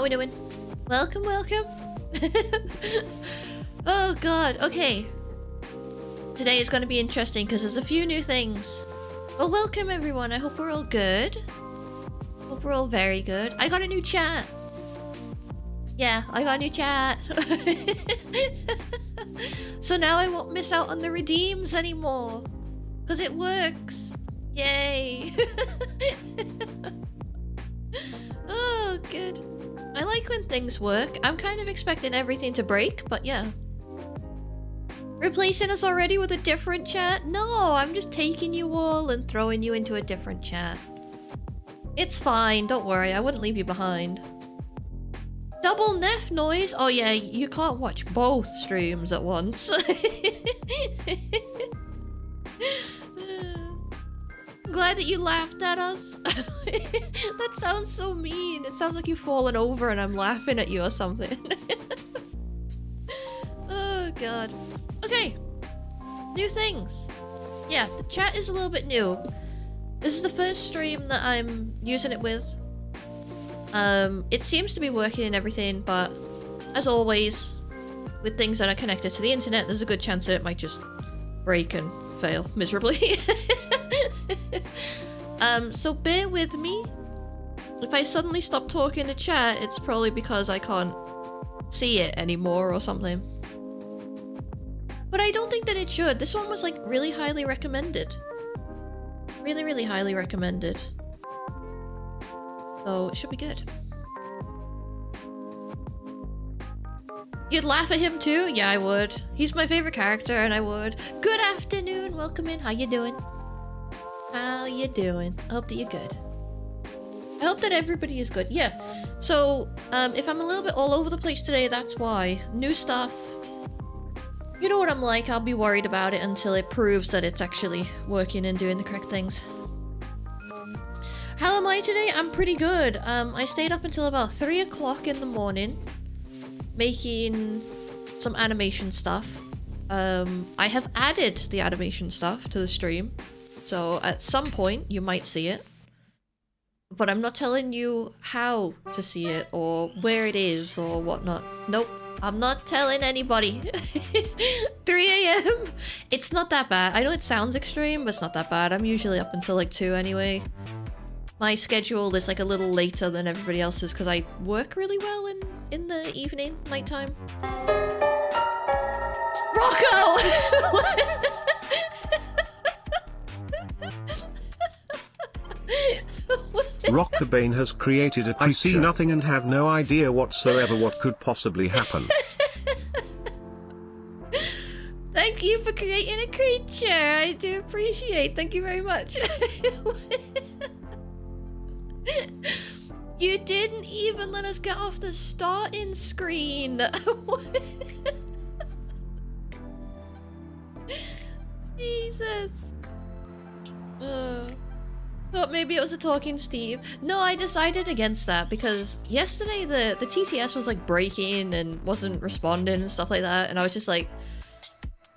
we doing? Welcome, welcome. Oh god, okay. Today is going to be interesting because there's a few new things. Well, welcome everyone. I hope we're all good. Hope we're all very good. I got a new chat. Yeah, I got a new chat. So now I won't miss out on the redeems anymore. Because it works. Yay. Oh, good. I like when things work. I'm kind of expecting everything to break, but yeah. Replacing us already with a different chat? No, I'm just taking you all and throwing you into a different chat. It's fine, don't worry, I wouldn't leave you behind. Double Neph noise? Oh yeah, you can't watch both streams at once. I'm glad that you laughed at us. That sounds so mean. It sounds like you've fallen over and I'm laughing at you or something. Oh god. Okay. New things. Yeah, the chat is a little bit new. This is the first stream that I'm using it with. It seems to be working and everything, but as always, with things that are connected to the internet, there's a good chance that it might just break and fail miserably. So bear with me. If I suddenly stop talking to chat, it's probably because I can't see it anymore or something. But I don't think that it should. This one was like really highly recommended. Really, really highly recommended. So it should be good. You'd laugh at him too? Yeah, I would. He's my favorite character and I would. Good afternoon, welcome in. How you doing? How you doing? I hope that you're good. I hope that everybody is good. Yeah. So, if I'm a little bit all over the place today, that's why. New stuff. You know what I'm like, I'll be worried about it until it proves that it's actually working and doing the correct things. How am I today? I'm pretty good. I stayed up until about 3 o'clock in the morning, making some animation stuff. I have added the animation stuff to the stream, so at some point you might see it. But I'm not telling you how to see it, or where it is, or whatnot. Nope. I'm not telling anybody. 3 AM? It's not that bad. I know it sounds extreme, but it's not that bad. I'm usually up until like 2 anyway. My schedule is like a little later than everybody else's because I work really well in the evening, nighttime. Rocco! Rockabane has created a creature. I see nothing and have no idea whatsoever what could possibly happen. Thank you for creating a creature. I do appreciate. Thank you very much. You didn't even let us get off the starting screen. Jesus. Thought maybe it was a talking Steve. No, I decided against that because yesterday the TTS was like breaking and wasn't responding and stuff like that, and I was just like,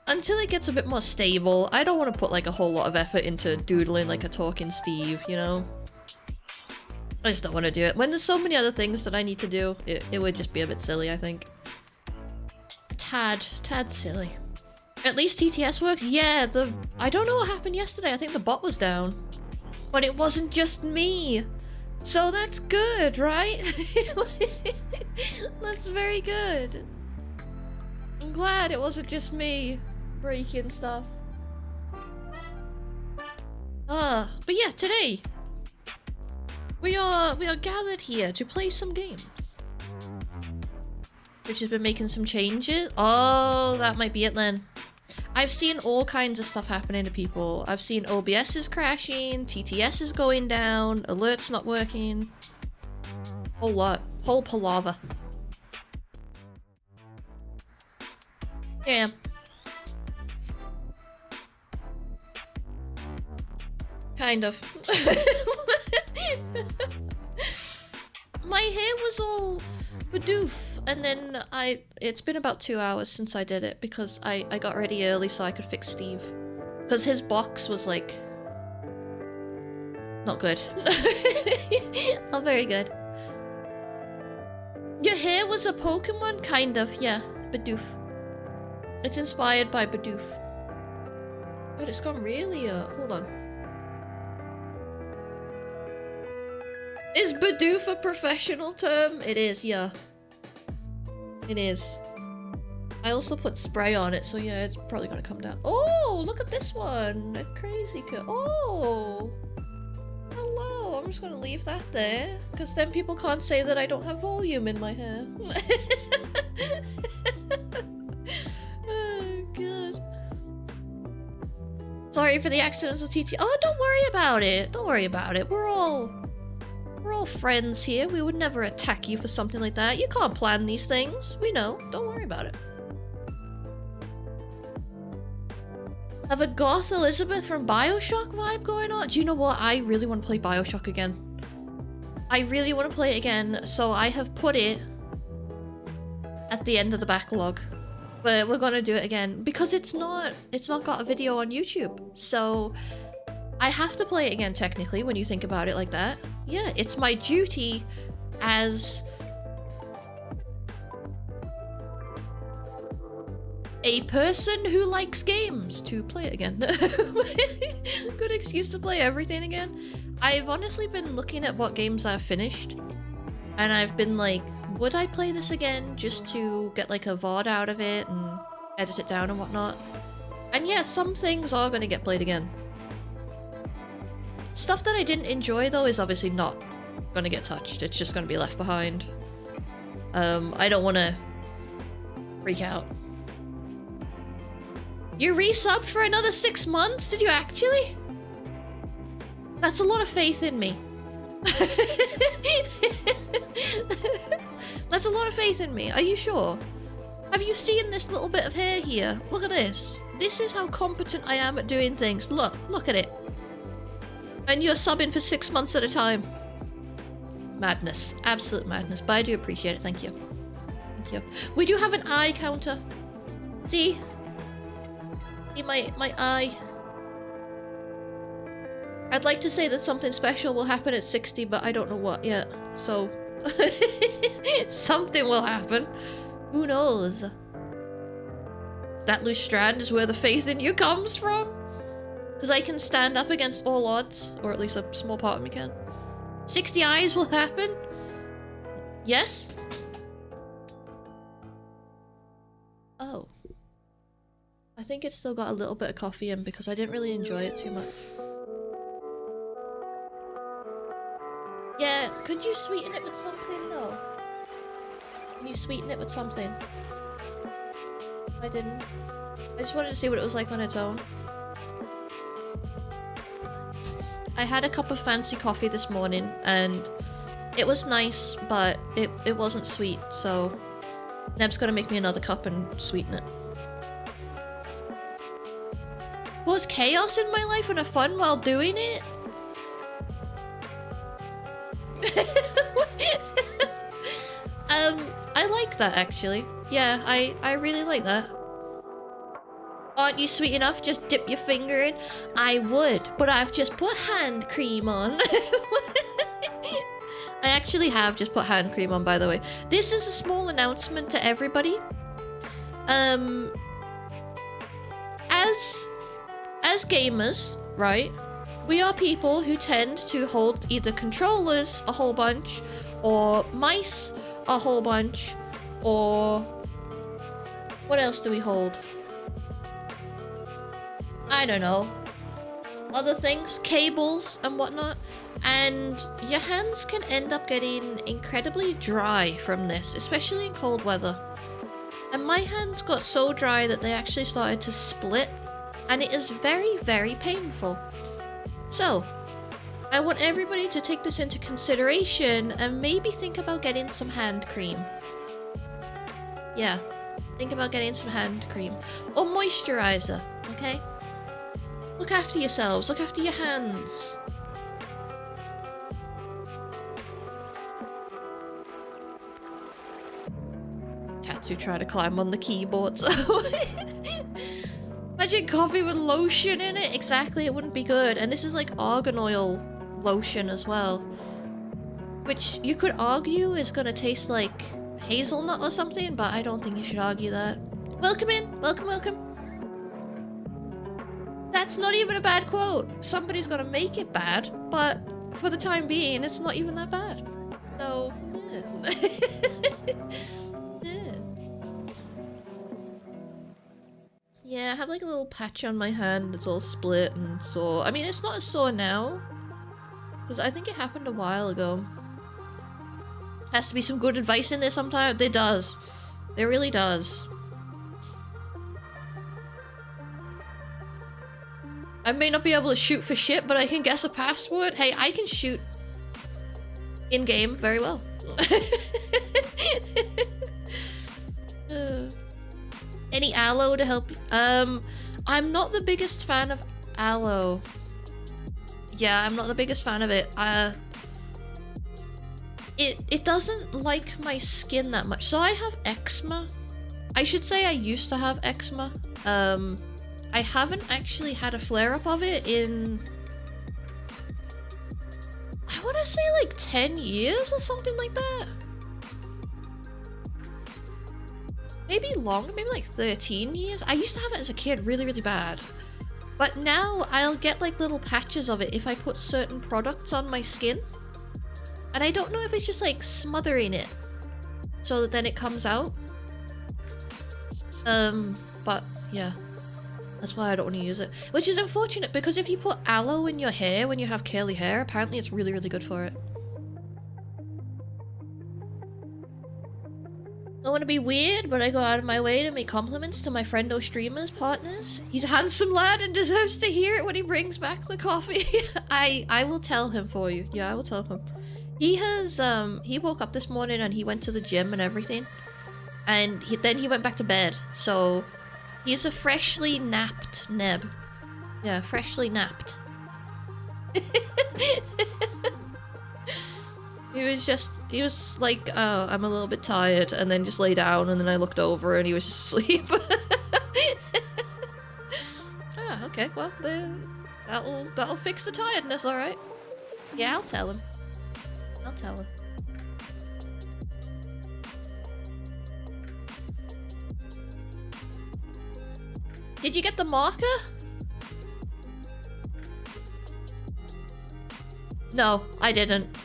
until it gets a bit more stable, I don't want to put like a whole lot of effort into doodling like a talking Steve, you know? I just don't want to do it. When there's so many other things that I need to do, it would just be a bit silly, I think. Tad silly. At least TTS works? Yeah, I don't know what happened yesterday. I think the bot was down. But it wasn't just me. So that's good, right? That's very good. I'm glad it wasn't just me breaking stuff. But yeah, today we are gathered here to play some games. Which has been making some changes. Oh, that might be it then. I've seen all kinds of stuff happening to people. I've seen OBS is crashing, TTS is going down, alerts not working. Whole lot. Whole palaver. Yeah. Kind of. My hair was all badoof, and then it's been about 2 hours since I did it because I got ready early so I could fix Steve. Because his box was like not good. Not very good. Your hair was a Pokemon? Kind of, yeah. Bidoof. It's inspired by Bidoof. God, it's gone really, hold on. Is Bidoof a professional term? It is, yeah. It is. I also put spray on it, so yeah, it's probably gonna come down. Oh, look at this one! A crazy cut. Oh! Hello! I'm just gonna leave that there, because then people can't say that I don't have volume in my hair. Oh, God. Sorry for the accidental TT. Oh, don't worry about it. Don't worry about it. We're all friends here. We would never attack you for something like that. You can't plan these things. We know. Don't worry about it. Have a Goth Elizabeth from Bioshock vibe going on? Do you know what? I really want to play Bioshock again. I really want to play it again, so I have put it at the end of the backlog. But we're gonna do it again because it's not got a video on YouTube. So I have to play it again technically when you think about it like that. Yeah, it's my duty as a person who likes games to play it again. Good excuse to play everything again. I've honestly been looking at what games I've finished and I've been like, would I play this again just to get like a VOD out of it and edit it down and whatnot? And yeah, some things are going to get played again. Stuff that I didn't enjoy though is obviously not going to get touched. It's just going to be left behind. I don't want to freak out. You resubbed for another 6 months? Did you actually? That's a lot of faith in me. That's a lot of faith in me. Are you sure? Have you seen this little bit of hair here? Look at this. This is how competent I am at doing things. Look at it. And you're subbing for 6 months at a time. Madness. Absolute madness. But I do appreciate it. Thank you. Thank you. We do have an eye counter. See? See my eye. I'd like to say that something special will happen at 60, but I don't know what yet. So, something will happen. Who knows? That loose strand is where the faith in you comes from. Because I can stand up against all odds, or at least a small part of me can. 60 eyes will happen. Yes? Oh. I think it's still got a little bit of coffee in because I didn't really enjoy it too much. Yeah, could you sweeten it with something though? Can you sweeten it with something? I didn't. I just wanted to see what it was like on its own. I had a cup of fancy coffee this morning and it was nice, but it wasn't sweet, so Neb's gonna make me another cup and sweeten it. Was chaos in my life and a fun while doing it? I like that actually. Yeah, I really like that. Aren't you sweet enough? Just dip your finger in. I would, but I've just put hand cream on. I actually have just put hand cream on, by the way. This is a small announcement to everybody. As gamers, right? We are people who tend to hold either controllers a whole bunch, or mice a whole bunch, or what else do we hold? I don't know. Other things, cables and whatnot. And your hands can end up getting incredibly dry from this, especially in cold weather. And my hands got so dry that they actually started to split. And it is very, very painful. So, I want everybody to take this into consideration and maybe think about getting some hand cream. Yeah, think about getting some hand cream. Or moisturizer, okay? Look after yourselves, look after your hands. Cats who try to climb on the keyboards. Imagine coffee with lotion in it. Exactly, it wouldn't be good. And this is like argan oil lotion as well. Which you could argue is gonna taste like hazelnut or something, but I don't think you should argue that. Welcome in. Welcome, welcome. That's not even a bad quote. Somebody's gonna make it bad, but for the time being, it's not even that bad. So, yeah. Yeah. Yeah, I have like a little patch on my hand that's all split and sore. I mean, it's not as sore now, because I think it happened a while ago. Has to be some good advice in there sometime. There does. There really does. I may not be able to shoot for shit, but I can guess a password. Hey, I can shoot in-game very well. Any aloe to help? I'm not the biggest fan of aloe. Yeah, I'm not the biggest fan of it. It doesn't like my skin that much. So I have eczema. I should say I used to have eczema. I haven't actually had a flare-up of it in... I want to say like 10 years or something like that. Maybe longer, maybe like 13 years. I used to have it as a kid really, really bad. But now I'll get like little patches of it if I put certain products on my skin. And I don't know if it's just like smothering it so that then it comes out. But yeah. That's why I don't want to use it. Which is unfortunate because if you put aloe in your hair when you have curly hair, apparently it's really, really good for it. I want to be weird, but I go out of my way to make compliments to my friendo streamers partners. He's a handsome lad and deserves to hear it when he brings back the coffee. I will tell him for you. Yeah, I will tell him. He has, he woke up this morning and he went to the gym and everything. And then he went back to bed. So he's a freshly napped Neb. Yeah, freshly napped. He was like, oh, I'm a little bit tired, and then just lay down, and then I looked over and he was just asleep. Ah, okay, well, that'll fix the tiredness, alright. Yeah, I'll tell him. I'll tell him. Did you get the marker? No, I didn't.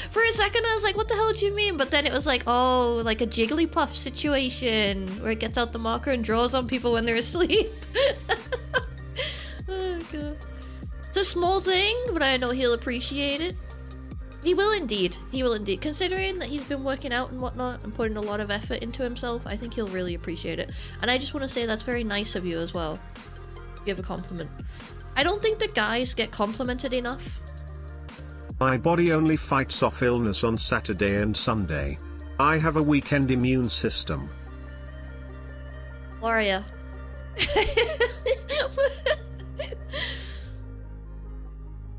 For a second I was like, what the hell do you mean? But then it was like, oh, like a Jigglypuff situation where it gets out the marker and draws on people when they're asleep. Oh god. It's a small thing, but I know he'll appreciate it. He will indeed. He will indeed. Considering that he's been working out and whatnot and putting a lot of effort into himself, I think he'll really appreciate it. And I just want to say that's very nice of you as well. Give a compliment. I don't think that guys get complimented enough. My body only fights off illness on Saturday and Sunday. I have a weekend immune system. Warrior.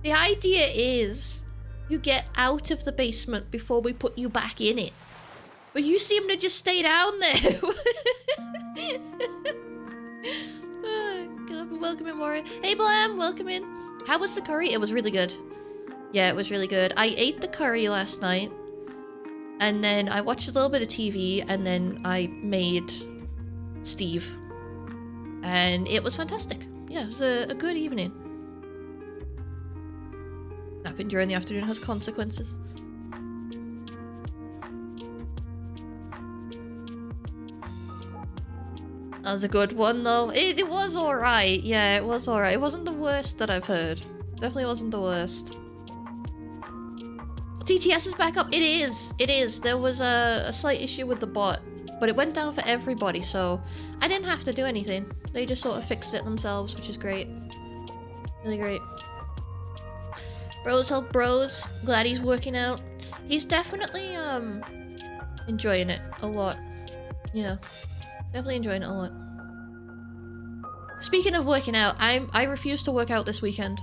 The idea is you get out of the basement before we put you back in it. But you seem to just stay down there. Oh, God, welcome in, Warrior. Hey, Blam, welcome in. How was the curry? It was really good. Yeah, it was really good. I ate the curry last night. And then I watched a little bit of TV. And then I made Steve. And it was fantastic. Yeah, it was a good evening. Napping during the afternoon has consequences. That was a good one, though. It was alright. Yeah, it was alright. It wasn't the worst that I've heard. Definitely wasn't the worst. TTS is back up. It is. It is. There was a slight issue with the bot, but it went down for everybody, so I didn't have to do anything. They just sort of fixed it themselves, which is great. Really great. Bros help bros. Glad he's working out. He's definitely enjoying it a lot. Yeah. Definitely enjoying it a lot. Speaking of working out, I refuse to work out this weekend.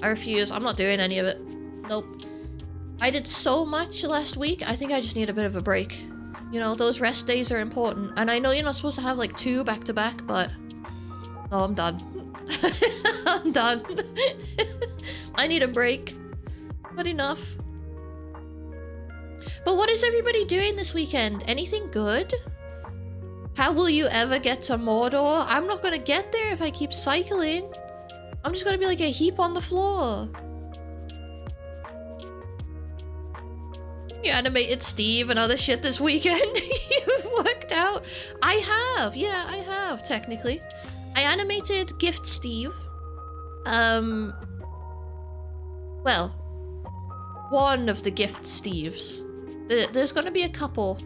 I refuse. I'm not doing any of it. Nope. I did so much last week, I think I just need a bit of a break. You know, those rest days are important. And I know you're not supposed to have like 2 back to back, but... No, I'm done. I'm done. I need a break. Good enough. But what is everybody doing this weekend? Anything good? How will you ever get to Mordor? I'm not gonna get there if I keep cycling. I'm just gonna be like a heap on the floor. You animated Steve and other shit this weekend. You've worked out. I have. Yeah, I have, technically. I animated Gift Steve. Well, one of the Gift Steves. There's gonna be a couple.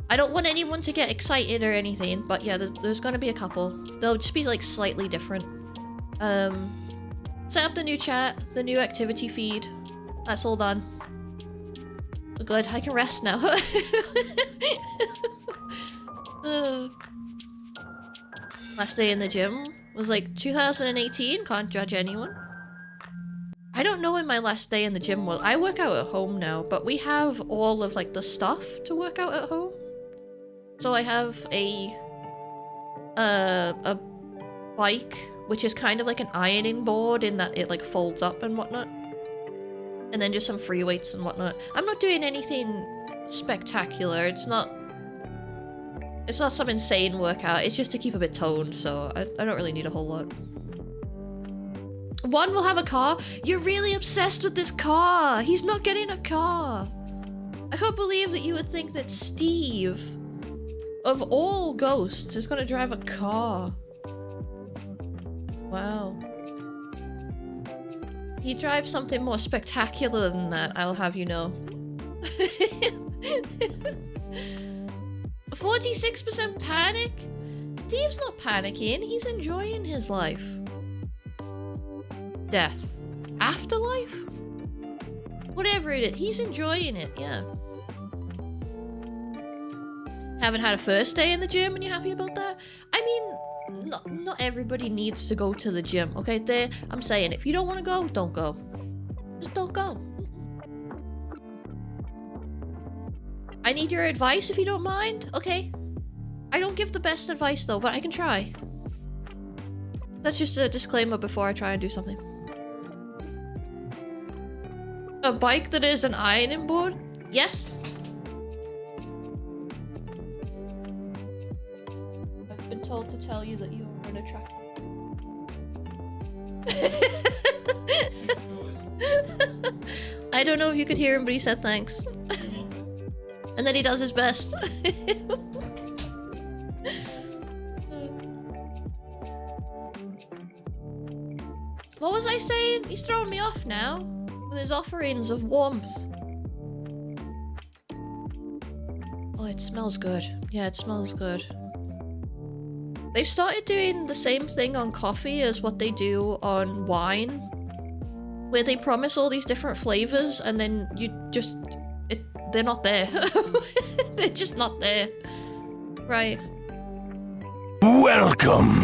I don't want anyone to get excited or anything, but yeah, there's gonna be a couple. They'll just be like slightly different. Set up the new chat, the new activity feed. That's all done. Oh, good, I can rest now. Last day in the gym was like 2018, can't judge anyone. I don't know when my last day in the gym was. I work out at home now, but we have all of like the stuff to work out at home. So I have a bike, which is kind of like an ironing board in that it like folds up and whatnot. And then just some free weights and whatnot. I'm not doing anything spectacular. It's not some insane workout. It's just to keep a bit toned, so I don't really need a whole lot. One will have a car. You're really obsessed with this car. He's not getting a car. I can't believe that you would think that Steve, of all ghosts, is gonna drive a car. Wow. He drives something more spectacular than that, I'll have you know. 46% panic? Steve's not panicking, he's enjoying his life. Death. Afterlife? Whatever it is, he's enjoying it, yeah. Haven't had a first day in the gym and you're happy about that? I mean, not everybody needs to go to the gym, okay? I'm saying, if you don't want to go, don't go. Just don't go. I need your advice if you don't mind, okay? I don't give the best advice though, but I can try. That's just a disclaimer before I try and do something. A bike that is an ironing board? Yes. I've been told to tell you that you are unattractive. I don't know if you could hear him, but he said thanks. And then he does his best. What was I saying? He's throwing me off now with his offerings of warmth. Oh, it smells good. Yeah, it smells good. They've started doing the same thing on coffee as what they do on wine, where they promise all these different flavors and then they're not there. They're just not there. Right. Welcome.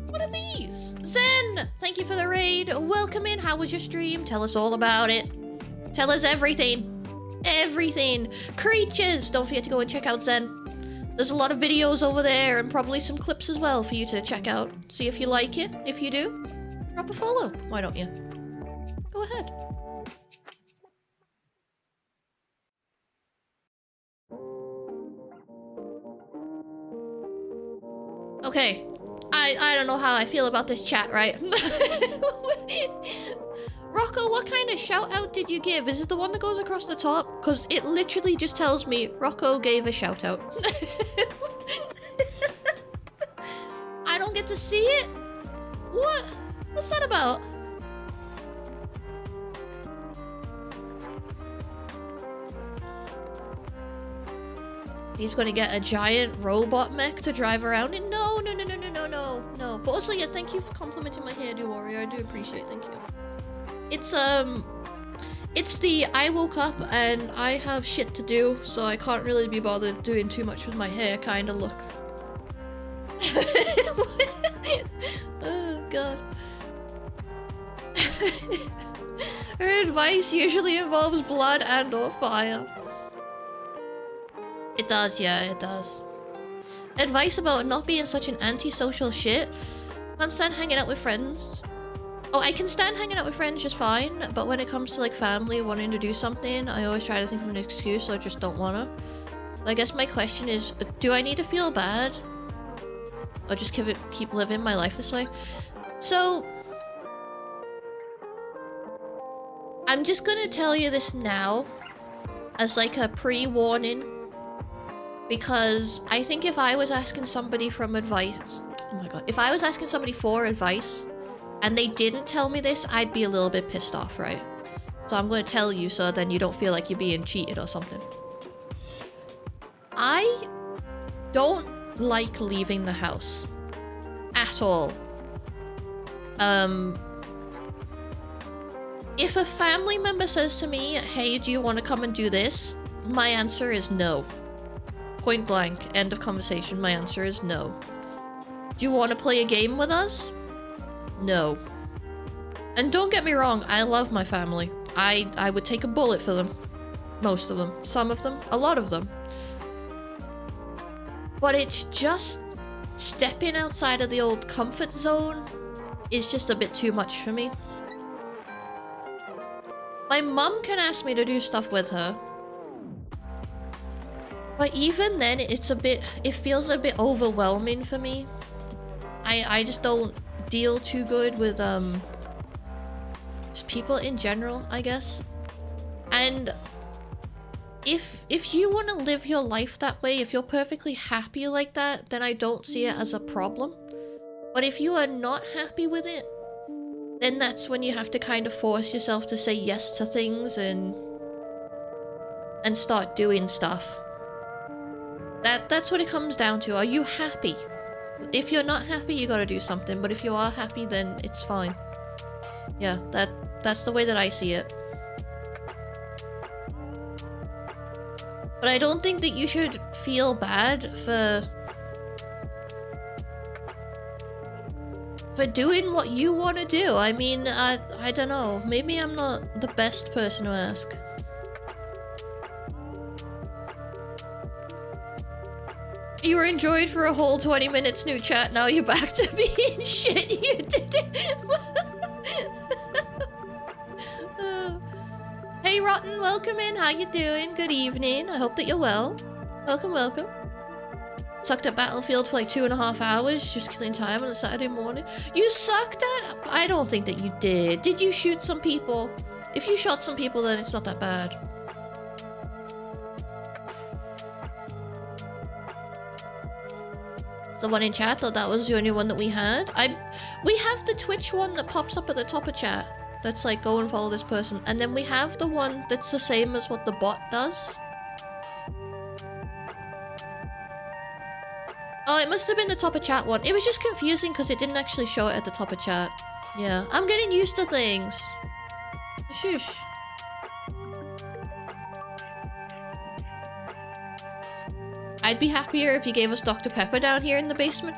What are these? Zen! Thank you for the raid. Welcome in. How was your stream? Tell us all about it. Tell us everything. Everything. Creatures! Don't forget to go and check out Zen. There's a lot of videos over there and probably some clips as well for you to check out. See if you like it. If you do, drop a follow. Why don't you? Go ahead. Okay, I don't know how I feel about this chat, right? Rocco, what kind of shout out did you give? Is it the one that goes across the top? Because it literally just tells me Rocco gave a shout out. I don't get to see it? What? What's that about? Steve's gonna get a giant robot mech to drive around in? No. But also, yeah, thank you for complimenting my hairdo, Warrior. I do appreciate it, thank you. It's the I woke up and I have shit to do, so I can't really be bothered doing too much with my hair kind of look. Oh, God. Her advice usually involves blood and or fire. It does, yeah, it does. Advice about not being such an antisocial shit. Can't stand hanging out with friends. Oh, I can stand hanging out with friends just fine, but when it comes to like family wanting to do something, I always try to think of an excuse, so I just don't wanna. I guess my question is, do I need to feel bad? Or just keep living my life this way? So, I'm just gonna tell you this now as like a pre-warning, because I think if I was asking somebody from advice, oh my god, if I was asking somebody for advice and they didn't tell me this, I'd be a little bit pissed off, right? So I'm gonna tell you so then you don't feel like you're being cheated or something. I don't like leaving the house at all. If a family member says to me, hey, do you want to come and do this? My answer is no. Point blank, end of conversation, my answer is no. Do you want to play a game with us? No. And don't get me wrong, I love my family. I would take a bullet for them. Most of them. Some of them. A lot of them. But it's just stepping outside of the old comfort zone is just a bit too much for me. My mum can ask me to do stuff with her. But even then, it feels a bit overwhelming for me. I just don't deal too good with, just people in general, I guess. And if you want to live your life that way, if you're perfectly happy like that, then I don't see it as a problem. But if you are not happy with it, then that's when you have to kind of force yourself to say yes to things and start doing stuff. That's what it comes down to. Are you happy? If you're not happy, you gotta do something. But if you are happy, then it's fine. Yeah, that's the way that I see it. But I don't think that you should feel bad for doing what you want to do. I mean, I don't know. Maybe I'm not the best person to ask. You were enjoyed for a whole 20 minutes, new chat. Now you're back to being shit. You did it. Hey, Rotten, welcome in. How you doing? Good evening. I hope that you're well. Welcome, welcome. Sucked at Battlefield for like 2.5 hours, just killing time on a Saturday morning. You sucked at? I don't think that you did. Did you shoot some people? If you shot some people, then it's not that bad. Someone in chat thought that was the only one that we had. We have the Twitch one that pops up at the top of chat. That's like, go and follow this person. And then we have the one that's the same as what the bot does. Oh, it must have been the top of chat one. It was just confusing because it didn't actually show it at the top of chat. Yeah, I'm getting used to things. Shush. I'd be happier if you gave us Dr. Pepper down here in the basement.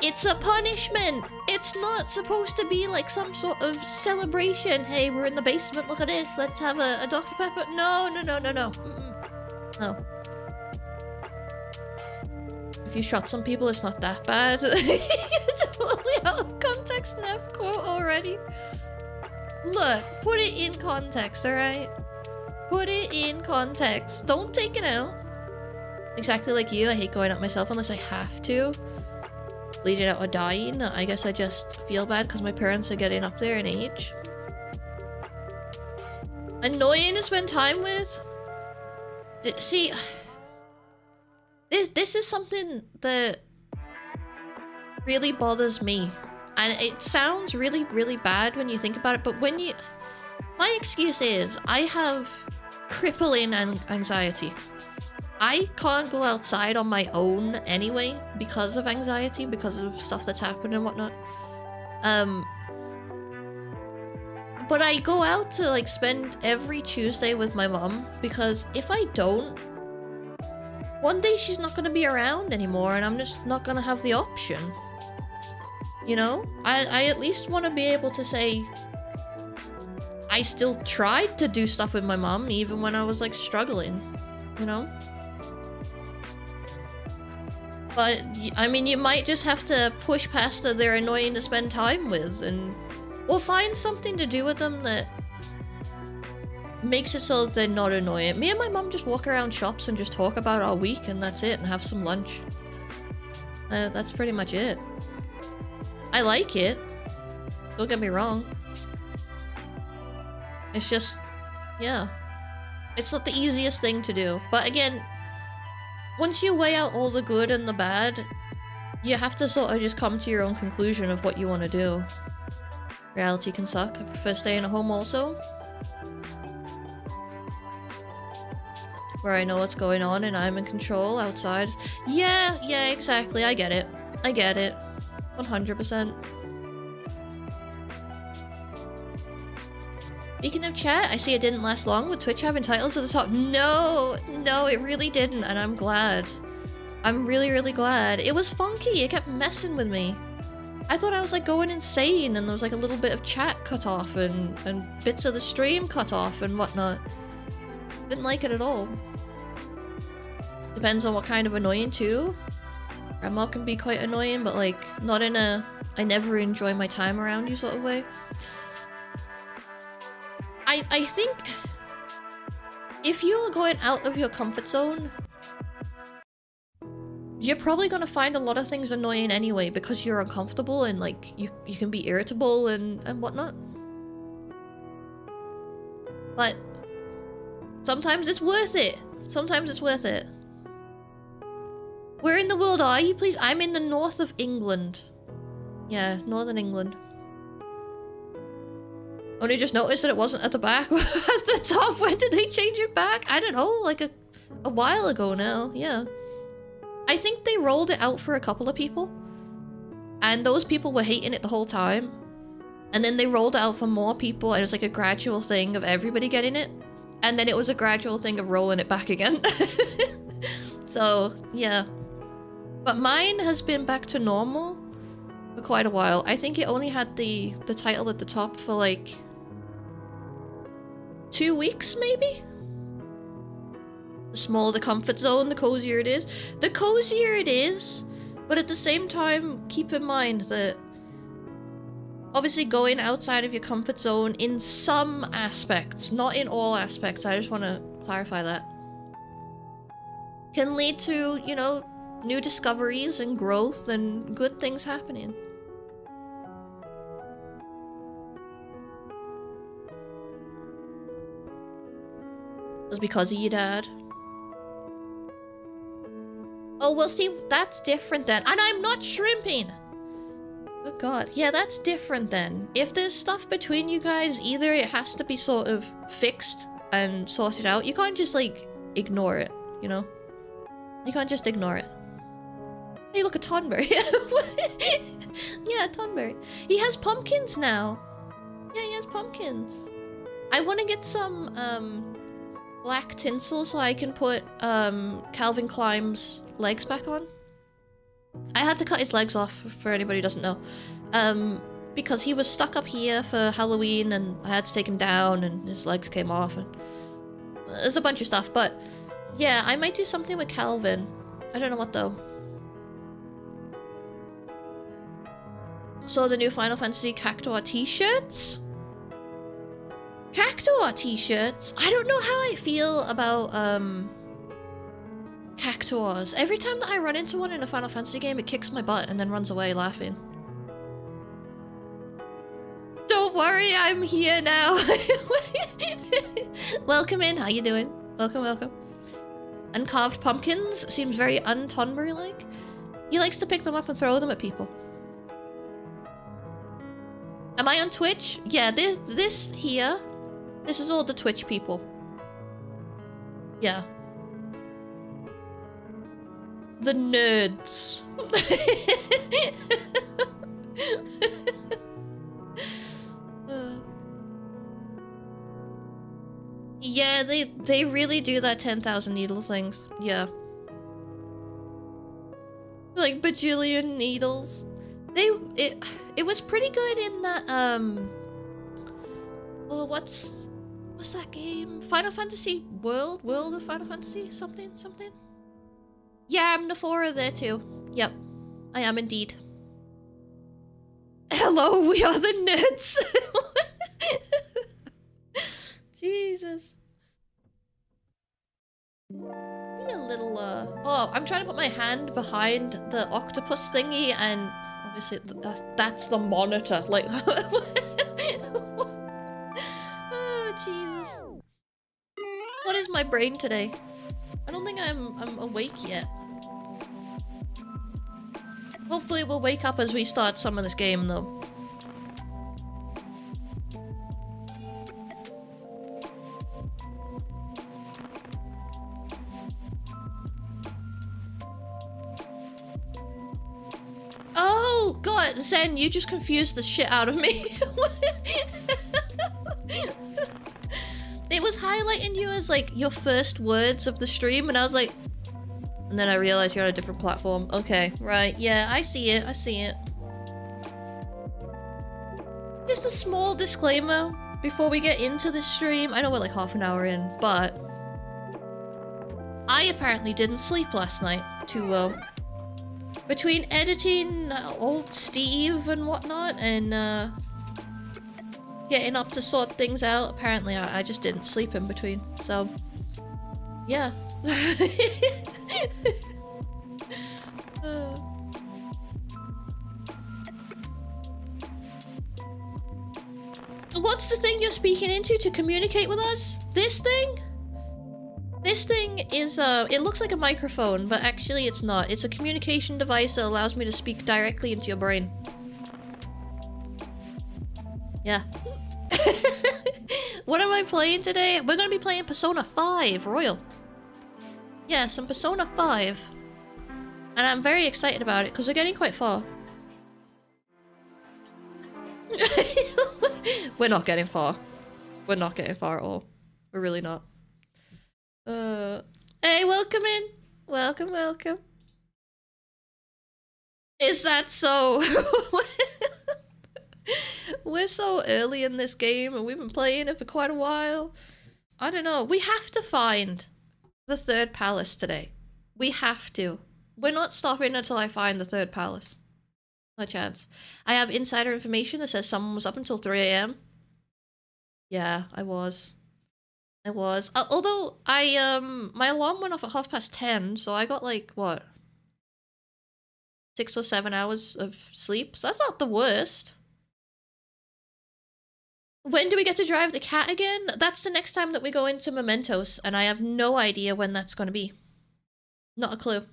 It's a punishment! It's not supposed to be like some sort of celebration. Hey, we're in the basement, look at this. Let's have a Dr. Pepper. No, no, no, no, no. No. If you shot some people, it's not that bad. Totally out of context, Neph quote already. Look, put it in context, alright? Put it in context. Don't take it out. Exactly like you, I hate going out myself unless I have to. Bleeding out or dying. I guess I just feel bad because my parents are getting up there in age. Annoying to spend time with? See, this is something that really bothers me. And it sounds really, really bad when you think about it, but when you... My excuse is, I have crippling anxiety. I can't go outside on my own anyway because of anxiety, because of stuff that's happened and whatnot. But I go out to like spend every Tuesday with my mom because if I don't, one day she's not going to be around anymore and I'm just not going to have the option. You know? I at least want to be able to say I still tried to do stuff with my mom even when I was like struggling, you know? But, I mean, you might just have to push past that they're annoying to spend time with and Or find something to do with them that makes it so that they're not annoying. Me and my mum just walk around shops and just talk about our week, and that's it, and have some lunch. That's pretty much it. I like it. Don't get me wrong. It's just, yeah. It's not the easiest thing to do. But again, once you weigh out all the good and the bad, you have to sort of just come to your own conclusion of what you want to do. Reality can suck. I prefer staying at home also. Where I know what's going on and I'm in control outside. Yeah, exactly. I get it. I get it. 100%. Speaking of chat, I see it didn't last long with Twitch having titles at the top. No, it really didn't, and I'm glad. I'm really, really glad. It was funky. It kept messing with me. I thought I was like going insane, and there was like a little bit of chat cut off and bits of the stream cut off and whatnot. Didn't like it at all. Depends on what kind of annoying too. Grandma can be quite annoying, but like not in a I never enjoy my time around you sort of way. I think if you're going out of your comfort zone, you're probably gonna find a lot of things annoying anyway because you're uncomfortable and like you can be irritable and whatnot. But sometimes it's worth it. Sometimes it's worth it. Where in the world are you, please? I'm in the north of England. Yeah, northern England. Only just noticed that it wasn't at the back. At the top. When did they change it back? I don't know, like a while ago now. Yeah. I think they rolled it out for a couple of people. And those people were hating it the whole time. And then they rolled it out for more people and it was like a gradual thing of everybody getting it. And then it was a gradual thing of rolling it back again. So, yeah. But mine has been back to normal for quite a while. I think it only had the title at the top for like 2 weeks, maybe? The smaller the comfort zone, the cozier it is. The cozier it is, but at the same time, keep in mind that obviously going outside of your comfort zone in some aspects, not in all aspects, I just want to clarify that, can lead to, you know, new discoveries and growth and good things happening. It was because of your dad. Oh, well, see, that's different then. And I'm not shrimping! Oh god. Yeah, that's different then. If there's stuff between you guys, either it has to be sort of fixed and sorted out. You can't just, like, ignore it, you know? You can't just ignore it. Hey, look at Tonberry. Yeah, Tonberry. He has pumpkins now. Yeah, he has pumpkins. I want to get some, black tinsel so I can put, Calvin Klein's legs back on. I had to cut his legs off, for anybody who doesn't know. Because he was stuck up here for Halloween and I had to take him down and his legs came off and there's a bunch of stuff, but yeah, I might do something with Calvin. I don't know what though. So the new Final Fantasy Cactuar t-shirts? Cactuar t-shirts? I don't know how I feel about, Cactuars. Every time that I run into one in a Final Fantasy game, it kicks my butt and then runs away laughing. Don't worry, I'm here now. Welcome in, how you doing? Welcome, welcome. Uncarved pumpkins seems very un-Tonberry-like. He likes to pick them up and throw them at people. Am I on Twitch? Yeah, this here. This is all the Twitch people. Yeah. The nerds. Yeah, they really do that 10,000 needle things. Yeah. Like bajillion needles. It was pretty good in that oh, what's that game? Final Fantasy World of Final Fantasy something. Yeah, I'm Nephora there too. Yep, I am indeed. Hello, we are the nerds. Jesus. Be a little, Oh, I'm trying to put my hand behind the octopus thingy, and obviously that's the monitor. Like, oh, Jesus. What is my brain today? I don't think I'm awake yet. Hopefully we'll wake up as we start some of this game, though. Oh, God, Zen, you just confused the shit out of me. It was highlighting you as, like, your first words of the stream, and I was like... And then I realized you're on a different platform. Okay, right, yeah, I see it, I see it. Just a small disclaimer before we get into this stream. I know we're like half an hour in, but... I apparently didn't sleep last night too well. Between editing old Steve and whatnot, and getting up to sort things out, apparently I just didn't sleep in between, so... Yeah. What's the thing you're speaking into to communicate with us? This thing? This thing is, it looks like a microphone, but actually it's not. It's a communication device that allows me to speak directly into your brain. Yeah. What am I playing today? We're gonna be playing Persona 5 Royal. Yeah, some Persona 5. And I'm very excited about it, because we're getting quite far. We're not getting far. We're not getting far at all. We're really not. Hey, welcome in. Welcome, welcome. Is that so? We're so early in this game, and we've been playing it for quite a while. I don't know. We have to find the third palace today. We have to. We're not stopping until I find the third palace. No chance. I have insider information that says someone was up until 3 AM. Yeah, I was. Although my alarm went off at 10:30, so I got like, what? 6 or 7 hours of sleep. So that's not the worst. When do we get to drive the cat again? That's the next time that we go into Mementos, and I have no idea when that's going to be. Not a clue.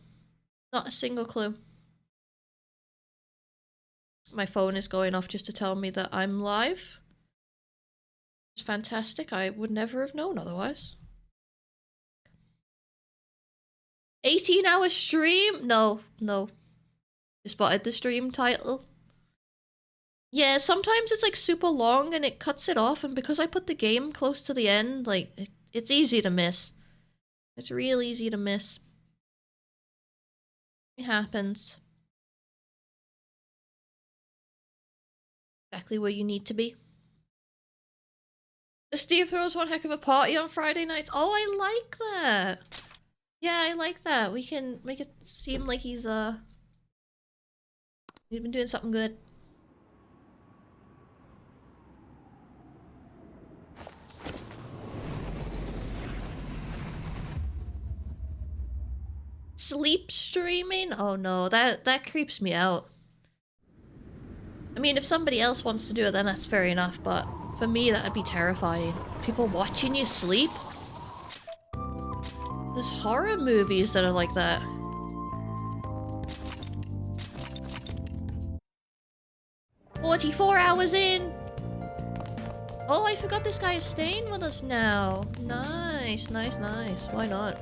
Not a single clue. My phone is going off just to tell me that I'm live. It's fantastic. I would never have known otherwise. 18-hour stream? No. You spotted the stream title. Yeah, sometimes it's like super long and it cuts it off, and because I put the game close to the end, like, it's easy to miss. It's real easy to miss. It happens. Exactly where you need to be. Steve throws one heck of a party on Friday nights. Oh, I like that. Yeah, I like that. We can make it seem like he's been doing something good. Sleep streaming? Oh no, that creeps me out. I mean, if somebody else wants to do it, then that's fair enough, but for me, that'd be terrifying. People watching you sleep? There's horror movies that are like that. "44 hours in!" Oh, I forgot this guy is staying with us now. Nice. Why not?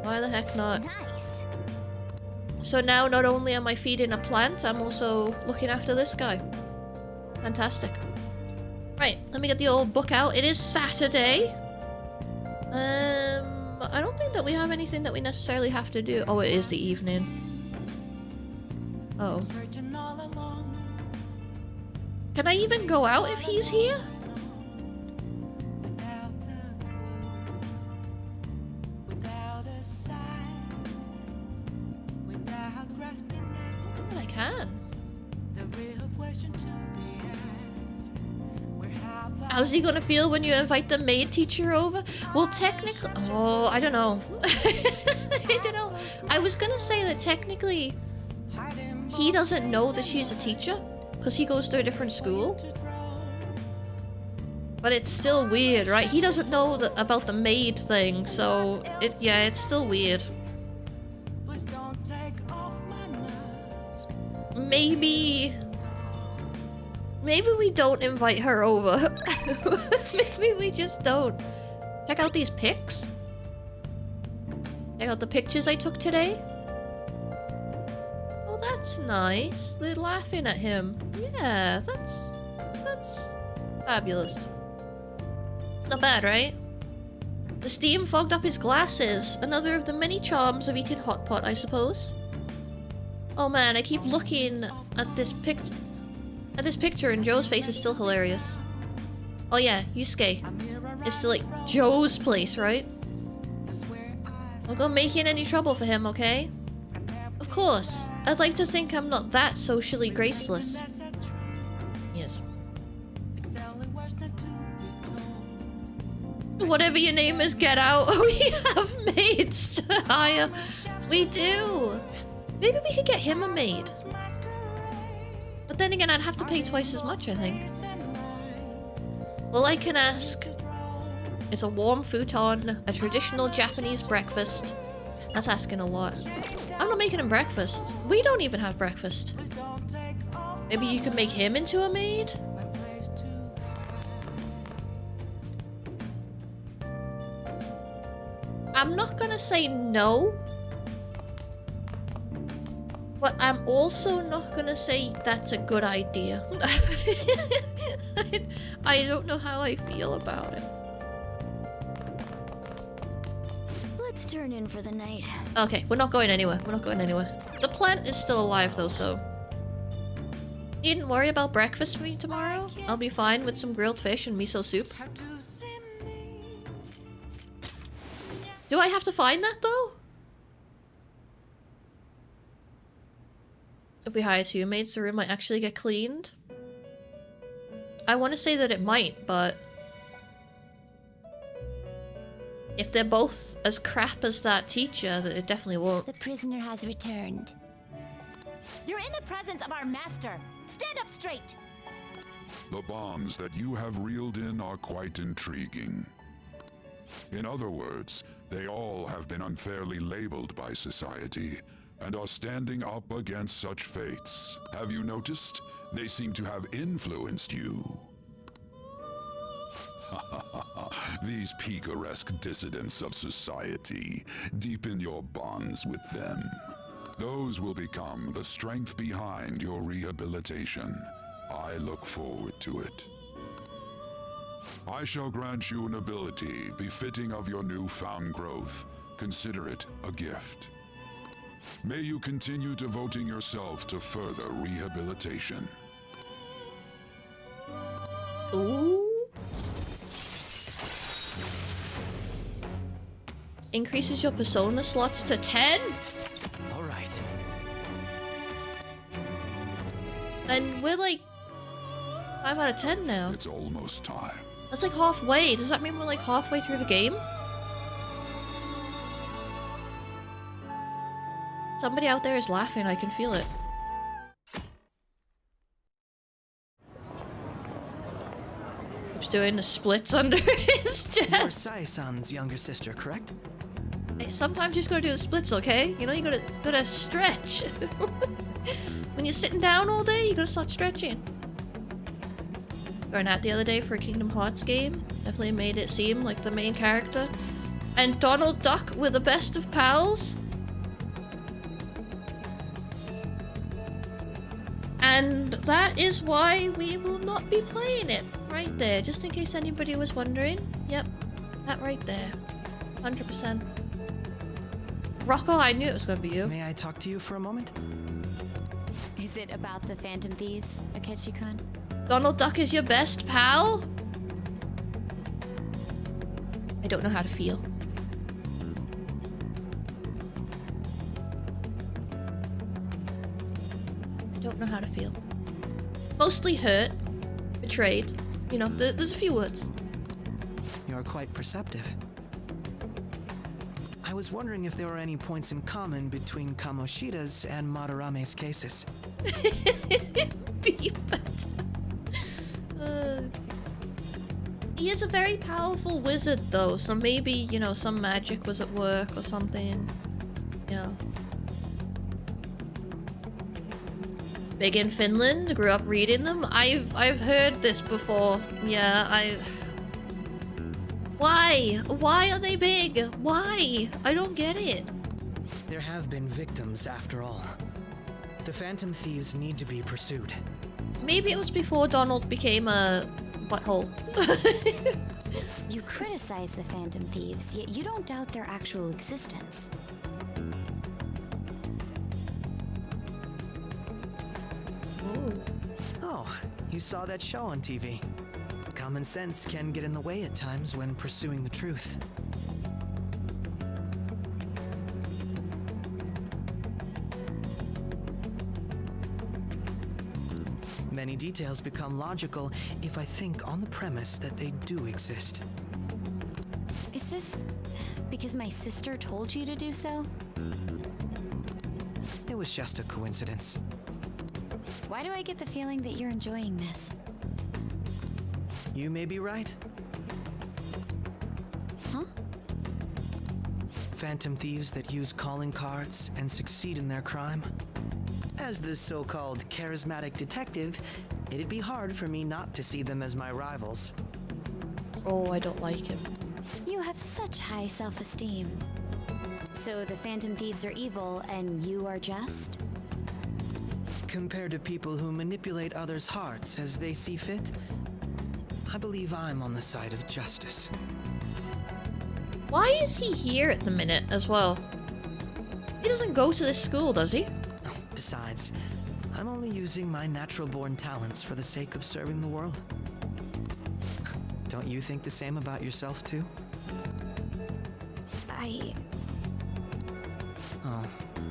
Why the heck not? Nice. So now not only am I feeding a plant, I'm also looking after this guy. Fantastic. Right, let me get the old book out. It is Saturday. I don't think that we have anything that we necessarily have to do. Oh, it is the evening. Uh oh. Can I even go out if he's here? I can. How's he gonna feel when you invite the maid teacher over? Well, technically... Oh, I don't know. I don't know. I was gonna say that technically he doesn't know that she's a teacher because he goes to a different school. But it's still weird, right? He doesn't know about the maid thing, so yeah, it's still weird. Maybe we don't invite her over. Maybe we just don't. Check out these pics. Check out the pictures I took today. Oh, that's nice. They're laughing at him. Yeah, that's fabulous. Not bad, right? The steam fogged up his glasses. Another of the many charms of eating hot pot, I suppose. Oh man, I keep looking at this picture and Joe's face is still hilarious. Oh yeah, Yusuke. It's still like Joe's place, right? Don't go making any trouble for him, okay? Of course. I'd like to think I'm not that socially graceless. Yes. Whatever your name is, get out. We have maids to hire. We do. Maybe we could get him a maid. But then again, I'd have to pay twice as much, I think. All I can ask is a warm futon, a traditional Japanese breakfast. That's asking a lot. I'm not making him breakfast. We don't even have breakfast. Maybe you could make him into a maid? I'm not gonna say no. But I'm also not gonna say that's a good idea. I don't know how I feel about it. Let's turn in for the night. Okay, we're not going anywhere. We're not going anywhere. The plant is still alive though, so... Needn't worry about breakfast for me tomorrow. I'll be fine with some grilled fish and miso soup. Do I have to find that though? If we hire two maids, the room might actually get cleaned. I want to say that it might, but... if they're both as crap as that teacher, then it definitely won't. The prisoner has returned. You're in the presence of our master. Stand up straight. The bonds that you have reeled in are quite intriguing. In other words, they all have been unfairly labeled by society and are standing up against such fates. Have you noticed? They seem to have influenced you. These picaresque dissidents of society, deepen your bonds with them. Those will become the strength behind your rehabilitation. I look forward to it. I shall grant you an ability befitting of your newfound growth. Consider it a gift. May you continue devoting yourself to further rehabilitation. Ooh. Increases your persona slots to 10? All right. And we're like 5 out of 10 now. It's almost time. That's like halfway. Does that mean we're like halfway through the game? Somebody out there is laughing. I can feel it. He's doing the splits under his You're chest. Sai-san's younger sister, correct? Hey, sometimes you just gotta do the splits, okay? You know, you gotta stretch. When you're sitting down all day, you gotta start stretching. Going out the other day for a Kingdom Hearts game. Definitely made it seem like the main character. And Donald Duck were the best of pals. And that is why we will not be playing it. Right there, just in case anybody was wondering. Yep, that right there. 100%. Rocco, I knew it was gonna be you. May I talk to you for a moment? Is it about the Phantom Thieves, Akechi-kun? Donald Duck is your best pal? I don't know how to feel. I don't know how to feel. Mostly hurt, betrayed. You know, there's a few words. You're quite perceptive. I was wondering if there were any points in common between Kamoshida's and Madarame's cases. Beep it. He is a very powerful wizard, though, so maybe, you know, some magic was at work or something. Yeah. Big in Finland, grew up reading them. I've heard this before. Yeah, Why? Why are they big? Why? I don't get it. There have been victims, after all. The Phantom Thieves need to be pursued. Maybe it was before Donald became a butthole. You criticize the Phantom Thieves, yet you don't doubt their actual existence. Oh, you saw that show on TV. Common sense can get in the way at times when pursuing the truth. Many details become logical if I think on the premise that they do exist. Is this because my sister told you to do so? It was just a coincidence. Why do I get the feeling that you're enjoying this? You may be right. Huh? Phantom thieves that use calling cards and succeed in their crime. As the so-called charismatic detective, it'd be hard for me not to see them as my rivals. Oh, I don't like him. You have such high self-esteem. So the Phantom Thieves are evil and you are just? Compared to people who manipulate others' hearts as they see fit, I believe I'm on the side of justice. Why is he here at the minute as well? He doesn't go to this school, does he? Besides, I'm only using my natural-born talents for the sake of serving the world. Don't you think the same about yourself, too? Oh,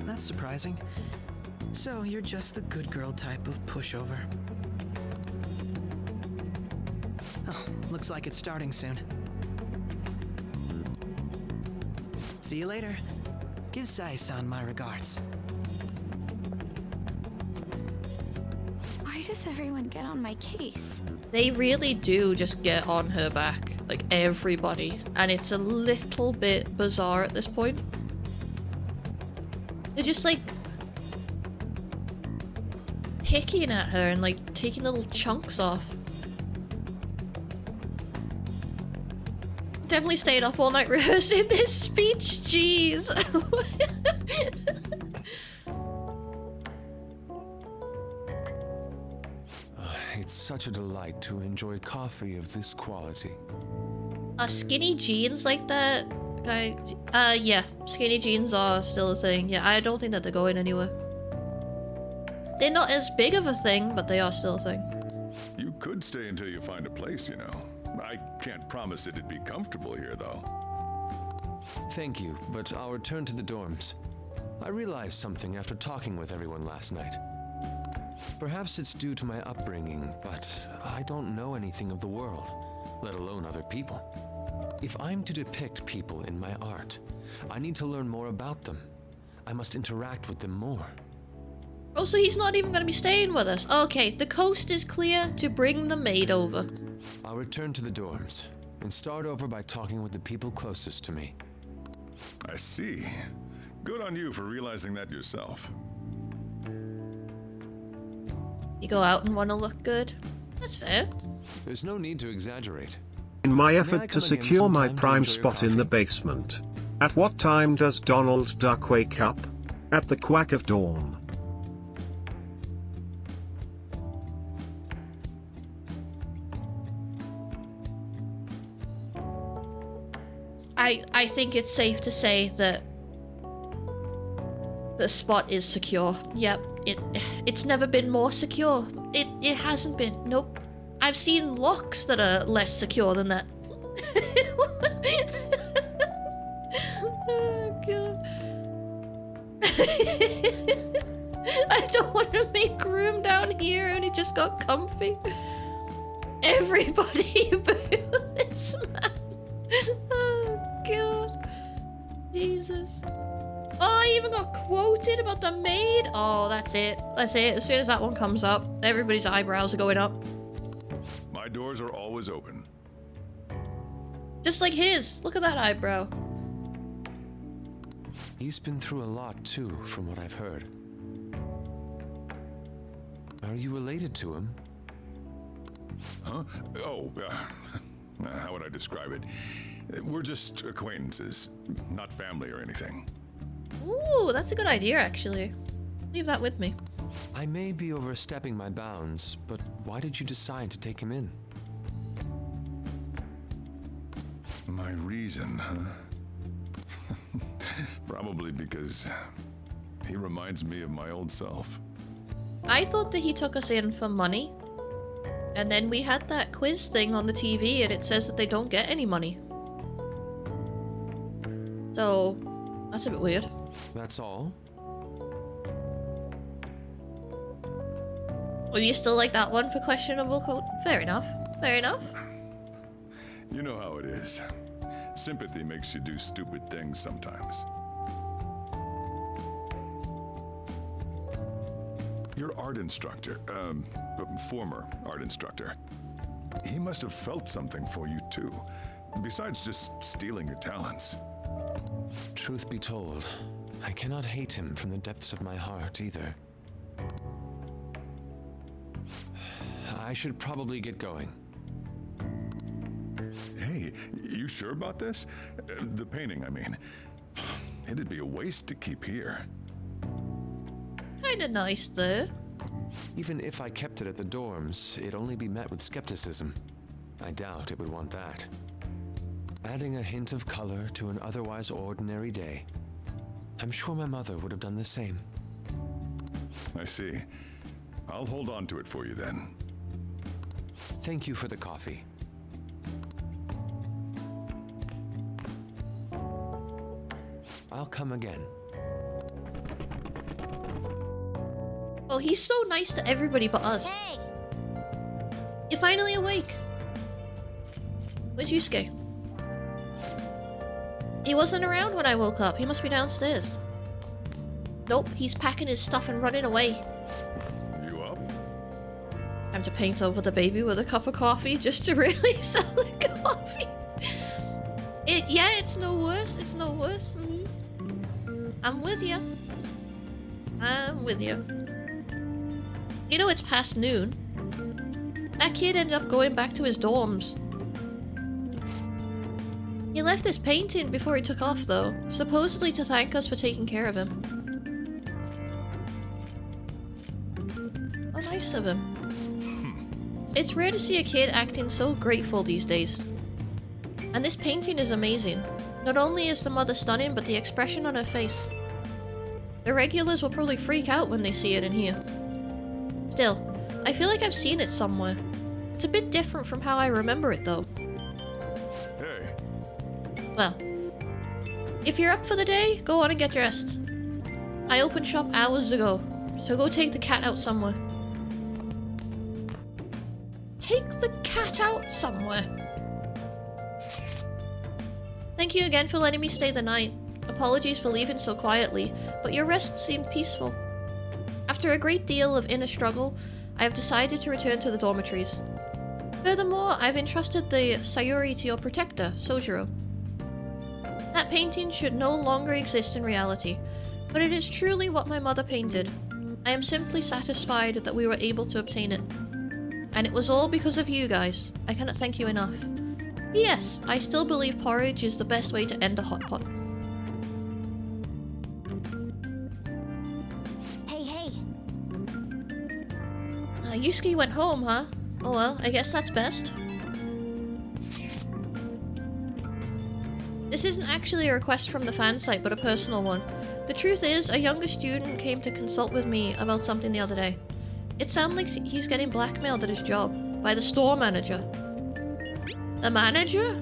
that's surprising. So you're just the good girl type of pushover. Oh, looks like it's starting soon. See you later. Give Sai-san my regards. Why does everyone get on my case? They really do just get on her back. Like, everybody. And it's a little bit bizarre at this point. They're just, like, picking at her and, like, taking little chunks off. Definitely stayed up all night rehearsing this speech. Jeez. It's such a delight to enjoy coffee of this quality. Skinny jeans like that? Guy, yeah. Skinny jeans are still a thing. Yeah, I don't think that they're going anywhere. They're not as big of a thing, but they are still a thing. You could stay until you find a place, you know. I can't promise it'd be comfortable here, though. Thank you, but I'll return to the dorms. I realized something after talking with everyone last night. Perhaps it's due to my upbringing, but I don't know anything of the world, let alone other people. If I'm to depict people in my art, I need to learn more about them. I must interact with them more. Oh, so he's not even going to be staying with us. Okay, the coast is clear to bring the maid over. I'll return to the dorms and start over by talking with the people closest to me. I see. Good on you for realizing that yourself. You go out and want to look good? That's fair. There's no need to exaggerate. In my May I effort to come again secure my sometime to prime enjoy your spot in the coffee? basement. At what time does Donald Duck wake up? At the quack of dawn. I think it's safe to say that the spot is secure. Yep, it's never been more secure. It hasn't been. Nope. I've seen locks that are less secure than that. Oh god. I don't want to make room down here and it just got comfy. Everybody boo this man. Oh god. Jesus. Oh, I even got quoted about the maid. Oh, that's it. That's it. As soon as that one comes up, everybody's eyebrows are going up. My doors are always open. Just like his. Look at that eyebrow. He's been through a lot too, from what I've heard. Are you related to him? Huh? Oh, how would I describe it? We're just acquaintances, not family or anything. Ooh, that's a good idea, actually. Leave that with me. I may be overstepping my bounds, but why did you decide to take him in? My reason, huh? Probably because he reminds me of my old self. I thought that he took us in for money. And then we had that quiz thing on the TV and it says that they don't get any money. So, that's a bit weird. That's all? Well, you still like that one for questionable quote? Fair enough. Fair enough. You know how it is. Sympathy makes you do stupid things sometimes. Your art instructor, former art instructor, he must have felt something for you too, besides just stealing your talents. Truth be told, I cannot hate him from the depths of my heart either. I should probably get going. Hey, you sure about this? The painting, I mean. It'd be a waste to keep here. Kinda nice, though. Even if I kept it at the dorms, it'd only be met with skepticism. I doubt it would want that. Adding a hint of color to an otherwise ordinary day. I'm sure my mother would have done the same. I see. I'll hold on to it for you then. Thank you for the coffee. I'll come again. Oh, he's so nice to everybody but us. Hey! You're finally awake. Where's Yusuke? He wasn't around when I woke up. He must be downstairs. Nope, he's packing his stuff and running away. You up? Time to paint over the baby with a cup of coffee just to really sell the coffee. Yeah, it's no worse. It's no worse. I'm with you. I'm with you. You know, it's past noon. That kid ended up going back to his dorms. He left this painting before he took off, though, supposedly to thank us for taking care of him. How nice of him. It's rare to see a kid acting so grateful these days. And this painting is amazing. Not only is the mother stunning, but the expression on her face. The regulars will probably freak out when they see it in here. Still, I feel like I've seen it somewhere. It's a bit different from how I remember it, though. Hey, Well, if you're up for the day, go on and get dressed. I opened shop hours ago, so go take the cat out somewhere. Take the cat out somewhere? Thank you again for letting me stay the night. Apologies for leaving so quietly, but your rest seemed peaceful. After a great deal of inner struggle, I have decided to return to the dormitories. Furthermore, I've entrusted the Sayuri to your protector, Sojiro. That painting should no longer exist in reality, but it is truly what my mother painted. I am simply satisfied that we were able to obtain it. And it was all because of you guys. I cannot thank you enough. Yes, I still believe porridge is the best way to end a hot pot. Hey! Yusuke went home, huh? Oh well, I guess that's best. This isn't actually a request from the fan site, but a personal one. The truth is, a younger student came to consult with me about something the other day. It sounds like he's getting blackmailed at his job by the store manager. The manager?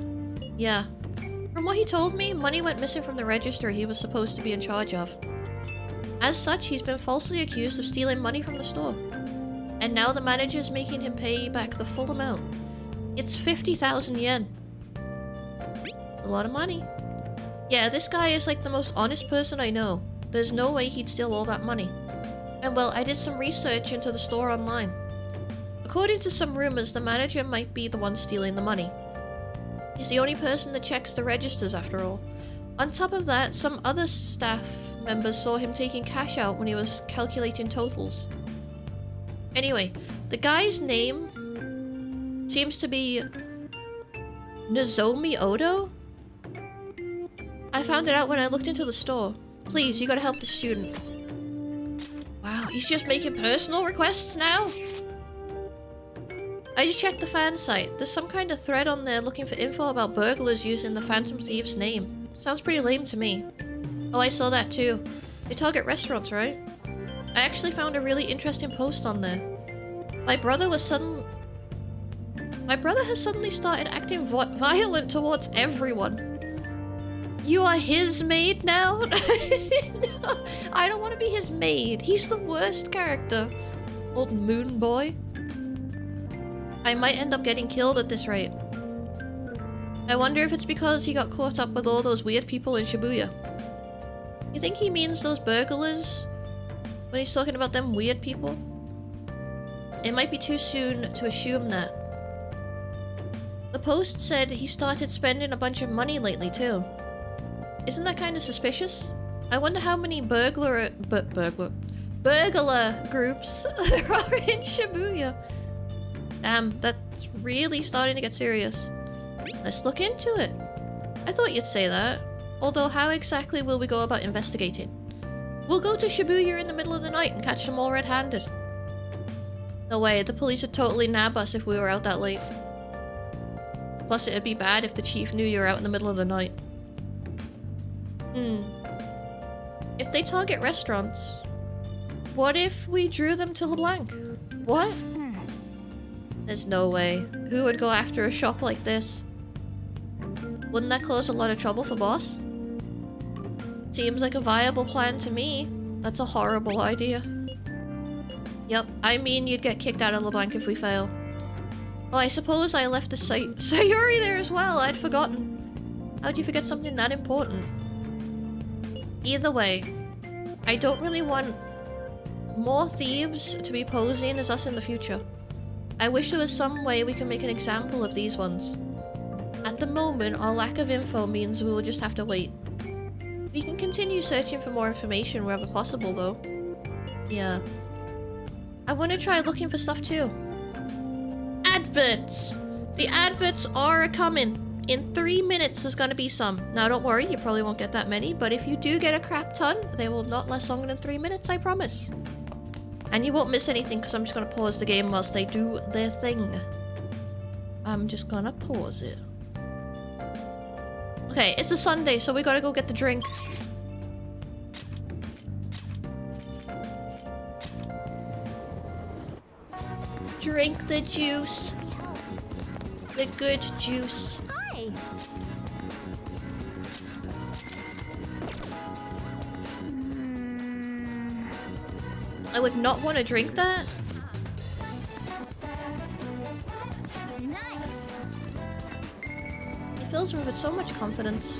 Yeah. From what he told me, money went missing from the register he was supposed to be in charge of. As such, he's been falsely accused of stealing money from the store. And now the manager's making him pay back the full amount. It's 50,000 yen. A lot of money. Yeah, this guy is like the most honest person I know. There's no way he'd steal all that money. And well, I did some research into the store online. According to some rumors, the manager might be the one stealing the money. He's the only person that checks the registers after all. On top of that, some other staff members saw him taking cash out when he was calculating totals. Anyway, the guy's name seems to be Nozomi Odo? I found it out when I looked into the store. Please, you gotta help the student. Wow, he's just making personal requests now? I just checked the fan site. There's some kind of thread on there looking for info about burglars using the Phantom Thief's name. Sounds pretty lame to me. Oh, I saw that too. They target restaurants, right? I actually found a really interesting post on there. My brother has suddenly started acting violent towards everyone. You are his maid now? No, I don't want to be his maid. He's the worst character. Old moon boy. I might end up getting killed at this rate. I wonder if it's because he got caught up with all those weird people in Shibuya. You think he means those burglars when he's talking about them weird people? It might be too soon to assume that. The post said he started spending a bunch of money lately too. Isn't that kind of suspicious? I wonder how many burglar groups there are in Shibuya. Damn, that's really starting to get serious. Let's look into it. I thought you'd say that. Although, how exactly will we go about investigating? We'll go to Shibuya in the middle of the night and catch them all red-handed. No way, the police would totally nab us if we were out that late. Plus, it'd be bad if the chief knew you were out in the middle of the night. If they target restaurants, what if we drew them to LeBlanc? What? There's no way. Who would go after a shop like this? Wouldn't that cause a lot of trouble for boss? Seems like a viable plan to me. That's a horrible idea. Yep, I mean you'd get kicked out of LeBlanc if we fail. Oh, I suppose I left the Sayuri there as well. I'd forgotten. How'd you forget something that important? Either way, I don't really want more thieves to be posing as us in the future. I wish there was some way we can make an example of these ones. At the moment, our lack of info means we will just have to wait. We can continue searching for more information wherever possible though. Yeah. I want to try looking for stuff too. Adverts! The adverts are coming! In 3 minutes there's gonna be some. Now don't worry, you probably won't get that many, but if you do get a crap ton, they will not last longer than 3 minutes, I promise. And you won't miss anything because I'm just gonna pause the game whilst they do their thing. I'm just gonna pause it. Okay, it's a Sunday, so we gotta go get the drink. Drink the juice. The good juice. Hi. I would not want to drink that. Nice. He fills me with so much confidence.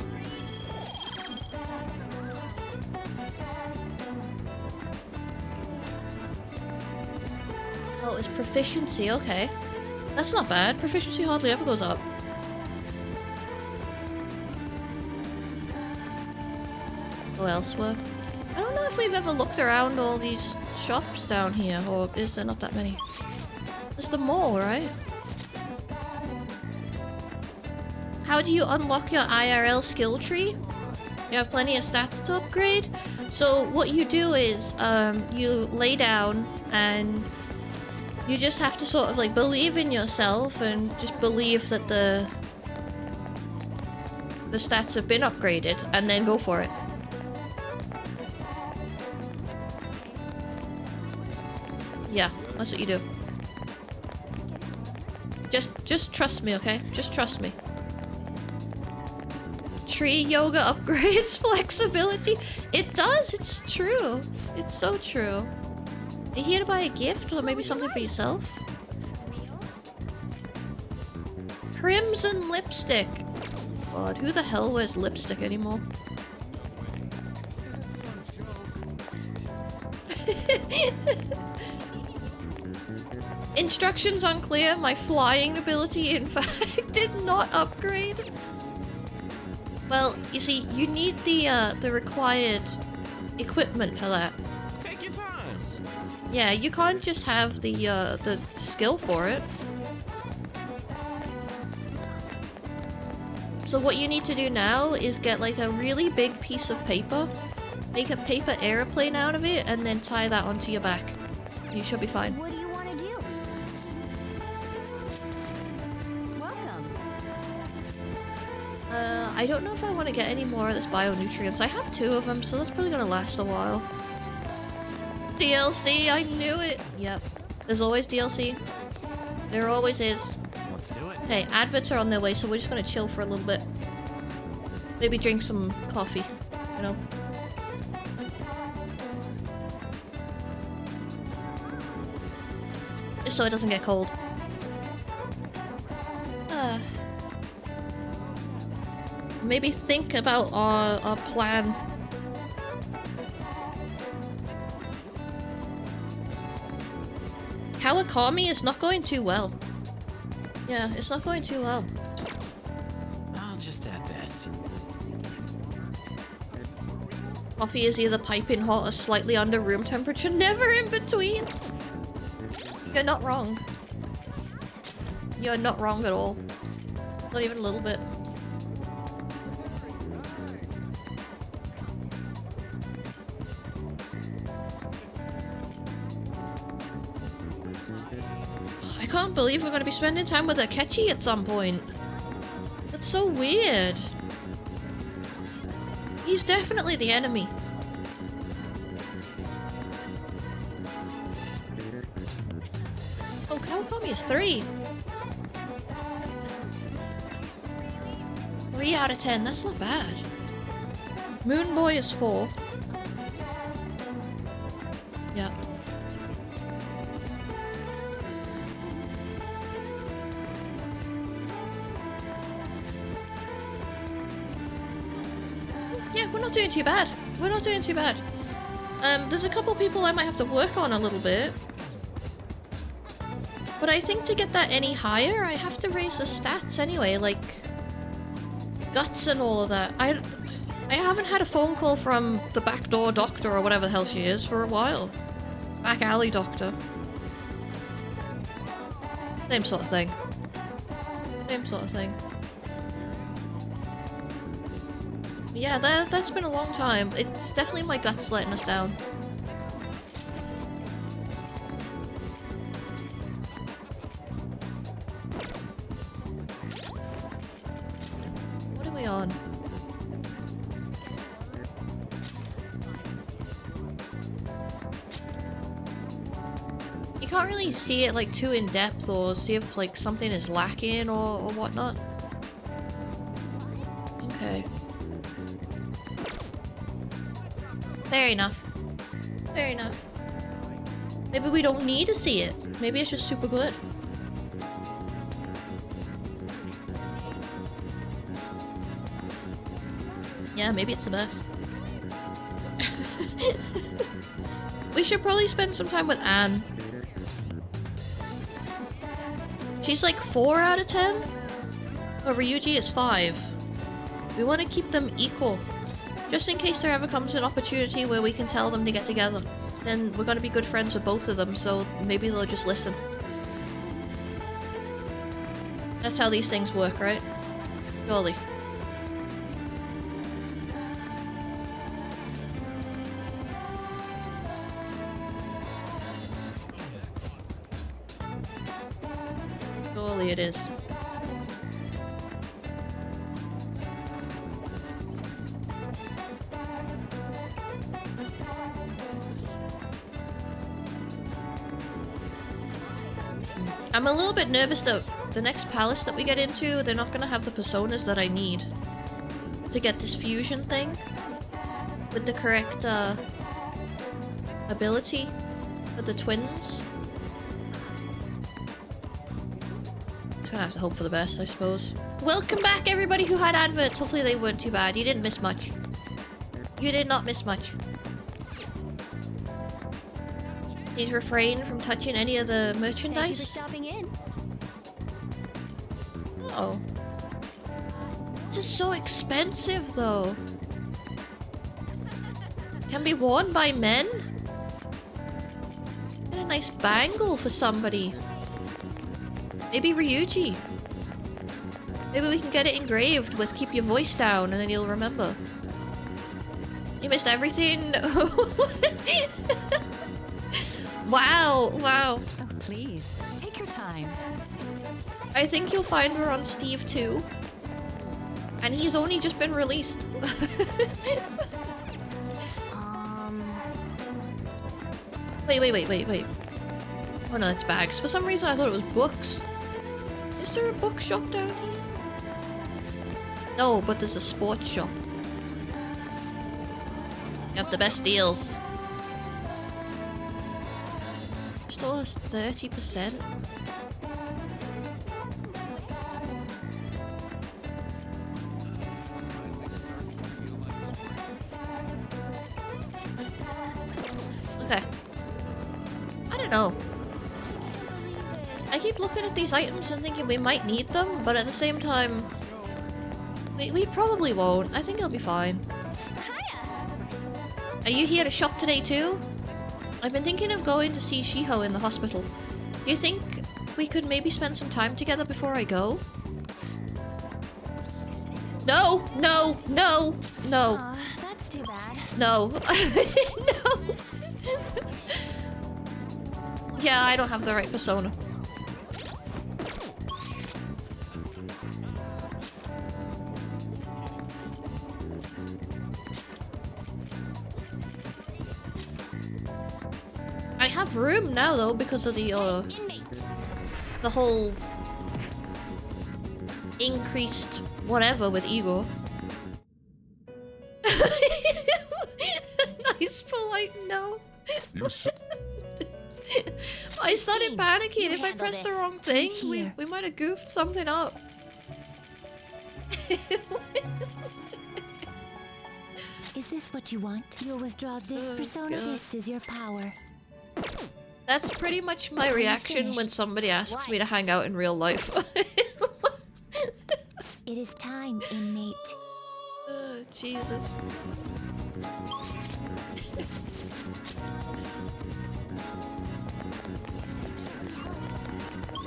Oh, it's proficiency, okay. That's not bad. Proficiency hardly ever goes up. Go elsewhere. I don't know if we've ever looked around all these shops down here, or is there not that many? There's the mall, right? How do you unlock your IRL skill tree? You have plenty of stats to upgrade. So what you do is, you lay down and you just have to sort of like believe in yourself and just believe that the stats have been upgraded and then go for it. Yeah, that's what you do. Just trust me, okay? Just trust me. Tree yoga upgrades flexibility. It does, it's true. It's so true. Are you here to buy a gift or maybe something for yourself? Crimson lipstick. God, who the hell wears lipstick anymore? Instructions unclear. My flying ability, in fact, did not upgrade. Well, you see, you need the required equipment for that. Take your time. Yeah, you can't just have the skill for it. So what you need to do now is get like a really big piece of paper, make a paper airplane out of it, and then tie that onto your back. You should be fine. What do you want to do? Welcome. I don't know if I want to get any more of this bionutrients. I have 2 of them, so that's probably gonna last a while. DLC, I knew it! Yep. There's always DLC. There always is. Let's do it. Okay, adverts are on their way, so we're just gonna chill for a little bit. Maybe drink some coffee, you know? Just so it doesn't get cold. Maybe think about our plan. Kawakami is not going too well. Yeah, it's not going too well. I'll just add this. Coffee is either piping hot or slightly under room temperature, never in between. You're not wrong. You're not wrong at all. Not even a little bit. I can't believe we're going to be spending time with Akechi at some point. That's so weird. He's definitely the enemy. Oh, Kawakami is 3. 3 out of 10, that's not bad. Moon Boy is 4. Yeah. Yeah, we're not doing too bad. We're not doing too bad. There's a couple people I might have to work on a little bit. But I think to get that any higher, I have to raise the stats anyway, like guts and all of that. I haven't had a phone call from the backdoor doctor or whatever the hell she is for a while. Back alley doctor. Same sort of thing. Same sort of thing. Yeah, that's been a long time. It's definitely my guts letting us down. What are we on? You can't really see it like too in depth or see if like something is lacking or whatnot. Okay. Fair enough. Fair enough. Maybe we don't need to see it. Maybe it's just super good. Yeah, maybe it's the best. We should probably spend some time with Anne. She's like 4 out of 10? But Ryuji is 5. We want to keep them equal. Just in case there ever comes an opportunity where we can tell them to get together. Then we're gonna be good friends with both of them, so maybe they'll just listen. That's how these things work, right? Surely. Surely it is. I'm a little bit nervous that the next palace that we get into, they're not gonna have the personas that I need to get this fusion thing with the correct ability for the twins. Just gonna have to hope for the best, I suppose. Welcome back, everybody who had adverts. Hopefully they weren't too bad. You didn't miss much. You did not miss much. Please refrain from touching any of the Thank you for merchandise. stopping in. Oh. This is so expensive, though. Can be worn by men. Get a nice bangle for somebody. Maybe Ryuji. Maybe we can get it engraved with "keep your voice down" and then you'll remember. You missed everything. Wow, wow. Oh, please, take your time. I think you'll find her on Steve too. And he's only just been released. Wait. Oh no, it's bags. For some reason I thought it was books. Is there a bookshop down here? No, but there's a sports shop. You have the best deals. Still has 30%. Okay. I don't know. I keep looking at these items and thinking we might need them, but at the same time, we probably won't. I think it'll be fine. Are you here to shop today too? I've been thinking of going to see Shiho in the hospital. Do you think we could maybe spend some time together before I go? No! Aw, that's too bad. No. No. Yeah, I don't have the right persona. I have room now though because of the whole increased whatever with Igor. Nice polite no. You I started panicking. If I handle pressed the this. wrong thing, Here. we might have goofed something up. Is this what you want? You'll withdraw this Oh, persona. God. This is your power. That's pretty much my reaction when finished? somebody asks me to hang out in real life. It is time, inmate. Oh, Jesus.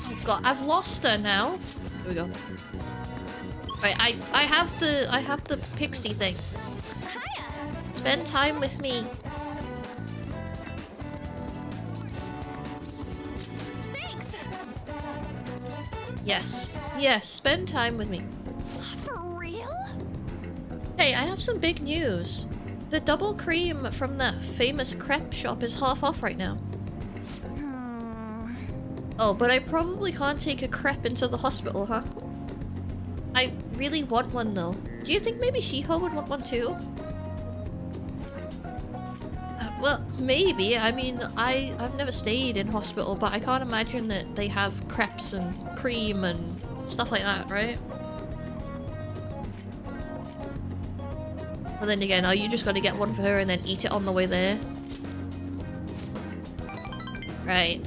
Oh God, I've lost her now. Here we go. Right, I have the pixie thing. Spend time with me. Thanks. Yes, spend time with me. For real? Hey, I have some big news. The double cream from that famous crepe shop is half off right now. Oh, but I probably can't take a crepe into the hospital, huh? I really want one though. Do you think maybe Shiho would want one too? Well, maybe. I mean, I've never stayed in hospital, but I can't imagine that they have crepes and cream and stuff like that, right? But then again, are you just gonna get one for her and then eat it on the way there? Right.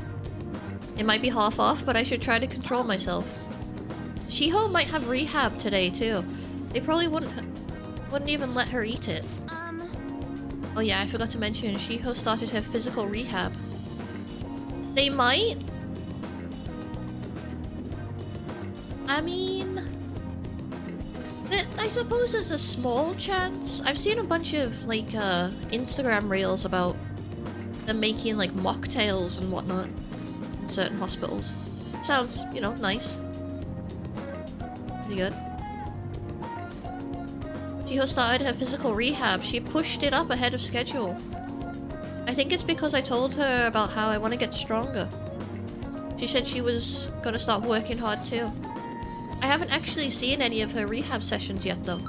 It might be half off, but I should try to control myself. Shiho might have rehab today too. They probably wouldn't even let her eat it. Oh yeah, I forgot to mention, Shiho started her physical rehab. They might? I mean... I suppose there's a small chance. I've seen a bunch of, like, Instagram reels about them making, like, mocktails and whatnot in certain hospitals. Sounds, you know, nice. Pretty good. Shiho started her physical rehab. She pushed it up ahead of schedule. I think it's because I told her about how I want to get stronger. She said she was gonna start working hard too. I haven't actually seen any of her rehab sessions yet though.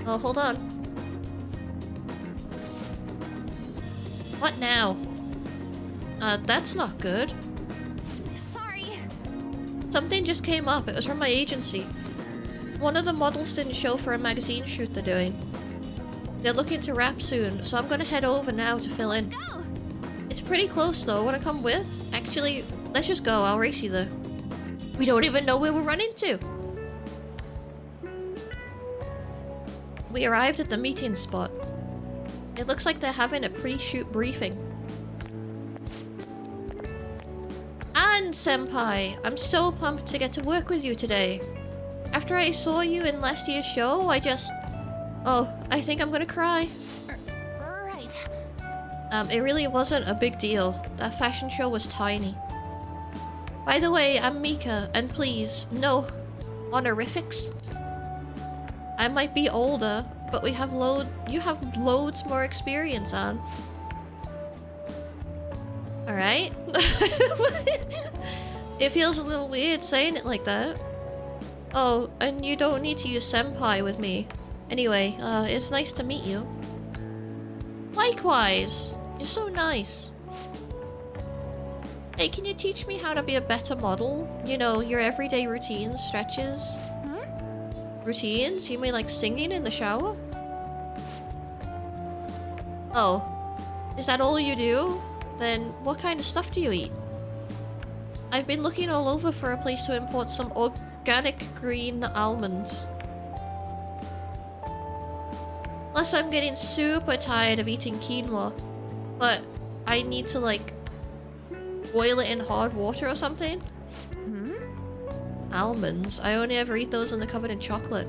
Oh, hold on. What now? That's not good. Sorry. Something just came up. It was from my agency. One of the models didn't show for a magazine shoot they're doing. They're looking to wrap soon, so I'm gonna head over now to fill in. Go. It's pretty close though. Wanna come with? Actually, let's just go. I'll race you there. We don't even know where we're running to. We arrived at the meeting spot. It looks like they're having a pre-shoot briefing. And Senpai, I'm so pumped to get to work with you today. After I saw you in last year's show, Oh, I think I'm gonna cry. Right. It really wasn't a big deal. That fashion show was tiny. By the way, I'm Mika, and please, no honorifics. I might be older, but you have loads more experience on. Alright? It feels a little weird saying it like that. Oh, and you don't need to use senpai with me. Anyway, it's nice to meet you. Likewise! You're so nice. Hey, can you teach me how to be a better model? You know, your everyday routines, stretches. Routines? You mean like singing in the shower? Oh. Is that all you do? Then what kind of stuff do you eat? I've been looking all over for a place to import some organic green almonds. Plus I'm getting super tired of eating quinoa. But I need to like boil it in hard water or something? Almonds? I only ever eat those when they're covered in chocolate.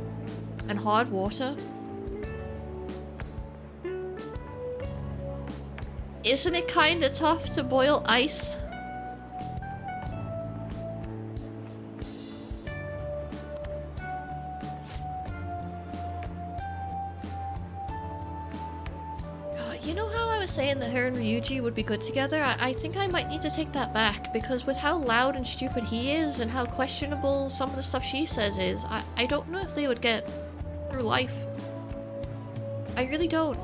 And hard water? Isn't it kinda tough to boil ice? You know how I was saying that her and Ryuji would be good together? I think I might need to take that back, because with how loud and stupid he is and how questionable some of the stuff she says is, I don't know if they would get through life. I really don't.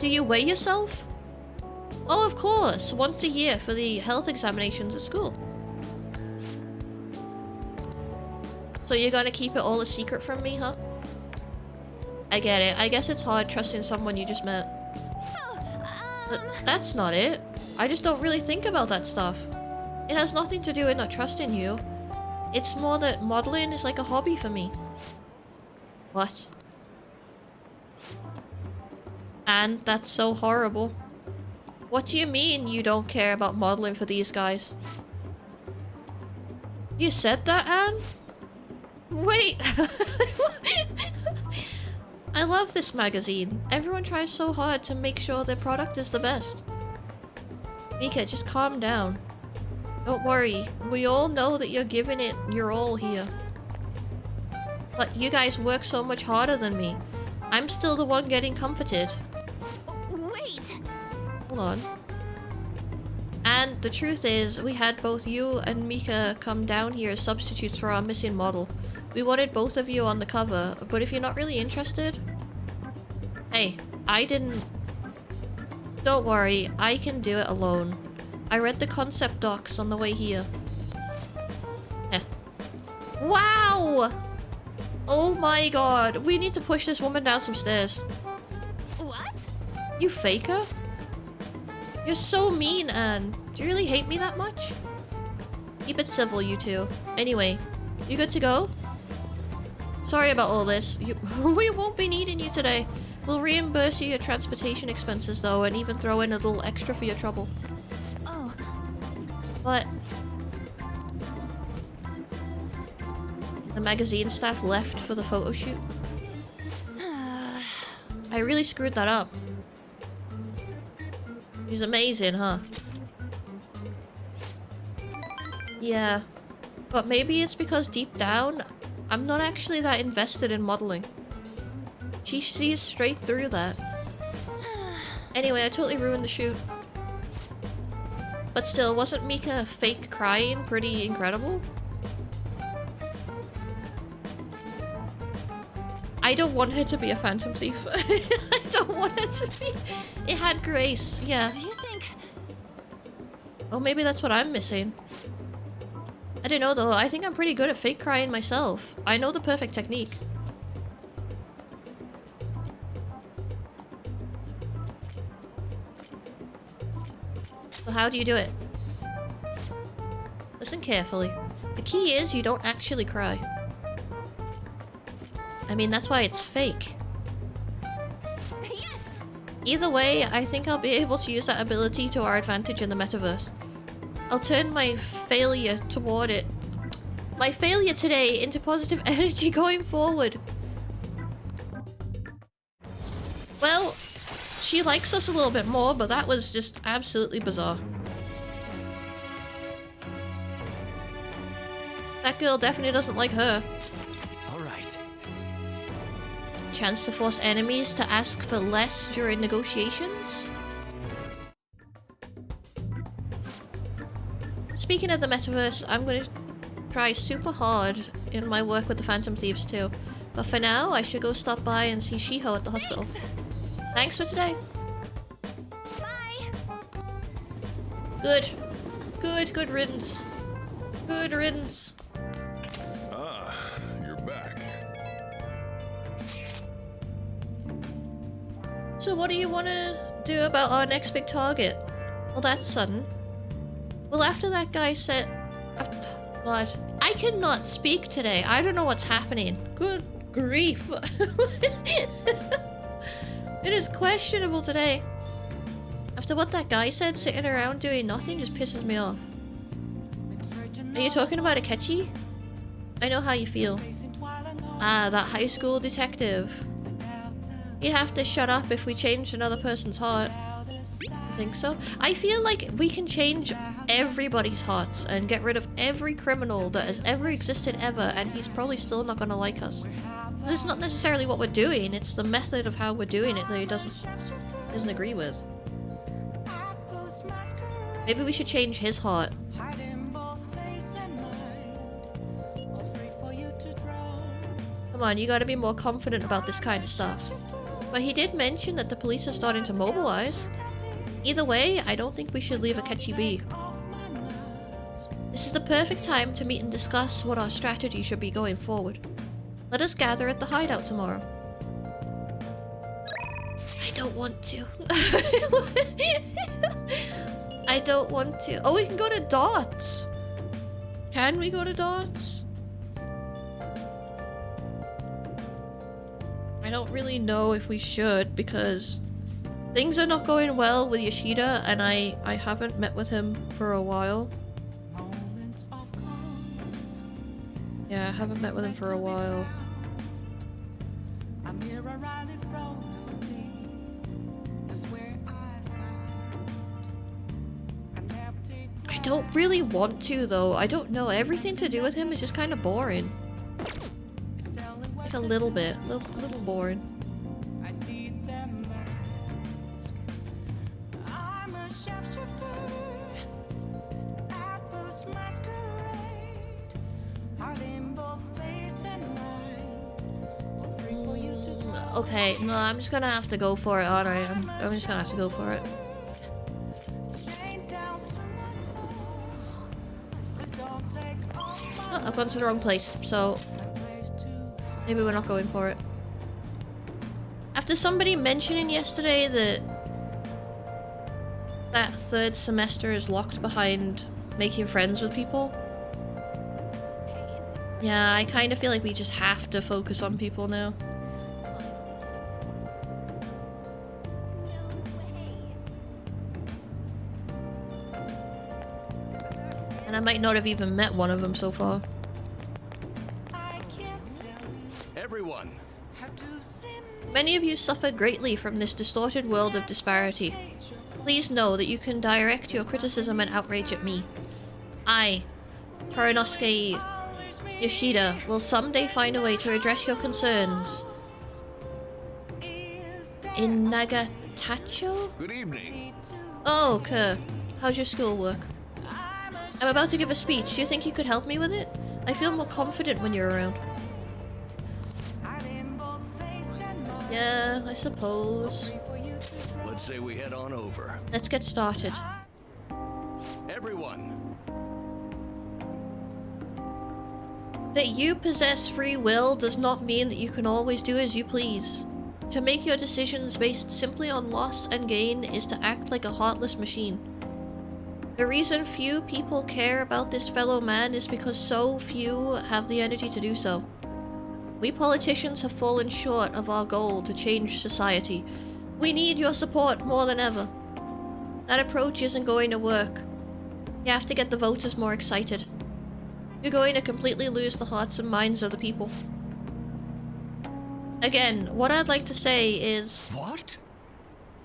Do you weigh yourself? Oh, of course, once a year for the health examinations at school. So you're gonna keep it all a secret from me, huh? I get it. I guess it's hard trusting someone you just met. That's not it. I just don't really think about that stuff. It has nothing to do with not trusting you. It's more that modeling is like a hobby for me. What? And that's so horrible. What do you mean you don't care about modeling for these guys? You said that, Anne? Wait! I love this magazine. Everyone tries so hard to make sure their product is the best. Mika, just calm down. Don't worry. We all know that you're giving it your all here. But you guys work so much harder than me. I'm still the one getting comforted. Wait. Hold on. And the truth is, we had both you and Mika come down here as substitutes for our missing model. We wanted both of you on the cover, but if you're not really interested... Hey, I didn't... Don't worry, I can do it alone. I read the concept docs on the way here. Eh. Wow! Oh my god, we need to push this woman down some stairs. What? You faker? You're so mean, Anne. Do you really hate me that much? Keep it civil, you two. Anyway, you good to go? Sorry about all this. We won't be needing you today. We'll reimburse you your transportation expenses though, and even throw in a little extra for your trouble. Oh. But... the magazine staff left for the photo shoot. I really screwed that up. He's amazing, huh? Yeah. But maybe it's because deep down, I'm not actually that invested in modeling. She sees straight through that. Anyway, I totally ruined the shoot. But still, wasn't Mika fake crying pretty incredible? I don't want her to be a phantom thief. I don't want her to be. It had grace, yeah. Do you think? Oh, maybe that's what I'm missing. I don't know though. I think I'm pretty good at fake crying myself. I know the perfect technique. So how do you do it? Listen carefully. The key is you don't actually cry. I mean, that's why it's fake. Yes. Either way, I think I'll be able to use that ability to our advantage in the metaverse. I'll turn my failure toward it. My failure today into positive energy going forward. Well, she likes us a little bit more, but that was just absolutely bizarre. That girl definitely doesn't like her. All right. Chance to force enemies to ask for less during negotiations? Speaking of the metaverse, I'm going to try super hard in my work with the Phantom Thieves too. But for now, I should go stop by and see Shiho at the hospital. Thanks for today. Bye. Good. Good riddance. Good riddance. Ah, you're back. So what do you want to do about our next big target? Well, that's sudden. Well, after that guy said... God, I cannot speak today. I don't know what's happening. Good grief. It is questionable today. After what that guy said, sitting around doing nothing just pisses me off. Are you talking about Akechi? I know how you feel. Ah, that high school detective. You'd have to shut up if we changed another person's heart. I think so. I feel like we can change everybody's hearts and get rid of every criminal that has ever existed ever, and he's probably still not gonna like us. This is not necessarily what we're doing, it's the method of how we're doing it that he doesn't agree with. Maybe we should change his heart. Come on, you gotta be more confident about this kind of stuff. But he did mention that the police are starting to mobilize. Either way, I don't think we should leave Akechi be. This is the perfect time to meet and discuss what our strategy should be going forward. Let us gather at the hideout tomorrow. I don't want to. I don't want to. Oh, we can go to Dots. Can we go to Dots? I don't really know if we should because things are not going well with Yoshida and I haven't met with him for a while. Yeah, I haven't met with him for a while. I don't really want to though. I don't know. Everything to do with him is just kind of boring. Like a little bit. Little boring. Okay, no, I'm just gonna have to go for it, aren't I? I'm just gonna have to go for it. Oh, I've gone to the wrong place, so maybe we're not going for it. After somebody mentioning yesterday that third semester is locked behind making friends with people. Yeah, I kind of feel like we just have to focus on people now. And I might not have even met one of them so far. Everyone. Many of you suffer greatly from this distorted world of disparity. Please know that you can direct your criticism and outrage at me. I, Torinosuke Yoshida, will someday find a way to address your concerns. In Nagatacho? Good evening. Oh, Kerr. How's your schoolwork? I'm about to give a speech. Do you think you could help me with it? I feel more confident when you're around. Yeah, I suppose. Let's say we head on over. Let's get started. Everyone, That you possess free will does not mean that you can always do as you please. To make your decisions based simply on loss and gain is to act like a heartless machine. The reason few people care about this fellow man is because so few have the energy to do so. We politicians have fallen short of our goal to change society. We need your support more than ever. That approach isn't going to work. You have to get the voters more excited. You're going to completely lose the hearts and minds of the people. Again, what I'd like to say is... what?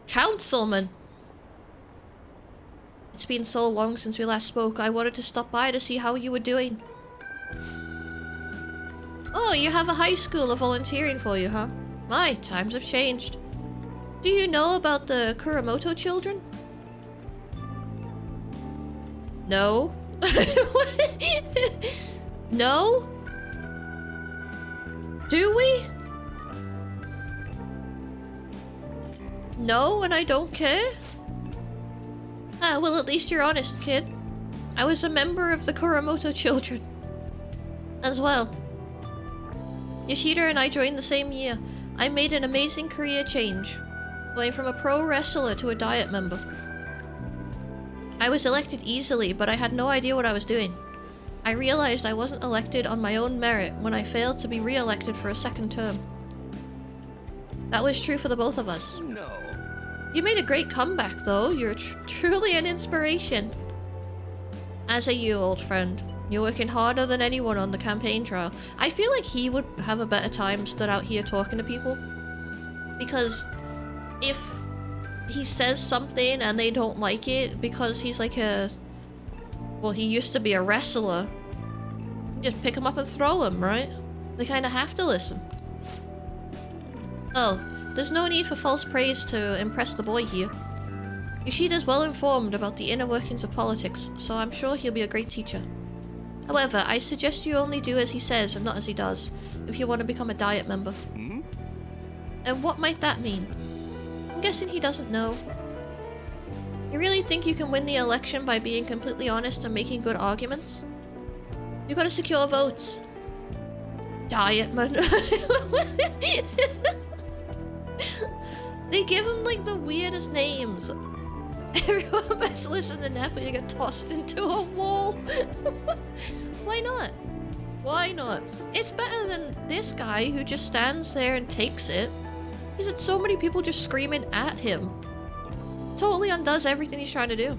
Councilman! It's been so long since we last spoke, I wanted to stop by to see how you were doing. Oh, you have a high schooler volunteering for you, huh? My, times have changed. Do you know about the Kuramoto children? No? No? Do we? No, and I don't care? Ah, well, at least you're honest, kid. I was a member of the Kuramoto children. As well. Yoshida and I joined the same year. I made an amazing career change. Going from a pro wrestler to a diet member. I was elected easily, but I had no idea what I was doing. I realized I wasn't elected on my own merit when I failed to be re-elected for a second term. That was true for the both of us. No. You made a great comeback, though. You're truly an inspiration. As are you, old friend. You're working harder than anyone on the campaign trail. I feel like he would have a better time stood out here talking to people. Because if he says something and they don't like it because he's like a... well, he used to be a wrestler. Just pick him up and throw him, right? They kind of have to listen. Oh, there's no need for false praise to impress the boy here. Yoshida's well informed about the inner workings of politics, so I'm sure he'll be a great teacher. However, I suggest you only do as he says and not as he does, if you want to become a diet member. Hmm? And what might that mean? I'm guessing he doesn't know. You really think you can win the election by being completely honest and making good arguments? You gotta secure votes. Diet man. They give him like the weirdest names. Everyone best listen to Nephora, you get tossed into a wall. Why not? Why not? It's better than this guy who just stands there and takes it. He's had so many people just screaming at him. Totally undoes everything he's trying to do.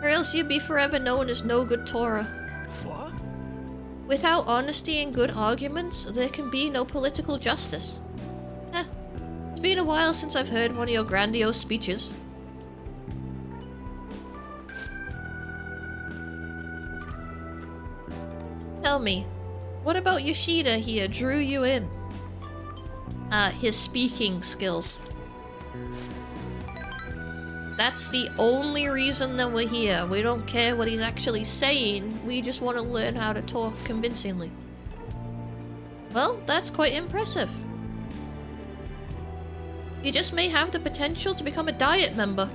Or else you'd be forever known as no good Torah. What? Without honesty and good arguments, there can be no political justice. It's been a while since I've heard one of your grandiose speeches. Tell me, what about Yoshida here drew you in? His speaking skills. That's the only reason that we're here. We don't care what he's actually saying, we just want to learn how to talk convincingly. Well, that's quite impressive. You just may have the potential to become a diet member.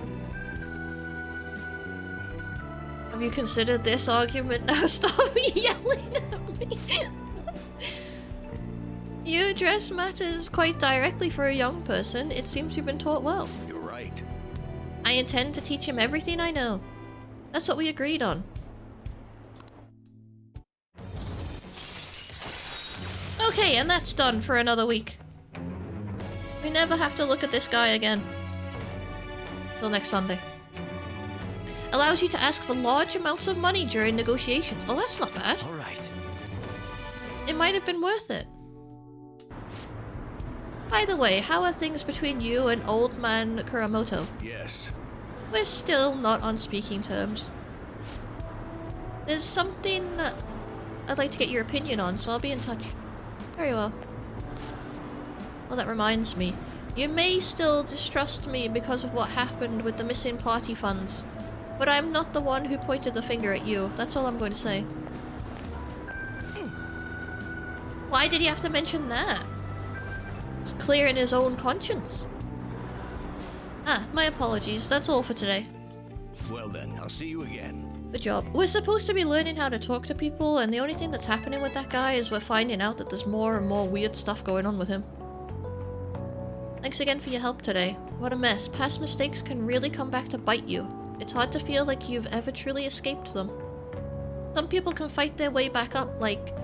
Have you considered this argument now? Stop yelling at me. You address matters quite directly for a young person. It seems you've been taught well. You're right. I intend to teach him everything I know. That's what we agreed on. Okay, and that's done for another week. We never have to look at this guy again. Till next Sunday. Allows you to ask for large amounts of money during negotiations. Oh, that's not bad. All right. It might have been worth it. By the way, how are things between you and old man Kuramoto? Yes. We're still not on speaking terms. There's something I'd like to get your opinion on, so I'll be in touch. Very well. Well, that reminds me. You may still distrust me because of what happened with the missing party funds. But I'm not the one who pointed the finger at you. That's all I'm going to say. Why did you have to mention that? He's clearing his own conscience. Ah, my apologies. That's all for today. Well then, I'll see you again. Good job. We're supposed to be learning how to talk to people, and the only thing that's happening with that guy is we're finding out that there's more and more weird stuff going on with him. Thanks again for your help today. What a mess. Past mistakes can really come back to bite you. It's hard to feel like you've ever truly escaped them. Some people can fight their way back up, like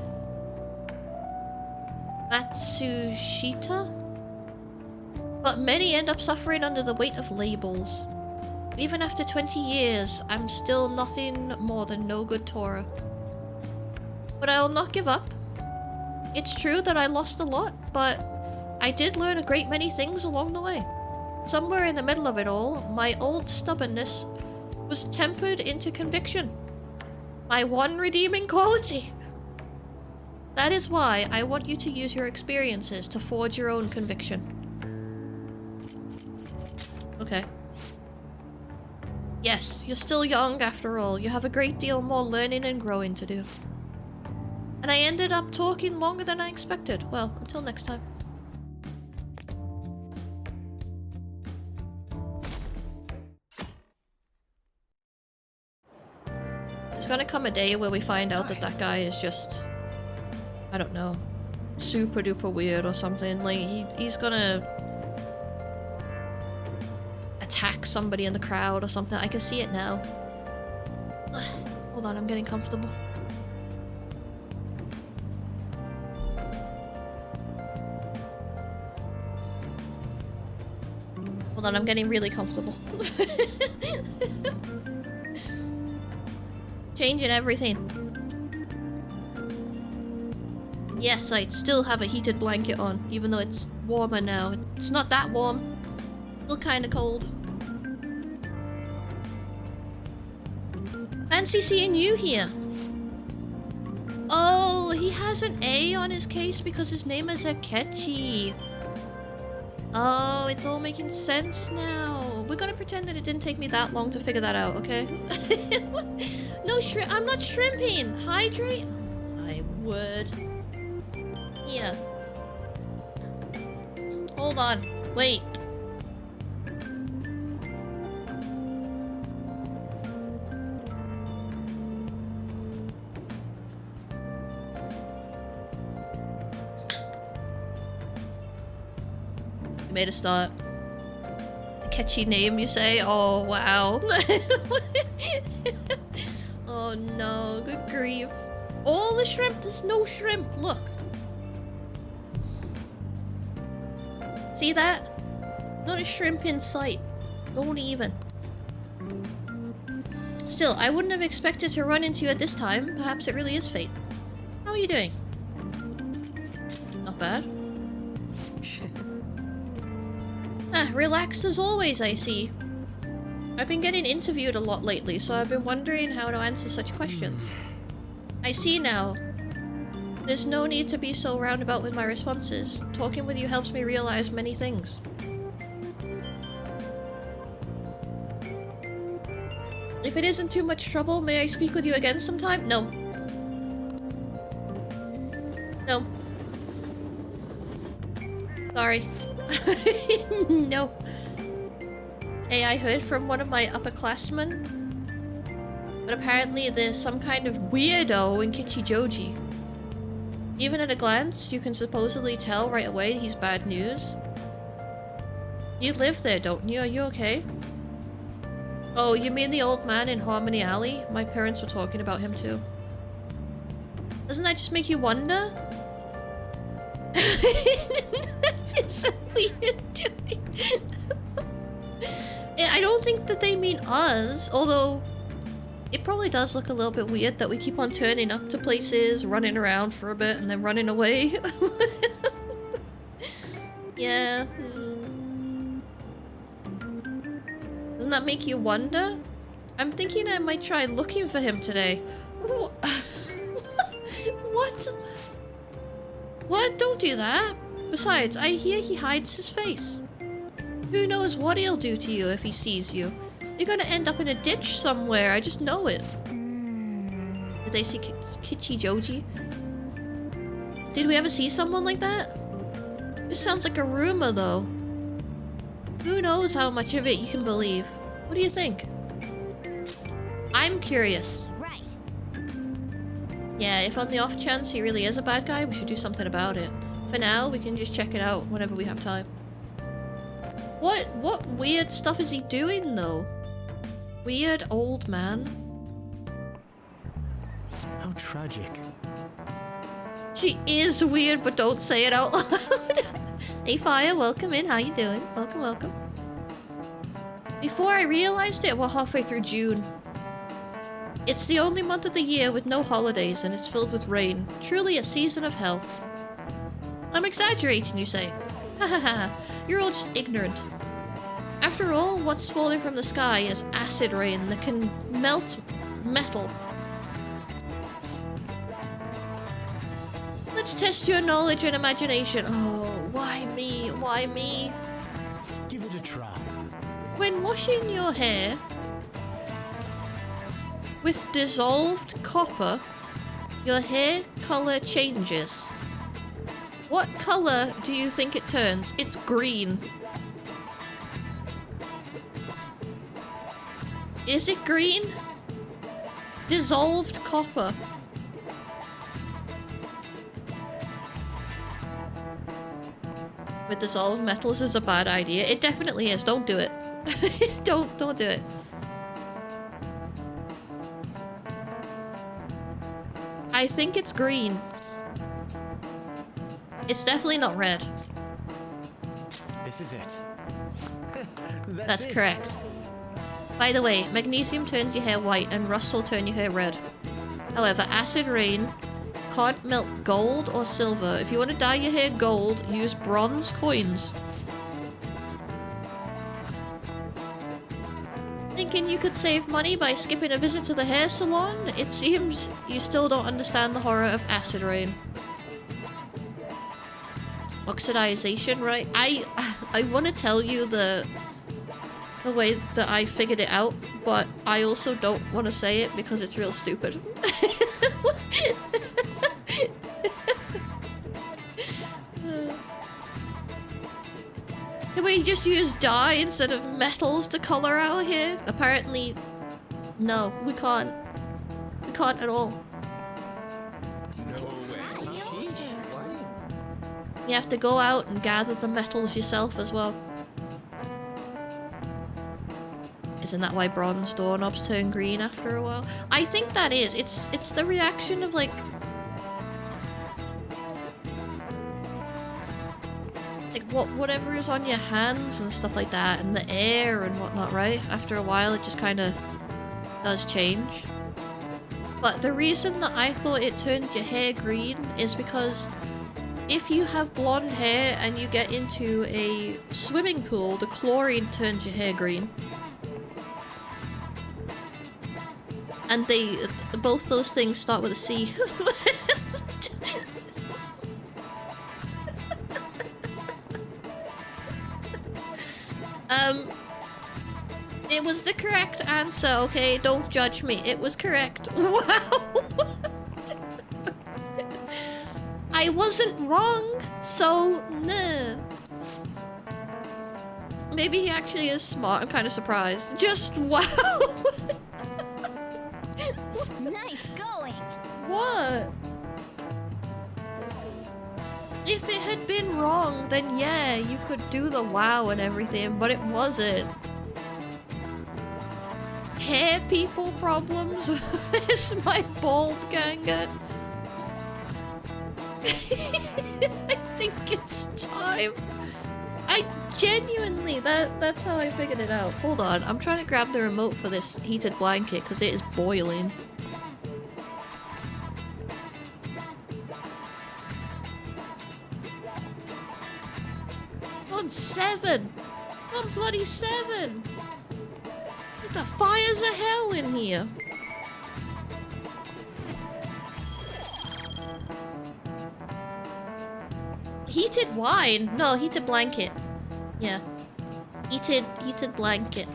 Matsushita? But many end up suffering under the weight of labels. Even after 20 years, I'm still nothing more than no good Tora. But I will not give up. It's true that I lost a lot, but I did learn a great many things along the way. Somewhere in the middle of it all, my old stubbornness was tempered into conviction. My one redeeming quality. That is why I want you to use your experiences to forge your own conviction. Okay. Yes, you're still young after all. You have a great deal more learning and growing to do. And I ended up talking longer than I expected. Well, until next time. There's gonna come a day where we find out that that guy is just, I don't know, super duper weird or something. Like, he's gonna attack somebody in the crowd or something. I can see it now. Hold on, I'm getting comfortable. Hold on, I'm getting really comfortable. Changing everything. Yes, I still have a heated blanket on, even though it's warmer now. It's not that warm. Still kinda cold. Fancy seeing you here. Oh, he has an A on his case because his name is Akechi. Oh, it's all making sense now. We're gonna pretend that it didn't take me that long to figure that out, okay? No shrimp. I'm not shrimping. Hydrate? I would. Here. Hold on. Wait. You made a start. A catchy name, you say? Oh, wow. Oh no, good grief. All the shrimp, there's no shrimp, look. See that? Not a shrimp in sight. Don't even. Still, I wouldn't have expected to run into you at this time. Perhaps it really is fate. How are you doing? Not bad. Relaxed as always, I see. I've been getting interviewed a lot lately, so I've been wondering how to answer such questions. I see now. There's no need to be so roundabout with my responses. Talking with you helps me realize many things. If it isn't too much trouble, may I speak with you again sometime? No. No. Sorry. No. Hey, I heard from one of my upperclassmen, but apparently there's some kind of weirdo in Kichijoji. Even at a glance, you can supposedly tell right away he's bad news. You live there, don't you? Are you okay? Oh, you mean the old man in Harmony Alley? My parents were talking about him too. Doesn't that just make you wonder? That feels so weird doing. I don't think that they mean us, although it probably does look a little bit weird that we keep on turning up to places, running around for a bit, and then running away. Yeah. Doesn't that make you wonder? I'm thinking I might try looking for him today. What? What? Don't do that. Besides, I hear he hides his face. Who knows what he'll do to you if he sees you? You're gonna end up in a ditch somewhere, I just know it. Did they see Kichijoji? Did we ever see someone like that? This sounds like a rumor, though. Who knows how much of it you can believe? What do you think? I'm curious. Right. Yeah, if on the off chance he really is a bad guy, we should do something about it. For now, we can just check it out whenever we have time. What weird stuff is he doing, though? Weird old man. How tragic. She is weird, but don't say it out loud. Hey, Fire, welcome in. How you doing? Welcome, welcome. Before I realized it, we're halfway through June. It's the only month of the year with no holidays, and it's filled with rain. Truly a season of hell. I'm exaggerating, you say. Hahaha, you're all just ignorant. After all, what's falling from the sky is acid rain that can melt metal. Let's test your knowledge and imagination. Oh, why me? Why me? Give it a try. When washing your hair with dissolved copper, your hair color changes. What color do you think it turns? It's green. Is it green? Dissolved copper. With dissolved metals is a bad idea. It definitely is. Don't do it. Don't do it. I think it's green. It's definitely not red. This is it. That's correct. By the way, magnesium turns your hair white and rust will turn your hair red. However, acid rain can't melt gold or silver. If you want to dye your hair gold, use bronze coins. Thinking you could save money by skipping a visit to the hair salon? It seems you still don't understand the horror of acid rain. Oxidization, right? I want to tell you the way that I figured it out, but I also don't want to say it because it's real stupid. Can we just use dye instead of metals to color our hair? Apparently, no, we can't. We can't at all. You have to go out and gather the metals yourself as well. Isn't that why bronze doorknobs turn green after a while? I think that is. It's the reaction of like whatever is on your hands and stuff like that, and the air and whatnot, right? After a while it just kind of does change. But the reason that I thought it turns your hair green is because if you have blonde hair and you get into a swimming pool, the chlorine turns your hair green. And both those things start with a C. It was the correct answer, okay? Don't judge me. It was correct. Wow! I wasn't wrong, so nah. Maybe he actually is smart. I'm kind of surprised. Just wow! Nice going. What? If it had been wrong, then yeah, you could do the wow and everything, but it wasn't. Hair people problems? Where's my bald ganger? I think it's time. I genuinely, that's how I figured it out. Hold on, I'm trying to grab the remote for this heated blanket because it is boiling. On 7! It's on bloody 7! The fires of hell in here. Heated wine? No, heated blanket. Yeah. Heated blanket.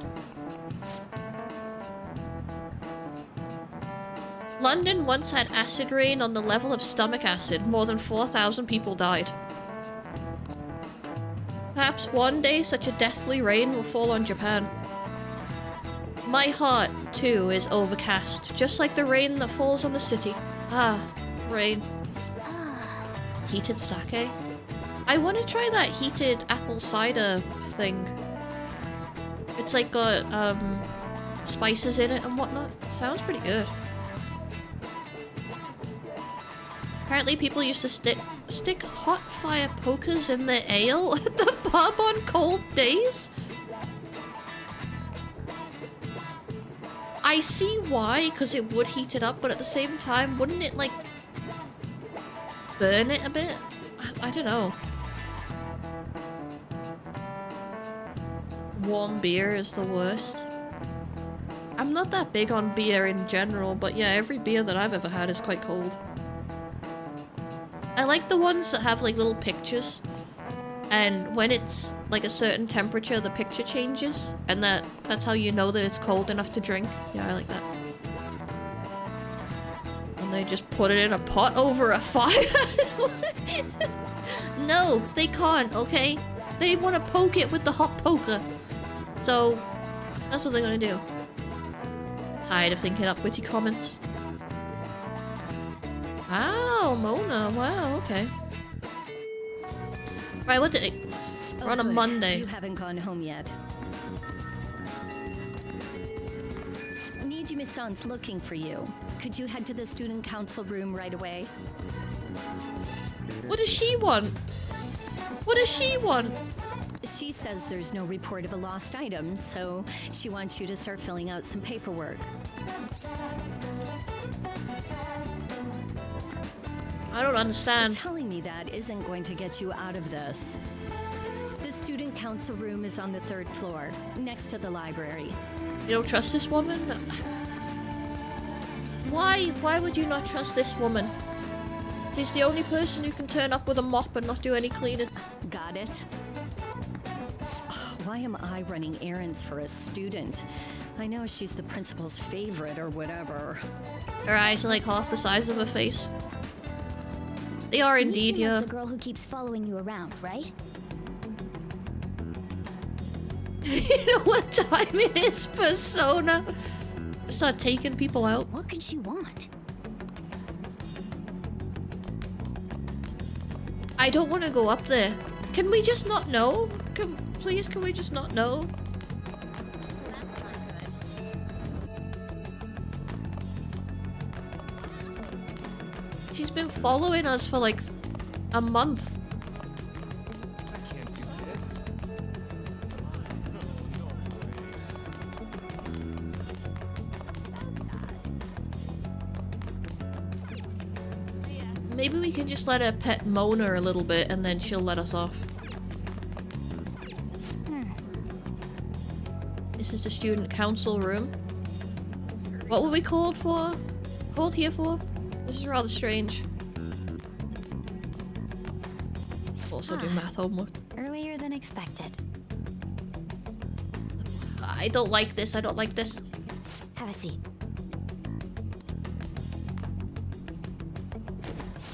London once had acid rain on the level of stomach acid. More than 4,000 people died. Perhaps one day such a deathly rain will fall on Japan. My heart, too, is overcast, just like the rain that falls on the city. Ah, rain. Heated sake? I want to try that heated apple cider thing. It's like got, spices in it and whatnot. Sounds pretty good. Apparently people used to stick hot fire pokers in their ale at the pub on cold days. I see why, because it would heat it up, but at the same time, wouldn't it, like, burn it a bit? I don't know. Warm beer is the worst. I'm not that big on beer in general, but yeah, every beer that I've ever had is quite cold. I like the ones that have like little pictures, and when it's like a certain temperature, the picture changes, and that's how you know that it's cold enough to drink. Yeah, I like that. And they just put it in a pot over a fire. No, they can't, okay? They want to poke it with the hot poker. So, that's what they're gonna do. Tired of thinking up witty comments. Wow, Mona, wow, okay. Right, what day? We're on a good. Monday. You haven't gone home yet. Nijime-san's looking for you. Could you head to the student council room right away? What does she want? What does she want? She says there's no report of a lost item, so she wants you to start filling out some paperwork. I don't understand. Telling me that isn't going to get you out of this. The student council room is on the 3rd floor, next to the library. You don't trust this woman? Why? Why would you not trust this woman? She's the only person who can turn up with a mop and not do any cleaning. Got it? Why am I running errands for a student? I know she's the principal's favorite or whatever. Her eyes are like half the size of her face. They are indeed, yeah. the girl who keeps following you around, right? You know what time it is, Persona? Start taking people out. What could she want? I don't want to go up there. Can we just not know? Please, can we just not know? She's been following us for like a month. I can't do this. Maybe we can just let her pet Mona a little bit and then she'll let us off. This is the student council room. What were we called for? Called here for? This is rather strange. Also do math homework. Earlier than expected. I don't like this. I don't like this. Have a seat.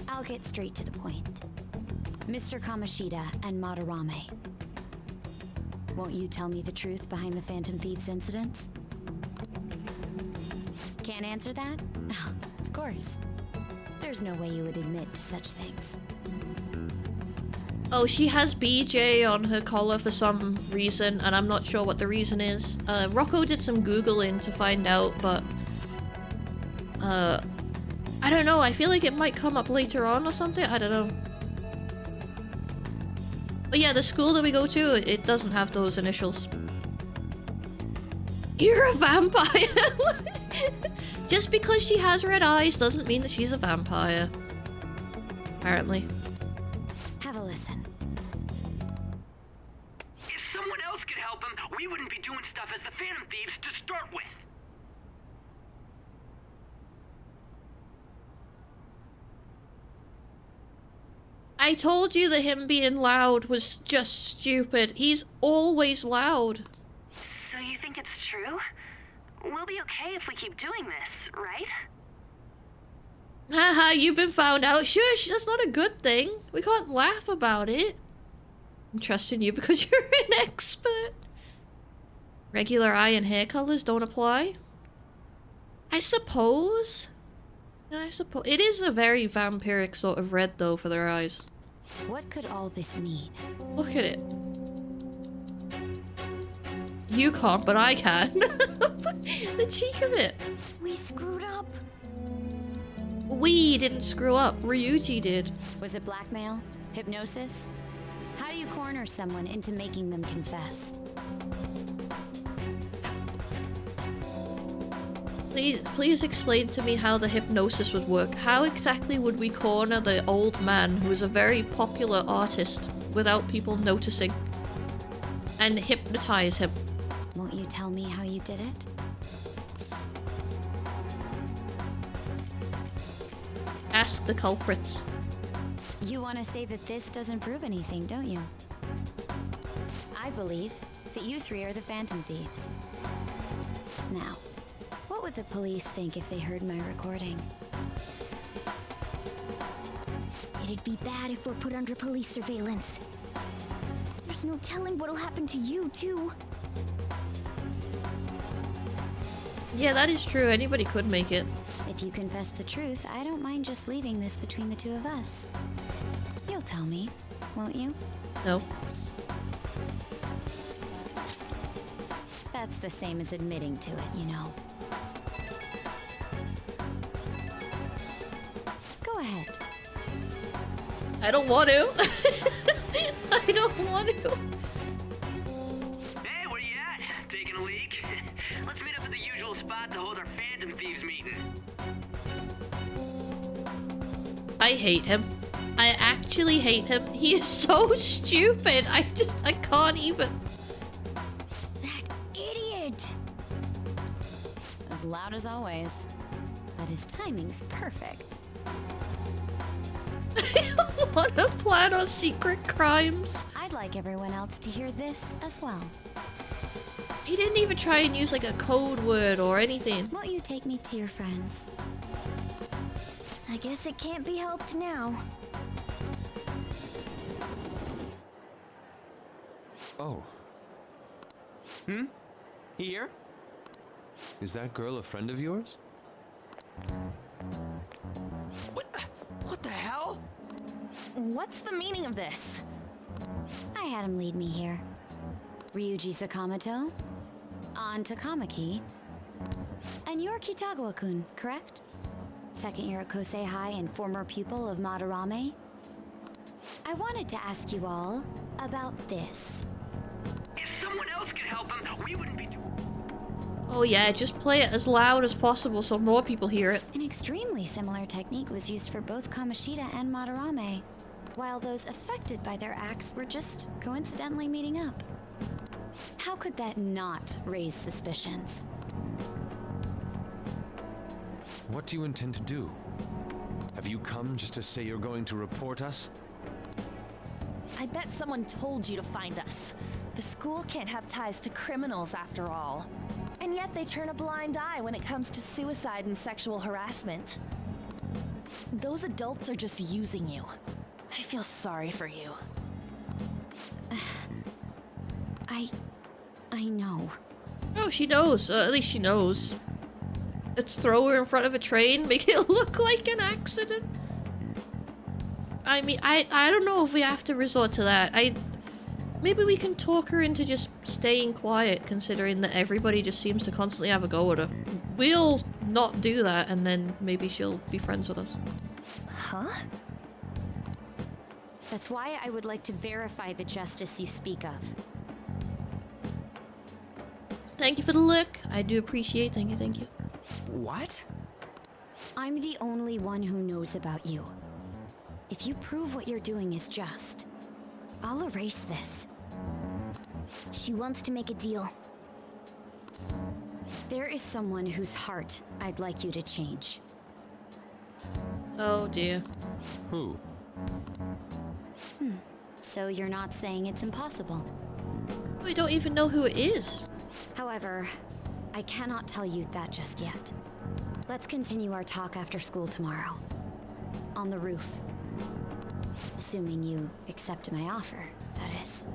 I'll get straight to the point. Mr. Kamoshida and Madarame. Won't you tell me the truth behind the Phantom Thieves incidents? Can't answer that? Oh, of course. There's no way you would admit to such things. Oh, she has BJ on her collar for some reason, and I'm not sure what the reason is. Rocco did some Googling to find out, but... I don't know, I feel like it might come up later on or something, I don't know. But yeah, the school that we go to, it doesn't have those initials. You're a vampire! Just because she has red eyes doesn't mean that she's a vampire. Apparently. Have a listen. If someone else could help him, we wouldn't be doing stuff as the Phantom Thieves to start with. I told you that him being loud was just stupid. He's always loud. So you think it's true? We'll be okay if we keep doing this, right? Haha, you've been found out. Shush, that's not a good thing. We can't laugh about it. I'm trusting you because you're an expert. Regular eye and hair colors don't apply. I suppose. I suppose it is a very vampiric sort of red though for their eyes. What could all this mean? Look at it. You can't, but I can. The cheek of it. We screwed up. We didn't screw up. Ryuji did. Was it blackmail? Hypnosis? How do you corner someone into making them confess? Please explain to me how the hypnosis would work. How exactly would we corner the old man who is a very popular artist without people noticing and hypnotize him? Won't you tell me how you did it? Ask the culprits. You want to say that this doesn't prove anything, don't you? I believe that you three are the Phantom Thieves. Now, what would the police think if they heard my recording? It'd be bad if we're put under police surveillance. There's no telling what'll happen to you, too. Yeah, that is true. Anybody could make it. If you confess the truth, I don't mind just leaving this between the two of us. You'll tell me, won't you? No. That's the same as admitting to it, you know. Go ahead. I don't want to. I don't want to. Hey, where you at? Taking a leak? Let's meet up at the usual spot to hold our Phantom Thieves meeting. I hate him. I actually hate him. He is so stupid. I can't even. That idiot! As loud as always. But his timing's perfect. What a plan on secret crimes. I'd like everyone else to hear this as well. He didn't even try and use like a code word or anything. Won't you take me to your friends? I guess it can't be helped now. Oh. Here? Is that girl a friend of yours? What the hell? What's the meaning of this? I had him lead me here. Ryuji Sakamoto, on to Kamaki, and you're Kitagawa-kun, correct? Second year at Kosei High and former pupil of Madarame. I wanted to ask you all about this. If someone else could help him, we wouldn't be doing. Oh yeah, just play it as loud as possible so more people hear it. An extremely similar technique was used for both Kamoshida and Madarame, while those affected by their acts were just coincidentally meeting up. How could that not raise suspicions? What do you intend to do? Have you come just to say you're going to report us? I bet someone told you to find us. The school can't have ties to criminals after all. And yet they turn a blind eye when it comes to suicide and sexual harassment. Those adults are just using you. I feel sorry for you. I know. Oh, she knows. At least she knows. Let's throw her in front of a train, make it look like an accident. I mean, I don't know if we have to resort to that. Maybe we can talk her into just staying quiet, considering that everybody just seems to constantly have a go at her. We'll not do that, and then maybe she'll be friends with us. Huh? That's why I would like to verify the justice you speak of. Thank you for the look. I do appreciate. Thank you. What? I'm the only one who knows about you. If you prove what you're doing is just, I'll erase this. She wants to make a deal. There is someone whose heart I'd like you to change. Oh dear. Who? So you're not saying it's impossible. We don't even know who it is. However, I cannot tell you that just yet. Let's continue our talk after school tomorrow. On the roof. Assuming you accept my offer, that progress.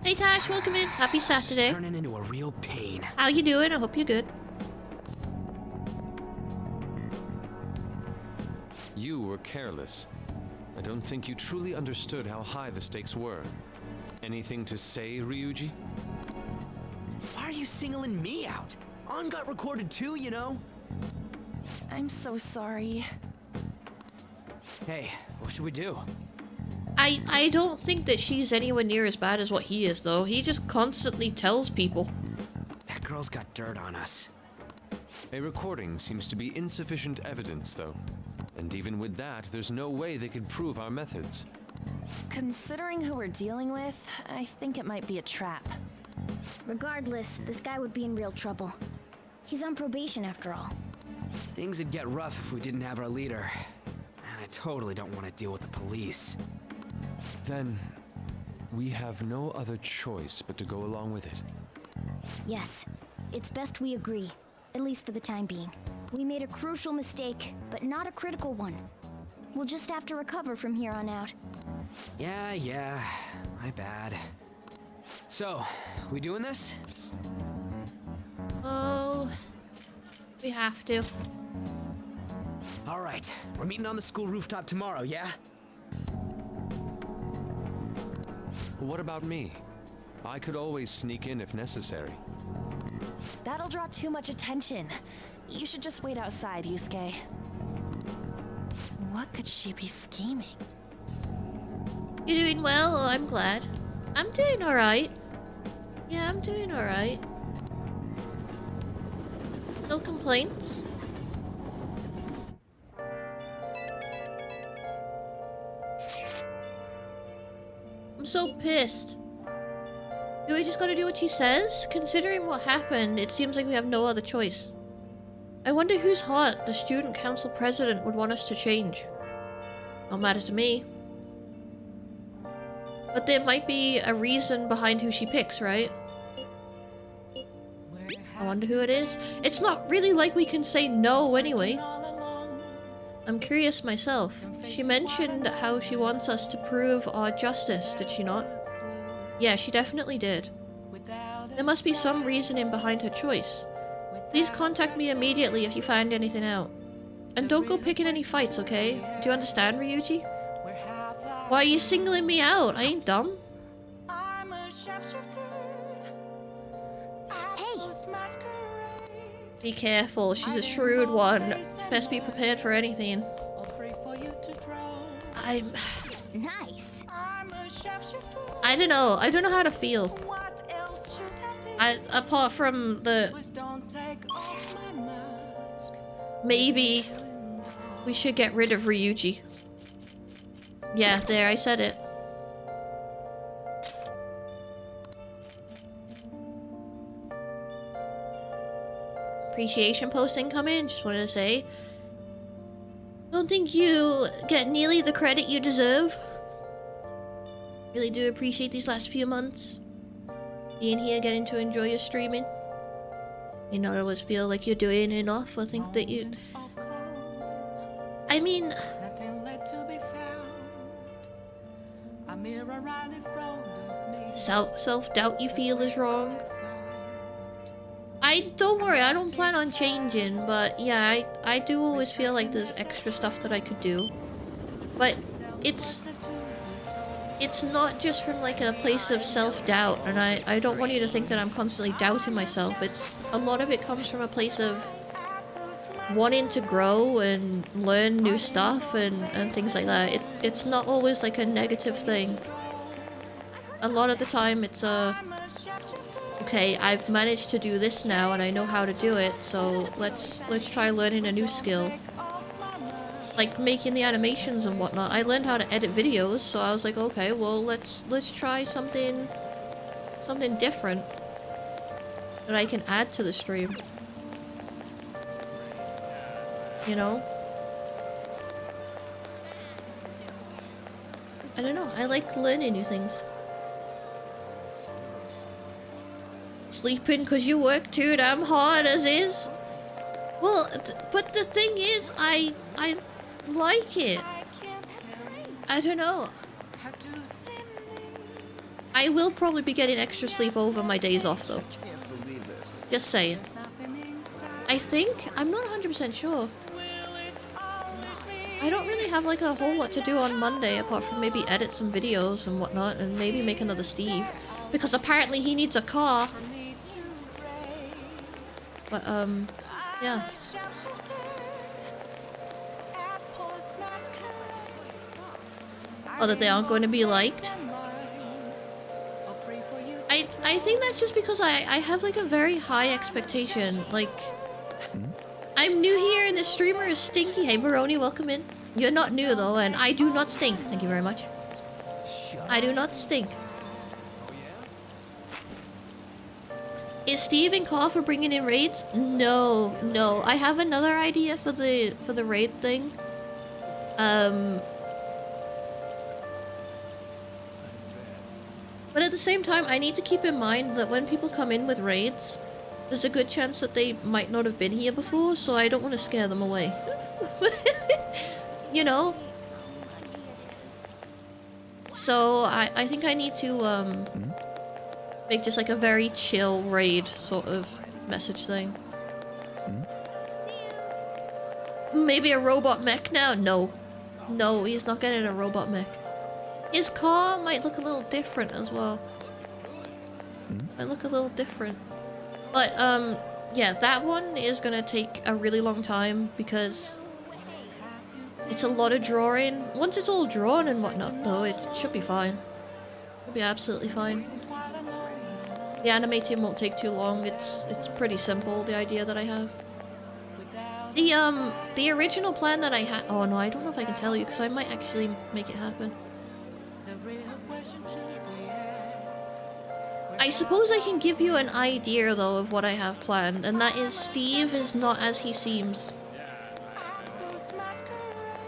Hey Tash, welcome in. Happy Saturday. Turning into a real pain. How you doing? I hope you're good. You were careless. I don't think you truly understood how high the stakes were. Anything to say, Ryuji? Why are you singling me out? On got recorded too, you know? I'm so sorry. Hey, what should we do? I don't think that she's anywhere near as bad as what he is, though. He just constantly tells people. That girl's got dirt on us. A recording seems to be insufficient evidence, though. And even with that, there's no way they could prove our methods. Considering who we're dealing with, I think it might be a trap. Regardless, this guy would be in real trouble. He's on probation after all. Things would get rough if we didn't have our leader. And I totally don't want to deal with the police. Then, we have no other choice but to go along with it. Yes, it's best we agree, at least for the time being. We made a crucial mistake, but not a critical one. We'll just have to recover from here on out. Yeah, my bad. So, we doing this? Oh, we have to. All right, we're meeting on the school rooftop tomorrow, yeah? What about me? I could always sneak in if necessary. That'll draw too much attention. You should just wait outside, Yusuke. What could she be scheming? You doing well? Oh, I'm glad. I'm doing alright. Yeah, I'm doing alright. No complaints. I'm so pissed. Do we just gotta do what she says? Considering what happened, it seems like we have no other choice. I wonder whose heart the student council president would want us to change. Don't matter to me. But there might be a reason behind who she picks, right? I wonder who it is. It's not really like we can say no anyway. I'm curious myself. She mentioned how she wants us to prove our justice, did she not? Yeah, she definitely did. There must be some reasoning behind her choice. Please contact me immediately if you find anything out. And don't go picking any fights, okay? Do you understand, Ryuji? Why are you singling me out? I ain't dumb. Hey! Be careful, she's a shrewd one. Best be prepared for anything. I'm... Nice! I don't know. I don't know how to feel. Apart from the... Maybe we should get rid of Ryuji. Yeah, there, I said it. Appreciation post incoming, just wanted to say. Don't think you get nearly the credit you deserve. Really do appreciate these last few months. Being here, getting to enjoy your streaming. You not always feel like you're doing enough or think that you... I mean... Self-doubt you feel is wrong. Don't worry, I don't plan on changing, but yeah, I do always feel like there's extra stuff that I could do. But it's not just from like a place of self-doubt, and I don't want you to think that I'm constantly doubting myself. A lot of it comes from a place of wanting to grow and learn new stuff and things like that. It's not always like a negative thing. A lot of the time it's okay, I've managed to do this now and I know how to do it, so let's try learning a new skill. Like making the animations and whatnot. I learned how to edit videos, so I was like, okay, well let's try something different that I can add to the stream. You know? I don't know, I like learning new things. Sleeping because you work too damn hard as is. Well, but the thing is, I like it. I don't know. I will probably be getting extra sleep over my days off though. Just saying. I think, I'm not 100% sure. I don't really have like a whole lot to do on Monday apart from maybe edit some videos and whatnot and maybe make another Steve. Because apparently he needs a car. But yeah. Oh, that they aren't going to be liked. I think that's just because I have like a very high expectation. Like, I'm new here and the streamer is stinky. Hey Baroni, welcome in. You're not new though, and I do not stink. Thank you very much. I do not stink. Is Steve in call for bringing in raids? No, no. I have another idea for the raid thing. But at the same time, I need to keep in mind that when people come in with raids, there's a good chance that they might not have been here before, so I don't want to scare them away. You know? So I think I need to make just like a very chill raid sort of message thing. Maybe a robot mech now? No. No, he's not getting a robot mech. His car might look a little different as well. Might look a little different. But, yeah, that one is gonna take a really long time because it's a lot of drawing. Once it's all drawn and whatnot, though, it should be fine. It'll be absolutely fine. The animating won't take too long. It's pretty simple, the idea that I have. The original plan that I had... Oh, no, I don't know if I can tell you because I might actually make it happen. I suppose I can give you an idea, though, of what I have planned, and that is Steve is not as he seems.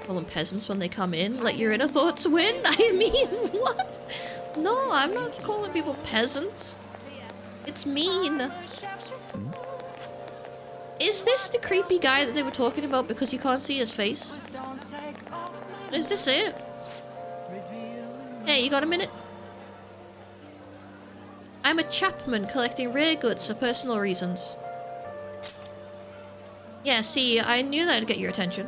Call them peasants when they come in. Let your inner thoughts win? I mean, what? No, I'm not calling people peasants. It's mean. Is this the creepy guy that they were talking about because you can't see his face? Is this it? Hey, you got a minute? I'm a Chapman collecting rare goods for personal reasons. Yeah, see, I knew that'd get your attention.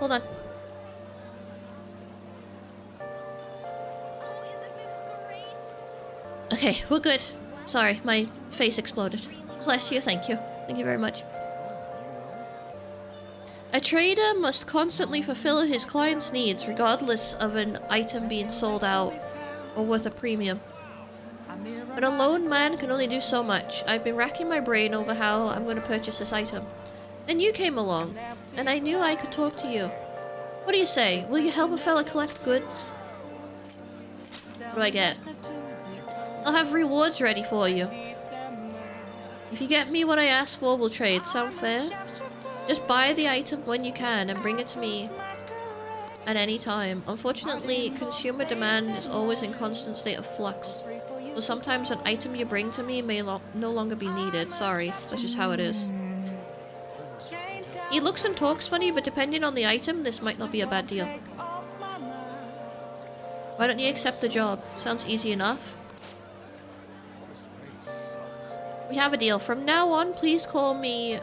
Hold on. Okay, we're good. Sorry, my face exploded. Bless you, thank you. Thank you very much. A trader must constantly fulfill his client's needs regardless of an item being sold out or worth a premium. But a lone man can only do so much. I've been racking my brain over how I'm going to purchase this item. Then you came along, and I knew I could talk to you. What do you say? Will you help a fella collect goods? What do I get? I'll have rewards ready for you. If you get me what I asked for, we'll trade. Sound fair? Just buy the item when you can and bring it to me at any time. Unfortunately, consumer demand is always in constant state of flux. So sometimes an item you bring to me may no longer be needed. Sorry, that's just how it is. He looks and talks funny, but depending on the item, this might not be a bad deal. Why don't you accept the job? Sounds easy enough. We have a deal. From now on, please call me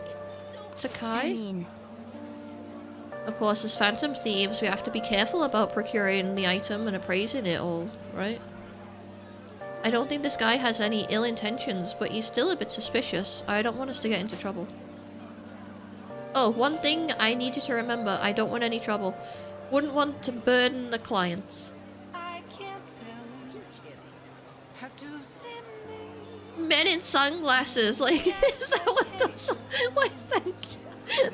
Sakai. Of course, as phantom thieves, we have to be careful about procuring the item and appraising it all, right? I don't think this guy has any ill intentions, but he's still a bit suspicious. I don't want us to get into trouble. Oh, one thing I need you to remember. I don't want any trouble. Wouldn't want to burden the clients. Men in sunglasses, like, is that what those are? Why, thank you.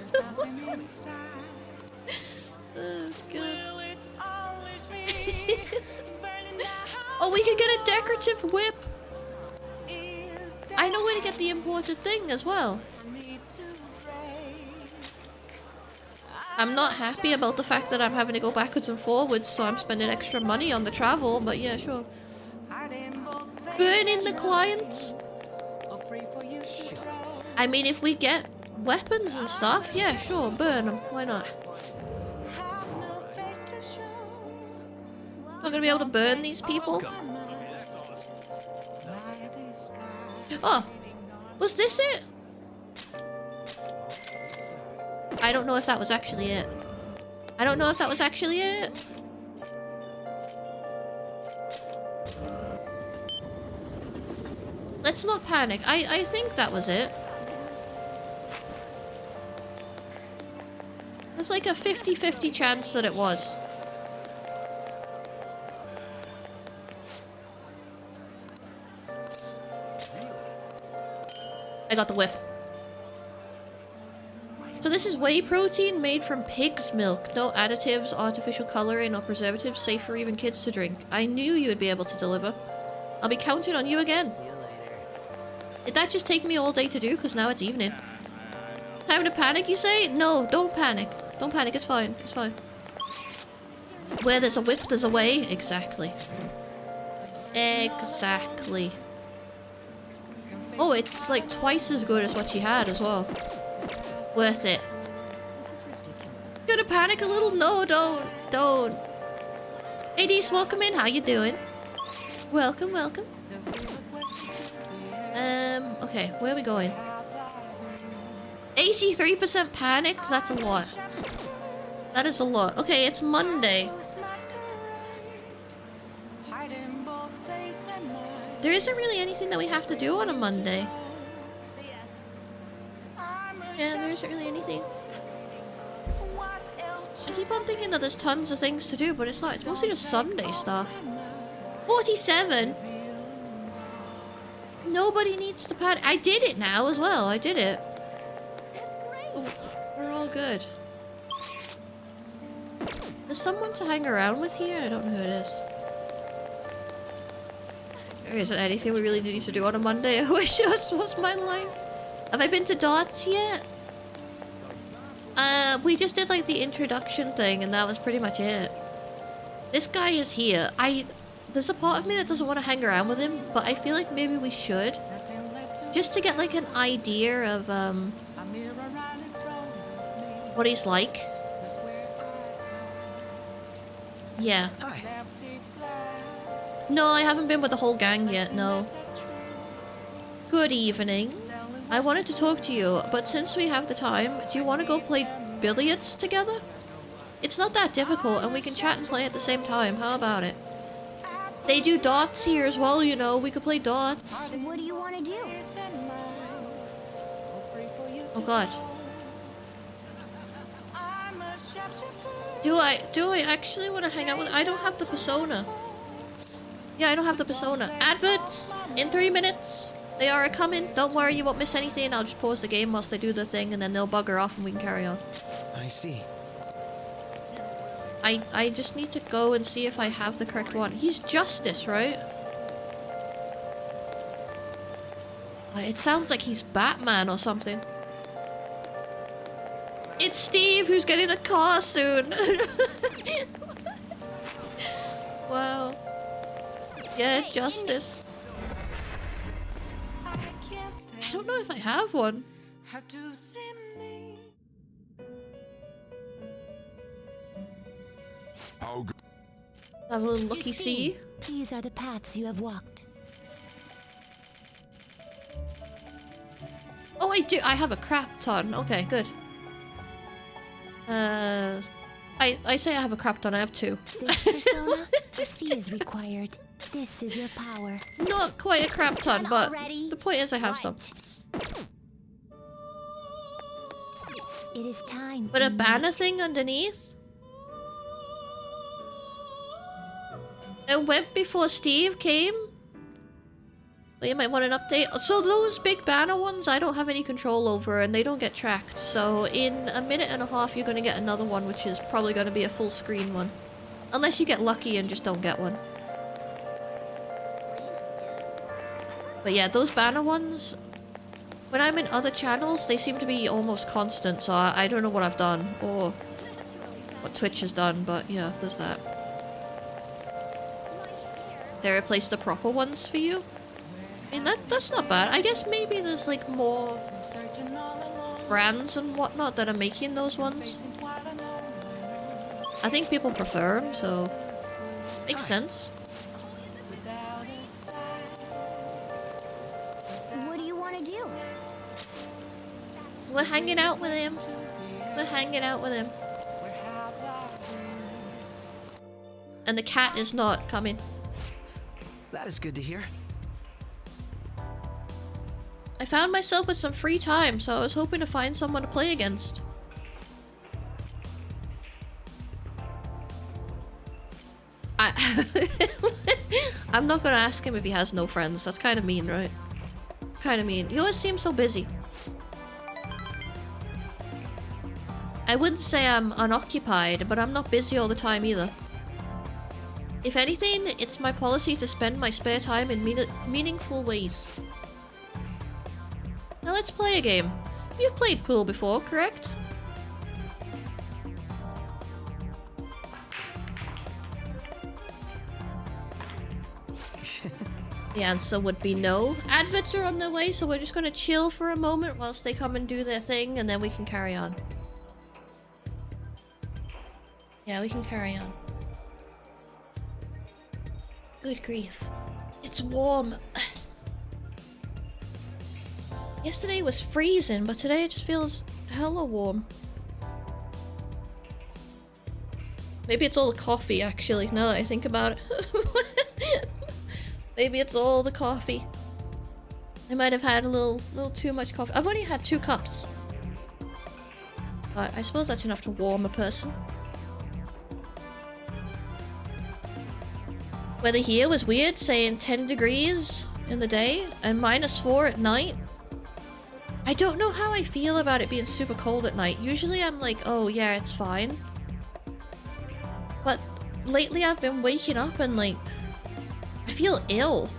Good. Oh, we could get a decorative whip. I know where to get the imported thing as well. I'm not happy about the fact that I'm having to go backwards and forwards, so I'm spending extra money on the travel, but yeah, sure. Burning the clients? I mean, if we get weapons and stuff, yeah, sure, burn them. Why not? Not gonna be able to burn these people. Oh, was this it? I don't know if that was actually it. I don't know if that was actually it. Let's not panic. I think that was it. There's like a 50-50 chance that it was. I got the whip. So this is whey protein made from pig's milk. No additives, artificial coloring, or preservatives. Safe for even kids to drink. I knew you would be able to deliver. I'll be counting on you again. Did that just take me all day to do? Because now it's evening. Time to panic, you say? No, don't panic. Don't panic, it's fine. It's fine. Where there's a whip, there's a way. Exactly. Exactly. Oh, it's like twice as good as what she had as well. Worth it. Gonna panic a little? No, don't. Hey, Dees, welcome in. How you doing? Welcome, welcome. Okay, where are we going? 83% panic? That's a lot. That is a lot. Okay, it's Monday. There isn't really anything that we have to do on a Monday. Yeah, there isn't really anything. I keep on thinking that there's tons of things to do, but it's not. It's mostly just Sunday stuff. 47? Nobody needs to panic. I did it now as well. I did it. Oh, we're all good. There's someone to hang around with here? I don't know who it is. There isn't anything we really need to do on a Monday. I wish it was my life. Have I been to Dots yet? We just did like the introduction thing and that was pretty much it. This guy is here. There's a part of me that doesn't want to hang around with him, but I feel like maybe we should. Just to get like an idea of what he's like. Yeah. Hi. No, I haven't been with the whole gang yet, no. Good evening. I wanted to talk to you, but since we have the time, do you want to go play billiards together? It's not that difficult, and we can chat and play at the same time. How about it? They do dots here as well, you know. We could play dots. What do you want to do? Oh god. Do I actually want to hang out with... I don't have the persona. Yeah, I don't have the persona. Adverts! In 3 minutes! They are coming. Don't worry, you won't miss anything. I'll just pause the game whilst they do the thing, and then they'll bugger off and we can carry on. I see. I just need to go and see if I have the correct one. He's Justice, right? It sounds like he's Batman or something. It's Steve who's getting a car soon. Wow. Yeah, Justice. I don't know if I have one. Have a little looky see. These are the paths you have walked. Oh, I do. I have a crap ton. Okay, good. I say I have a crap ton. I have 2. This persona, a fee is required. This is your power. Not quite a crap ton, but the point is I have some. It is time. But a banner thing underneath? It went before Steve came? Well, you might want an update. So those big banner ones I don't have any control over and they don't get tracked. So in a minute and a half you're going to get another one, which is probably going to be a full screen one. Unless you get lucky and just don't get one. But yeah, those banner ones, when I'm in other channels, they seem to be almost constant. So I don't know what I've done or what Twitch has done, but yeah, there's that. They replaced the proper ones for you? I mean, that's not bad. I guess maybe there's like more brands and whatnot that are making those ones. I think people prefer them, so... Makes sense. What do you want to do? We're hanging out with him. We're hanging out with him. And the cat is not coming. That is good to hear. I found myself with some free time, so I was hoping to find someone to play against. I'm not gonna ask him if he has no friends. That's kind of mean, right? Kind of mean. He always seems so busy. I wouldn't say I'm unoccupied, but I'm not busy all the time either. If anything, it's my policy to spend my spare time in meaningful ways. Now let's play a game. You've played pool before, correct? The answer would be no. Adverts are on their way, so we're just gonna chill for a moment whilst they come and do their thing, and then we can carry on. Yeah, we can carry on. Good grief. It's warm. Yesterday was freezing, but today it just feels hella warm. Maybe it's all the coffee, actually, now that I think about it. Maybe it's all the coffee. I might have had a little too much coffee. I've only had 2 cups. But I suppose that's enough to warm a person. Weather here was weird, saying 10 degrees in the day and -4 at night. I don't know how I feel about it being super cold at night. Usually I'm like, oh yeah, it's fine. But lately I've been waking up and like, I feel ill.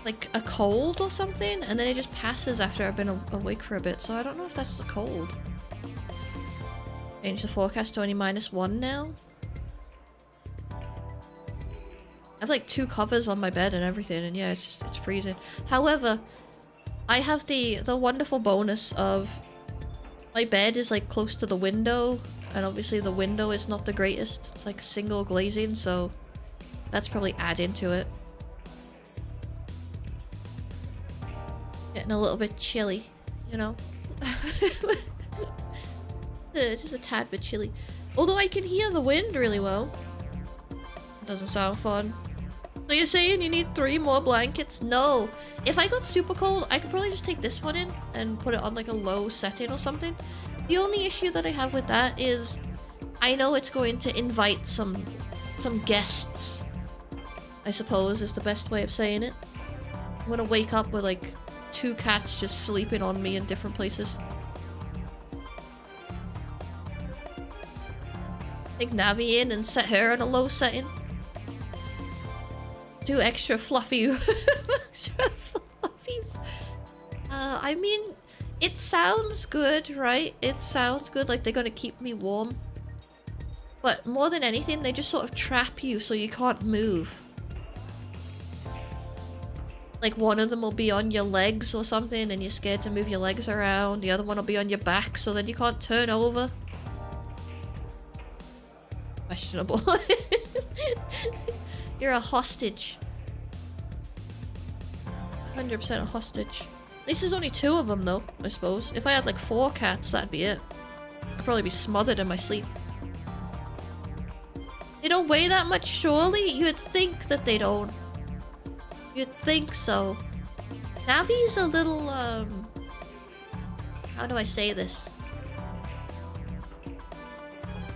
Like a cold or something, and then it just passes after I've been awake for a bit, so I don't know if that's the cold. Change the forecast to only -1 now. I have like 2 covers on my bed and everything, and yeah, it's freezing. However, I have the wonderful bonus of my bed is like close to the window, and obviously the window is not the greatest. It's like single glazing, so that's probably adding to it. Getting a little bit chilly, you know? It's just a tad bit chilly. Although I can hear the wind really well. It doesn't sound fun. So you're saying you need 3 more blankets? No. If I got super cold, I could probably just take this one in and put it on like a low setting or something. The only issue that I have with that is I know it's going to invite some guests, I suppose is the best way of saying it. I'm gonna wake up with like 2 cats just sleeping on me in different places. Take Navi in and set her on a low setting. 2 extra fluffy extra fluffies. I mean, it sounds good, right? It sounds good, like they're gonna keep me warm. But more than anything, they just sort of trap you so you can't move. Like one of them will be on your legs or something and you're scared to move your legs around. The other one will be on your back so then you can't turn over. Questionable. You're a hostage. 100% a hostage. At least there's only 2 of them though, I suppose. If I had like 4 cats, that'd be it. I'd probably be smothered in my sleep. They don't weigh that much, surely? You'd think that they don't. You'd think so. Navi's a little, how do I say this?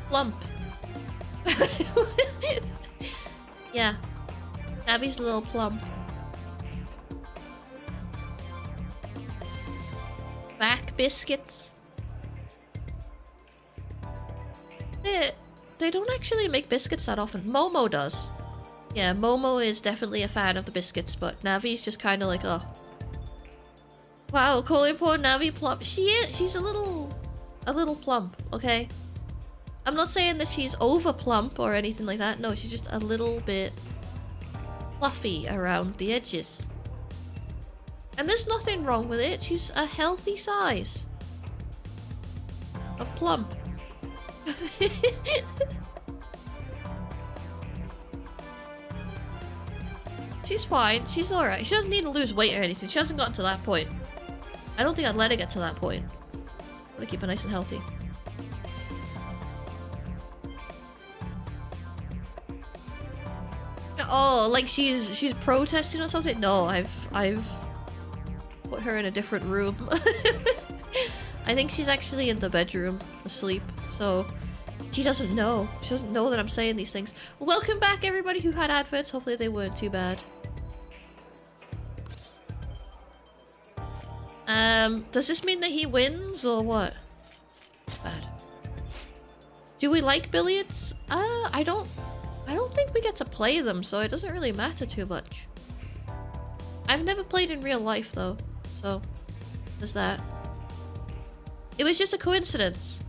Plump. Yeah. Navi's a little plump. Back biscuits. They don't actually make biscuits that often. Momo does. Yeah, Momo is definitely a fan of the biscuits, but Navi's just kind of like, oh. Wow, calling poor Navi plump. She's a little plump, okay? I'm not saying that she's over plump or anything like that. No, she's just a little bit fluffy around the edges. And there's nothing wrong with it. She's a healthy size of plump. She's fine. She's alright. She doesn't need to lose weight or anything. She hasn't gotten to that point. I don't think I'd let her get to that point. I want to keep her nice and healthy. Oh, like she's protesting or something? No, I've put her in a different room. I think she's actually in the bedroom asleep, so she doesn't know. She doesn't know that I'm saying these things. Welcome back, everybody who had adverts. Hopefully they weren't too bad. Does this mean that he wins or what? Bad. Do we like billiards? I don't think we get to play them, so it doesn't really matter too much. I've never played in real life though, so there's that. It was just a coincidence.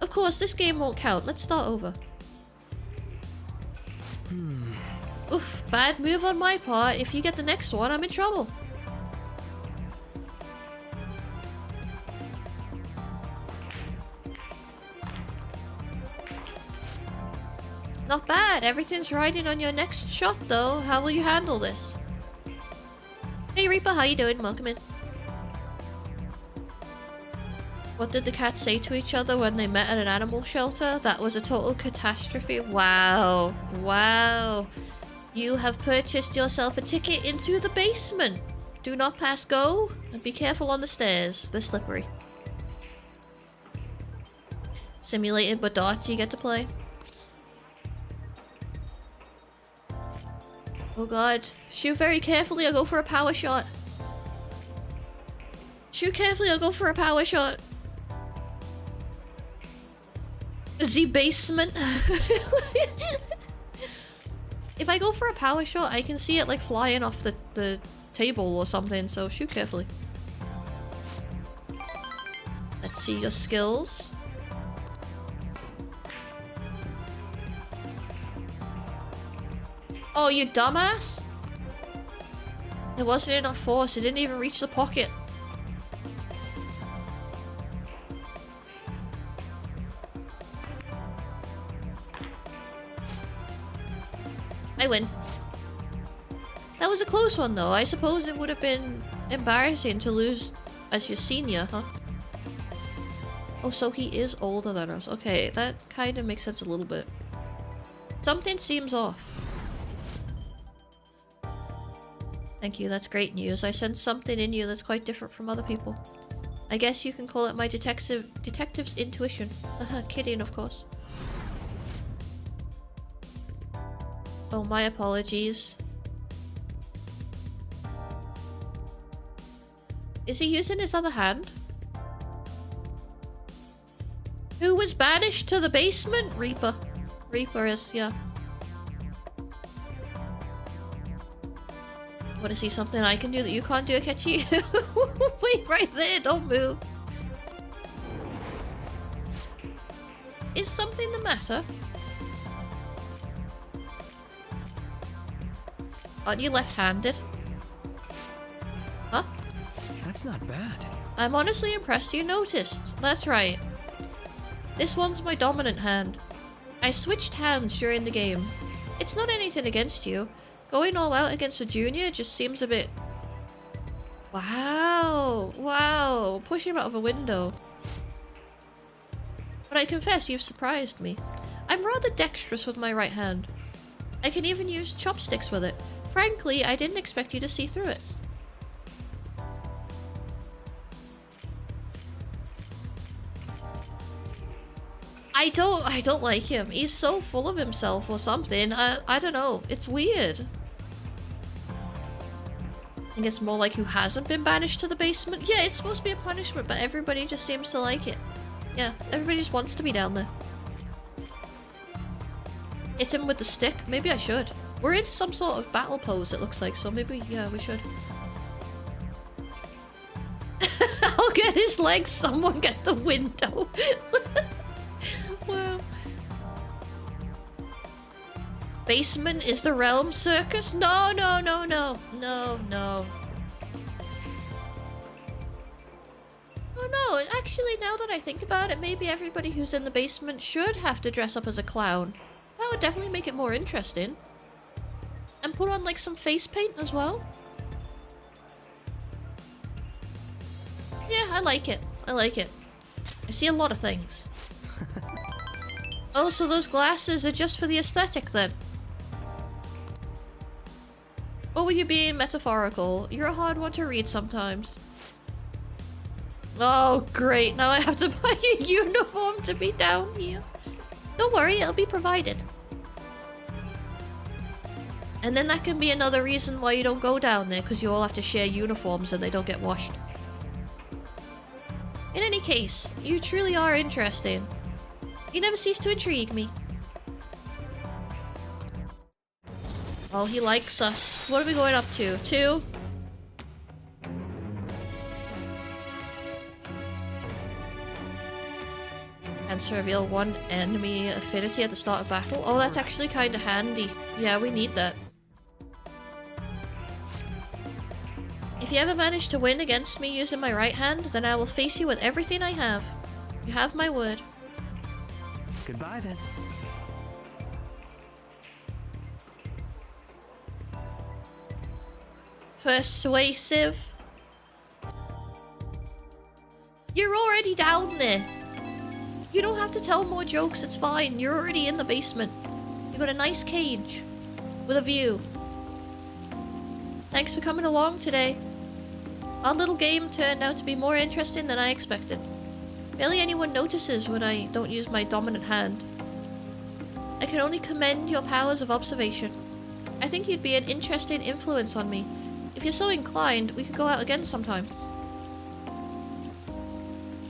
Of course, this game won't count. Let's start over. Oof, bad move on my part. If you get the next one, I'm in trouble. Not bad. Everything's riding on your next shot though. How will you handle this? Hey Reaper, how you doing? Welcome in. What did the cats say to each other when they met at an animal shelter? That was a total catastrophe. Wow. Wow. You have purchased yourself a ticket into the basement. Do not pass go. And be careful on the stairs. They're slippery. Simulated but darts you get to play. Oh god. Shoot very carefully, I'll go for a power shot. Shoot carefully, I'll go for a power shot. The basement. If I go for a power shot, I can see it like flying off the table or something, so shoot carefully. Let's see your skills. Oh, you dumbass! There wasn't enough force, it didn't even reach the pocket. I win. That was a close one though. I suppose it would have been embarrassing to lose as your senior, huh? Oh, so he is older than us. Okay, that kind of makes sense a little bit. Something seems off. Thank you, that's great news. I sense something in you that's quite different from other people. I guess you can call it my detective's intuition. Kidding, of course. Oh, my apologies. Is he using his other hand? Who was banished to the basement? Reaper. Reaper is, yeah. Want to see something I can do that you can't do, Akechi? Wait right there, don't move. Is something the matter? Aren't you left-handed? Huh? That's not bad. I'm honestly impressed you noticed. That's right. This one's my dominant hand. I switched hands during the game. It's not anything against you. Going all out against a junior just seems a bit... Wow. Wow. Pushing him out of a window. But I confess, you've surprised me. I'm rather dexterous with my right hand. I can even use chopsticks with it. Frankly, I didn't expect you to see through it. I don't like him. He's so full of himself or something. I don't know. It's weird. I think it's more like who hasn't been banished to the basement. Yeah, it's supposed to be a punishment, but everybody just seems to like it. Yeah, everybody just wants to be down there. Hit him with the stick. Maybe I should. We're in some sort of battle pose, it looks like, so maybe, yeah, we should. I'll get his legs. Someone get the window. Wow. Basement is the realm circus? No, no, no, no. No, no. Oh no, actually now that I think about it, maybe everybody who's in the basement should have to dress up as a clown. That would definitely make it more interesting. And put on like some face paint as well. Yeah, I like it. I like it. I see a lot of things. Oh, so those glasses are just for the aesthetic then? Or were you being metaphorical? You're a hard one to read sometimes. Oh, great. Now I have to buy a uniform to be down here. Don't worry, it'll be provided. And then that can be another reason why you don't go down there, because you all have to share uniforms and they don't get washed. In any case, you truly are interesting. You never cease to intrigue me. Oh, he likes us. What are we going up to? 2? And to reveal 1 enemy affinity at the start of battle. Oh, that's actually kind of handy. Yeah, we need that. If you ever manage to win against me using my right hand, then I will face you with everything I have. You have my word. Goodbye then. Persuasive. You're already down there. You don't have to tell more jokes, it's fine. You're already in the basement. You got a nice cage with a view. Thanks for coming along today. Our little game turned out to be more interesting than I expected. Barely anyone notices when I don't use my dominant hand. I can only commend your powers of observation. I think you'd be an interesting influence on me. If you're so inclined, we could go out again sometime.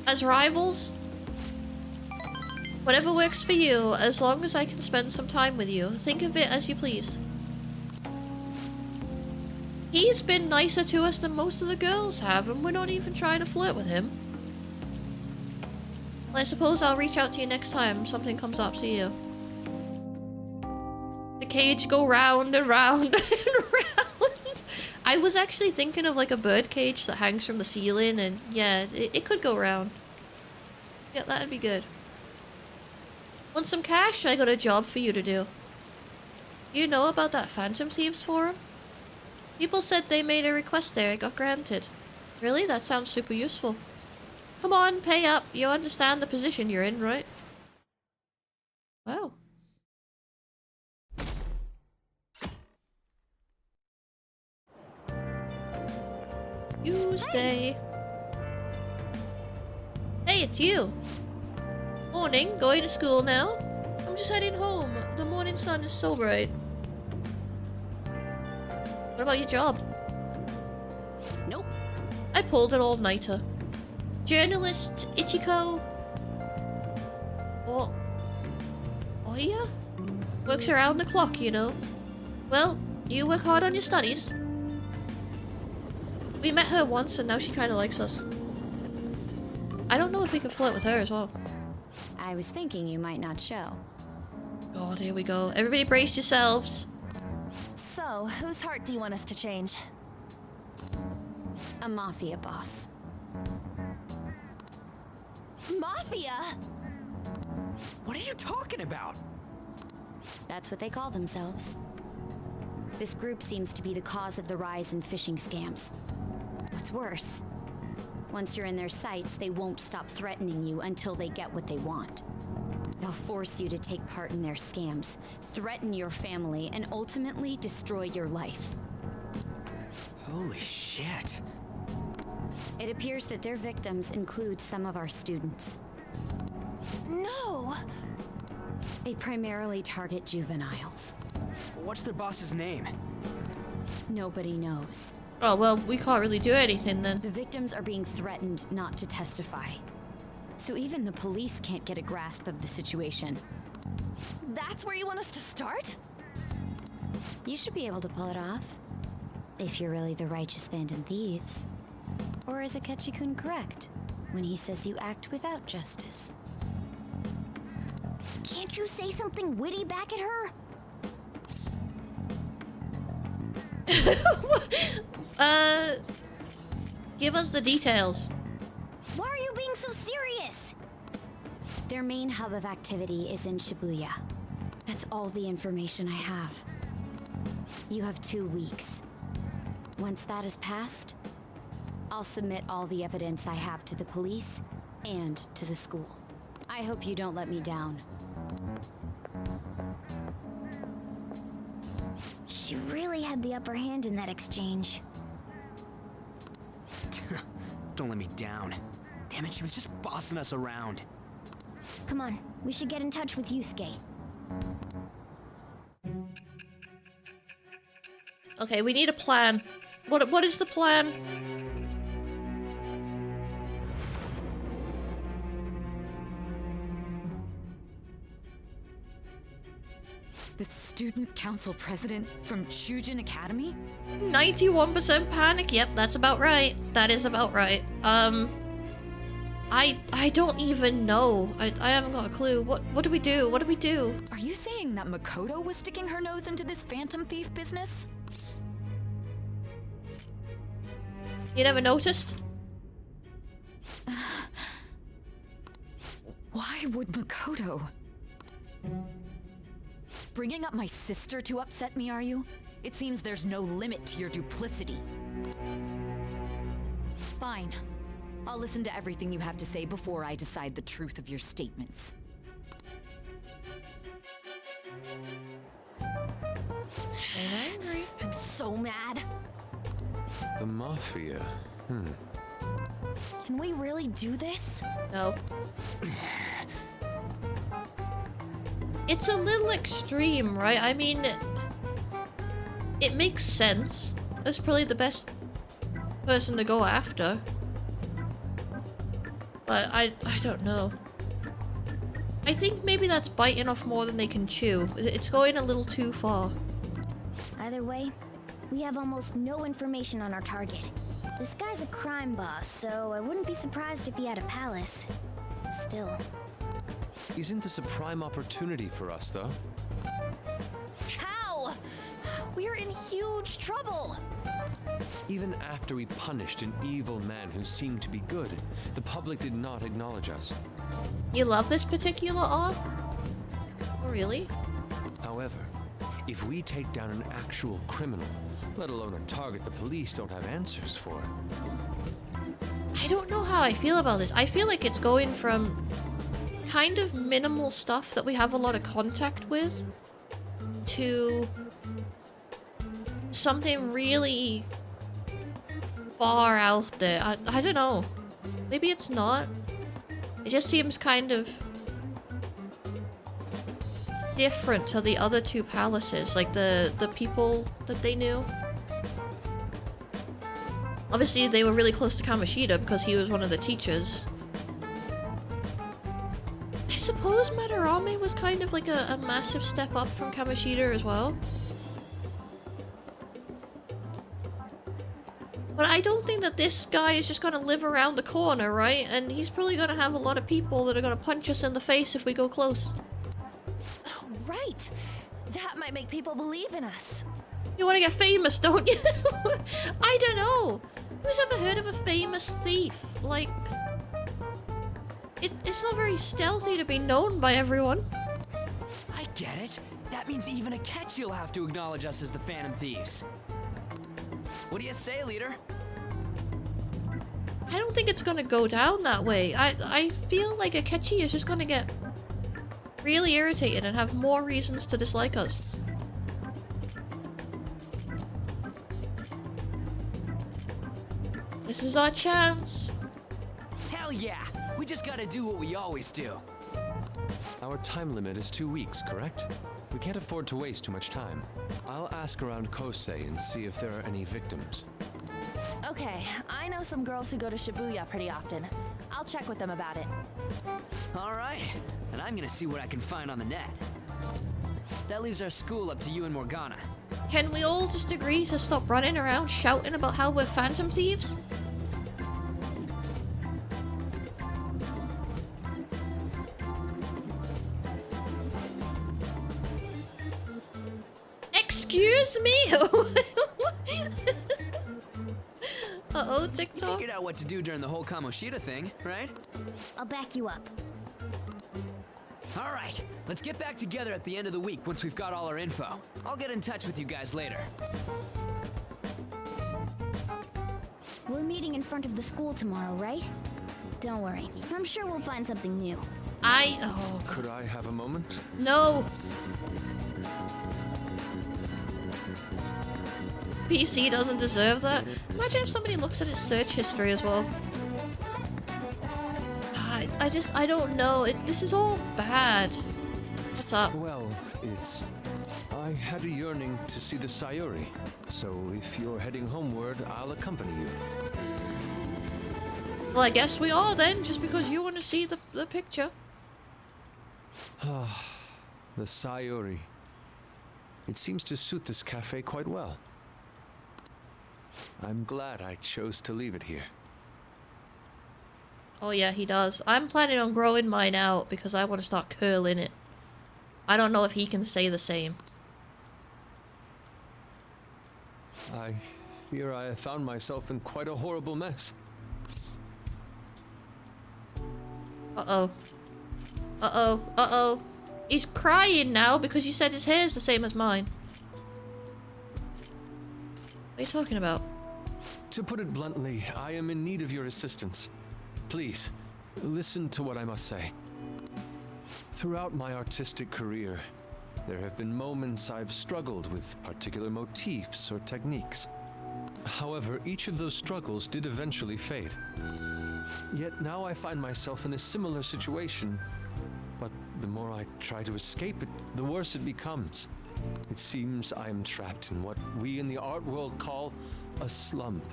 As rivals? Whatever works for you, as long as I can spend some time with you. Think of it as you please. He's been nicer to us than most of the girls have, and we're not even trying to flirt with him. Well, I suppose I'll reach out to you next time something comes up to you. The cage go round and round and round. I was actually thinking of like a bird cage that hangs from the ceiling, and yeah, it could go round. Yeah, that'd be good. Want some cash? I got a job for you to do. You know about that Phantom Thieves forum? People said they made a request there, it got granted. Really? That sounds super useful. Come on, pay up. You understand the position you're in, right? Wow. You stay. Hey, it's you. Morning, going to school now? I'm just heading home. The morning sun is so bright. What about your job? Nope. I pulled an all-nighter. Journalist Ichiko. Oh yeah? Works around the clock, you know. Well, you work hard on your studies. We met her once and now she kind of likes us. I don't know if we can flirt with her as well. I was thinking you might not show. God, here we go. Everybody brace yourselves. So, whose heart do you want us to change? A mafia boss. Mafia? What are you talking about? That's what they call themselves. This group seems to be the cause of the rise in phishing scams. What's worse, once you're in their sights, they won't stop threatening you until they get what they want. They'll force you to take part in their scams, threaten your family, and ultimately destroy your life. Holy shit. It appears that their victims include some of our students. No! They primarily target juveniles. What's their boss's name? Nobody knows. Oh, well, we can't really do anything then. The victims are being threatened not to testify. So even the police can't get a grasp of the situation. That's where you want us to start? You should be able to pull it off. If you're really the righteous Phantom Thieves. Or is Akechi-kun correct when he says you act without justice? Can't you say something witty back at her? Give us the details. Why are you being so serious? Their main hub of activity is in Shibuya. That's all the information I have. You have 2 weeks. Once that has passed, I'll submit all the evidence I have to the police and to the school. I hope you don't let me down. She really had the upper hand in that exchange. Don't let me down. Damn it, she was just bossing us around. Come on, we should get in touch with Yusuke. Okay, we need a plan. What is the plan? The student council president from Shujin Academy? 91% panic. Yep, that's about right. That is about right. I don't even know. I haven't got a clue. What do we do? What do we do? Are you saying that Makoto was sticking her nose into this phantom thief business? You never noticed? Why would Makoto? Bringing up my sister to upset me, are you? It seems there's no limit to your duplicity. Fine. I'll listen to everything you have to say before I decide the truth of your statements. I'm angry. I'm so mad. The Mafia. Can we really do this? No. It's a little extreme, right? I mean, it makes sense. That's probably the best person to go after. But I don't know. I think maybe that's biting off more than they can chew. It's going a little too far. Either way, we have almost no information on our target. This guy's a crime boss, so I wouldn't be surprised if he had a palace. Still. Isn't this a prime opportunity for us, though? How? We're in huge trouble. Even after we punished an evil man who seemed to be good, the public did not acknowledge us. You love this particular arc? Oh, really? However, if we take down an actual criminal, let alone a target the police don't have answers for. I don't know how I feel about this. I feel like it's going from kind of minimal stuff that we have a lot of contact with to something really far out there. I don't know. Maybe it's not. It just seems kind of different to the other two palaces, like the people that they knew. Obviously, they were really close to Kamoshida because he was one of the teachers. I suppose Madarame was kind of like a massive step up from Kamoshida as well. But I don't think that this guy is just gonna live around the corner, right? And he's probably gonna have a lot of people that are gonna punch us in the face if we go close. Oh, right. That might make people believe in us. You wanna get famous, don't you? I don't know. Who's ever heard of a famous thief? Like, it's not very stealthy to be known by everyone. I get it. That means even Akechi will have to acknowledge us as the Phantom Thieves. What do you say, leader? I don't think it's gonna go down that way. I feel like Akechi is just gonna get really irritated and have more reasons to dislike us. This is our chance. Hell yeah! We just gotta do what we always do. Our time limit is 2 weeks, correct? We can't afford to waste too much time. I'll ask around Kosei and see if there are any victims. Okay, I know some girls who go to Shibuya pretty often. I'll check with them about it. Alright, and I'm gonna see what I can find on the net. That leaves our school up to you and Morgana. Can we all just agree to stop running around shouting about how we're phantom thieves? Excuse me? Uh-oh, TikTok. You figured out what to do during the whole Kamoshida thing, right? I'll back you up. All right, let's get back together at the end of the week once we've got all our info. I'll get in touch with you guys later. We're meeting in front of the school tomorrow, right? Don't worry. I'm sure we'll find something new. Oh. Could I have a moment? No. PC doesn't deserve that. Imagine if somebody looks at his search history as well. I don't know. This is all bad. What's up? Well, I had a yearning to see the Sayuri, so if you're heading homeward, I'll accompany you. Well, I guess we are then, just because you want to see the picture. The Sayuri. It seems to suit this cafe quite well. I'm glad I chose to leave it here. Oh yeah, he does. I'm planning on growing mine out because I want to start curling it. I don't know if he can say the same. I fear I have found myself in quite a horrible mess. Uh-oh. Uh-oh. Uh-oh. He's crying now because you said his hair's the same as mine. What are you talking about? To put it bluntly, I am in need of your assistance. Please, listen to what I must say. Throughout my artistic career, there have been moments I've struggled with particular motifs or techniques. However, each of those struggles did eventually fade. Yet now I find myself in a similar situation, but the more I try to escape it, the worse it becomes. It seems I am trapped in what we in the art world call a slump.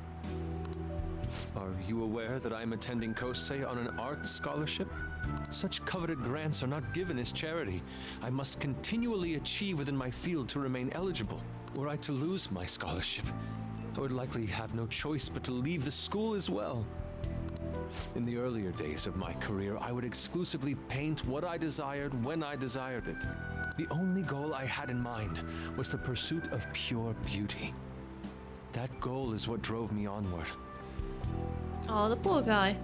Are you aware that I am attending Kosei on an art scholarship? Such coveted grants are not given as charity. I must continually achieve within my field to remain eligible. Were I to lose my scholarship, I would likely have no choice but to leave the school as well. In the earlier days of my career, I would exclusively paint what I desired when I desired it. The only goal I had in mind was the pursuit of pure beauty. That goal is what drove me onward. Oh, the poor guy.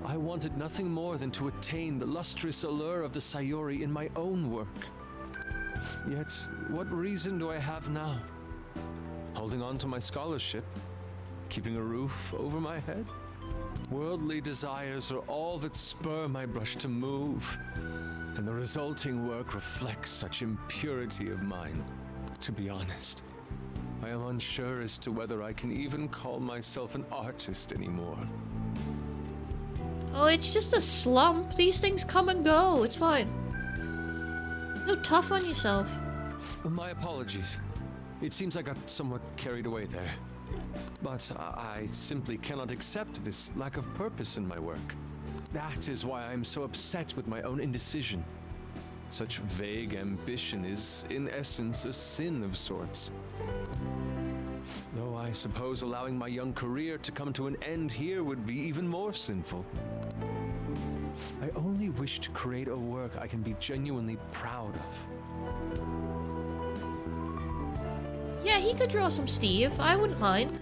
I wanted nothing more than to attain the lustrous allure of the Sayuri in my own work. Yet, what reason do I have now? Holding on to my scholarship? Keeping a roof over my head? Worldly desires are all that spur my brush to move, and the resulting work reflects such impurity of mind. To be honest, I am unsure as to whether I can even call myself an artist anymore. Oh, it's just a slump. These things come and go. It's fine. No, tough on yourself. My apologies. It seems I got somewhat carried away there. But I simply cannot accept this lack of purpose in my work. That is why I am so upset with my own indecision. Such vague ambition is, in essence, a sin of sorts. Though I suppose allowing my young career to come to an end here would be even more sinful. I only wish to create a work I can be genuinely proud of. Yeah, he could draw some Steve. I wouldn't mind.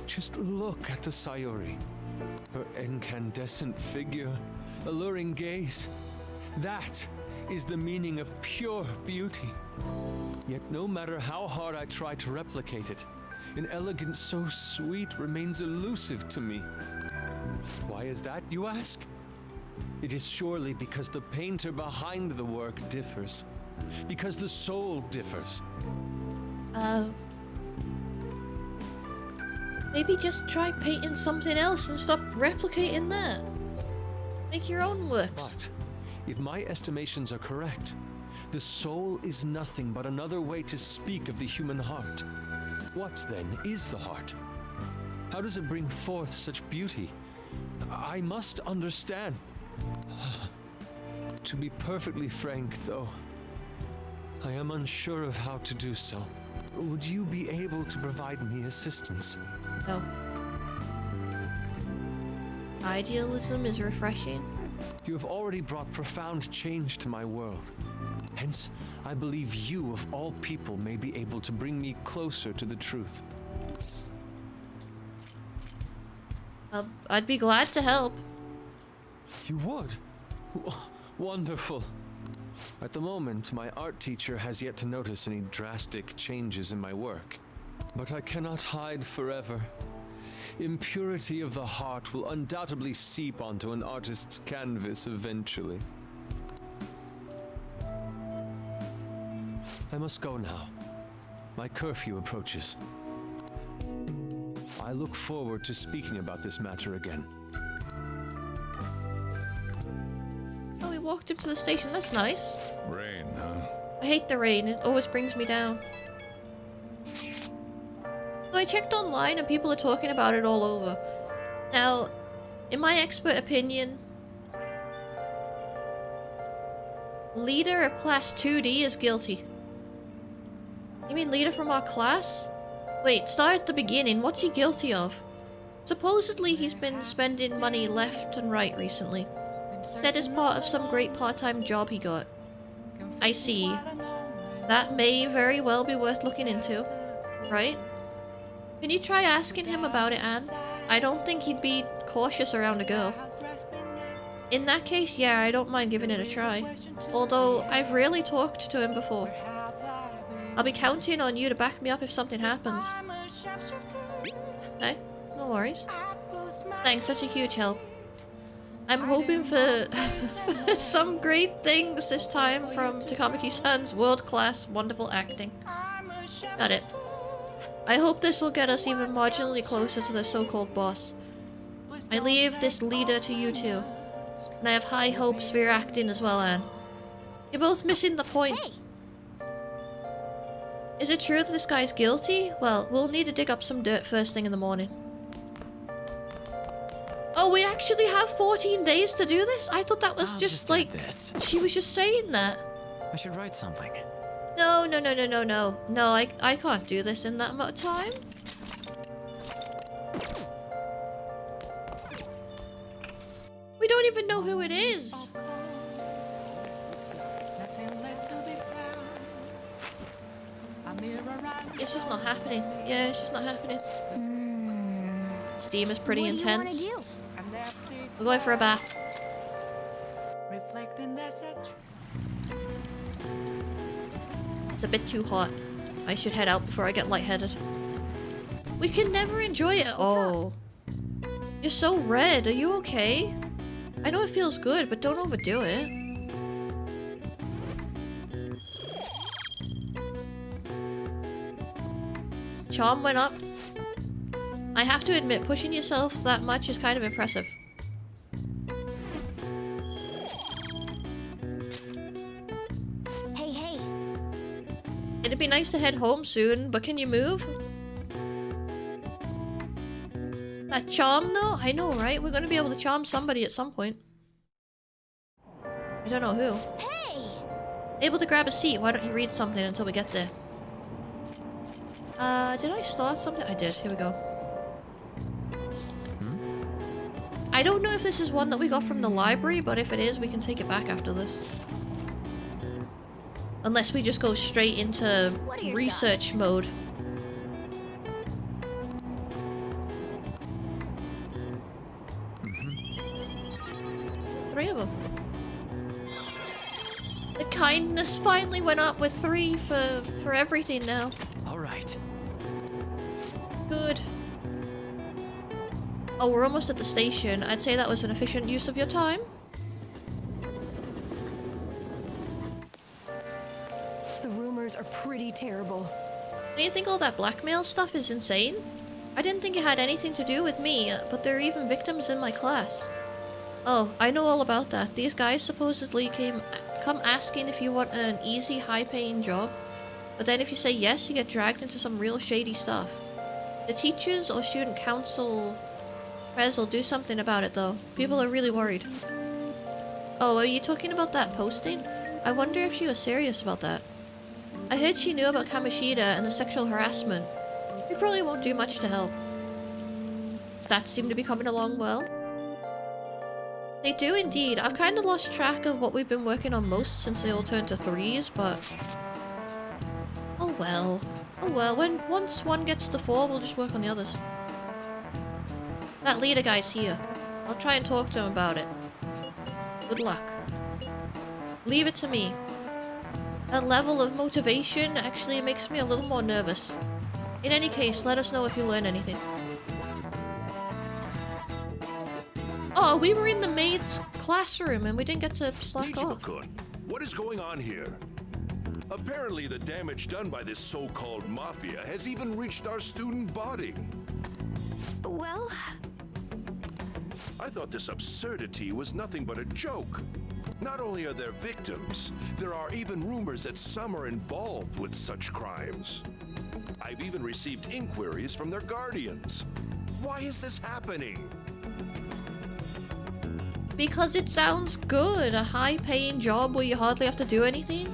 Just look at the Sayuri. Her incandescent figure, alluring gaze. That is the meaning of pure beauty. Yet no matter how hard I try to replicate it, an elegance so sweet remains elusive to me. Why is that, you ask? It is surely because the painter behind the work differs. Because the soul differs. Maybe just try painting something else and stop replicating that. Make your own works. But if my estimations are correct, the soul is nothing but another way to speak of the human heart. What, then, is the heart? How does it bring forth such beauty? I must understand. To be perfectly frank, though, I am unsure of how to do so. Would you be able to provide me assistance? No. Idealism is refreshing. You have already brought profound change to my world. Hence, I believe you, of all people, may be able to bring me closer to the truth. I'd be glad to help. You would? Wonderful. At the moment, my art teacher has yet to notice any drastic changes in my work. But I cannot hide forever. Impurity of the heart will undoubtedly seep onto an artist's canvas eventually. I must go now. My curfew approaches. I look forward to speaking about this matter again. Oh, we walked up to the station. That's nice. Rain, huh? I hate the rain. It always brings me down. So I checked online and people are talking about it all over. Now, in my expert opinion, leader of class 2D is guilty. You mean leader from our class? Wait, start at the beginning. What's he guilty of? Supposedly he's been spending money left and right recently. That is part of some great part-time job he got. I see. That may very well be worth looking into, right? Can you try asking him about it, Anne? I don't think he'd be cautious around a girl. In that case, yeah, I don't mind giving it a try. Although, I've rarely talked to him before. I'll be counting on you to back me up if something happens. Hey, no worries. Thanks, such a huge help. I'm hoping for some great things this time from Takamaki-san's world-class, wonderful acting. Got it. I hope this will get us even marginally closer to the so-called boss. I leave this leader to you two. And I have high hopes for your acting as well, Anne. You're both missing the point. Hey. Is it true that this guy's guilty? Well, we'll need to dig up some dirt first thing in the morning. Oh, we actually have 14 days to do this? I thought that was just like... She was just saying that. I should write something. No. No, I can't do this in that amount of time. We don't even know who it is. It's just not happening. Yeah, it's just not happening. Steam is pretty intense. We're going for a bath. It's a bit too hot. I should head out before I get lightheaded. We can never enjoy it. Oh. You're so red. Are you okay? I know it feels good, but don't overdo it. Charm went up. I have to admit, pushing yourself that much is kind of impressive. Hey. It'd be nice to head home soon, but can you move? That charm though? I know, right? We're gonna be able to charm somebody at some point. I don't know who. Hey! Able to grab a seat. Why don't you read something until we get there? Did I start something? I did. Here we go. I don't know if this is one that we got from the library, but if it is, we can take it back after this. Unless we just go straight into research mode. Three of them. The kindness finally went up with 3 for everything now. All right. Good. Oh, we're almost at the station. I'd say that was an efficient use of your time. The rumors are pretty terrible. Do you think all that blackmail stuff is insane? I didn't think it had anything to do with me, but there are even victims in my class. Oh, I know all about that. These guys supposedly come asking if you want an easy, high-paying job. But then if you say yes, you get dragged into some real shady stuff. The teachers or student council prez will do something about it though. People are really worried. Oh, are you talking about that posting? I wonder if she was serious about that. I heard she knew about Kamoshida and the sexual harassment. We probably won't do much to help. Stats seem to be coming along well. They do indeed. I've kind of lost track of what we've been working on most since they all turned to 3s, but... Oh well. Oh well, once one gets to 4, we'll just work on the others. That leader guy's here. I'll try and talk to him about it. Good luck. Leave it to me. That level of motivation actually makes me a little more nervous. In any case, let us know if you learn anything. Oh, we were in the maid's classroom and we didn't get to slack off. What is going on here? Apparently the damage done by this so-called mafia has even reached our student body. Well... I thought this absurdity was nothing but a joke. Not only are there victims, there are even rumors that some are involved with such crimes. I've even received inquiries from their guardians. Why is this happening? Because it sounds good. A high-paying job where you hardly have to do anything.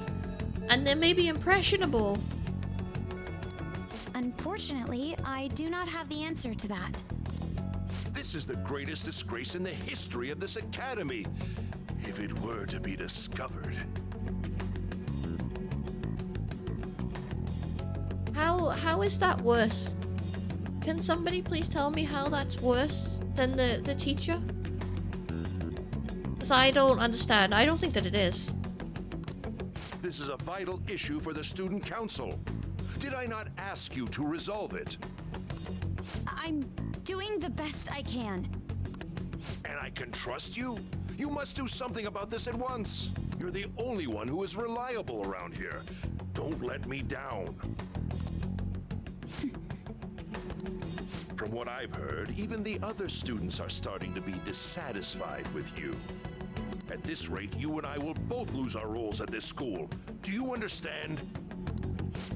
And they may be impressionable. Unfortunately, I do not have the answer to that. This is the greatest disgrace in the history of this academy, if it were to be discovered. How is that worse? Can somebody please tell me how that's worse than the teacher? Because I don't understand. I don't think that it is. This is a vital issue for the student council. Did I not ask you to resolve it? I'm doing the best I can. And I can trust you? You must do something about this at once. You're the only one who is reliable around here. Don't let me down. From what I've heard, even the other students are starting to be dissatisfied with you. At this rate, you and I will both lose our roles at this school. Do you understand?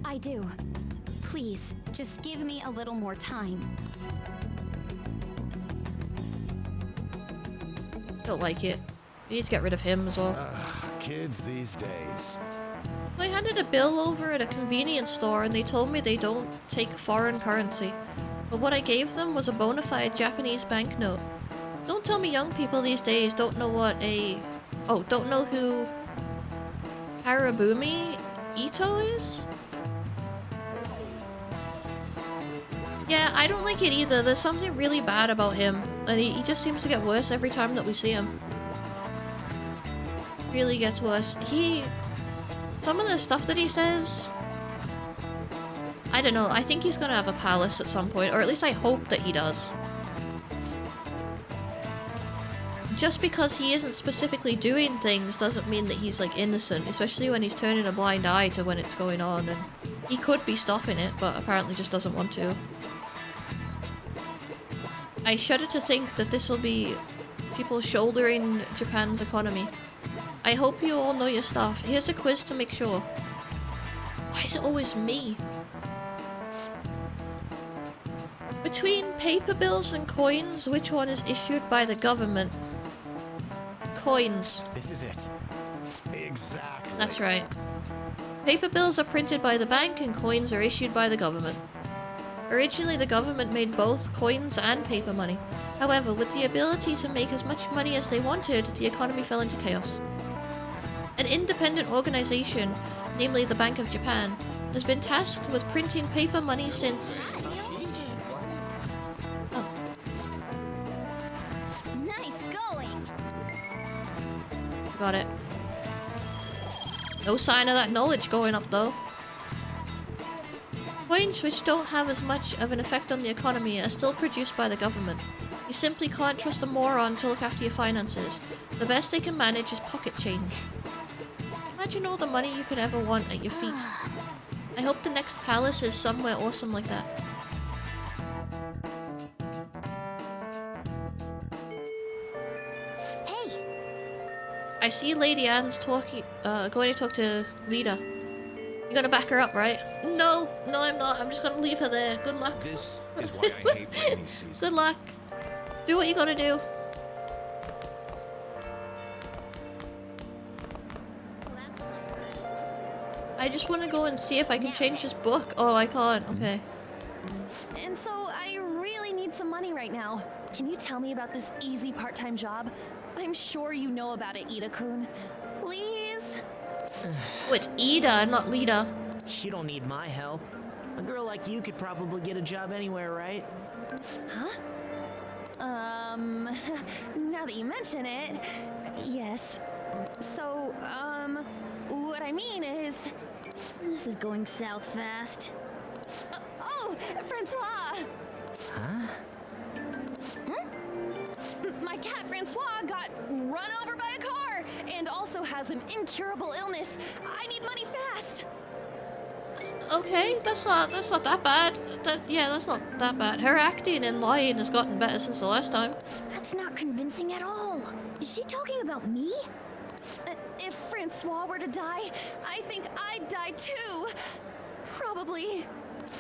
I do. Please, just give me a little more time. Don't like it. We need to get rid of him as well. Kids these days. I handed a bill over at a convenience store and they told me they don't take foreign currency. But what I gave them was a bona fide Japanese banknote. Don't tell me young people these days don't know what a... Oh, don't know who Harabumi Ito is? Yeah, I don't like it either. There's something really bad about him. And he just seems to get worse every time that we see him. Really gets worse. Some of the stuff that he says... I don't know. I think he's gonna have a palace at some point. Or at least I hope that he does. Just because he isn't specifically doing things doesn't mean that he's like innocent. Especially when he's turning a blind eye to when it's going on. And he could be stopping it, but apparently just doesn't want to. I shudder to think that this will be people shouldering Japan's economy. I hope you all know your stuff. Here's a quiz to make sure. Why is it always me? Between paper bills and coins, which one is issued by the government? Coins. This is it. Exactly. That's right. Paper bills are printed by the bank and coins are issued by the government. Originally, the government made both coins and paper money. However, with the ability to make as much money as they wanted, the economy fell into chaos. An independent organization, namely the Bank of Japan, has been tasked with printing paper money since... Oh. Nice going. Got it. No sign of that knowledge going up, though. Coins which don't have as much of an effect on the economy are still produced by the government. You simply can't trust a moron to look after your finances. The best they can manage is pocket change. Imagine all the money you could ever want at your feet. I hope the next palace is somewhere awesome like that. Hey! I see Lady Anne's talking, going to talk to Lita. You're gonna back her up, right? No, I'm not. I'm just gonna leave her there. Good luck. This is why I hate rainy season. Good luck. Do what you gotta do. I just want to go and see if I can change this book. Oh, I can't. Okay. And so I really need some money right now. Can you tell me about this easy part-time job? I'm sure you know about it, Ida-kun. Please? Oh, it's Ida, not Lita. You don't need my help. A girl like you could probably get a job anywhere, right? Huh? Now that you mention it, yes. So, what I mean is... This is going south fast. Oh, Francois! Huh? My cat Francois got run over by a car and also has an incurable illness. I need money fast. Okay, that's not that bad. That's not that bad. Her acting and lying has gotten better since the last time. That's not convincing at all. Is she talking about me? If Francois were to die, I think I'd die too. Probably.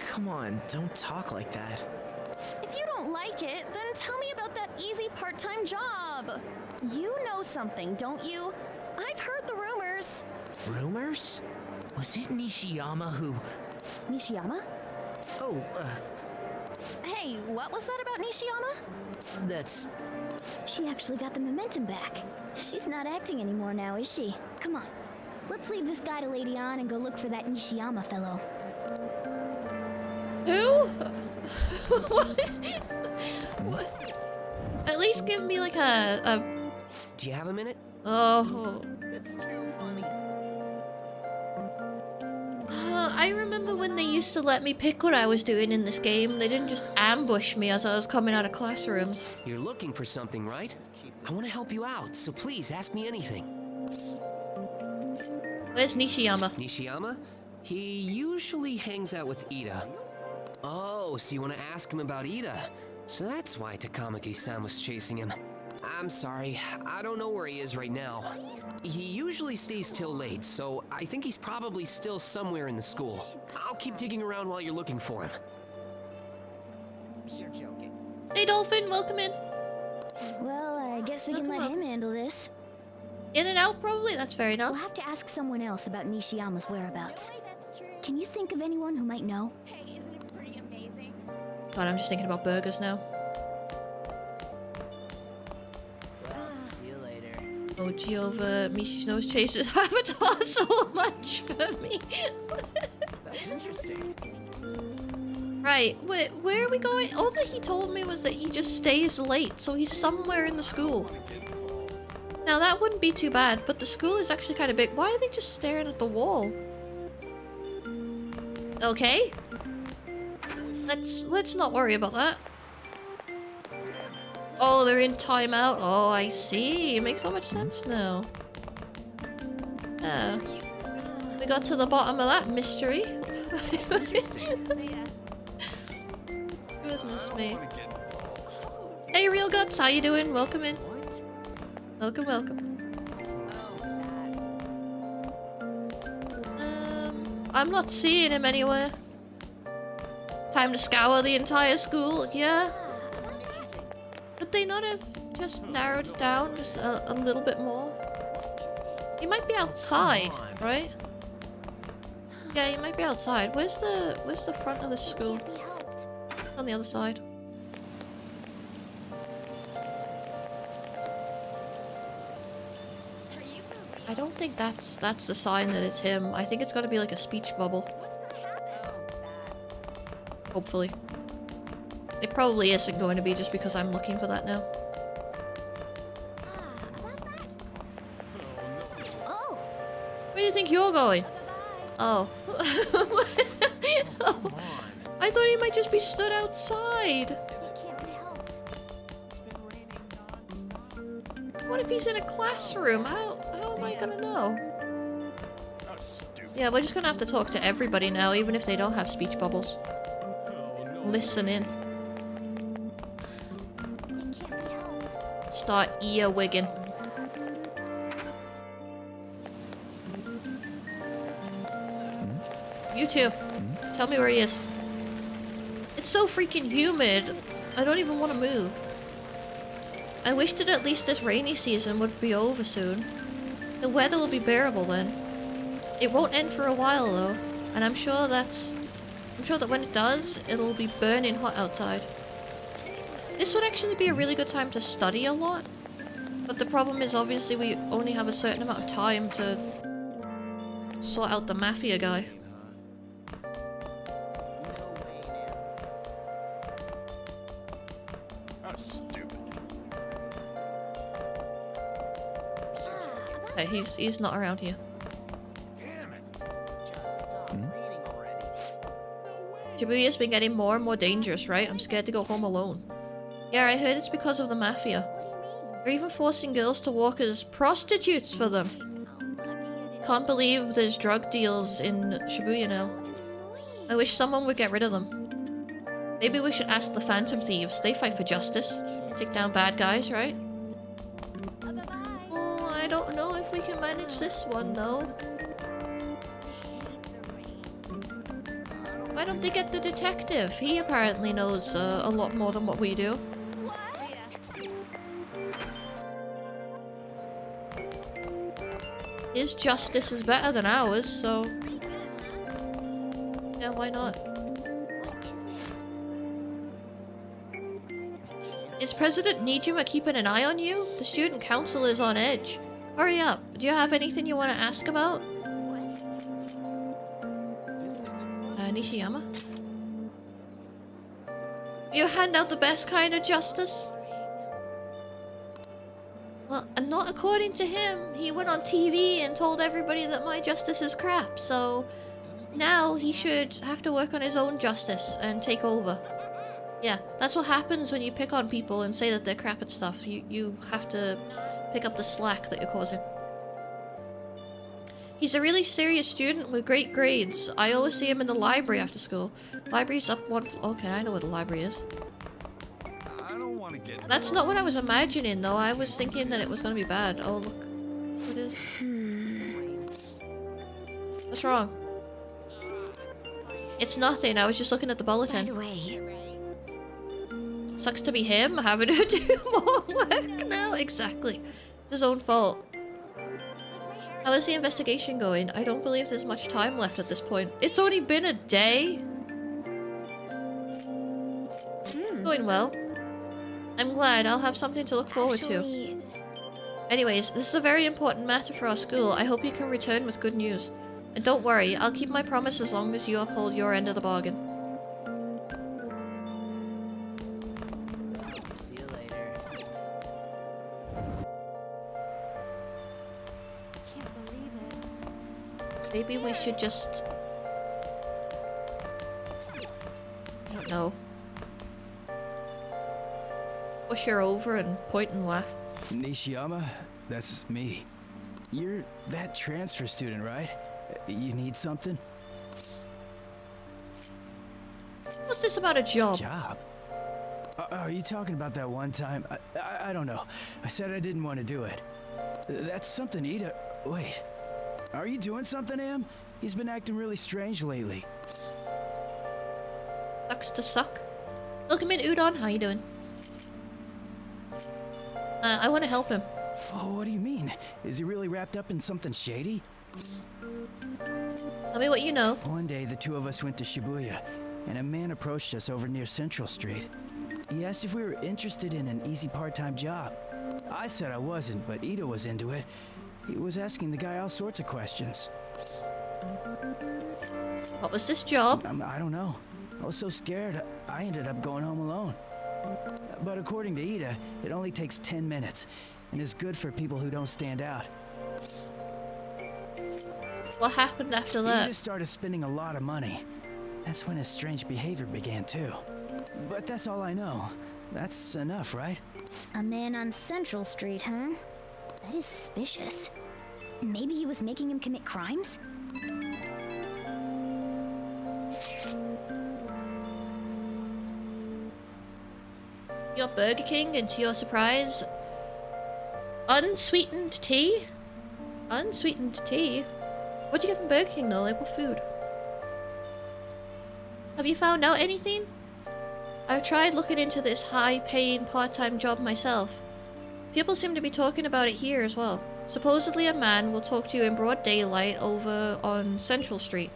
Come on, don't talk like that. If you don't like it, then tell me about that easy part-time job. You know something, don't you? I've heard the rumors. Rumors? Was it Nishiyama who... Nishiyama? Oh, Hey, what was that about Nishiyama? that's... She actually got the momentum back. She's not acting anymore now, is she? Come on. Let's leave this guy to Lady On and go look for that Nishiyama fellow. Who? What? At least give me like a... Do you have a minute? Oh. That's too funny. I remember when they used to let me pick what I was doing in this game. They didn't just ambush me as I was coming out of classrooms. You're looking for something, right? I want to help you out, so please ask me anything. Where's Nishiyama? Nishiyama? He usually hangs out with Ida. Oh, so you want to ask him about Ida? So that's why Takamaki-san was chasing him. I'm sorry, I don't know where he is right now. He usually stays till late, so I think he's probably still somewhere in the school. I'll keep digging around while you're looking for him. You're joking. Hey Dolphin, welcome in. Well, I guess we can let him handle this. In and out, probably? That's fair enough. We'll have to ask someone else about Nishiyama's whereabouts. Can you think of anyone who might know? Hey, isn't it pretty amazing? God, I'm just thinking about burgers now. See you later. Oh, Giova, Mishi's nose chases Avatar so much for me. That's interesting. Right, where are we going? All that he told me was that he just stays late, so he's somewhere in the school. Now that wouldn't be too bad, but the school is actually kind of big. Why are they just staring at the wall? Okay. Let's not worry about that. Oh, they're in timeout. Oh, I see. It makes so much sense now. Yeah. We got to the bottom of that mystery. Goodness me. Hey, Real Guts, how you doing? Welcome in. Welcome, welcome. I'm not seeing him anywhere. Time to scour the entire school, yeah? Could they not have just narrowed it down just a little bit more? He might be outside, right? Yeah, he might be outside. Where's the front of the school? On the other side. I don't think that's the sign that it's him. I think it's gotta be like a speech bubble. Hopefully. It probably isn't going to be just because I'm looking for that now. Oh! Where do you think you're going? Oh. I thought he might just be stood outside. What if he's in a classroom? How am I gonna know? Yeah, we're just gonna have to talk to everybody now, even if they don't have speech bubbles. Listen in. Start earwigging. You too. Tell me where he is. It's so freaking humid. I don't even want to move. I wish that at least this rainy season would be over soon. The weather will be bearable then. It won't end for a while though, and I'm sure that when it does, it'll be burning hot outside. This would actually be a really good time to study a lot, but the problem is obviously we only have a certain amount of time to sort out the mafia guy. Okay, he's not around here. Damn it. Shibuya's been getting more and more dangerous, right? I'm scared to go home alone. Yeah, I heard it's because of the mafia. They're even forcing girls to work as prostitutes for them. Can't believe there's drug deals in Shibuya now. I wish someone would get rid of them. Maybe we should ask the Phantom Thieves. They fight for justice. Take down bad guys, right? Oh, I don't know if we can manage this one, though. Why don't they get the detective? He apparently knows a lot more than what we do. His justice is better than ours, so... yeah, why not? Is President Nijima keeping an eye on you? The student council is on edge. Hurry up. Do you have anything you want to ask about? Nishiyama? You hand out the best kind of justice? Well, not according to him. He went on TV and told everybody that my justice is crap, so... now he should have to work on his own justice and take over. Yeah, that's what happens when you pick on people and say that they're crap at stuff. You have to pick up the slack that you're causing. He's a really serious student with great grades. I always see him in the library after school. Library's up one... okay, I know where the library is. I don't want to get... That's not what I was imagining, though. I was thinking that it was gonna be bad. Oh, look. What is... what's wrong? It's nothing. I was just looking at the bulletin. By the way... sucks to be him, having to do more work now. Exactly. It's his own fault. How is the investigation going? I don't believe there's much time left at this point. It's only been a day? Going well. I'm glad. I'll have something to look forward to. Anyways, this is a very important matter for our school. I hope you can return with good news. And don't worry, I'll keep my promise as long as you uphold your end of the bargain. See you later. Can't believe it. Maybe we should just... I don't know. Push her over and point and laugh. Nishiyama, that's me. You're that transfer student, right? You need something? What's this about a job? Job? Are you talking about that one time? I don't know. I said I didn't want to do it. That's something Ida... wait. Are you doing something, Am? He's been acting really strange lately. Sucks to suck. Welcome in, Udon. How you doing? I want to help him. Oh, what do you mean? Is he really wrapped up in something shady? Tell me what you know. One day, the two of us went to Shibuya, and a man approached us over near Central Street. He asked if we were interested in an easy part-time job. I said I wasn't, but Ida was into it. He was asking the guy all sorts of questions. What was this job? I don't know. I was so scared, I ended up going home alone. But according to Ida, it only takes 10 minutes, and is good for people who don't stand out. What happened after that? He just started spending a lot of money. That's when his strange behavior began too. But that's all I know. That's enough, right? A man on Central Street, huh? That is suspicious. Maybe he was making him commit crimes? Your Burger King, and to your surprise, unsweetened tea? Unsweetened tea? What'd you get from Burger King though? Like what food? Have you found out anything? I've tried looking into this high-paying part-time job myself. People seem to be talking about it here as well. Supposedly a man will talk to you in broad daylight over on Central Street.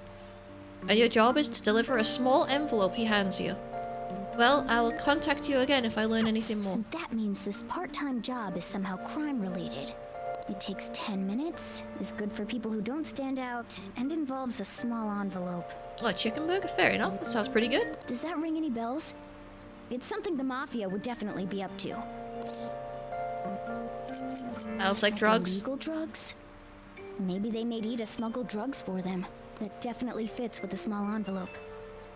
And your job is to deliver a small envelope he hands you. Well, I will contact you again if I learn anything more. So that means this part-time job is somehow crime-related. It takes 10 minutes, is good for people who don't stand out, and involves a small envelope. Oh, a chicken burger? Fair enough. That sounds pretty good. Does that ring any bells? It's something the Mafia would definitely be up to. Sounds like drugs. Illegal drugs? Maybe they made Ida smuggle drugs for them. That definitely fits with the small envelope.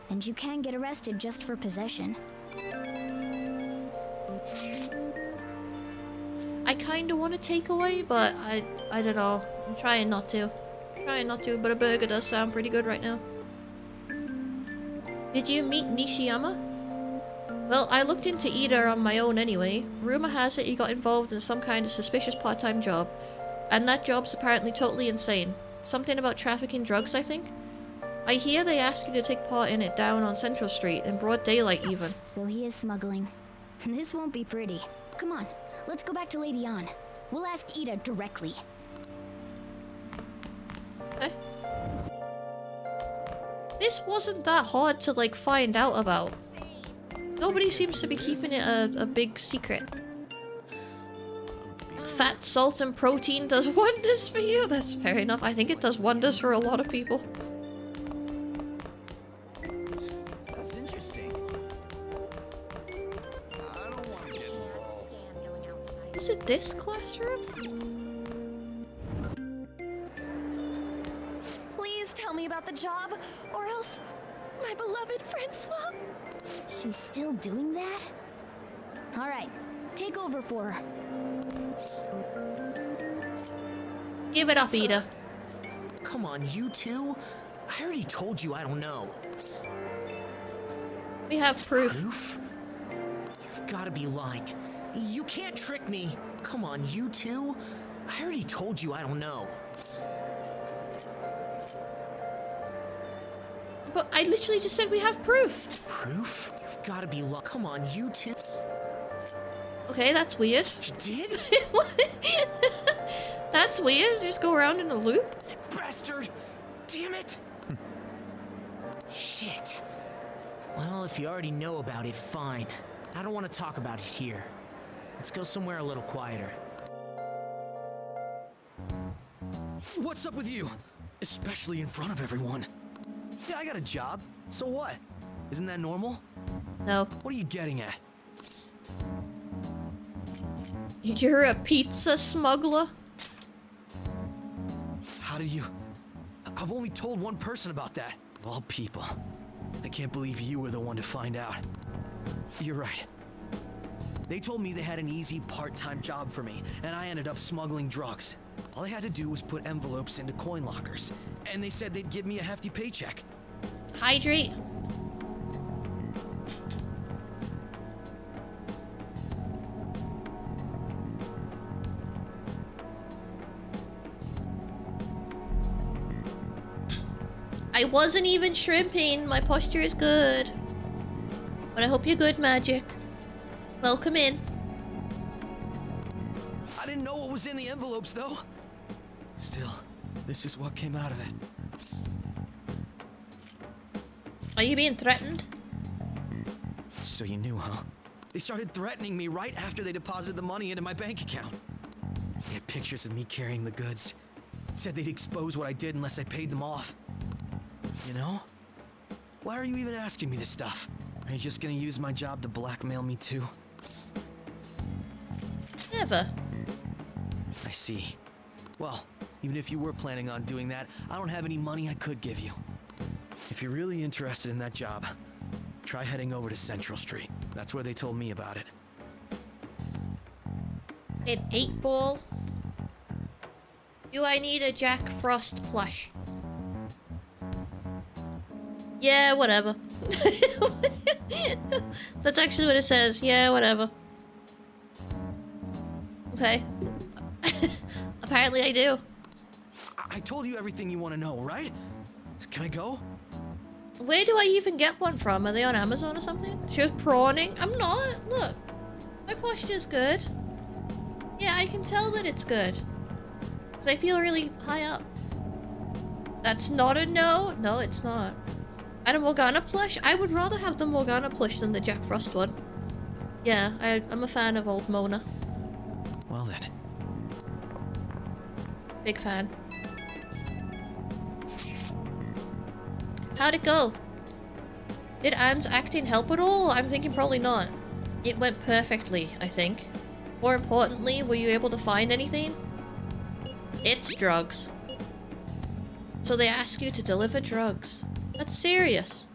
And you can get arrested just for possession. I kinda want a takeaway, but I don't know. I'm trying not to. But a burger does sound pretty good right now. Did you meet Nishiyama? Well, I looked into Ida on my own anyway. Rumor has it he got involved in some kind of suspicious part-time job. And that job's apparently totally insane. Something about trafficking drugs, I think? I hear they ask you to take part in it down on Central Street, in broad daylight even. So he is smuggling. This won't be pretty. Come on, let's go back to Lady An. We'll ask Ida directly. Okay. This wasn't that hard to, like, find out about. Nobody seems to be keeping it a big secret. Fat, salt, and protein does wonders for you. That's fair enough. I think it does wonders for a lot of people. That's interesting. I don't want to get involved. Was it this classroom? Please tell me about the job, or else my beloved Francois. She's still doing that? Alright, take over for her. Give it up, Ida. Come on, you two. I already told you I don't know. We have proof. Proof? You've got to be lying. You can't trick me. Come on, you two. I already told you I don't know. But I literally just said we have proof. Proof? You've got to be lying. Come on, you two. Okay, that's weird. You did? That's weird. Just go around in a loop. Bastard! Damn it! Shit. Well, if you already know about it, fine. I don't want to talk about it here. Let's go somewhere a little quieter. What's up with you? Especially in front of everyone. Yeah, I got a job. So what? Isn't that normal? No. What are you getting at? You're a pizza smuggler? How did you... I've only told one person about that. Of all people. I can't believe you were the one to find out. You're right. They told me they had an easy part-time job for me, and I ended up smuggling drugs. All I had to do was put envelopes into coin lockers, and they said they'd give me a hefty paycheck. Hydrate. I wasn't even shrimping. My posture is good. But I hope you're good, Magic. Welcome in. I didn't know what was in the envelopes, though. Still, this is what came out of it. Are you being threatened? So you knew, huh? They started threatening me right after they deposited the money into my bank account. They had pictures of me carrying the goods. Said they'd expose what I did unless I paid them off. You know? Why are you even asking me this stuff? Are you just gonna use my job to blackmail me too? Never. I see. Well, even if you were planning on doing that, I don't have any money I could give you. If you're really interested in that job, try heading over to Central Street. That's where they told me about it. An 8-ball. Do I need a Jack Frost plush? Yeah, whatever. That's actually what it says. Yeah, whatever. Okay. Apparently I do. I told you everything you want to know, right? Can I go? Where do I even get one from? Are they on Amazon or something? She was prawning. I'm not. Look. My posture's good. Yeah, I can tell that it's good. Because I feel really high up. That's not a no. No, it's not. And a Morgana plush? I would rather have the Morgana plush than the Jack Frost one. Yeah, I'm a fan of old Mona. Well then. Big fan. How'd it go? Did Anne's acting help at all? I'm thinking probably not. It went perfectly, I think. More importantly, were you able to find anything? It's drugs. So they ask you to deliver drugs. That's serious.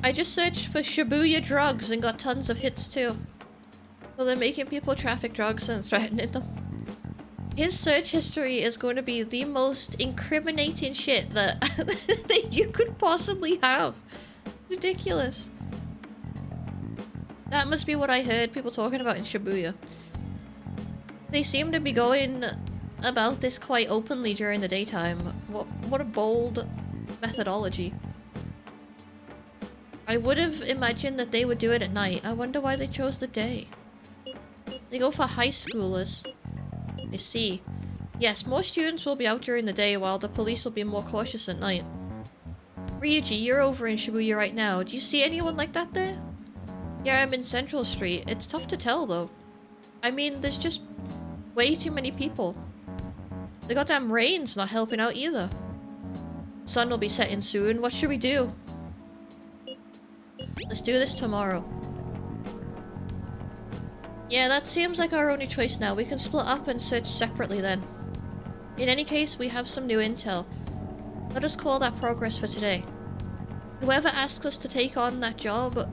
I just searched for Shibuya drugs and got tons of hits too. So they're making people traffic drugs and threatening them. His search history is going to be the most incriminating shit that, that you could possibly have. Ridiculous. That must be what I heard people talking about in Shibuya. They seem to be going about this quite openly during the daytime. What a bold methodology. I would have imagined that they would do it at night. I wonder why they chose the day. They go for high schoolers. I see. Yes, more students will be out during the day while the police will be more cautious at night. Ryuji, you're over in Shibuya right now. Do you see anyone like that there? Yeah, I'm in Central Street. It's tough to tell though. I mean, there's just way too many people. The goddamn rain's not helping out either. Sun will be setting soon. What should we do? Let's do this tomorrow. Yeah, that seems like our only choice now. We can split up and search separately then. In any case, we have some new intel. Let us call that progress for today. Whoever asks us to take on that job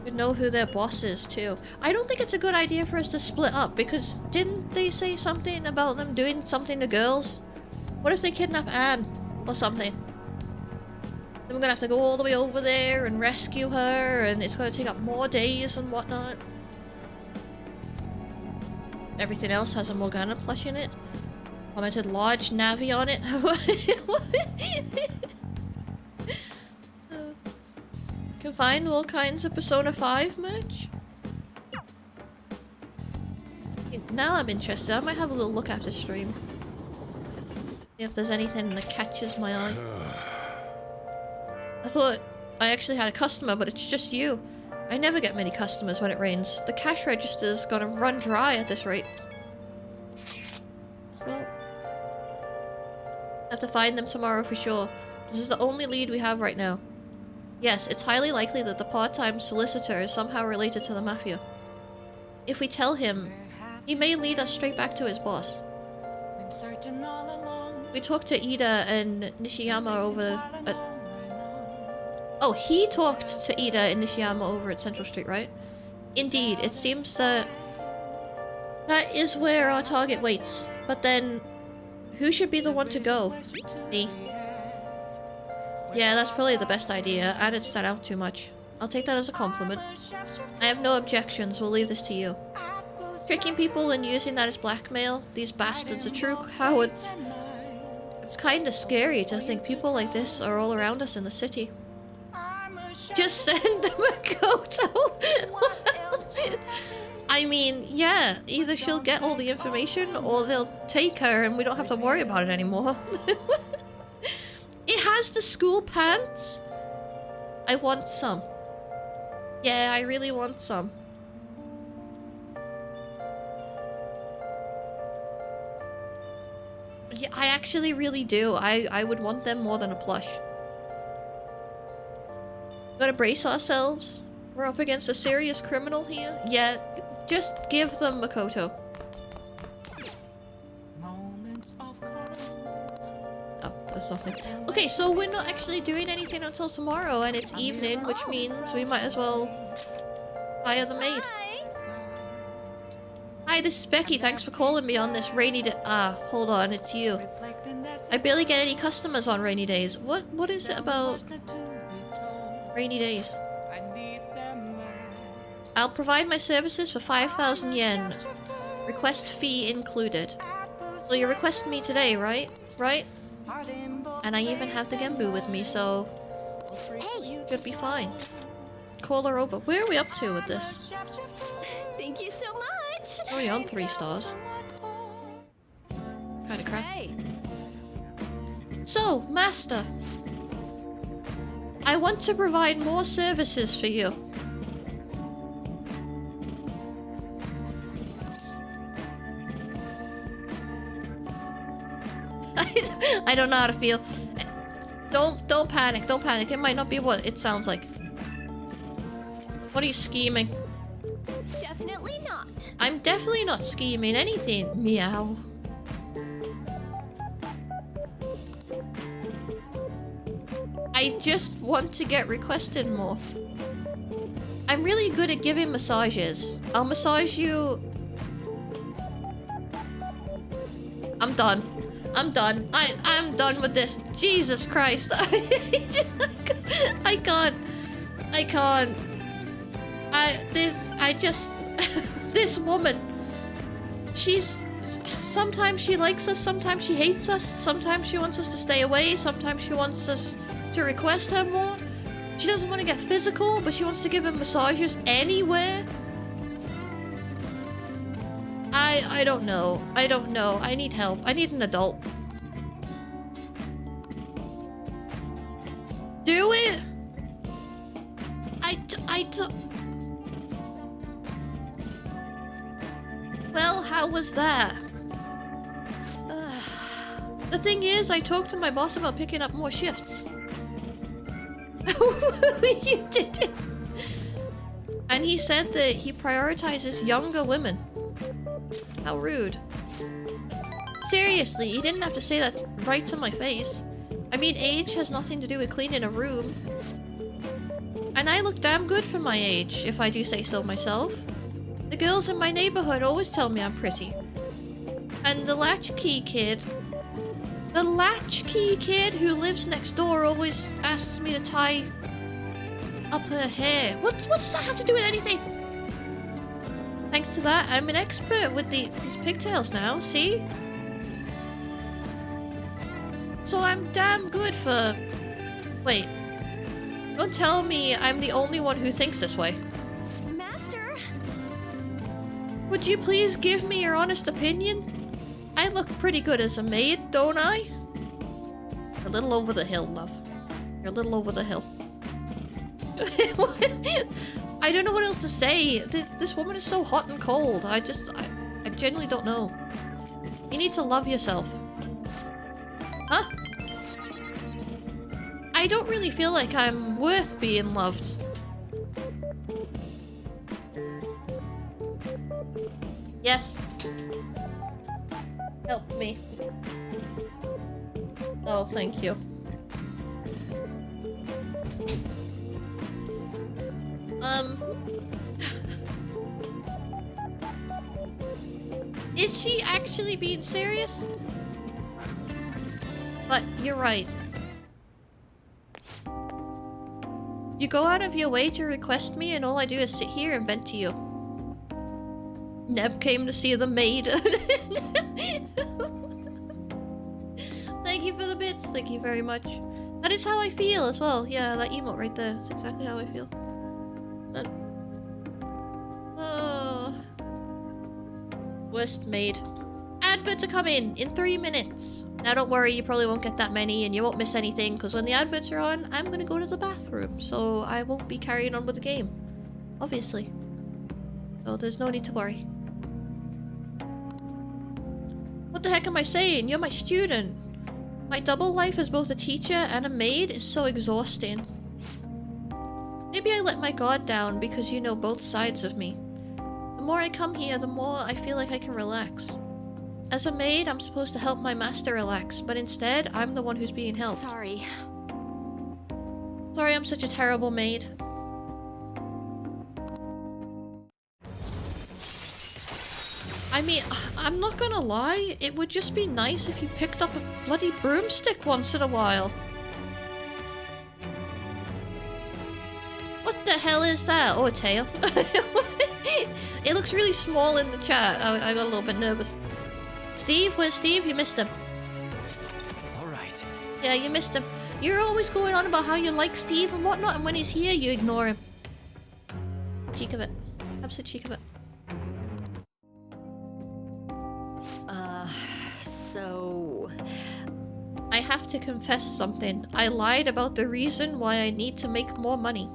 should know who their boss is too. I don't think it's a good idea for us to split up because didn't they say something about them doing something to girls? What if they kidnap Anne or something? Then we're gonna have to go all the way over there and rescue her, and it's gonna take up more days and whatnot. Everything else has a Morgana plush in it. Commented large Navi on it. Can find all kinds of Persona 5 merch. Now I'm interested. I might have a little look after stream. See if there's anything that catches my eye. I thought I actually had a customer, but it's just you. I never get many customers when it rains. The cash register's gonna run dry at this rate. Well, I have to find them tomorrow for sure. This is the only lead we have right now. Yes, it's highly likely that the part-time solicitor is somehow related to the Mafia. If we tell him, he may lead us straight back to his boss. We talked to Ida and Nishiyama over at... Oh, he talked to Ida and Nishiyama over at Central Street, right? Indeed, it seems that that is where our target waits. But then, who should be the one to go? Me. Yeah, that's probably the best idea. I didn't stand out too much. I'll take that as a compliment. I have no objections. We'll leave this to you. Tricking people and using that as blackmail? These bastards are true cowards. It's kinda scary to think people like this are all around us in the city. Just send them a Koto. I mean, yeah, either she'll get all the information or they'll take her and we don't have to worry about it anymore. It has the school pants. I want some. Yeah, I really want some. Yeah, I actually really do. I would want them more than a plush. Gotta brace ourselves. We're up against a serious criminal here. Yeah, just give them Makoto. Oh, that's nothing. Okay, so we're not actually doing anything until tomorrow, and it's evening, which means we might as well hire the maid. Hi, this is Becky. Thanks for calling me on this rainy day. Ah, hold on, it's you. I barely get any customers on rainy days. What is it about rainy days? I'll provide my services for 5,000 yen. Request fee included. So you're requesting me today, right? Right? And I even have the Genbu with me, so... Hey! Should be fine. Call her over. Where are we up to with this? Thank you so much! Already on 3 stars. Kinda crap. Hey. So, Master. I want to provide more services for you. I don't know how to feel. Don't panic. Don't panic. It might not be what it sounds like. What are you scheming? Definitely not. I'm definitely not scheming anything. Meow. I just want to get requested more. I'm really good at giving massages. I'll massage you. I'm done. I'm done. I'm done with this. Jesus Christ. I can't. This woman. Sometimes she likes us, sometimes she hates us, sometimes she wants us to stay away, sometimes she wants us to request her more. She doesn't want to get physical, but she wants to give him massages anywhere. I don't know. I don't know. I need help. I need an adult. Do it! Well, how was that? The thing is, I talked to my boss about picking up more shifts. You did it! And he said that he prioritizes younger women. How rude. Seriously, he didn't have to say that right to my face. I mean, age has nothing to do with cleaning a room. And I look damn good for my age, if I do say so myself. The girls in my neighborhood always tell me I'm pretty. And the latchkey kid who lives next door always asks me to tie up her hair. What does that have to do with anything? Thanks to that, I'm an expert with these pigtails now, see? So I'm damn good for... Wait. Don't tell me I'm the only one who thinks this way. Master! Would you please give me your honest opinion? I look pretty good as a maid, don't I? A little over the hill, love. You're a little over the hill. I don't know what else to say. This woman is so hot and cold. I genuinely don't know. You need to love yourself. Huh? I don't really feel like I'm worth being loved. Yes. Help me. Oh, thank you. Is she actually being serious? But you're right. You go out of your way to request me and all I do is sit here and vent to you. Neb came to see the maid. Thank you for the bits. Thank you very much. That is how I feel as well. Yeah, that emote right there. That's exactly how I feel. Oh. Worst maid. Adverts are coming in 3 minutes. Now don't worry, you probably won't get that many and you won't miss anything because when the adverts are on, I'm gonna go to the bathroom. So I won't be carrying on with the game. Obviously. So there's no need to worry. What the heck am I saying? You're my student. My double life as both a teacher and a maid is so exhausting. Maybe I let my guard down because you know both sides of me. The more I come here, the more I feel like I can relax. As a maid, I'm supposed to help my master relax, but instead, I'm the one who's being helped. Sorry. Sorry I'm such a terrible maid. I mean, I'm not gonna lie, it would just be nice if you picked up a bloody broomstick once in a while. What the hell is that? Oh, a tail. It looks really small in the chat. I got a little bit nervous. Steve? Where's Steve? You missed him. Alright. Yeah, you missed him. You're always going on about how you like Steve and whatnot, and when he's here, you ignore him. Cheek of it. Absolute cheek of it. So... I have to confess something. I lied about the reason why I need to make more money.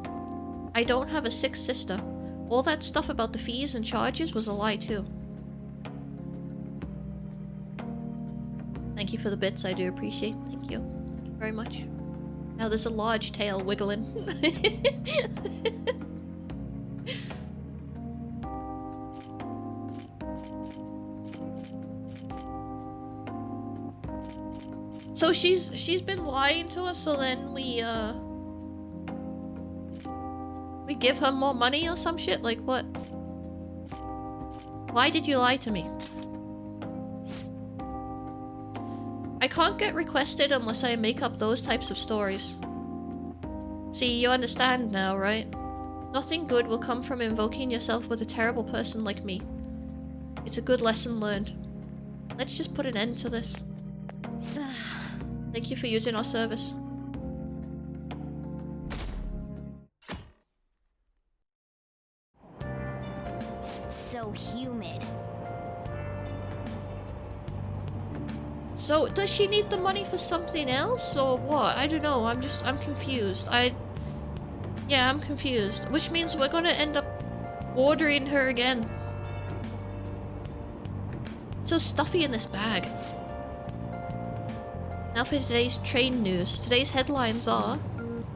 I don't have a sick sister. All that stuff about the fees and charges was a lie too. Thank you for the bits, I do appreciate. Thank you. Thank you very much. Now there's a large tail wiggling. So she's been lying to us, so then we give her more money or some shit? Like what? Why did you lie to me? I can't get requested unless I make up those types of stories. See, you understand now, right? Nothing good will come from invoking yourself with a terrible person like me. It's a good lesson learned. Let's just put an end to this. Thank you for using our service. So humid. So, does she need the money for something else, or what? I don't know, I'm confused. Yeah, I'm confused. Which means we're gonna end up ordering her again. So stuffy in this bag. Now for today's train news. Today's headlines are...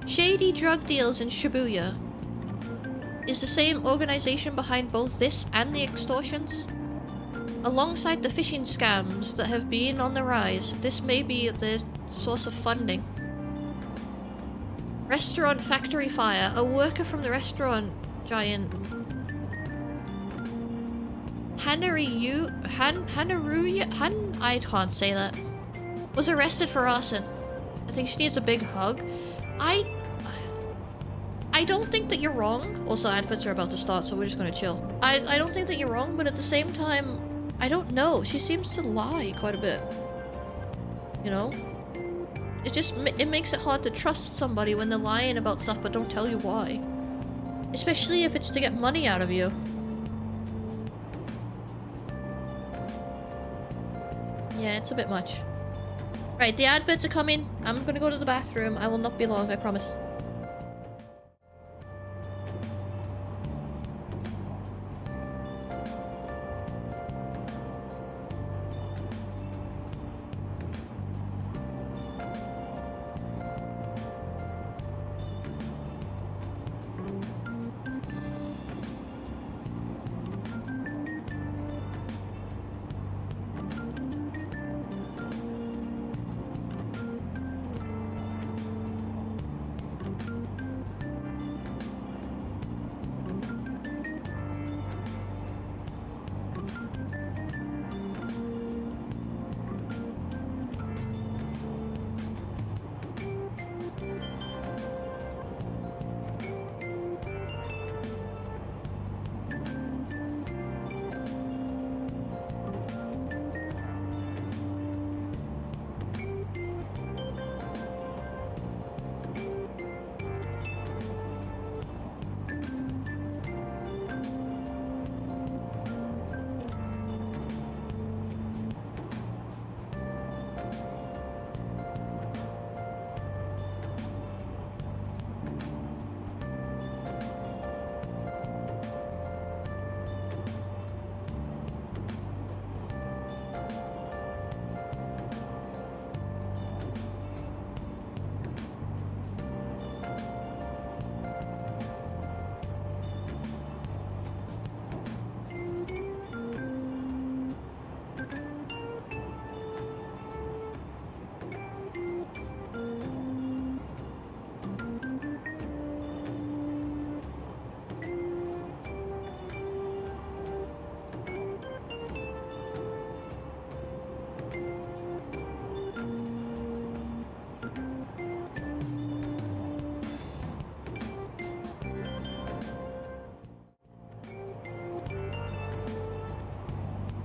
Shady drug deals in Shibuya. Is the same organization behind both this and the extortions? Alongside the phishing scams that have been on the rise, this may be the source of funding. Restaurant factory fire. A worker from the restaurant giant I can't say that. Was arrested for arson. I think she needs a big hug. I don't think that you're wrong. Also, adverts are about to start, so we're just gonna chill. I don't think that you're wrong, but at the same time, I don't know. She seems to lie quite a bit. You know? It makes it hard to trust somebody when they're lying about stuff but don't tell you why. Especially if it's to get money out of you. Yeah, it's a bit much. Right, the adverts are coming. I'm gonna go to the bathroom. I will not be long, I promise.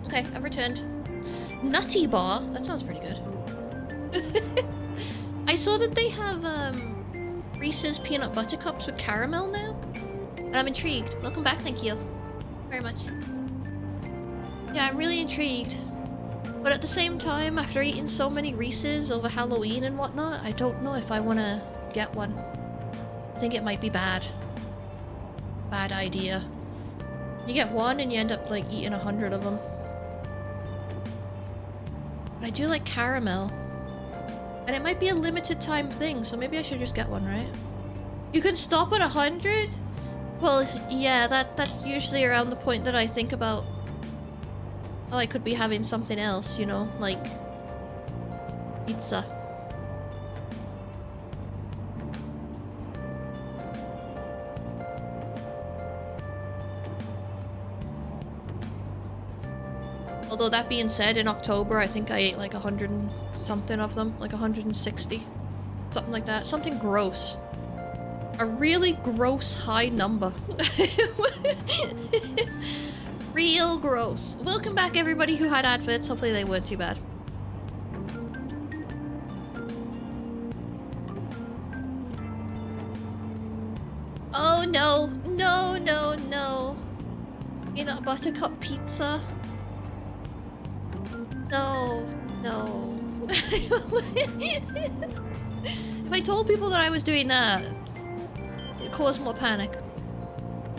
Okay, I've returned. Nutty Bar? That sounds pretty good. I saw that they have Reese's peanut butter cups with caramel now. And I'm intrigued. Welcome back, thank you very much. Yeah, I'm really intrigued. But at the same time, after eating so many Reese's over Halloween and whatnot, I don't know if I want to get one. I think it might be bad. Bad idea. You get one and you end up like eating 100 of them. But I do like caramel. And it might be a limited time thing, so maybe I should just get one, right? You can stop at 100? Well, yeah, that's usually around the point that I think about, oh, I could be having something else, you know, like pizza. Although that being said, in October, I think I ate like 100 and something of them, like 160. Something like that. Something gross. A really gross high number. Real gross. Welcome back everybody who had adverts. Hopefully they weren't too bad. Oh no. No, no, no. Peanut butter cup pizza. No. No. If I told people that I was doing that, it'd cause more panic.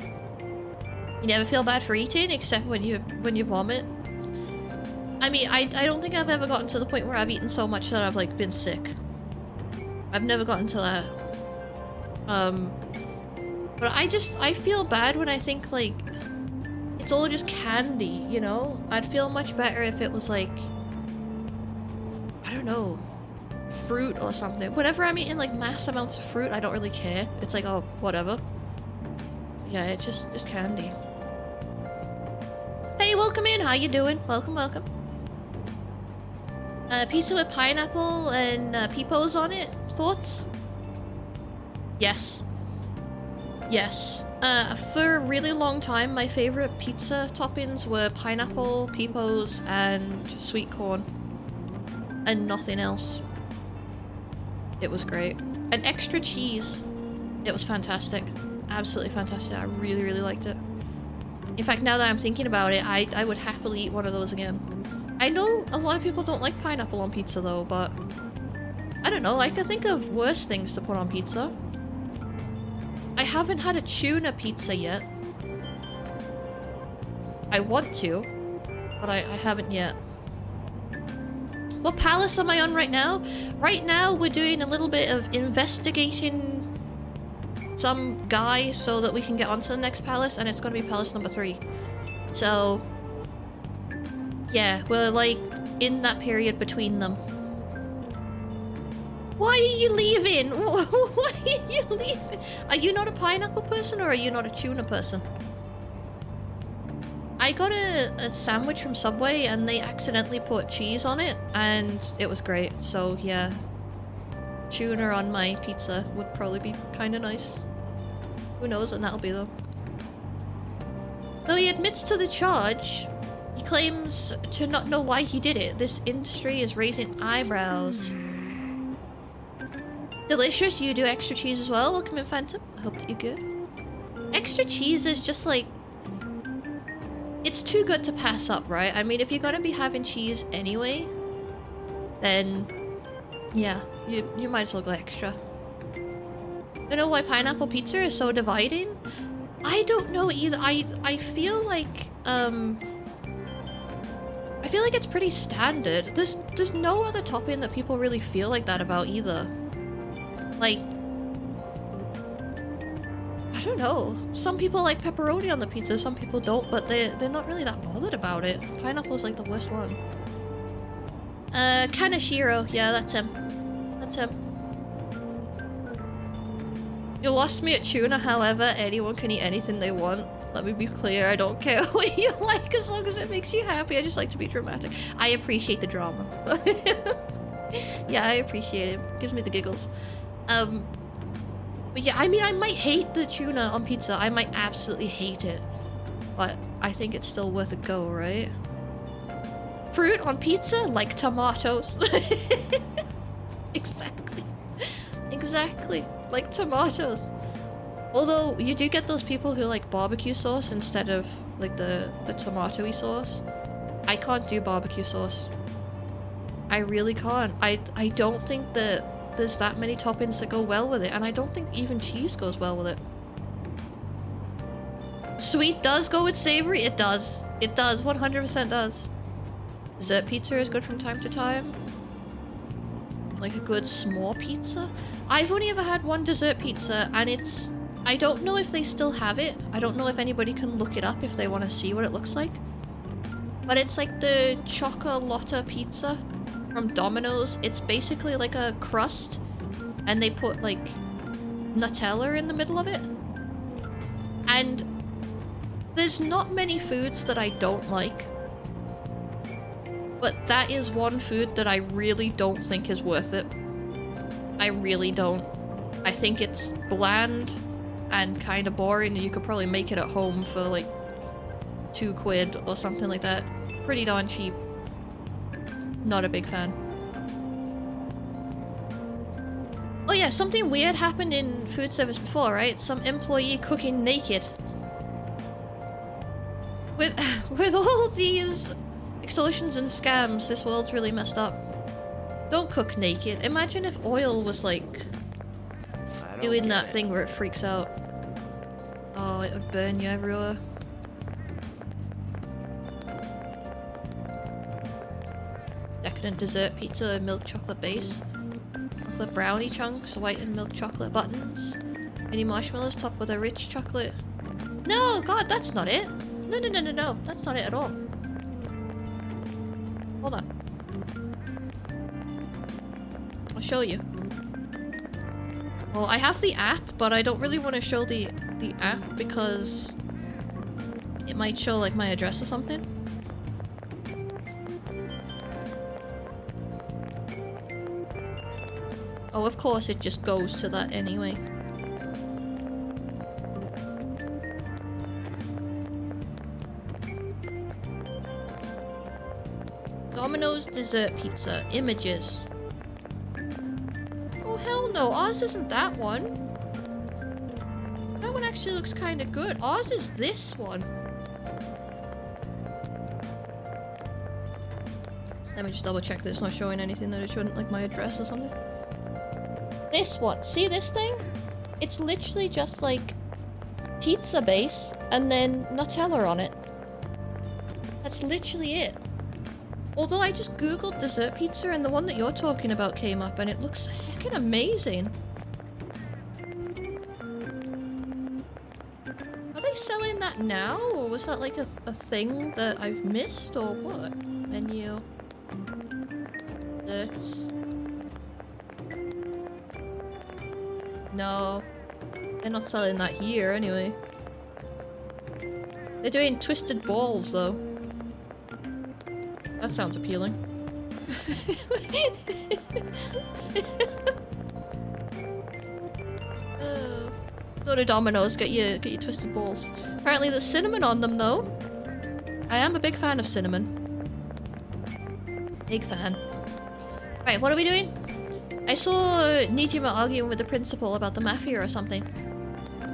You never feel bad for eating except when you vomit. I mean, I don't think I've ever gotten to the point where I've eaten so much that I've like been sick. I've never gotten to that. But I feel bad when I think like it's all just candy, you know? I'd feel much better if it was like, I don't know, fruit or something. Whenever I'm eating like mass amounts of fruit, I don't really care. It's like, oh, whatever. Yeah, it's just candy. Hey, welcome in. How you doing? Welcome, welcome. Pizza with pineapple and peepos on it. Thoughts? Yes. Yes. For a really long time, my favorite pizza toppings were pineapple, peepos, and sweet corn. And nothing else. It was great. And extra cheese. It was fantastic. Absolutely fantastic. I really, really liked it. In fact, now that I'm thinking about it, I would happily eat one of those again. I know a lot of people don't like pineapple on pizza though, but I don't know. I can think of worse things to put on pizza. I haven't had a tuna pizza yet. I want to, but I haven't yet. What palace am I on right now? Right now, we're doing a little bit of investigating some guy so that we can get onto the next palace, and it's gonna be palace number 3. So, yeah, we're like in that period between them. Why are you leaving? Why are you leaving? Are you not a pineapple person or are you not a tuna person? I got a sandwich from Subway and they accidentally put cheese on it and it was great. So yeah, tuna on my pizza would probably be kind of nice. Who knows when that'll be though. Though he admits to the charge, he claims to not know why he did it. This industry is raising eyebrows. Delicious, you do extra cheese as well. Welcome in, Phantom. I hope that you're good. Extra cheese is just like... it's too good to pass up, right? I mean, if you're gonna be having cheese anyway, then... yeah, you might as well go extra. You know why pineapple pizza is so dividing? I don't know either. I feel like, I feel like it's pretty standard. There's no other topping that people really feel like that about either. Like, I don't know. Some people like pepperoni on the pizza, some people don't, but they're not really that bothered about it. Pineapple's like the worst one. Kanashiro. Yeah, that's him. That's him. You lost me at tuna, however, anyone can eat anything they want. Let me be clear, I don't care what you like as long as it makes you happy. I just like to be dramatic. I appreciate the drama. Yeah, I appreciate it. Gives me the giggles. But yeah, I mean, I might hate the tuna on pizza. I might absolutely hate it. But I think it's still worth a go, right? Fruit on pizza? Like tomatoes. Exactly. Exactly. Like tomatoes. Although, you do get those people who like barbecue sauce instead of like the tomato-y sauce. I can't do barbecue sauce. I really can't. I don't think that there's that many toppings that go well with it, and I don't think even cheese goes well with it. Sweet does go with savory? It does. It does. 100% does. Dessert pizza is good from time to time. Like a good small pizza. I've only ever had one dessert pizza, and it's... I don't know if they still have it. I don't know if anybody can look it up if they want to see what it looks like. But it's like the Chocolata pizza from Domino's. It's basically like a crust, and they put like Nutella in the middle of it. And there's not many foods that I don't like. But that is one food that I really don't think is worth it. I really don't. I think it's bland and kind of boring, and you could probably make it at home for like £2 or something like that. Pretty darn cheap. Not a big fan. Oh yeah, something weird happened in food service before, right? Some employee cooking naked. With all these extortions and scams, this world's really messed up. Don't cook naked. Imagine if oil was like doing that thing where it freaks out. Oh, it would burn you everywhere. Decadent dessert pizza, milk chocolate base. Chocolate brownie chunks, white and milk chocolate buttons. Mini marshmallows topped with a rich chocolate. No, God, that's not it. No, no, no, no, no. That's not it at all. Hold on. I'll show you. Well, I have the app, but I don't really want to show the app because it might show like my address or something. Oh, of course it just goes to that anyway. Domino's dessert pizza. Images. Oh hell no, ours isn't that one. That one actually looks kind of good. Ours is this one. Let me just double check that it's not showing anything that it shouldn't, like my address or something. This one. See this thing? It's literally just like pizza base and then Nutella on it. That's literally it. Although I just googled dessert pizza and the one that you're talking about came up and it looks heckin' amazing. Are they selling that now? Or was that like a thing that I've missed or what? Menu. Desserts. No. They're not selling that here anyway. They're doing twisted balls though. That sounds appealing. Go to Domino's, get your twisted balls. Apparently there's cinnamon on them though. I am a big fan of cinnamon. Big fan. Right, what are we doing? I saw Nijima arguing with the principal about the mafia or something.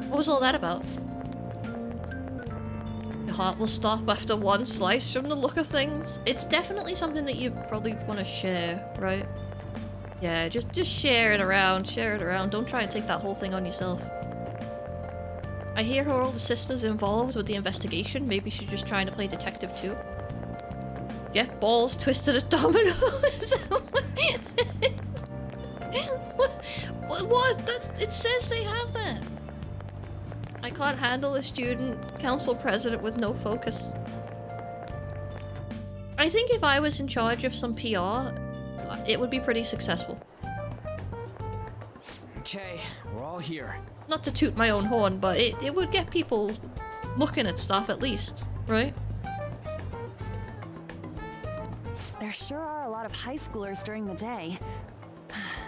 What was all that about? Your heart will stop after one slice from the look of things. It's definitely something that you probably want to share, right? Yeah, just share it around. Share it around. Don't try and take that whole thing on yourself. I hear her older sister's involved with the investigation. Maybe she's just trying to play detective too. Yeah, balls twisted at Domino's. What? It says they have that. I can't handle a student council president with no focus. I think if I was in charge of some PR, it would be pretty successful. Okay, we're all here. Not to toot my own horn, but it would get people looking at stuff at least, right? There sure are a lot of high schoolers during the day.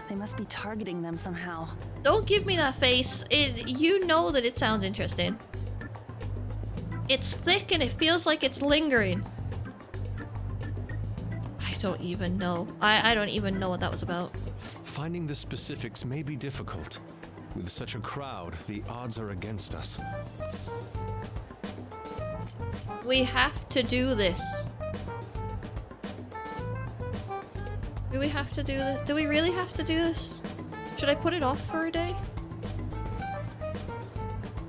They must be targeting them somehow. Don't give me that face. You know that it sounds interesting. It's thick and it feels like it's lingering. I don't even know. I don't even know what that was about. Finding the specifics may be difficult. With such a crowd, the odds are against us. We have to do this. Do we have to do this? Do we really have to do this? Should I put it off for a day?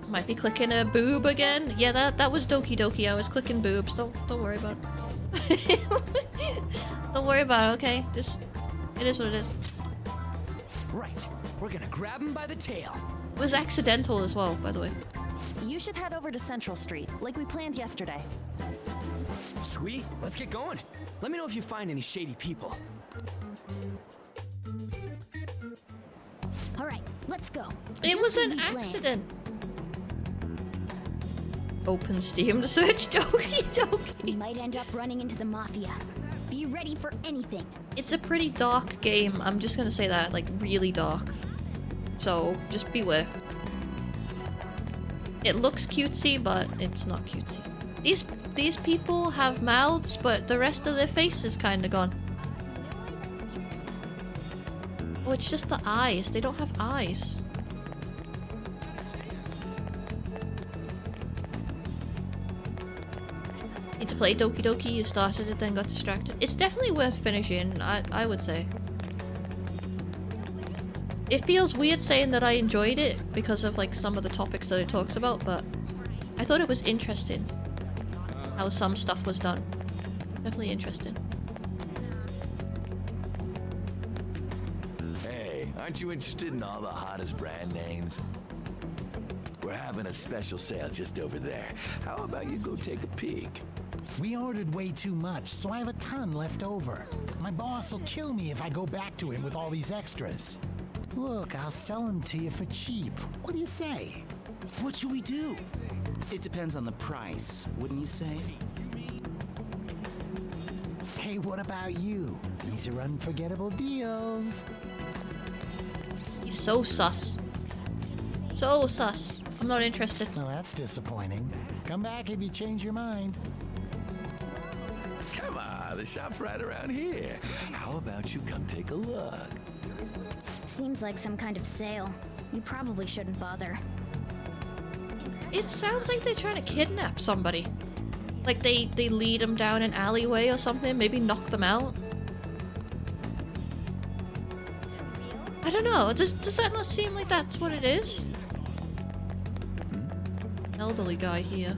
Might be clicking a boob again. Yeah, that was Doki Doki. I was clicking boobs. Don't worry about it. Don't worry about it, okay? Just, it is what it is. Right. We're gonna grab him by the tail. It was accidental as well, by the way. You should head over to Central Street, like we planned yesterday. Sweet. Let's get going. Let me know if you find any shady people. All right, let's go. It was an accident. Open Steam to search Doki Doki. We might end up running into the mafia. Be ready for anything. It's a pretty dark game. I'm just gonna say that, like really dark. So just beware. It looks cutesy, but it's not cutesy. These people have mouths, but the rest of their face is kind of gone. Oh, it's just the eyes. They don't have eyes. Need to play Doki Doki. You started it, then got distracted. It's definitely worth finishing, I would say. It feels weird saying that I enjoyed it because of like some of the topics that it talks about, but I thought it was interesting how some stuff was done. Definitely interesting. Hey, aren't you interested in all the hottest brand names? We're having a special sale just over there. How about you go take a peek? We ordered way too much, so I have a ton left over. My boss will kill me if I go back to him with all these extras. Look, I'll sell them to you for cheap. What do you say? What should we do? It depends on the price, wouldn't you say? Hey, what about you? These are unforgettable deals. He's so sus. So sus. I'm not interested. Oh, that's disappointing. Come back if you change your mind. Come on, the shop's right around here. How about you come take a look? Seems like some kind of sale. You probably shouldn't bother. It sounds like they're trying to kidnap somebody. Like they lead them down an alleyway or something, maybe knock them out. I don't know, does that not seem like that's what it is? Elderly guy here.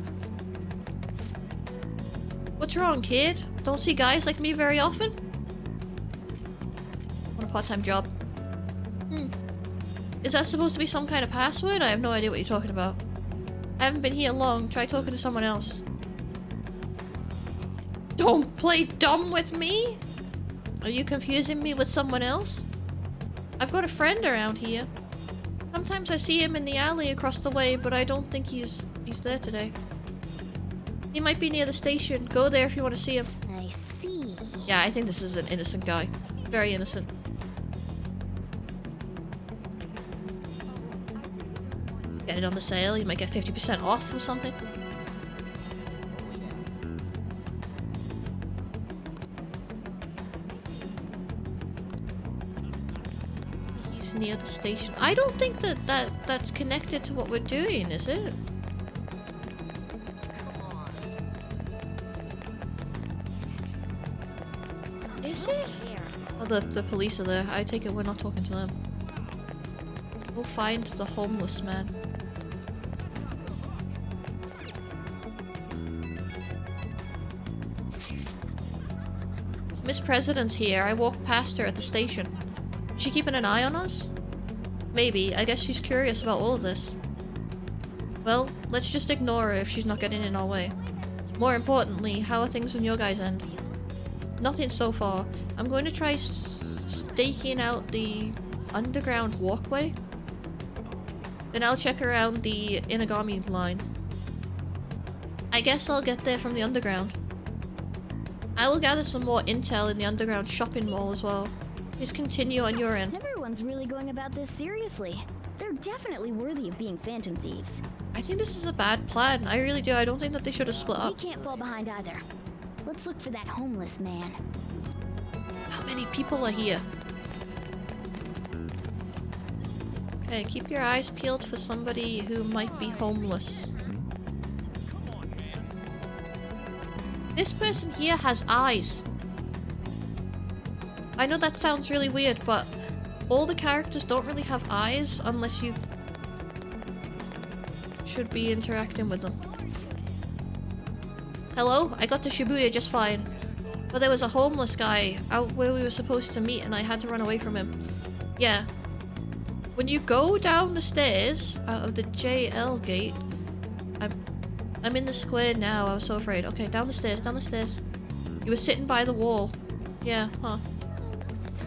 What's wrong, kid? Don't see guys like me very often? Want a part-time job? Is that supposed to be some kind of password? I have no idea what you're talking about. I haven't been here long. Try talking to someone else. Don't play dumb with me? Are you confusing me with someone else? I've got a friend around here. Sometimes I see him in the alley across the way, but I don't think he's there today. He might be near the station. Go there if you want to see him. I see. Yeah, I think this is an innocent guy. Very innocent. Get it on the sale. You might get 50% off or something. He's near the station. I don't think that's connected to what we're doing, is it? Is it? Oh, the police are there. I take it we're not talking to them. Go find the homeless man. Miss President's here. I walked past her at the station. Is she keeping an eye on us? Maybe. I guess she's curious about all of this. Well, let's just ignore her if she's not getting in our way. More importantly, how are things on your guys' end? Nothing so far. I'm going to try staking out the underground walkway. Then I'll check around the Inagami line. I guess I'll get there from the underground. I will gather some more intel in the underground shopping mall as well. Please continue on your end. Everyone's really going about this seriously. They're definitely worthy of being phantom thieves. I think this is a bad plan. I really do. I don't think that they should have split up. We can't fall behind either. Let's look for that homeless man. How many people are here? Okay, keep your eyes peeled for somebody who might be homeless. This person here has eyes. I know that sounds really weird, but all the characters don't really have eyes unless you should be interacting with them. Hello? I got to Shibuya just fine. But there was a homeless guy out where we were supposed to meet and I had to run away from him. Yeah. When you go down the stairs out of the JL gate, I'm in the square now. I was so afraid. Okay, down the stairs, down the stairs. You were sitting by the wall. Yeah, huh.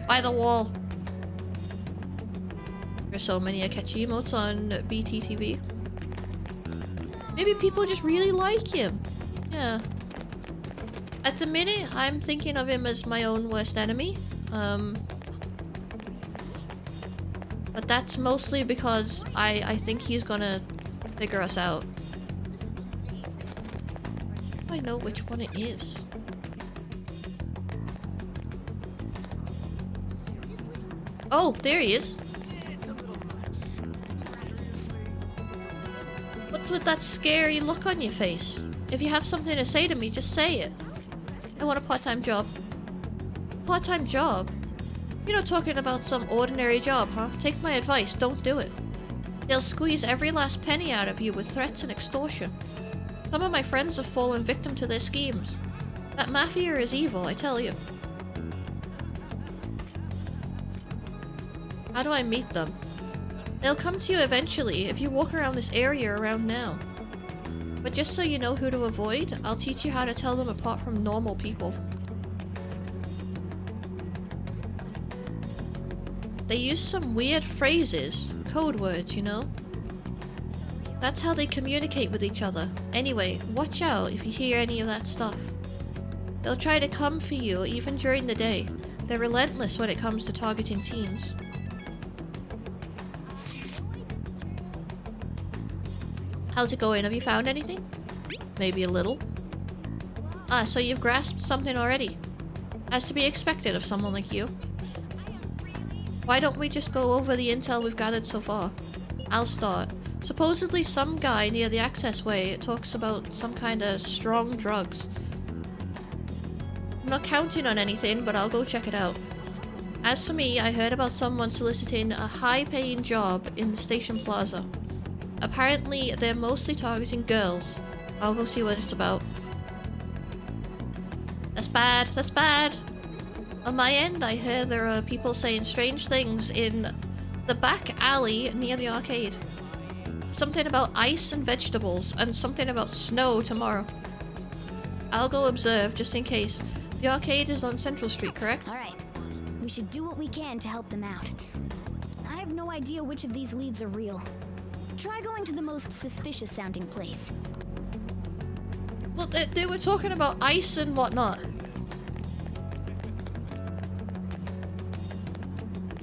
By the wall. There's so many Akechi emotes on BTTV. Maybe people just really like him. Yeah. At the minute, I'm thinking of him as my own worst enemy. But that's mostly because I think he's gonna figure us out. I know which one it is. Oh, there he is. What's with that scary look on your face? If you have something to say to me, just say it. I want a part-time job. Part-time job? You're not talking about some ordinary job, huh? Take my advice, don't do it. They'll squeeze every last penny out of you with threats and extortion. Some of my friends have fallen victim to their schemes. That mafia is evil, I tell you. How do I meet them? They'll come to you eventually if you walk around this area around now. But just so you know who to avoid, I'll teach you how to tell them apart from normal people. They use some weird phrases, code words, you know? That's how they communicate with each other. Anyway, watch out if you hear any of that stuff. They'll try to come for you even during the day. They're relentless when it comes to targeting teens. How's it going? Have you found anything? Maybe a little. Ah, so you've grasped something already. As to be expected of someone like you. Why don't we just go over the intel we've gathered so far? I'll start. Supposedly some guy near the access way talks about some kind of strong drugs. I'm not counting on anything, but I'll go check it out. As for me, I heard about someone soliciting a high-paying job in the station plaza. Apparently, they're mostly targeting girls. I'll go see what it's about. That's bad, that's bad! On my end, I heard there are people saying strange things in the back alley near the arcade. Something about ice and vegetables, and something about snow tomorrow. I'll go observe, just in case. The arcade is on Central Street, correct? Alright. We should do what we can to help them out. I have no idea which of these leads are real. Try going to the most suspicious sounding place. Well, they were talking about ice and whatnot.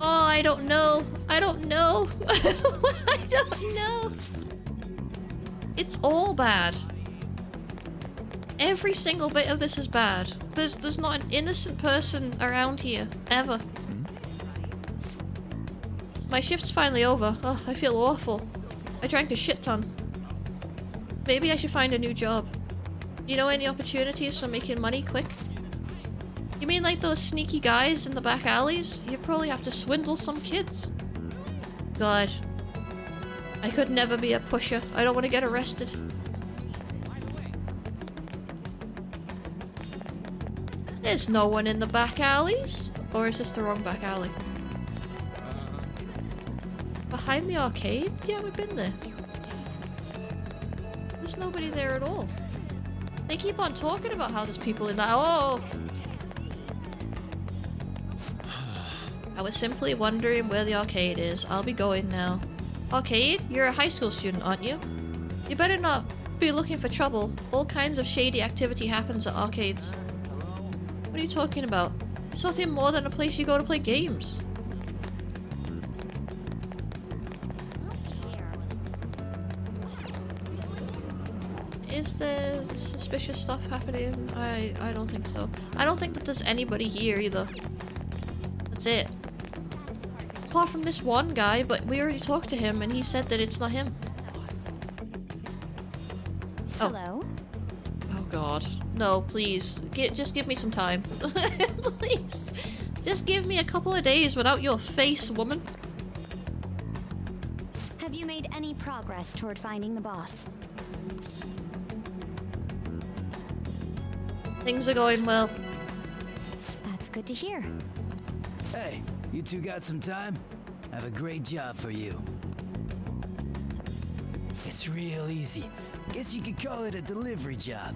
Oh, I don't know. I don't know. I don't know. It's all bad. Every single bit of this is bad. There's not an innocent person around here, ever. My shift's finally over. Oh, I feel awful. I drank a shit ton. Maybe I should find a new job. You know any opportunities for making money quick? You mean like those sneaky guys in the back alleys? You probably have to swindle some kids. God. I could never be a pusher. I don't want to get arrested. There's no one in the back alleys? Or is this the wrong back alley? Behind the arcade? Yeah, we've been there. There's nobody there at all. They keep on talking about how there's people in that. Oh! I was simply wondering where the arcade is. I'll be going now. Arcade? You're a high school student, aren't you? You better not be looking for trouble. All kinds of shady activity happens at arcades. What are you talking about? It's nothing more than a place you go to play games. Is there suspicious stuff happening? I don't think so. I don't think that there's anybody here either. That's it. Apart from this one guy, but we already talked to him and he said that it's not him. Oh. Hello? Oh god. No, please. Just give me some time. Please. Just give me a couple of days without your face, woman. Have you made any progress toward finding the boss? Things are going well. That's good to hear. Hey, you two got some time? I have a great job for you. It's real easy. Guess you could call it a delivery job.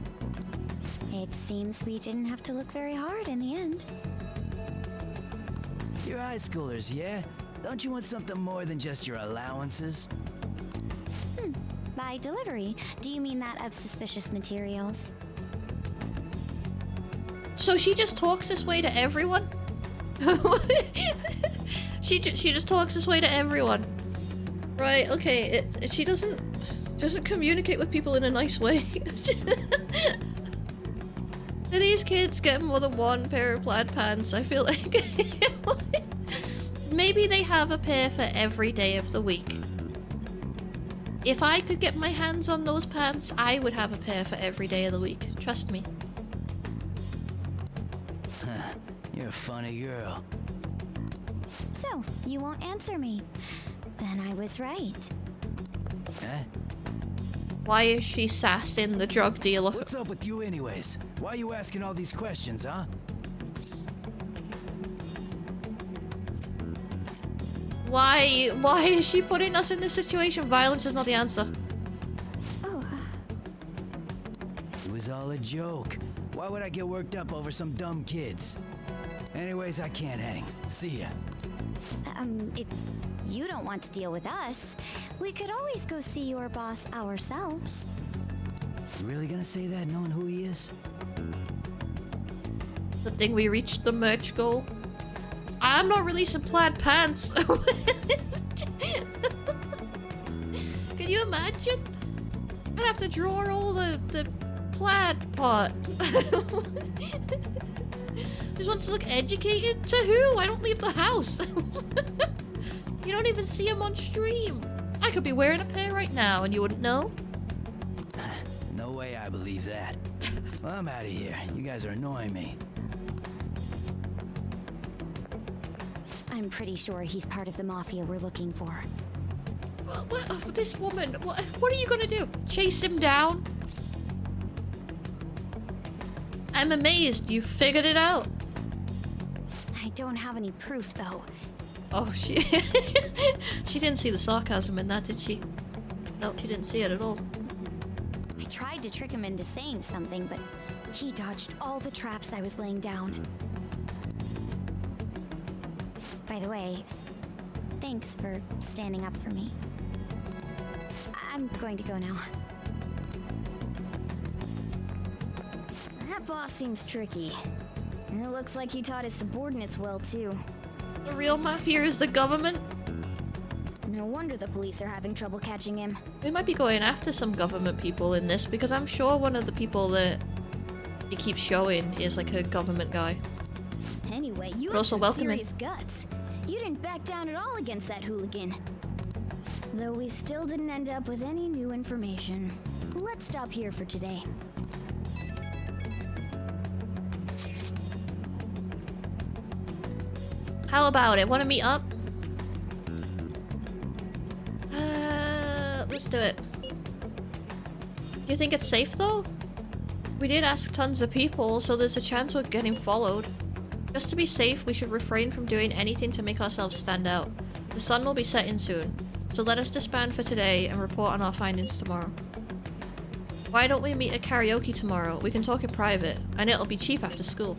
It seems we didn't have to look very hard in the end. You're high schoolers, yeah? Don't you want something more than just your allowances? By delivery, do you mean that of suspicious materials? So she just talks this way to everyone? she just talks this way to everyone. Right, okay. She doesn't communicate with people in a nice way. Do these kids get more than one pair of plaid pants? I feel like maybe they have a pair for every day of the week. If I could get my hands on those pants, I would have a pair for every day of the week. Trust me. You're a funny girl. So, you won't answer me. Then I was right. Eh? Why is she sassing the drug dealer? What's up with you anyways? Why are you asking all these questions, huh? Why is she putting us in this situation? Violence is not the answer. Oh. It was all a joke. Why would I get worked up over some dumb kids? Anyways, I can't hang. See ya. If you don't want to deal with us, we could always go see your boss ourselves. You really gonna say that knowing who he is? Good thing we reached the merch goal. I'm not releasing plaid pants. Can you imagine? I'd have to draw all the plaid part. Just wants to look educated? To who? I don't leave the house. You don't even see him on stream. I could be wearing a pair right now and you wouldn't know. No way I believe that. Well, I'm out of here. You guys are annoying me. I'm pretty sure he's part of the mafia we're looking for. This woman, what are you gonna do? Chase him down? I'm amazed you figured it out. I don't have any proof, though. Oh, she didn't see the sarcasm in that, did she? Nope, she didn't see it at all. I tried to trick him into saying something, but he dodged all the traps I was laying down. By the way, thanks for standing up for me. I'm going to go now. That boss seems tricky. It looks like he taught his subordinates well, too. The real mafia is the government? No wonder the police are having trouble catching him. We might be going after some government people in this, because I'm sure one of the people that he keeps showing is like a government guy. Anyway, you have some serious guts. You didn't back down at all against that hooligan. Though we still didn't end up with any new information. Let's stop here for today. How about it? Want to meet up? Let's do it. You think it's safe though? We did ask tons of people, so there's a chance we're getting followed. Just to be safe, we should refrain from doing anything to make ourselves stand out. The sun will be setting soon, so let us disband for today and report on our findings tomorrow. Why don't we meet at karaoke tomorrow? We can talk in private, and it'll be cheap after school.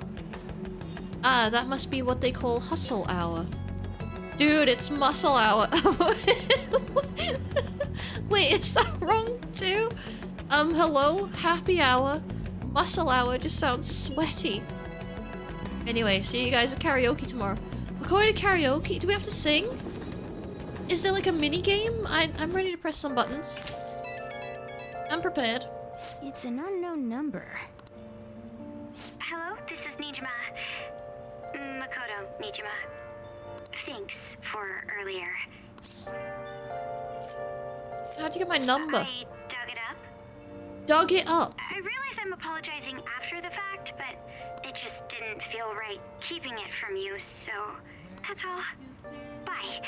Ah, that must be what they call hustle hour. Dude, it's muscle hour. Wait, is that wrong too? Hello? Happy hour? Muscle hour just sounds sweaty. Anyway, see you guys at karaoke tomorrow. We're going to karaoke? Do we have to sing? Is there like a mini game? I'm ready to press some buttons. I'm prepared. It's an unknown number. Hello, this is Nijima. Makoto Nijima. Thanks for earlier. How'd you get my number? I dug it up. Dug it up? I realize I'm apologizing after the fact, but it just didn't feel right keeping it from you, so that's all. Bye.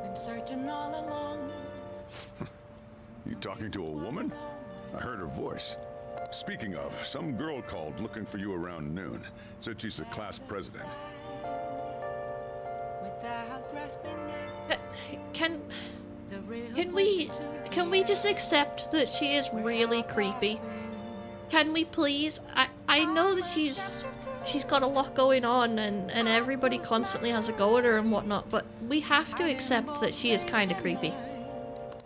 Been searching all along. You talking to a woman? I heard her voice. Speaking of, some girl called looking for you around noon. Said she's the class president. Can we just accept that she is really creepy? Can we please? I know that she's got a lot going on and everybody constantly has a go at her and whatnot, but we have to accept that she is kind of creepy.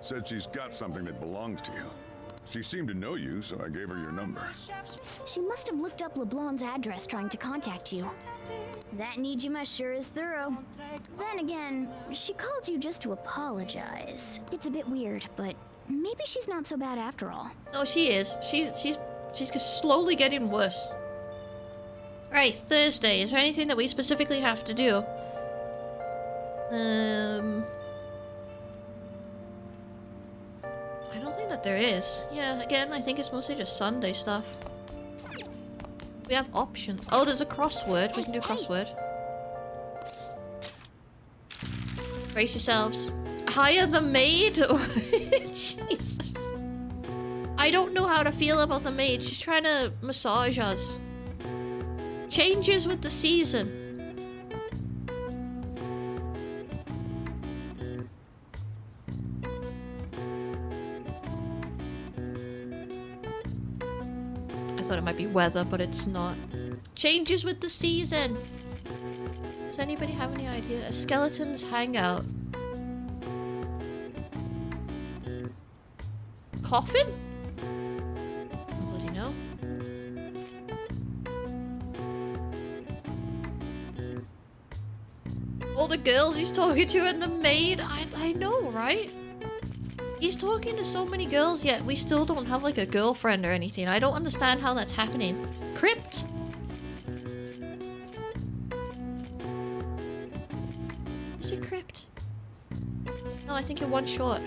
Said she's got something that belongs to you. She seemed to know you, so I gave her your number. She must have looked up LeBlanc's address trying to contact you. That Nijima sure is thorough. Then again, she called you just to apologize. It's a bit weird, but maybe she's not so bad after all. No, she is. She's slowly getting worse. Right, Thursday. Is there anything that we specifically have to do? I don't think that there is. Yeah, again, I think it's mostly just Sunday stuff. We have options. Oh, there's a crossword. We can do crossword. Brace yourselves. Hire the maid? Jesus. I don't know how to feel about the maid. She's trying to massage us. Changes with the season. I thought it might be weather, but it's not. Changes with the season. Does anybody have any idea? A skeleton's hangout. Coffin? I don't bloody know. All the girls he's talking to and the maid. I know, right? He's talking to so many girls, yet we still don't have like a girlfriend or anything. I don't understand how that's happening. Crypt? Is it crypt? No, I think you're one short.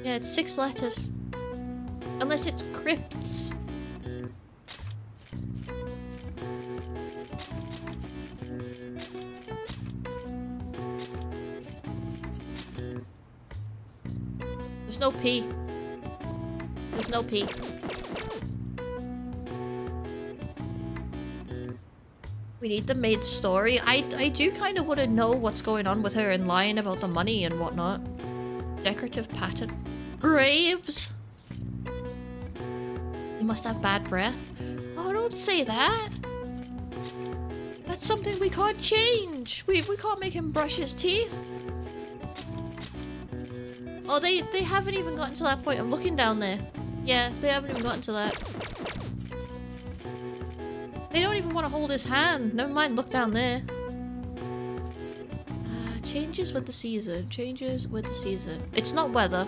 Yeah, it's 6 letters. Unless it's crypts. There's no P. There's no P. We need the maid's story. I do kind of want to know what's going on with her and lying about the money and whatnot. Decorative pattern. Graves! You must have bad breath. Oh, don't say that. That's something we can't change. We can't make him brush his teeth. Oh, they haven't even gotten to that point. I'm looking down there. Yeah, they haven't even gotten to that. They don't even want to hold his hand. Never mind, look down there. Changes with the season. Changes with the season. It's not weather.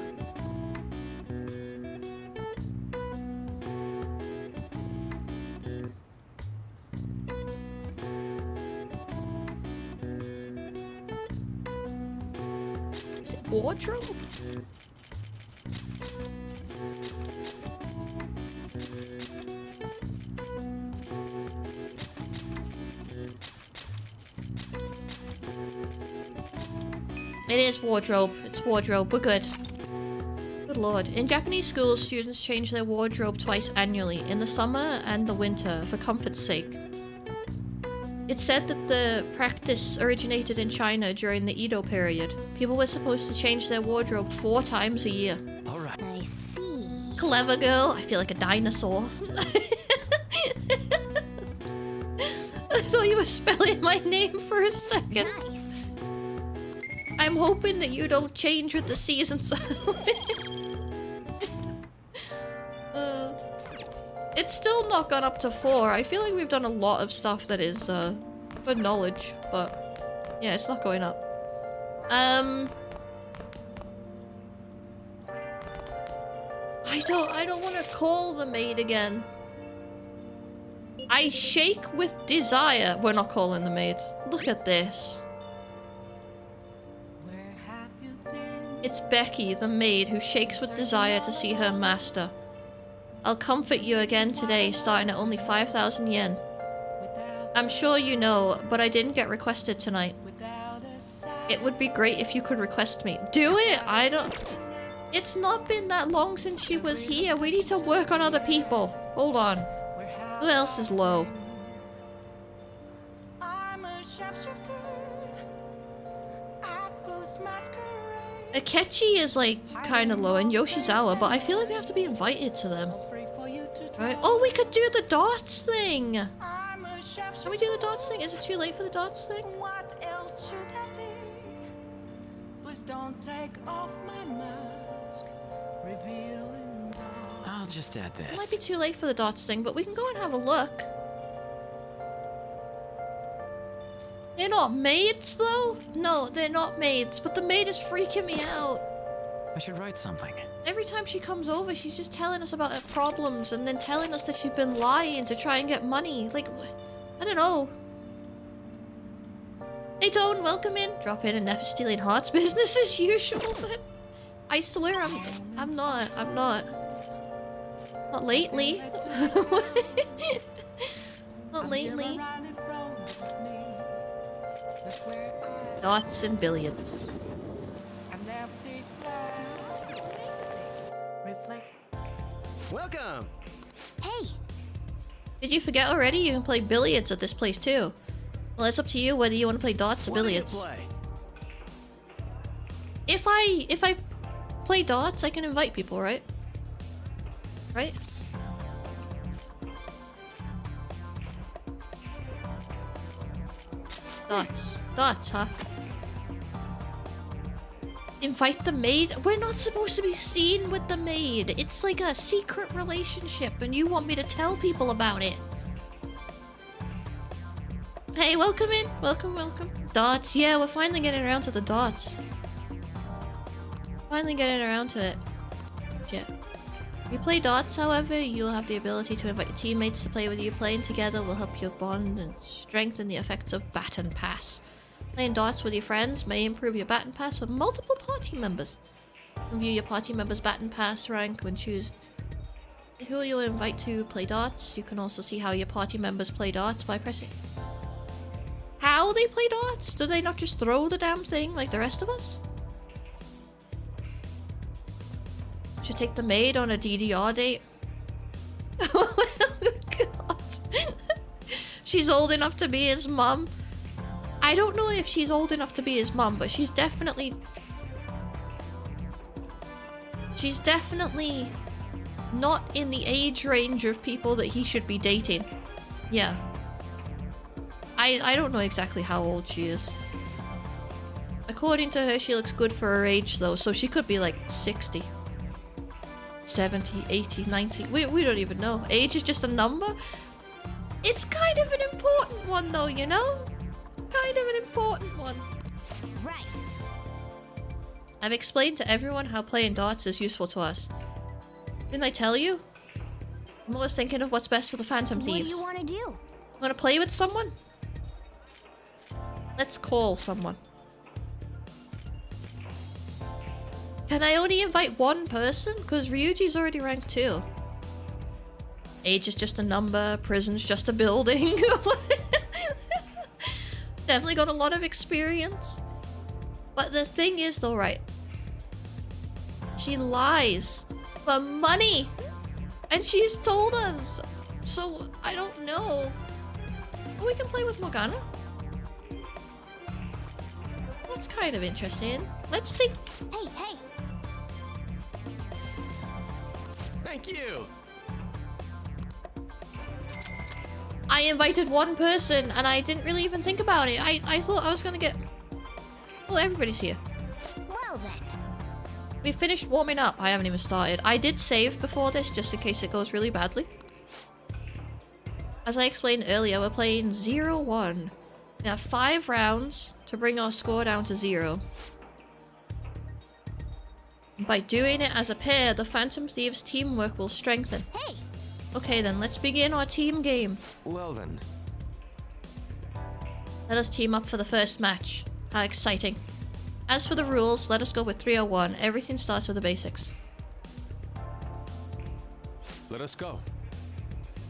Is it wardrobe? It is wardrobe. It's wardrobe. We're good. Good lord. In Japanese schools, students change their wardrobe twice annually, in the summer and the winter, for comfort's sake. It's said that the practice originated in China during the Edo period. People were supposed to change their wardrobe 4 times a year. Alright. I see. Clever girl. I feel like a dinosaur. I thought you were spelling my name for a second. Nice. I'm hoping that you don't change with the seasons. It's still not gone up to 4. I feel like we've done a lot of stuff that is for knowledge, but yeah, it's not going up. I don't want to call the maid again. I shake with desire. We're not calling the maid. Look at this. It's Becky, the maid, who shakes with desire to see her master. I'll comfort you again today, starting at only 5,000 yen. I'm sure you know, but I didn't get requested tonight. It would be great if you could request me. Do it? I don't... It's not been that long since she was here. We need to work on other people. Hold on. Who else is low? Akechi is like kind of low and Yoshizawa, but I feel like we have to be invited to them. Right? Oh, we could do the darts thing! Can we do the darts thing? Is it too late for the darts thing? What else should I be? Please don't take off my mask, revealing I'll just add It might this. be too late for the dots thing, but we can go and have a look. They're not maids, though? No, they're not maids, but the maid is freaking me out. I should write something. Every time she comes over, she's just telling us about her problems and then telling us that she's been lying to try and get money. Like, I don't know. Hey, Tone, welcome in. Drop in and never stealing hearts business as usual. I swear I'm not. Not lately. Not lately. Dots and billiards. Welcome! Hey! Did you forget already? You can play billiards at this place too. Well, it's up to you whether you want to play dots or billiards. If I play dots, I can invite people, right? Right? Dots, huh? Invite the maid? We're not supposed to be seen with the maid. It's like a secret relationship and you want me to tell people about it. Hey, welcome in. Welcome. Dots. Yeah, we're finally getting around to the dots. Finally getting around to it. Yeah. If you play dots, however, you'll have the ability to invite your teammates to play with you. Playing together will help you bond and strengthen the effects of Baton Pass. Playing dots with your friends may improve your Baton Pass with multiple party members. View your party members' Baton Pass rank when choose who you'll invite to play dots. You can also see how your party members play dots by pressing how they play dots. Do they not just throw the damn thing like the rest of us? Should take the maid on a DDR date. Oh god. She's old enough to be his mum. I don't know if she's old enough to be his mum, but she's definitely not in the age range of people that he should be dating. Yeah. I don't know exactly how old she is. According to her, she looks good for her age though, so she could be like 60. 70, 80, 90. We don't even know. Age is just a number. It's kind of an important one though, you know? Kind of an important one. Right. I've explained to everyone how playing darts is useful to us. Didn't I tell you? I'm always thinking of what's best for the Phantom Thieves. What do you want to do? Want to play with someone? Let's call someone. Can I only invite one person? Because Ryuji's already ranked 2. Age is just a number. Prison's just a building. Definitely got a lot of experience. But the thing is though, right? She lies for money. And she's told us. So, I don't know. Oh, we can play with Morgana? That's kind of interesting. Let's think. Hey. Thank you. I invited one person and I didn't really even think about it. I thought I was gonna get... Well, everybody's here. Well then. We finished warming up. I haven't even started. I did save before this just in case it goes really badly. As I explained earlier, we're playing 0-1. We have 5 rounds to bring our score down to 0. By doing it as a pair, the Phantom Thieves teamwork will strengthen. Hey! Okay then, let's begin our team game. Well then. Let us team up for the first match. How exciting. As for the rules, let us go with 301. Everything starts with the basics. Let us go.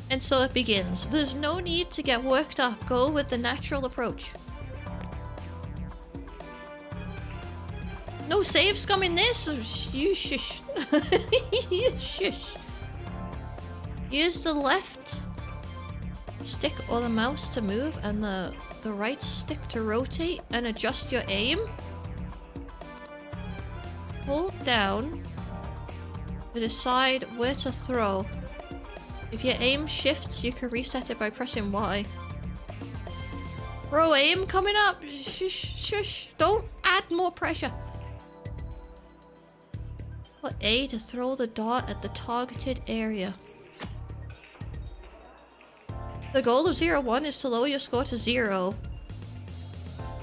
And so it begins. There's no need to get worked up. Go with the natural approach. No save scum in this. You shush. You shush. Use the left stick or the mouse to move and the right stick to rotate and adjust your aim. Hold down to decide where to throw. If your aim shifts, you can reset it by pressing Y. Throw aim coming up. Shush, shush. Don't add more pressure. Put A to throw the dot at the targeted area. The goal of 0-1 is to lower your score to 0.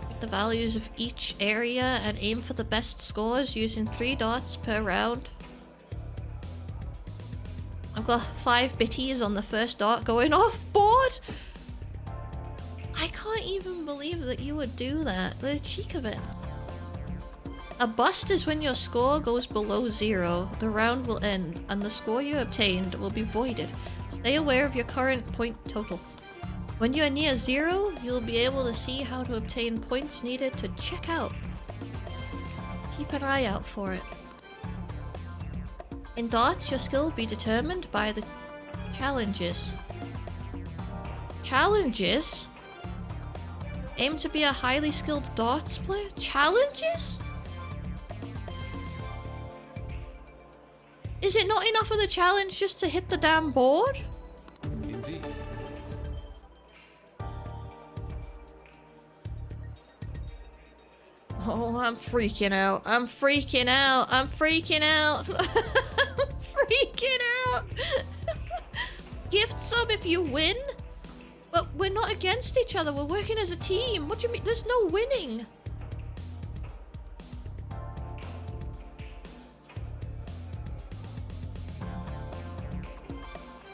Pick the values of each area and aim for the best scores using 3 dots per round. I've got 5 bitties on the first dot going off board. I can't even believe that you would do that. The cheek of it. A bust is when your score goes below 0. The round will end, and the score you obtained will be voided. Stay aware of your current point total. When you are near 0, you'll be able to see how to obtain points needed to check out. Keep an eye out for it. In darts, your skill will be determined by the challenges. Challenges? Aim to be a highly skilled darts player? Challenges? Is it not enough of the challenge just to hit the damn board? Indeed. Oh, I'm freaking out. I'm freaking out. I'm freaking out. I'm freaking out. Gift sub if you win? But we're not against each other. We're working as a team. What do you mean? There's no winning.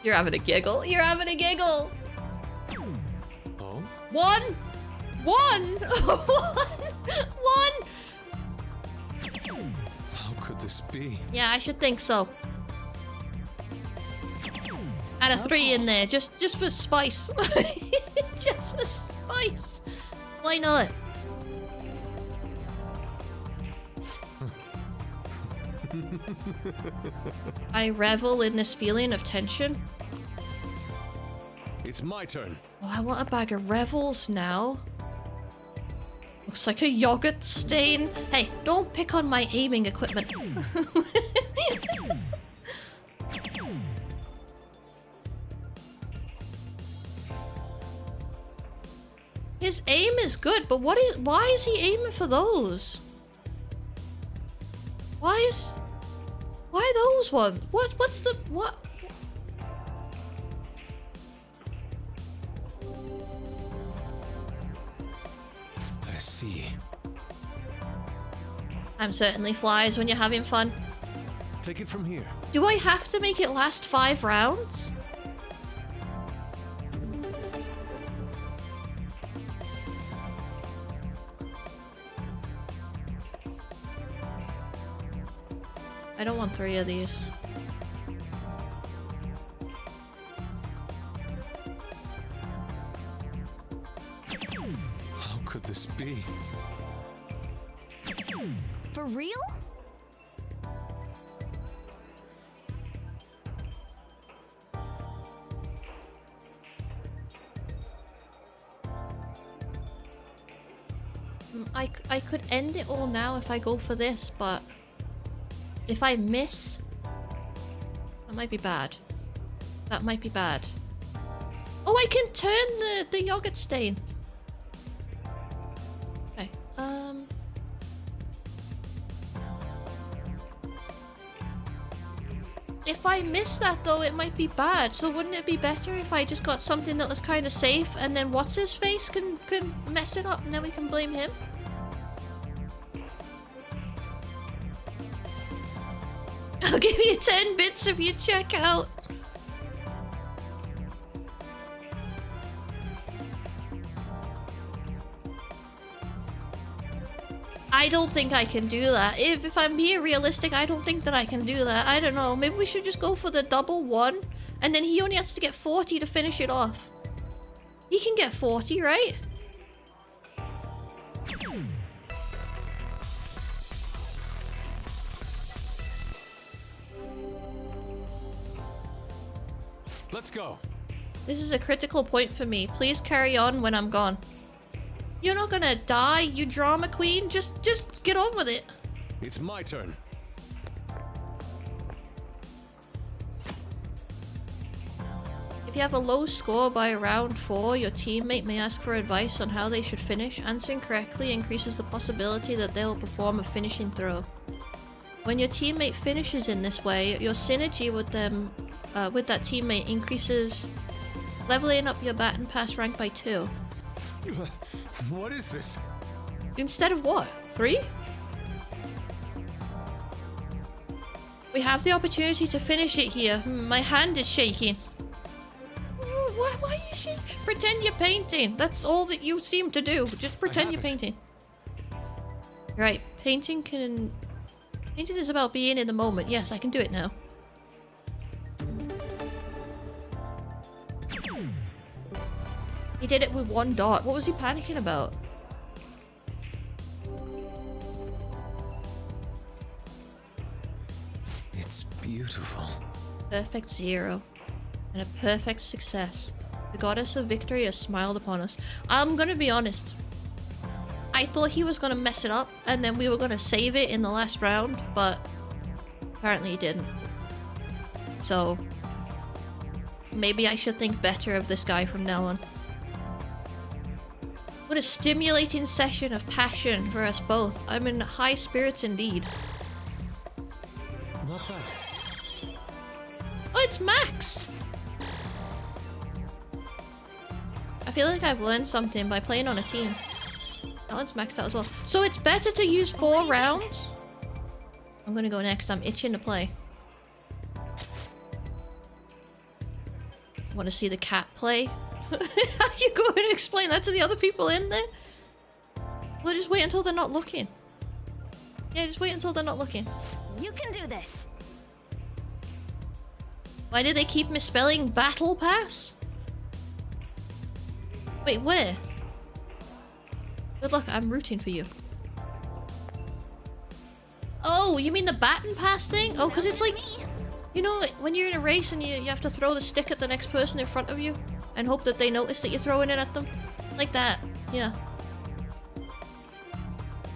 You're having a giggle. You're having a giggle. Oh? One. One. One. How could this be? Yeah, I should think so. Add a 3 in there, just for spice. Just for spice. Why not? I revel in this feeling of tension. It's my turn. Oh, I want a bag of Revels now. Looks like a yogurt stain. Hey, don't pick on my aiming equipment. His aim is good, but why is he aiming for those? Why those ones? What's the what? I see. I'm certainly flies when you're having fun. Take it from here. Do I have to make it last 5 rounds? I don't want 3 of these. How could this be? For real? I could end it all now if I go for this, but if I miss, that might be bad. That might be bad. Oh, I can turn the yogurt stain. Okay. If I miss that though, it might be bad. So wouldn't it be better if I just got something that was kind of safe, and then what's his face can mess it up, and then we can blame him? I'll give you 10 bits if you check out. I don't think I can do that. If I'm being realistic, I don't think that I can do that. I don't know. Maybe we should just go for the double 1, and then he only has to get 40 to finish it off. He can get 40, right? Let's go. This is a critical point for me. Please carry on when I'm gone. You're not gonna die, you drama queen. Just get on with it. It's my turn. If you have a low score by round 4, your teammate may ask for advice on how they should finish. Answering correctly increases the possibility that they will perform a finishing throw. When your teammate finishes in this way, your synergy with them, with that teammate increases, leveling up your baton pass rank by 2. What is this? Instead of what? 3? We have the opportunity to finish it here. My hand is shaking. Why are you shaking? Pretend you're painting. That's all that you seem to do. Just pretend you're painting. Right. Painting is about being in the moment. Yes, I can do it now. He did it with 1 dot. What was he panicking about? It's beautiful. Perfect 0. And a perfect success. The goddess of victory has smiled upon us. I'm gonna be honest. I thought he was gonna mess it up and then we were gonna save it in the last round, but apparently he didn't. So maybe I should think better of this guy from now on. What a stimulating session of passion for us both. I'm in high spirits indeed. Not bad. Oh, it's Max! I feel like I've learned something by playing on a team. That one's maxed out as well. So it's better to use 4 rounds? I'm gonna go next. I'm itching to play. Want to see the cat play? How you going to explain that to the other people in there? Well, just wait until they're not looking. Yeah, just wait until they're not looking. You can do this. Why did they keep misspelling Battle Pass? Wait, where? Good luck, I'm rooting for you. Oh, you mean the baton pass thing? Oh, because it's like... You know, when you're in a race and you have to throw the stick at the next person in front of you and hope that they notice that you're throwing it at them? Like that, yeah.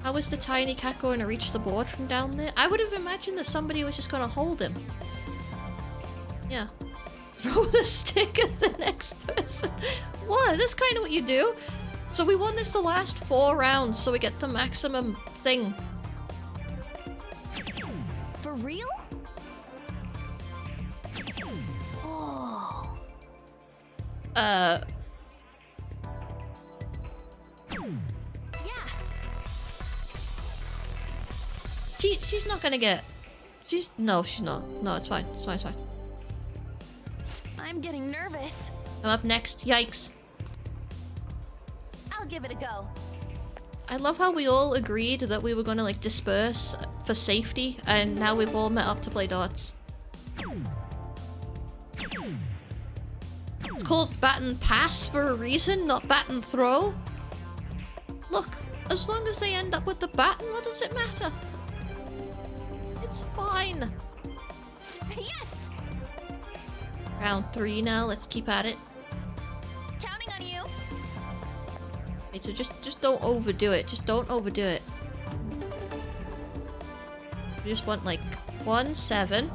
How is the tiny cat going to reach the board from down there? I would have imagined that somebody was just going to hold him. Yeah. Throw the stick at the next person. What? That's kind of what you do. So we want this to last 4 rounds so we get the maximum thing. For real? Oh. Yeah. She's not gonna get... No, she's not. No, it's fine. It's fine, it's fine. I'm getting nervous. I'm up next. Yikes. I'll give it a go. I love how we all agreed that we were gonna like disperse for safety and now we've all met up to play darts. It's called baton pass for a reason, not baton throw. Look, as long as they end up with the baton, what does it matter? It's fine. Yes! Round 3 now, let's keep at it. Counting on you. Okay, so just don't overdo it. Just don't overdo it. We just want like 1, 7.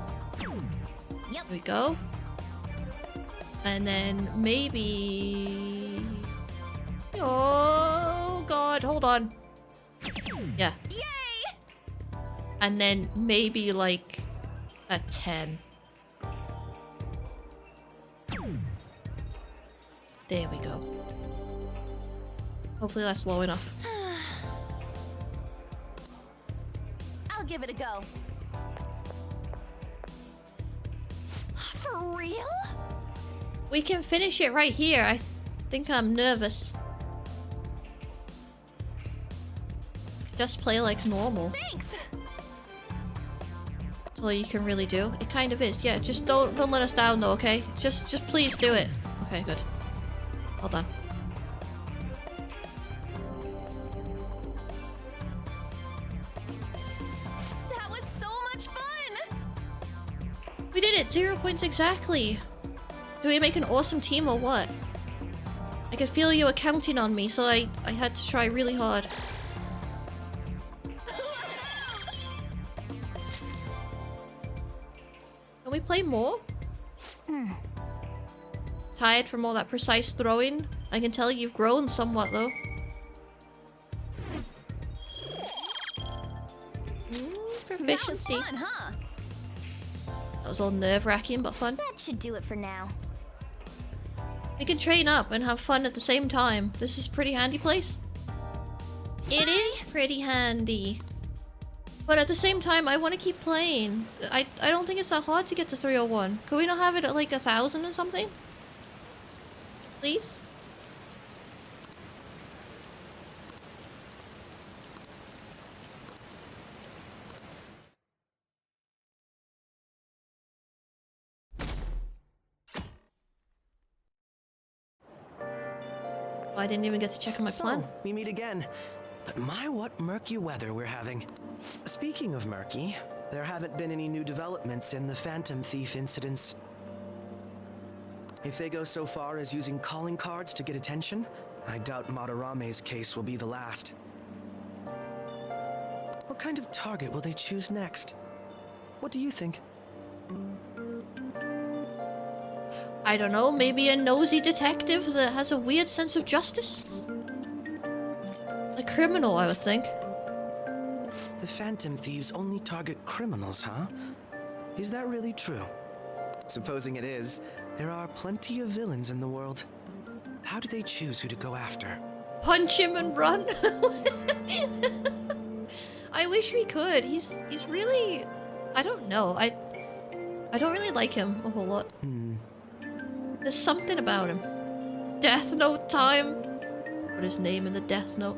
There we go. And then maybe... Oh god, hold on. Yeah. Yay! And then maybe like a 10. There we go. Hopefully that's low enough. I'll give it a go. For real? We can finish it right here. I think I'm nervous. Just play like normal. Thanks. That's all you can really do. It kind of is. Yeah, just don't let us down though, okay? Just please do it. Okay, good. Well done. That was so much fun. We did it! 0 points exactly. Do we make an awesome team or what? I could feel you were counting on me, so I had to try really hard. Can we play more? Tired from all that precise throwing? I can tell you've grown somewhat though. efficiency. That was fun, huh? That was all nerve-wracking but fun. That should do it for now. We can train up and have fun at the same time. This is a pretty handy place. It is pretty handy. But at the same time, I want to keep playing. I don't think it's that hard to get to 301. Could we not have it at like 1,000 or something? Please? I didn't even get to check on my plan. So, we meet again. But my, what murky weather we're having. Speaking of murky, there haven't been any new developments in the Phantom Thief incidents. If they go so far as using calling cards to get attention, I doubt Madarame's case will be the last. What kind of target will they choose next? What do you think? I don't know, maybe a nosy detective that has a weird sense of justice? A criminal, I would think. The Phantom Thieves only target criminals, huh? Is that really true? Supposing it is, there are plenty of villains in the world. How do they choose who to go after? Punch him and run? I wish we could. He's really... I don't know. I don't really like him a whole lot. There's something about him. Death Note time. Put his name in the Death Note.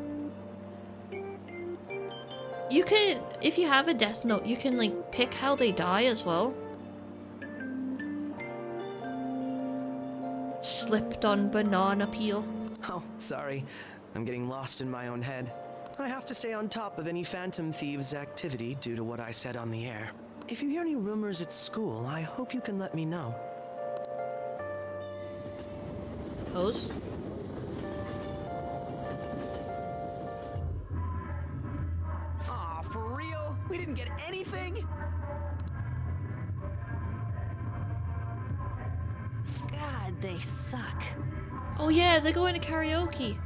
You can, if you have a Death Note, you can like pick how they die as well. Slipped on banana peel. Oh, sorry. I'm getting lost in my own head. I have to stay on top of any Phantom Thieves activity due to what I said on the air. If you hear any rumors at school, I hope you can let me know. Pose. Aw, for real? We didn't get anything? God, they suck. Oh yeah, they're going to karaoke.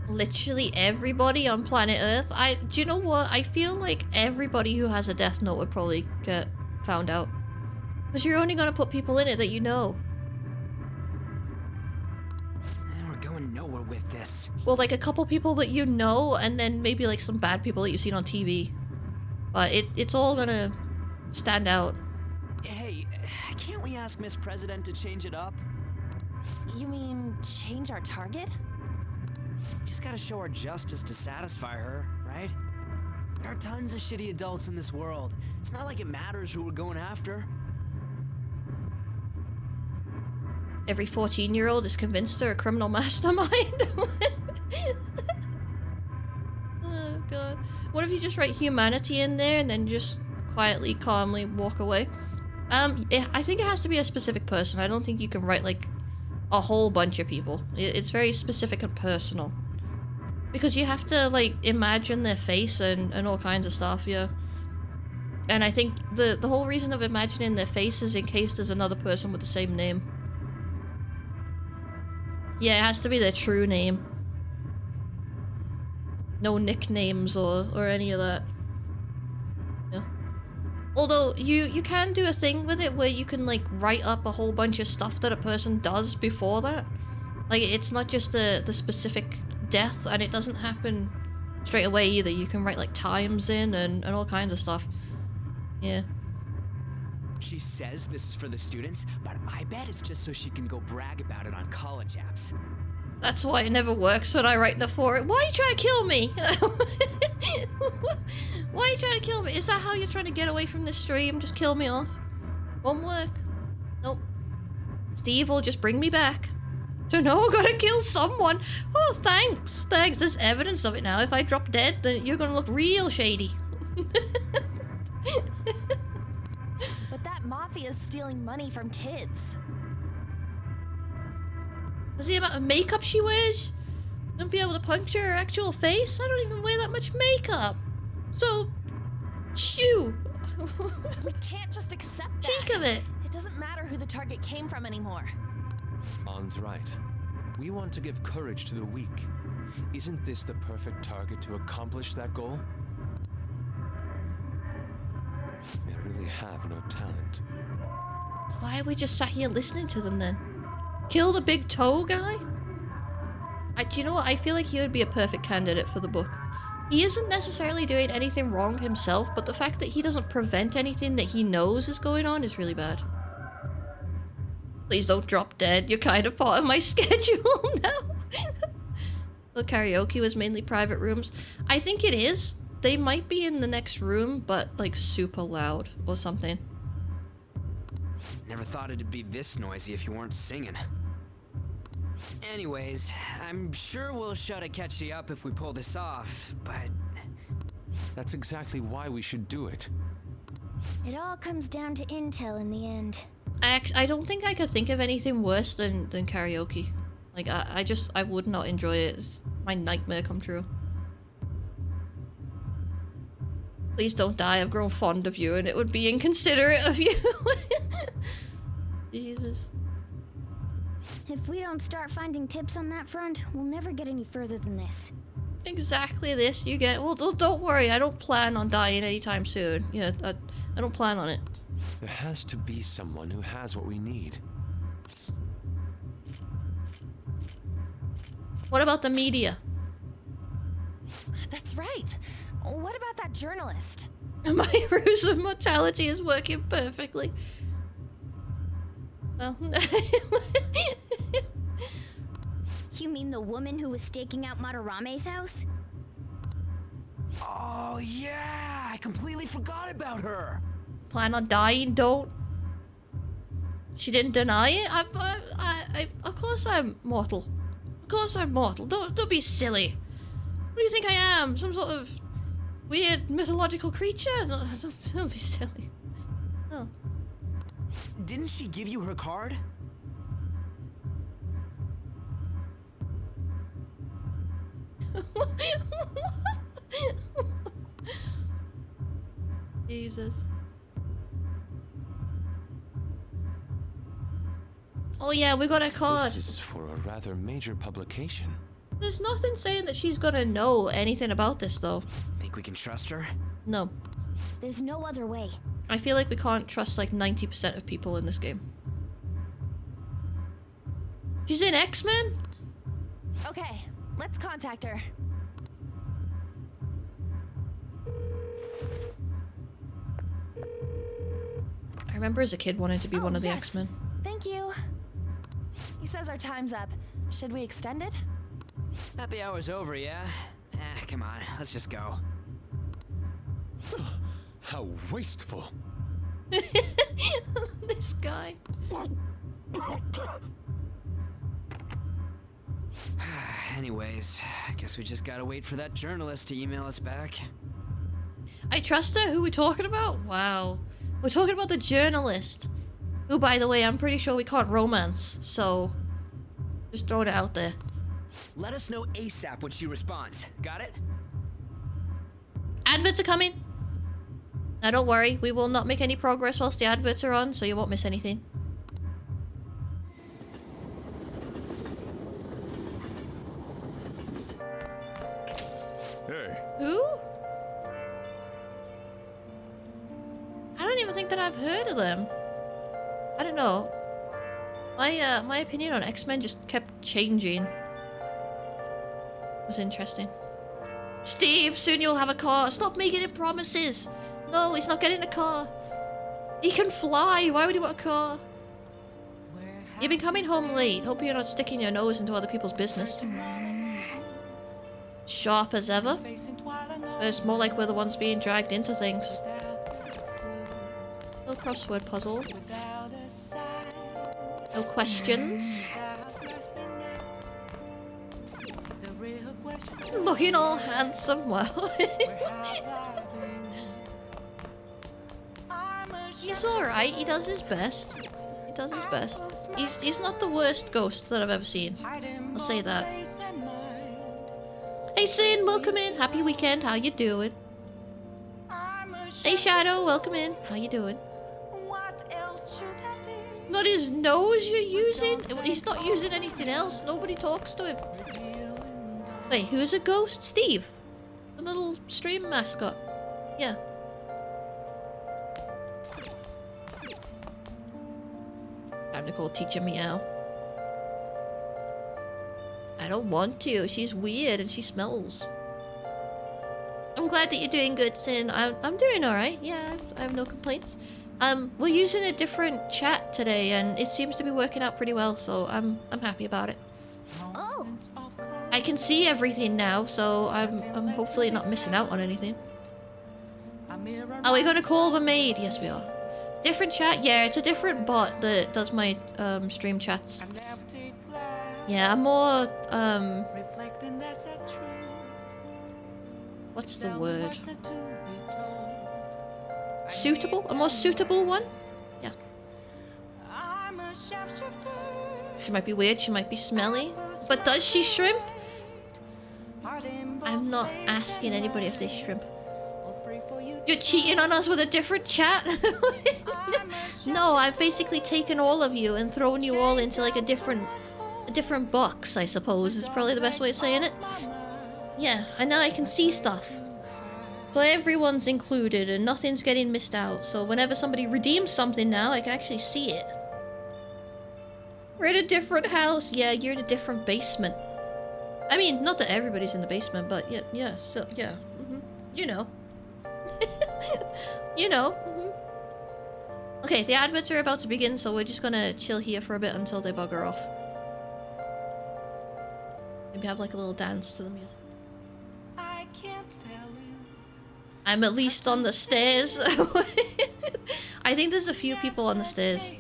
Literally everybody on planet Earth. Do you know what? I feel like everybody who has a Death Note would probably get found out. Because you're only going to put people in it that you know. We're going nowhere with this. Well, like a couple people that you know, and then maybe like some bad people that you've seen on TV. But it's all gonna stand out. Hey, can't we ask Miss President to change it up? You mean change our target? Just gotta show our justice to satisfy her, right? There are tons of shitty adults in this world. It's not like it matters who we're going after. Every 14-year-old is convinced they're a criminal mastermind. Oh god. What if you just write humanity in there and then just quietly, calmly walk away? I think it has to be a specific person. I don't think you can write like a whole bunch of people. It's very specific and personal. Because you have to like imagine their face and all kinds of stuff, yeah. And I think the whole reason of imagining their face is in case there's another person with the same name. Yeah, it has to be their true name. No nicknames or any of that. Yeah. Although you can do a thing with it where you can like write up a whole bunch of stuff that a person does before that. Like it's not just the specific death, and it doesn't happen straight away either. You can write like times in and all kinds of stuff. Yeah. She says this is for the students, but I bet it's just so she can go brag about it on college apps. That's why it never works when I write Nephora. Why are you trying to kill me? Why are you trying to kill me? Is that how you're trying to get away from this stream? Just kill me off? Won't work. Nope. Steve will just bring me back. So no, gotta kill someone. Oh, thanks. Thanks. There's evidence of it now. If I drop dead, then you're gonna look real shady. But that mafia's stealing money from kids. Does the amount of makeup she wears? Don't be able to puncture her actual face? I don't even wear that much makeup. So, shoo. We can't just accept that. Cheek of it. It doesn't matter who the target came from anymore. An's right. We want to give courage to the weak, Isn't this the perfect target to accomplish that goal? They really have no talent. Why are we just sat here listening to them then? Kill the big toe guy? Do you know what? I feel like he would be a perfect candidate for the book. He isn't necessarily doing anything wrong himself, but the fact that he doesn't prevent anything that he knows is going on is really bad. Please don't drop dead. You're kind of part of my schedule now. The karaoke was mainly private rooms. I think it is. They might be in the next room, but like super loud or something. Never thought it'd be this noisy if you weren't singing. Anyways, I'm sure we'll shut to catch you up if we pull this off, but... That's exactly why we should do it. It all comes down to intel in the end. I don't think I could think of anything worse than karaoke. Like, I would not enjoy it. It's my nightmare come true. Please don't die. I've grown fond of you and it would be inconsiderate of you. Jesus. If we don't start finding tips on that front, we'll never get any further than this. Exactly this. You get it. Well, don't worry. I don't plan on dying anytime soon. Yeah, I don't plan on it. There has to be someone who has what we need. What about the media? That's right. What about that journalist? My ruse of mortality is working perfectly. Well, You mean the woman who was staking out Matarame's house? Oh yeah, I completely forgot about her. Plan on dying? Don't. She didn't deny it. Of course I'm mortal. Of course I'm mortal. Don't be silly. What do you think I am? Some sort of weird mythological creature? Don't be silly. No. Didn't she give you her card? Jesus. Oh yeah, we got a card. This is for a rather major publication. There's nothing saying that she's gonna know anything about this though. Think we can trust her? No. There's no other way. I feel like we can't trust like 90% of people in this game. She's in X-Men? Okay, let's contact her. I remember as a kid wanting to be one of the X-Men. Thank you. He says our time's up. Should we extend it? Happy hour's over, yeah? Come on, let's just go. How wasteful. This guy. Anyways, I guess we just gotta wait for that journalist to email us back. I trust her? Who are we talking about? Wow. We're talking about the journalist. Who, by the way, I'm pretty sure we can't romance, so... just throwing it out there. Let us know ASAP when she responds. Got it? Adverts are coming! Now don't worry, we will not make any progress whilst the adverts are on, so you won't miss anything. Hey. Who? I don't even think that I've heard of them. I don't know. My opinion on X-Men just kept changing. It was interesting. Steve, soon you'll have a car. Stop making him promises. No, he's not getting a car. He can fly. Why would he want a car? You've been coming home late. Hope you're not sticking your nose into other people's business. Sharp as ever. But it's more like we're the ones being dragged into things. No crossword puzzle. No questions. Looking all handsome, well. He's alright, he does his best. He does his best. He's not the worst ghost that I've ever seen. I'll say that. Hey Sin, welcome in. Happy weekend, how you doing? Hey Shadow, welcome in. How you doing? Not his nose you're using? He's not using anything else. Nobody talks to him. Wait, who's a ghost? Steve. The little stream mascot. Yeah. Time to call Teacher Meow. I don't want to. She's weird and she smells. I'm glad that you're doing good, Sin. I'm doing alright. Yeah, I have no complaints. We're using a different chat today and it seems to be working out pretty well, so I'm happy about it. Oh. I can see everything now, so I'm hopefully not missing out on anything. Are we gonna call the maid? Yes, we are. Different chat? Yeah, it's a different bot that does my stream chats. Yeah, I'm more what's the word? Suitable? A more suitable one? Yeah. She might be weird, she might be smelly. But does she shrimp? I'm not asking anybody if they shrimp. You're cheating on us with a different chat? No, I've basically taken all of you and thrown you all into like a different box, I suppose, is probably the best way of saying it. Yeah, and now I can see stuff. So everyone's included and nothing's getting missed out. So whenever somebody redeems something now, I can actually see it. We're in a different house. Yeah, you're in a different basement. I mean, not that everybody's in the basement, but yeah, so, yeah. You know. You know. Okay, the adverts are about to begin, so we're just gonna chill here for a bit until they bugger off. Maybe have like a little dance to the music. I'm at least on the stairs. I think there's a few people on the stairs.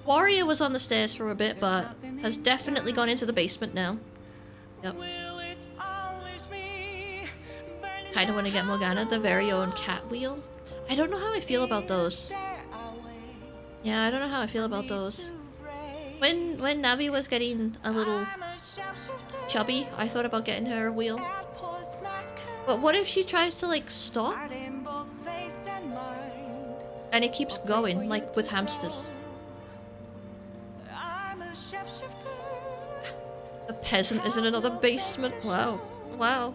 Warrior was on the stairs for a bit, but has definitely gone into the basement now. Yep. Kinda want to get Morgana the very own cat wheel. I don't know how I feel about those. Yeah, I don't know how I feel about those. When Navi was getting a little chubby, I thought about getting her a wheel. But what if she tries to like stop? And it keeps going, like with hamsters. The peasant is in another basement. Wow. Wow.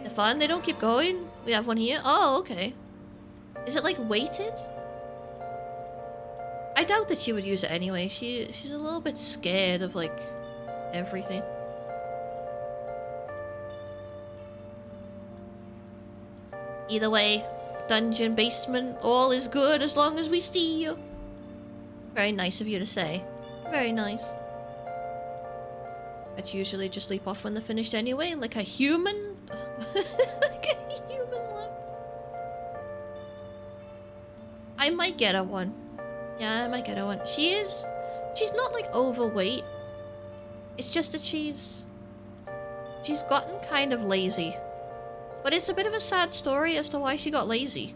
They're fun, they don't keep going. We have one here. Oh, okay. Is it like weighted? I doubt that she would use it anyway. She's a little bit scared of like everything. Either way, dungeon, basement, all is good as long as we see you. Very nice of you to say. Very nice. I'd usually just sleep off when they're finished anyway, like a human. Like a human one. I might get her one. Yeah, I might get her one. She's not like overweight. It's just that she's gotten kind of lazy. But it's a bit of a sad story as to why she got lazy.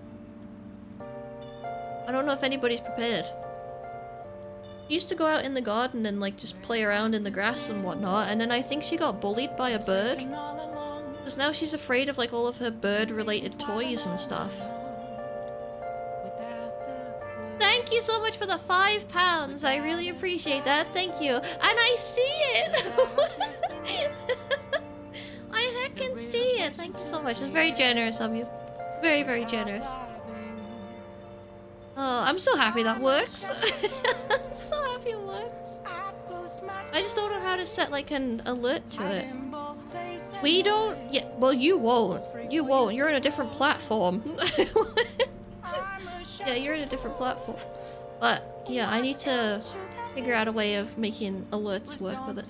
I don't know if anybody's prepared. She used to go out in the garden and like just play around in the grass and whatnot, and then I think she got bullied by a bird. Because now she's afraid of like all of her bird-related toys and stuff. Thank you so much for the £5. I really appreciate that. Thank you. And I see it! I heckin' see it. Thank you so much. It's very generous of you. Very, very generous. Oh, I'm so happy that works. I'm so happy it works. I just don't know how to set like an alert to it. We don't... Yeah, well, you won't. You won't. You're in a different platform. Yeah, you're in a different platform. But, yeah, I need to figure out a way of making alerts work with it.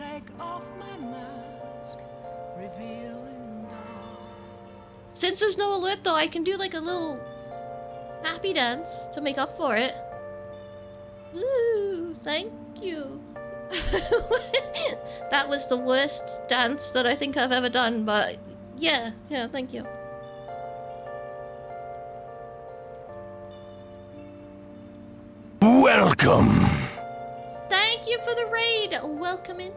Since there's no alert though, I can do like a little happy dance to make up for it. Woo! Thank you. That was the worst dance that I think I've ever done, but yeah, thank you. Welcome! Thank you for the raid! Welcome in.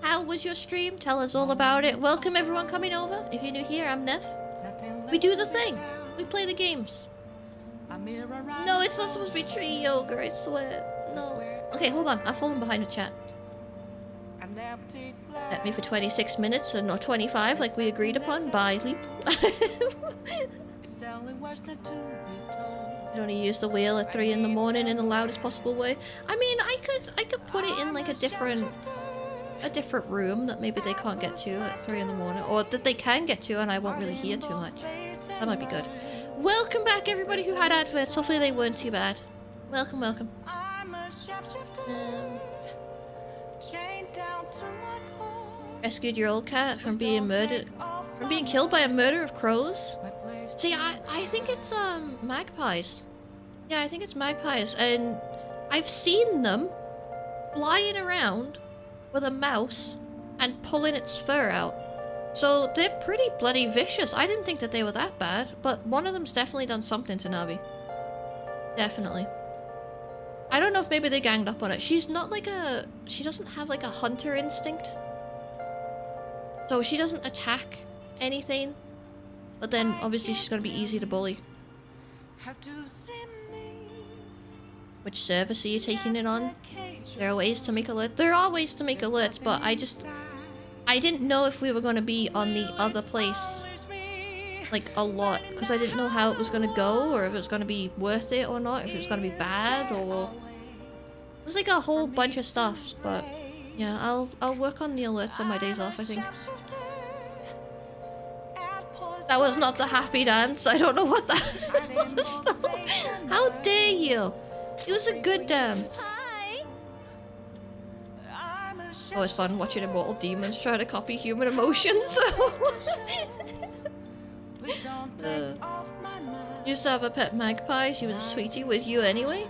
How was your stream? Tell us all about it. Welcome everyone coming over. If you're new here, I'm Neph. We do the thing. We play the games. No, it's not supposed to be tree yogurt, I swear. No. Okay, hold on. I've fallen behind the chat. Let me for 26 minutes and not 25 like we agreed upon. Bye, Leap. You only use the wheel at 3 in the morning in the loudest possible way. I mean, I could put it in like a different room that maybe they can't get to at 3 in the morning, or that they can get to and I won't really hear too much. That might be good. Welcome back, everybody who had adverts. Hopefully they weren't too bad. Welcome, welcome. Rescued your old cat from being killed by a murder of crows. See, I think it's magpies. Yeah, I think it's magpies, and I've seen them flying around with a mouse and pulling its fur out. So they're pretty bloody vicious. I didn't think that they were that bad, but one of them's definitely done something to Navi. Definitely. I don't know if maybe they ganged up on it. She's not like she doesn't have like a hunter instinct. So she doesn't attack anything. But then obviously she's gonna be easy to bully. Which service are you taking it on? There are ways to make alerts. There are ways to make alerts, but I didn't know if we were gonna be on the other place like a lot, because I didn't know how it was gonna go, or if it was gonna be worth it or not, if it was gonna be bad, or there's like a whole bunch of stuff. But yeah, I'll work on the alerts on my days off, I think. That was not the happy dance. I don't know what that was though. How dare you? It was a good dance. Always fun watching immortal demons try to copy human emotions. Used to have a pet magpie. She was a sweetie with you anyway.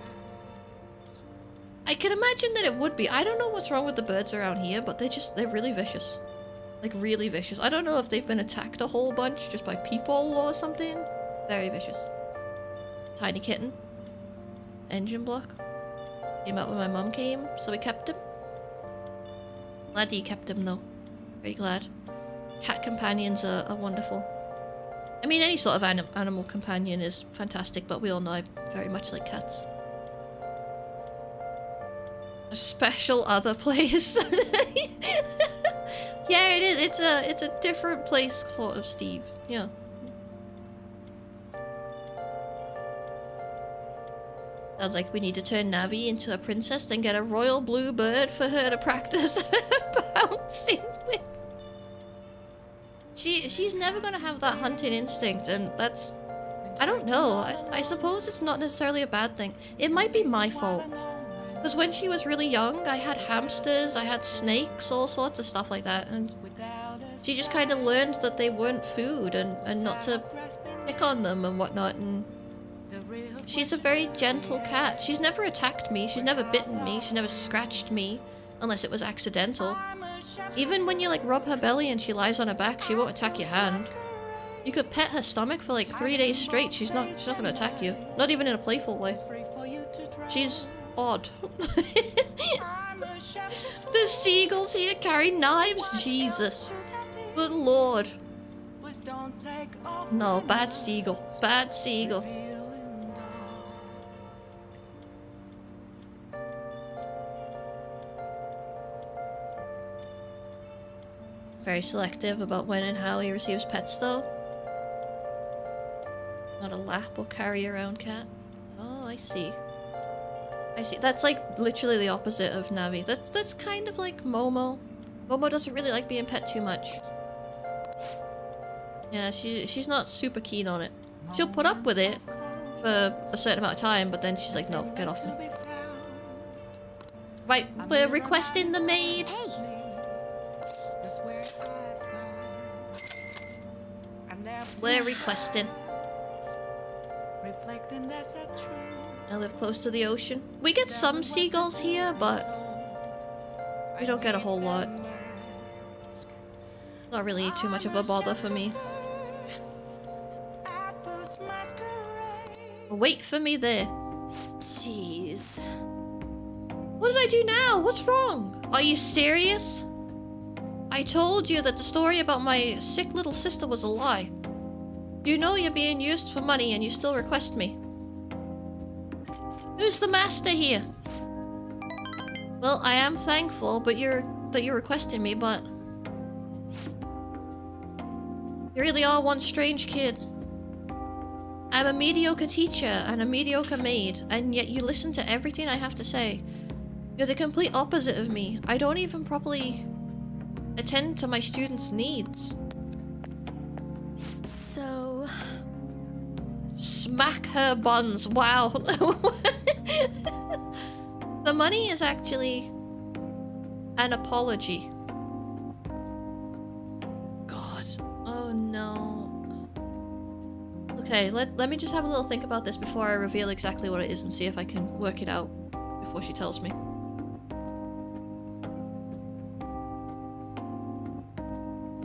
I can imagine that it would be. I don't know what's wrong with the birds around here, but they're really vicious. Like really vicious. I don't know if they've been attacked a whole bunch just by people or something. Very vicious. Tiny kitten. Engine block. Came out when my mum came, so we kept him. Glad that you kept him though. Very glad. Cat companions are wonderful. I mean, any sort of animal companion is fantastic, but we all know I very much like cats. A special other place. Yeah, it is. It's a different place, sort of, Steve. Yeah. Sounds like we need to turn Navi into a princess, then get a royal blue bird for her to practice bouncing with. She's never gonna have that hunting instinct, and that's... I don't know. I suppose it's not necessarily a bad thing. It might be my fault. Because when she was really young, I had hamsters, I had snakes, all sorts of stuff like that, and she just kind of learned that they weren't food and not to pick on them and whatnot, and she's a very gentle cat. She's never attacked me, she's never bitten me, she's never scratched me, unless it was accidental. Even when you like rub her belly and she lies on her back, she won't attack your hand. You could pet her stomach for like 3 days straight, she's not gonna attack you. Not even in a playful way. She's odd. The seagulls here carry knives? Jesus. Good lord. No, bad seagull. Bad seagull. Very selective about when and how he receives pets though. Not a lap or carry around cat. Oh, I see. I see. That's like literally the opposite of Navi. That's kind of like Momo. Momo doesn't really like being pet too much. Yeah, she's not super keen on it. She'll put up with it for a certain amount of time, but then she's like, no, get off me. Right, we're requesting the maid. We're requesting. I live close to the ocean. We get some seagulls here, but we don't get a whole lot. Not really too much of a bother for me. Wait for me there. Jeez. What did I do now? What's wrong? Are you serious? I told you that the story about my sick little sister was a lie. You know you're being used for money and you still request me. Who's the master here? Well, I am thankful, but you're that you're requesting me, but you really are one strange kid. I'm a mediocre teacher and a mediocre maid, and yet you listen to everything I have to say. You're the complete opposite of me. I don't even properly attend to my students' needs. So... Smack her buns. Wow. The money is actually an apology. God. Oh no. Okay, let me just have a little think about this before I reveal exactly what it is and see if I can work it out before she tells me.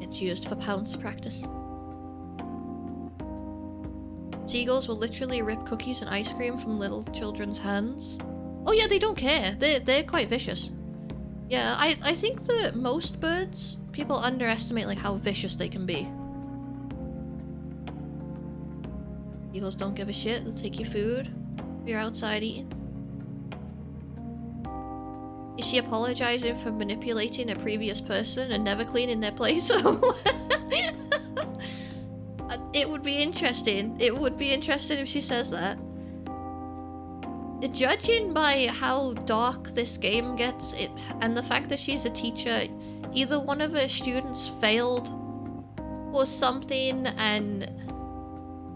It's used for pounce practice. Seagulls will literally rip cookies and ice cream from little children's hands. Oh yeah, they don't care. They're quite vicious. Yeah, I think that most birds, people underestimate like how vicious they can be. Eagles don't give a shit. They'll take your food if you're outside eating. Is she apologizing for manipulating a previous person and never cleaning their place? It would be interesting. It would be interesting if she says that. Judging by how dark this game gets, and the fact that she's a teacher, either one of her students failed or something and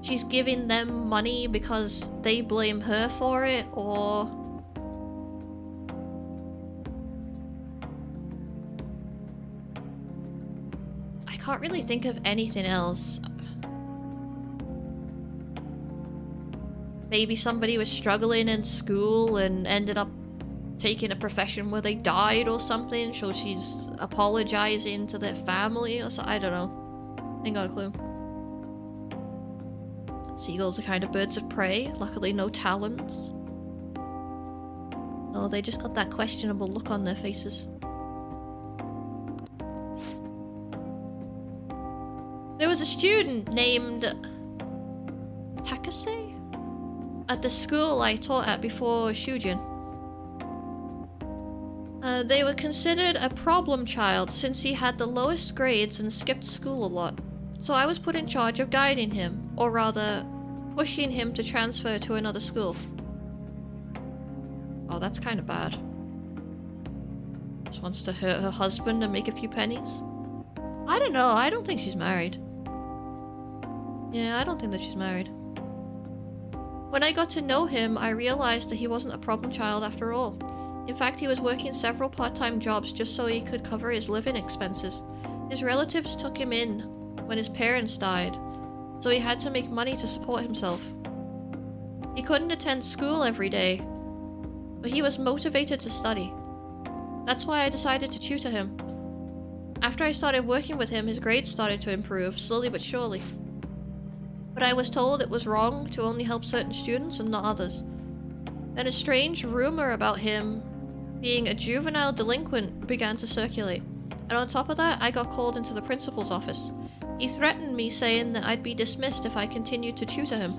she's giving them money because they blame her for it, or I can't really think of anything else. Maybe somebody was struggling in school and ended up taking a profession where they died or something, so she's apologizing to their family or something. I don't know. Ain't got a clue. Seagulls are kind of birds of prey. Luckily, no talons. Oh, they just got that questionable look on their faces. There was a student named Takase at the school I taught at before Shujin. They were considered a problem child since he had the lowest grades and skipped school a lot. So I was put in charge of guiding him, or rather, pushing him to transfer to another school. Oh, that's kind of bad. Just wants to hurt her husband and make a few pennies. I don't know, I don't think she's married. Yeah, I don't think that she's married. When I got to know him, I realized that he wasn't a problem child after all. In fact, he was working several part-time jobs just so he could cover his living expenses. His relatives took him in when his parents died, so he had to make money to support himself. He couldn't attend school every day, but he was motivated to study. That's why I decided to tutor him. After I started working with him, his grades started to improve, slowly but surely. But I was told it was wrong to only help certain students and not others. Then a strange rumor about him being a juvenile delinquent began to circulate. And on top of that, I got called into the principal's office. He threatened me, saying that I'd be dismissed if I continued to tutor him.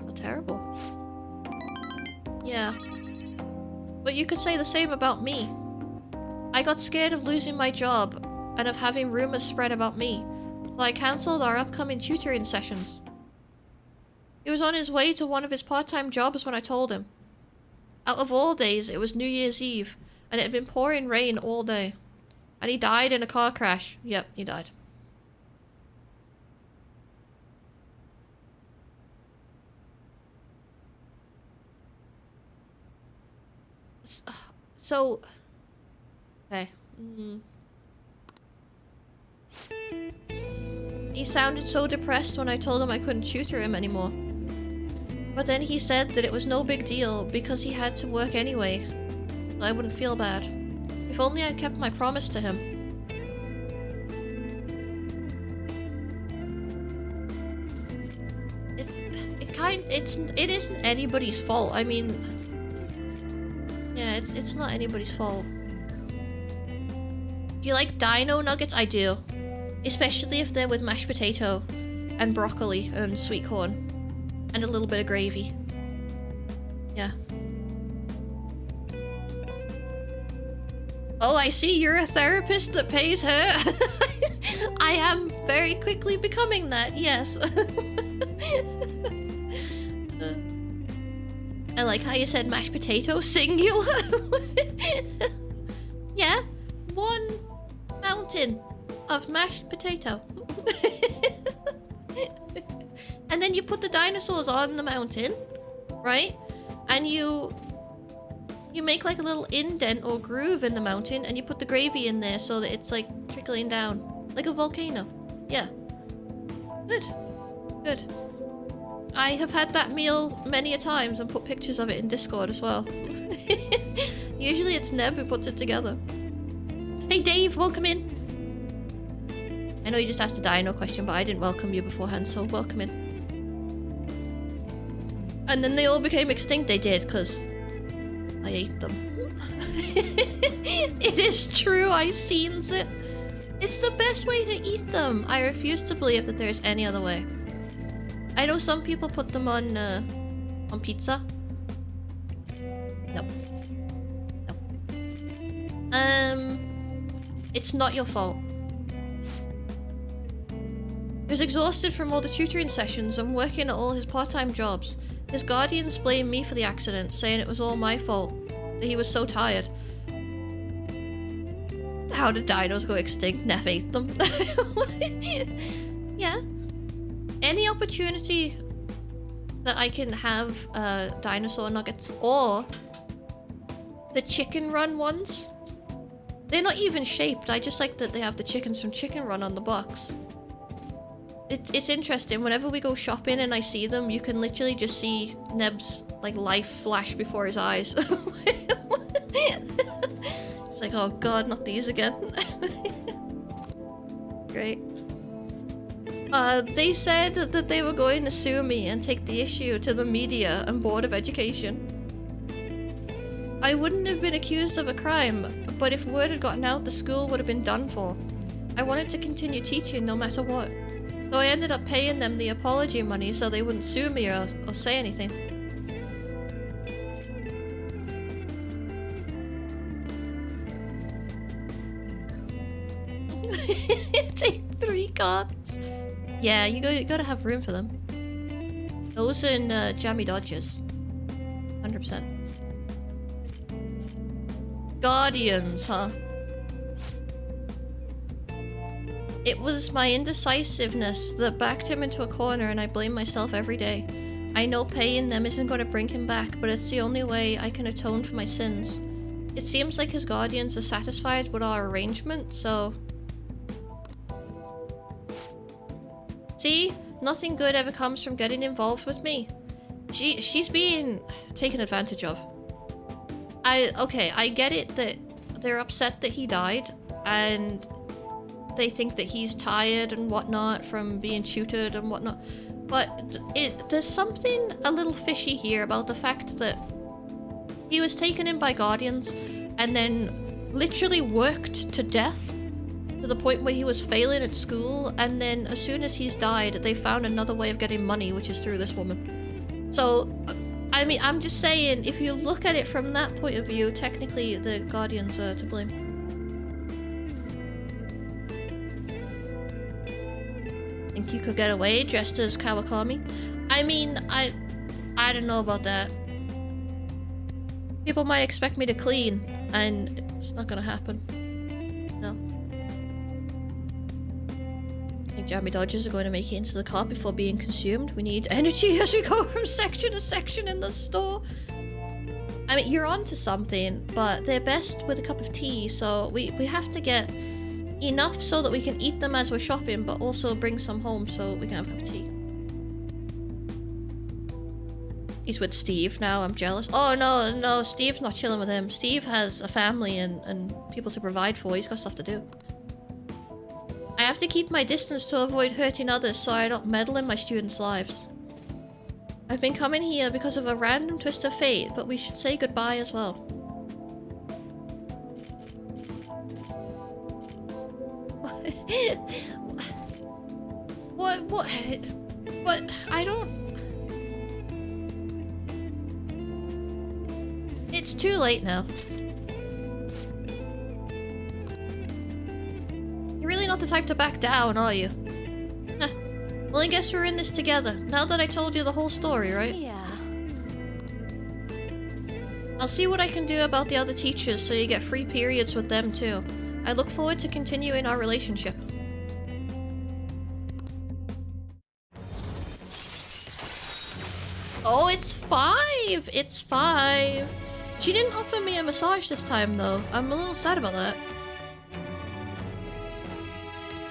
Oh, terrible. Yeah. But you could say the same about me. I got scared of losing my job and of having rumors spread about me, so I cancelled our upcoming tutoring sessions. He was on his way to one of his part-time jobs when I told him. Out of all days, it was New Year's Eve, and it had been pouring rain all day. And he died in a car crash. Yep, he died. So... Okay. He sounded so depressed when I told him I couldn't tutor him anymore. But then he said that it was no big deal because he had to work anyway. So I wouldn't feel bad. If only I'd kept my promise to him. It isn't anybody's fault. I mean, yeah, it's not anybody's fault. Do you like dino nuggets? I do. Especially if they're with mashed potato and broccoli and sweet corn and a little bit of gravy. Yeah. Oh, I see you're a therapist that pays her. I am very quickly becoming that, yes. I like how you said mashed potato singular. Yeah, one mountain of mashed potato. And then you put the dinosaurs on the mountain, right? And you make like a little indent or groove in the mountain, and you put the gravy in there so that it's like trickling down like a volcano. Yeah. Good. Good. I have had that meal many a times and put pictures of it in Discord as well. Usually it's Neb who puts it together. Hey Dave, welcome in. I know you just asked a dino question, but I didn't welcome you beforehand, so welcome in. And then they all became extinct. They did, because I ate them. It is true, I seen it. It's the best way to eat them. I refuse to believe that there's any other way. I know some people put them on pizza. Nope. Nope. It's not your fault. He was exhausted from all the tutoring sessions and working at all his part-time jobs. His guardians blamed me for the accident, saying it was all my fault, that he was so tired. How did dinos go extinct? Neff ate them. Yeah. Any opportunity that I can have dinosaur nuggets, or the chicken run ones. They're not even shaped, I just like that they have the chickens from Chicken Run on the box. It's interesting, whenever we go shopping and I see them, you can literally just see Neb's like life flash before his eyes. It's like, oh god, not these again. Great. They said that they were going to sue me and take the issue to the media and Board of Education. I wouldn't have been accused of a crime, but if word had gotten out, the school would have been done for. I wanted to continue teaching no matter what. So I ended up paying them the apology money so they wouldn't sue me or say anything. Take 3 cards. Yeah, you gotta have room for them. Those in Jammy Dodgers. 100%. Guardians, huh? It was my indecisiveness that backed him into a corner, and I blame myself every day. I know paying them isn't going to bring him back, but it's the only way I can atone for my sins. It seems like his guardians are satisfied with our arrangement, so... See? Nothing good ever comes from getting involved with me. She's being taken advantage of. Okay, I get it that they're upset that he died, and they think that he's tired and whatnot from being tutored and whatnot. But there's something a little fishy here about the fact that he was taken in by guardians and then literally worked to death to the point where he was failing at school, and then as soon as he's died, they found another way of getting money, which is through this woman. So, I mean, I'm just saying, if you look at it from that point of view, technically the guardians are to blame. Think you could get away dressed as Kawakami? I mean, I don't know about that. People might expect me to clean, and it's not gonna happen. No. I think Jammy Dodgers are going to make it into the car before being consumed. We need energy as we go from section to section in the store. I mean, you're onto something, but they're best with a cup of tea, so we have to get enough so that we can eat them as we're shopping, but also bring some home so we can have a cup of tea. He's with Steve now, I'm jealous. Oh no, Steve's not chilling with him. Steve has a family and people to provide for. He's got stuff to do. I have to keep my distance to avoid hurting others so I don't meddle in my students' lives. I've been coming here because of a random twist of fate, but we should say goodbye as well. What? I don't... It's too late now. not the type to back down, are you? Huh. Well, I guess we're in this together, now that I told you the whole story, right? Yeah. I'll see what I can do about the other teachers so you get free periods with them too. I look forward to continuing our relationship. Oh, it's 5! It's 5! She didn't offer me a massage this time though. I'm a little sad about that.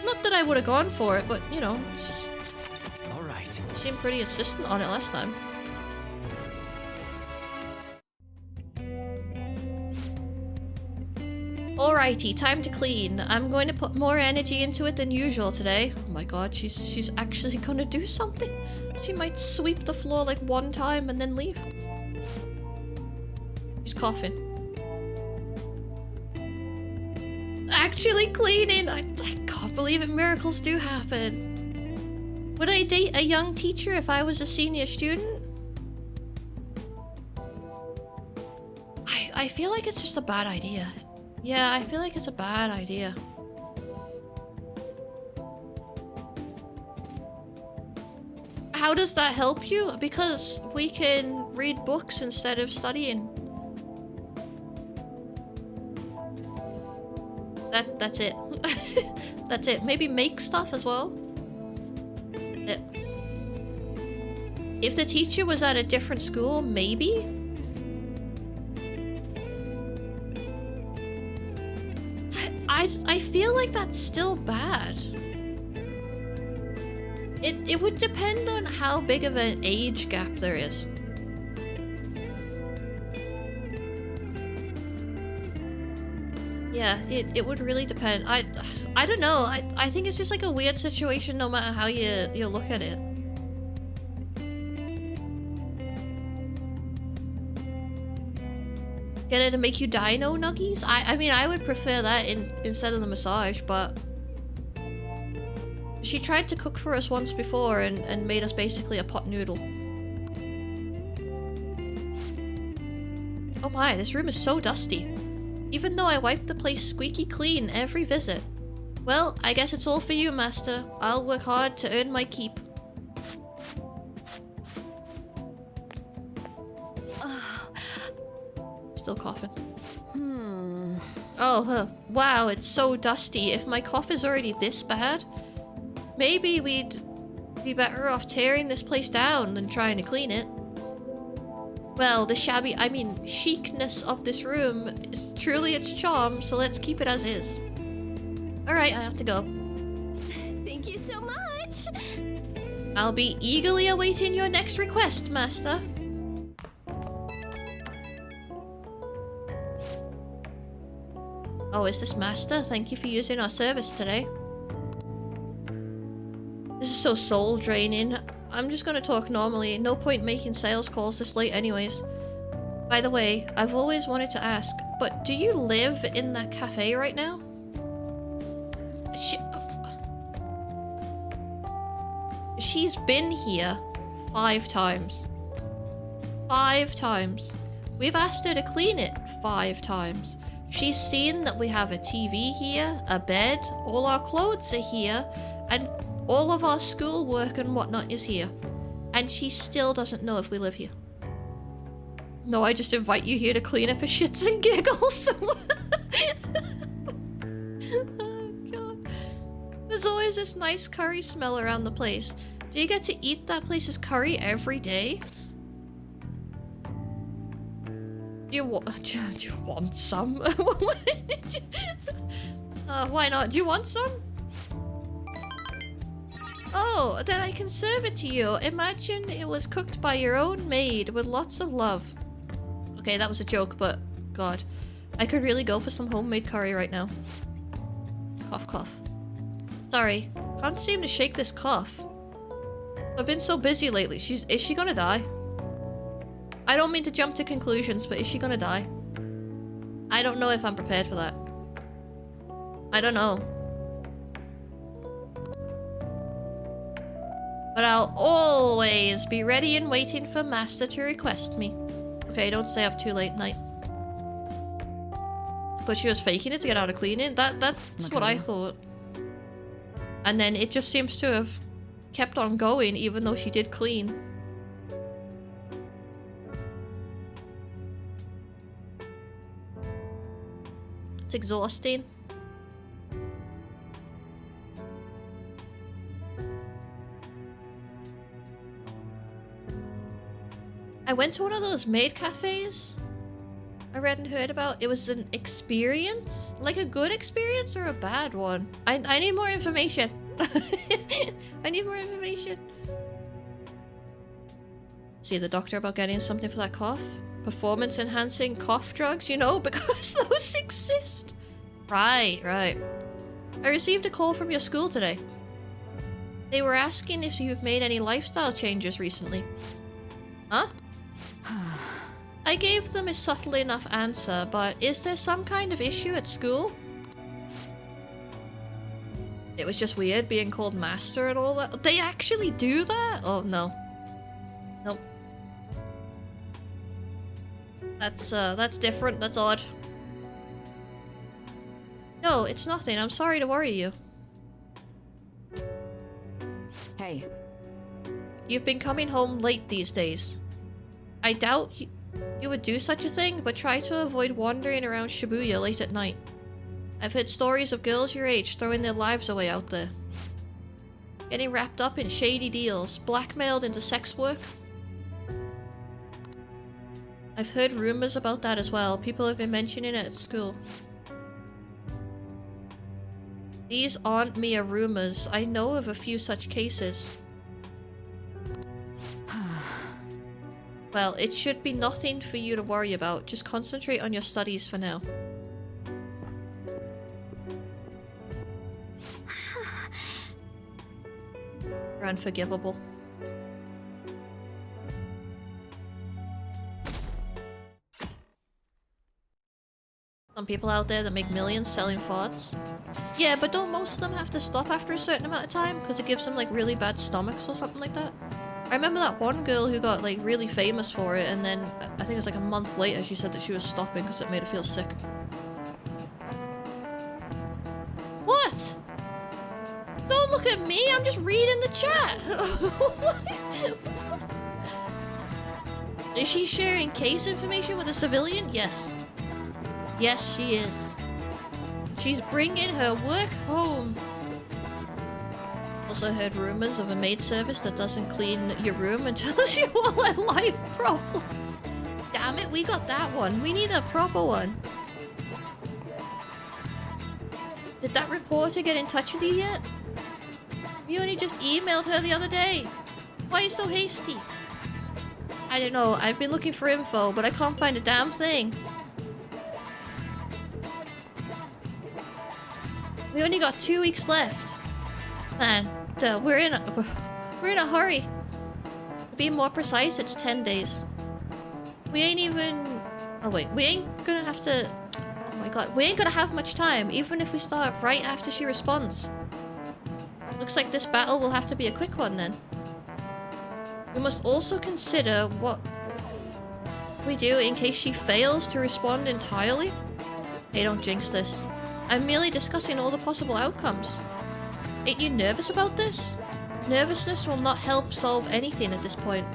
Not that I would have gone for it, but you know, it's just... Alright. You seemed pretty insistent on it last time. Alrighty, time to clean. I'm going to put more energy into it than usual today. Oh my god, she's actually gonna do something. She might sweep the floor like one time and then leave. She's coughing. Actually cleaning! I can't believe it, miracles do happen. Would I date a young teacher if I was a senior student? I feel like it's just a bad idea. Yeah, I feel like it's a bad idea. How does that help you? Because we can read books instead of studying. That's it. That's it. Maybe make stuff as well. If the teacher was at a different school, maybe? I feel like that's still bad. It would depend on how big of an age gap there is. Yeah, it would really depend. I don't know. I think it's just like a weird situation no matter how you look at it. Get her to make you dino nuggies? I mean, I would prefer that instead of the massage, but... She tried to cook for us once before and made us basically a pot noodle. Oh my, this room is so dusty. Even though I wipe the place squeaky clean every visit. Well, I guess it's all for you, Master. I'll work hard to earn my keep. Still coughing. Oh, wow, it's so dusty. If my cough is already this bad, maybe we'd be better off tearing this place down than trying to clean it. Well, the chicness of this room is truly its charm, so let's keep it as is. Alright, I have to go. Thank you so much! I'll be eagerly awaiting your next request, Master. Oh, is this Master? Thank you for using our service today. This is so soul draining. I'm just gonna talk normally. No point making sales calls this late anyways. By the way, I've always wanted to ask, but do you live in that cafe right now? She's been here 5 times. 5 times. We've asked her to clean it 5 times. She's seen that we have a TV here, a bed, all our clothes are here, and all of our schoolwork and whatnot is here. And she still doesn't know if we live here. No, I just invite you here to clean it for shits and giggles. Oh god. There's always this nice curry smell around the place. Do you get to eat that place's curry every day? Do you want some? Why not? Do you want some? Oh, then I can serve it to you. Imagine it was cooked by your own maid with lots of love. Okay, that was a joke, but god. I could really go for some homemade curry right now. Cough, cough. Sorry, can't seem to shake this cough. I've been so busy lately. Is she gonna die? I don't mean to jump to conclusions, but is she gonna die? I don't know if I'm prepared for that. I don't know. But I'll always be ready and waiting for Master to request me. Okay, don't stay up too late night. Thought she was faking it to get out of cleaning. That's what I thought. And then it just seems to have kept on going even though she did clean. It's exhausting. I went to one of those maid cafes I read and heard about. It was an experience? Like a good experience or a bad one? I need more information. I need more information. See the doctor about getting something for that cough? Performance enhancing cough drugs, you know, because those exist. Right. I received a call from your school today. They were asking if you've made any lifestyle changes recently. Huh? I gave them a subtle enough answer, but is there some kind of issue at school? It was just weird being called master and all that. They actually do that? Oh, no. Nope. That's different. That's odd. No, it's nothing. I'm sorry to worry you. Hey. You've been coming home late these days. I doubt you would do such a thing, but try to avoid wandering around Shibuya late at night. I've heard stories of girls your age throwing their lives away out there. Getting wrapped up in shady deals, blackmailed into sex work. I've heard rumors about that as well. People have been mentioning it at school. These aren't mere rumors. I know of a few such cases. Well, it should be nothing for you to worry about. Just concentrate on your studies for now. You're unforgivable. Some people out there that make millions selling farts. Yeah, but don't most of them have to stop after a certain amount of time? Because it gives them like really bad stomachs or something like that? I remember that one girl who got like really famous for it, and then I think it was like a month later she said that she was stopping because it made her feel sick. What? Don't look at me, I'm just reading the chat. Is she sharing case information with a civilian? Yes. Yes, she is. She's bringing her work home. Also heard rumors of a maid service that doesn't clean your room and tells you all her life problems. Damn it, we got that one. We need a proper one. Did that reporter get in touch with you yet? You only just emailed her the other day. Why are you so hasty? I don't know, I've been looking for info, but I can't find a damn thing. We only got 2 weeks left. Man, we're in a hurry. To be more precise, it's 10 days. We ain't even... Oh wait, we ain't gonna have to... Oh my god, we ain't gonna have much time, even if we start right after she responds. Looks like this battle will have to be a quick one then. We must also consider what we do in case she fails to respond entirely. Hey, don't jinx this. I'm merely discussing all the possible outcomes. Ain't you nervous about this? Nervousness will not help solve anything at this point.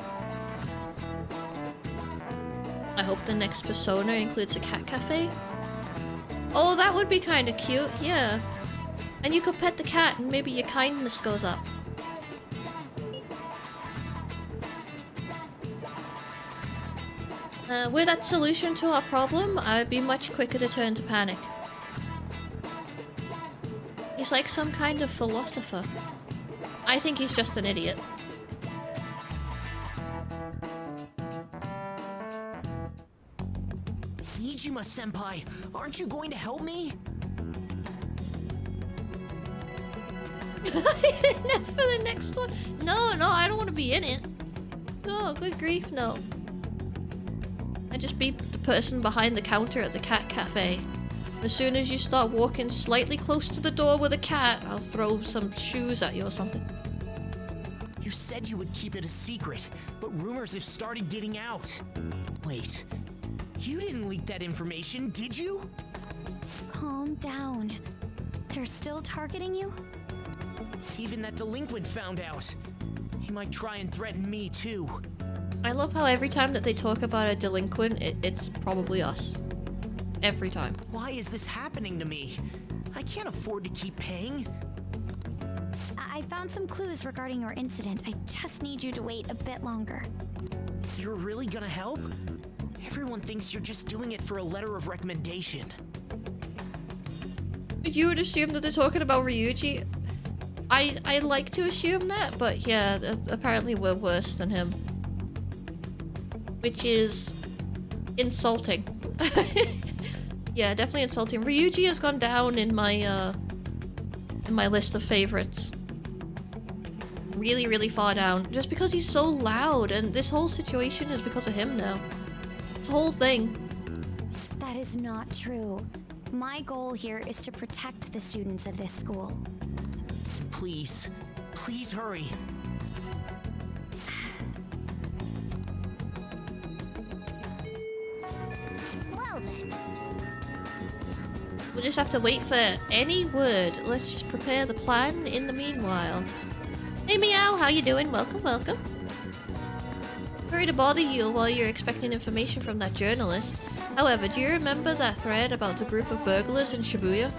I hope the next persona includes a cat cafe. Oh, that would be kind of cute, yeah. And you could pet the cat and maybe your kindness goes up. Were that solution to our problem, I would be much quicker to turn to panic. He's like some kind of philosopher. I think he's just an idiot. Nijima-senpai, aren't you going to help me? For the next one? No, I don't want to be in it. No, good grief, no. I'd just be the person behind the counter at the cat cafe. As soon as you start walking slightly close to the door with a cat, I'll throw some shoes at you or something. You said you would keep it a secret, but rumors have started getting out. Wait, you didn't leak that information, did you? Calm down. They're still targeting you? Even that delinquent found out. He might try and threaten me too. I love how every time that they talk about a delinquent, it's probably us. Every time. Why is this happening to me? I can't afford to keep paying. I found some clues regarding your incident. I just need you to wait a bit longer. You're really gonna help? Everyone thinks you're just doing it for a letter of recommendation. You would assume that they're talking about Ryuji. I like to assume that, but yeah, apparently we're worse than him. Which is insulting. Yeah, definitely insulting. Ryuji has gone down in my list of favorites. Really, really far down. Just because he's so loud, and this whole situation is because of him now. This whole thing. That is not true. My goal here is to protect the students of this school. Please. Please hurry. Well then. We'll just have to wait for any word. Let's just prepare the plan in the meanwhile. Hey Meow, how you doing? Welcome, welcome. Sorry to bother you while you're expecting information from that journalist. However, do you remember that thread about the group of burglars in Shibuya?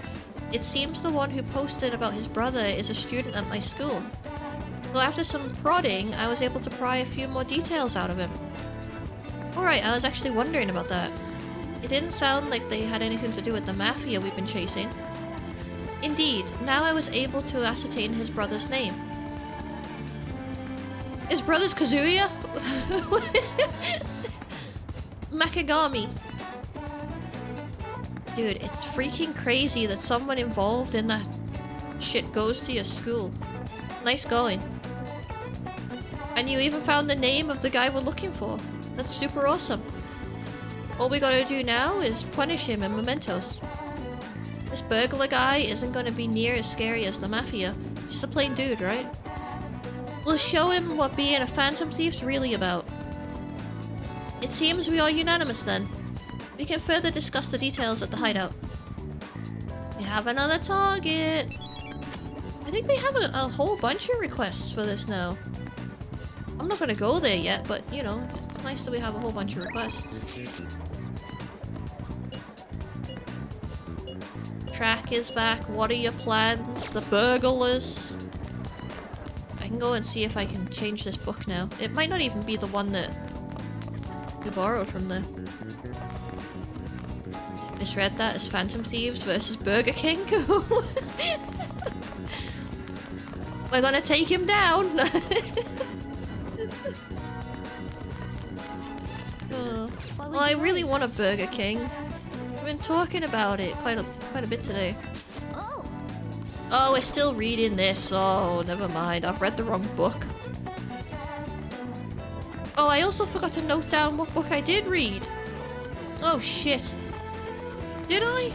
It seems the one who posted about his brother is a student at my school. Well, after some prodding, I was able to pry a few more details out of him. Alright, I was actually wondering about that. It didn't sound like they had anything to do with the mafia we've been chasing. Indeed, now I was able to ascertain his brother's name. His brother's Kazuya? Makagami. Dude, it's freaking crazy that someone involved in that shit goes to your school. Nice going. And you even found the name of the guy we're looking for. That's super awesome. All we gotta do now is punish him in mementos. This burglar guy isn't gonna be near as scary as the mafia. Just a plain dude, right? We'll show him what being a phantom thief's really about. It seems we are unanimous then. We can further discuss the details at the hideout. We have another target. I think we have a whole bunch of requests for this now. I'm not gonna go there yet, but you know, it's nice that we have a whole bunch of requests. Track is back. What are your plans? The burglars. I can go and see if I can change this book now. It might not even be the one that we borrowed from there. Misread that as Phantom Thieves versus Burger King. We're gonna take him down. Well, I really want a Burger King. We've been talking about it quite a bit today. Oh, we're still reading this. Oh, never mind. I've read the wrong book. Oh, I also forgot to note down what book I did read. Oh, shit. Did I?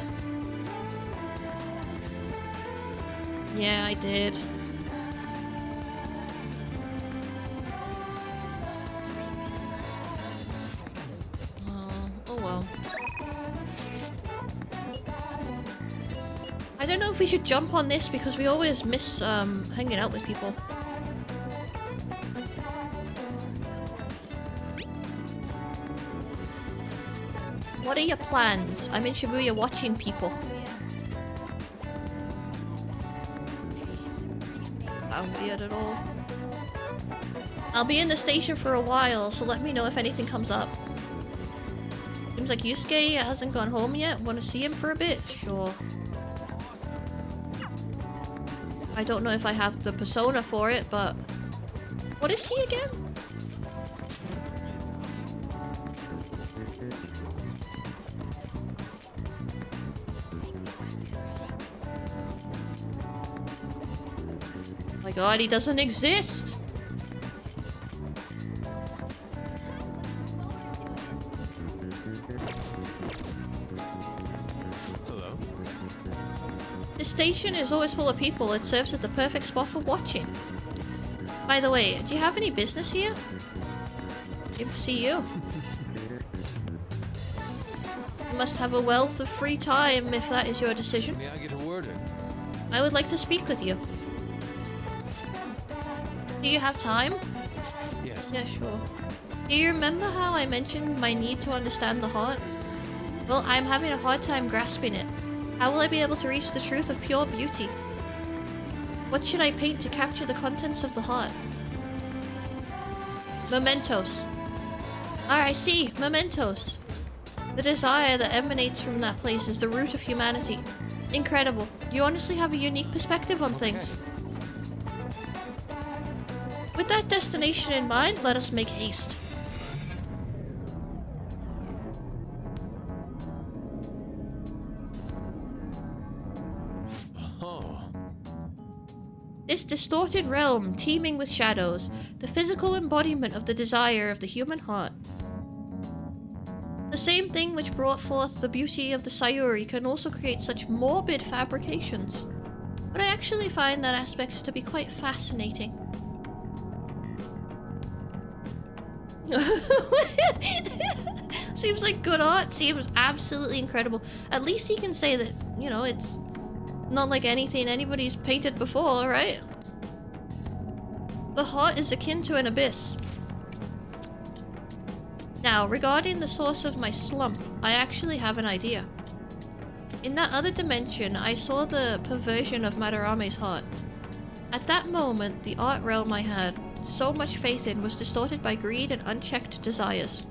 Yeah, I did. Oh well. I don't know if we should jump on this because we always miss hanging out with people. What are your plans? I'm in Shibuya watching people. Not weird at all. I'll be in the station for a while, so let me know if anything comes up. Seems like Yusuke hasn't gone home yet. Want to see him for a bit? Sure. I don't know if I have the persona for it, but... What is he again? Oh my god, he doesn't exist! Hello? This station is always full of people. It serves as the perfect spot for watching. By the way, do you have any business here? Good to see you. You must have a wealth of free time if that is your decision. May I get a word in? I would like to speak with you. Do you have time? Yes. Yeah, sure. Do you remember how I mentioned my need to understand the heart? Well, I'm having a hard time grasping it. How will I be able to reach the truth of pure beauty? What should I paint to capture the contents of the heart? Mementos. I see. Mementos. The desire that emanates from that place is the root of humanity. Incredible. You honestly have a unique perspective on things. With that destination in mind, let us make haste. This distorted realm, teeming with shadows, the physical embodiment of the desire of the human heart. The same thing which brought forth the beauty of the Sayuri can also create such morbid fabrications. But I actually find that aspect to be quite fascinating. Seems like good art, seems absolutely incredible. At least he can say that, you know, it's not like anything anybody's painted before, right? The heart is akin to an abyss. Now, regarding the source of my slump, I actually have an idea. In that other dimension, I saw the perversion of Madarame's heart. At that moment, the art realm I had so much faith in was distorted by greed and unchecked desires.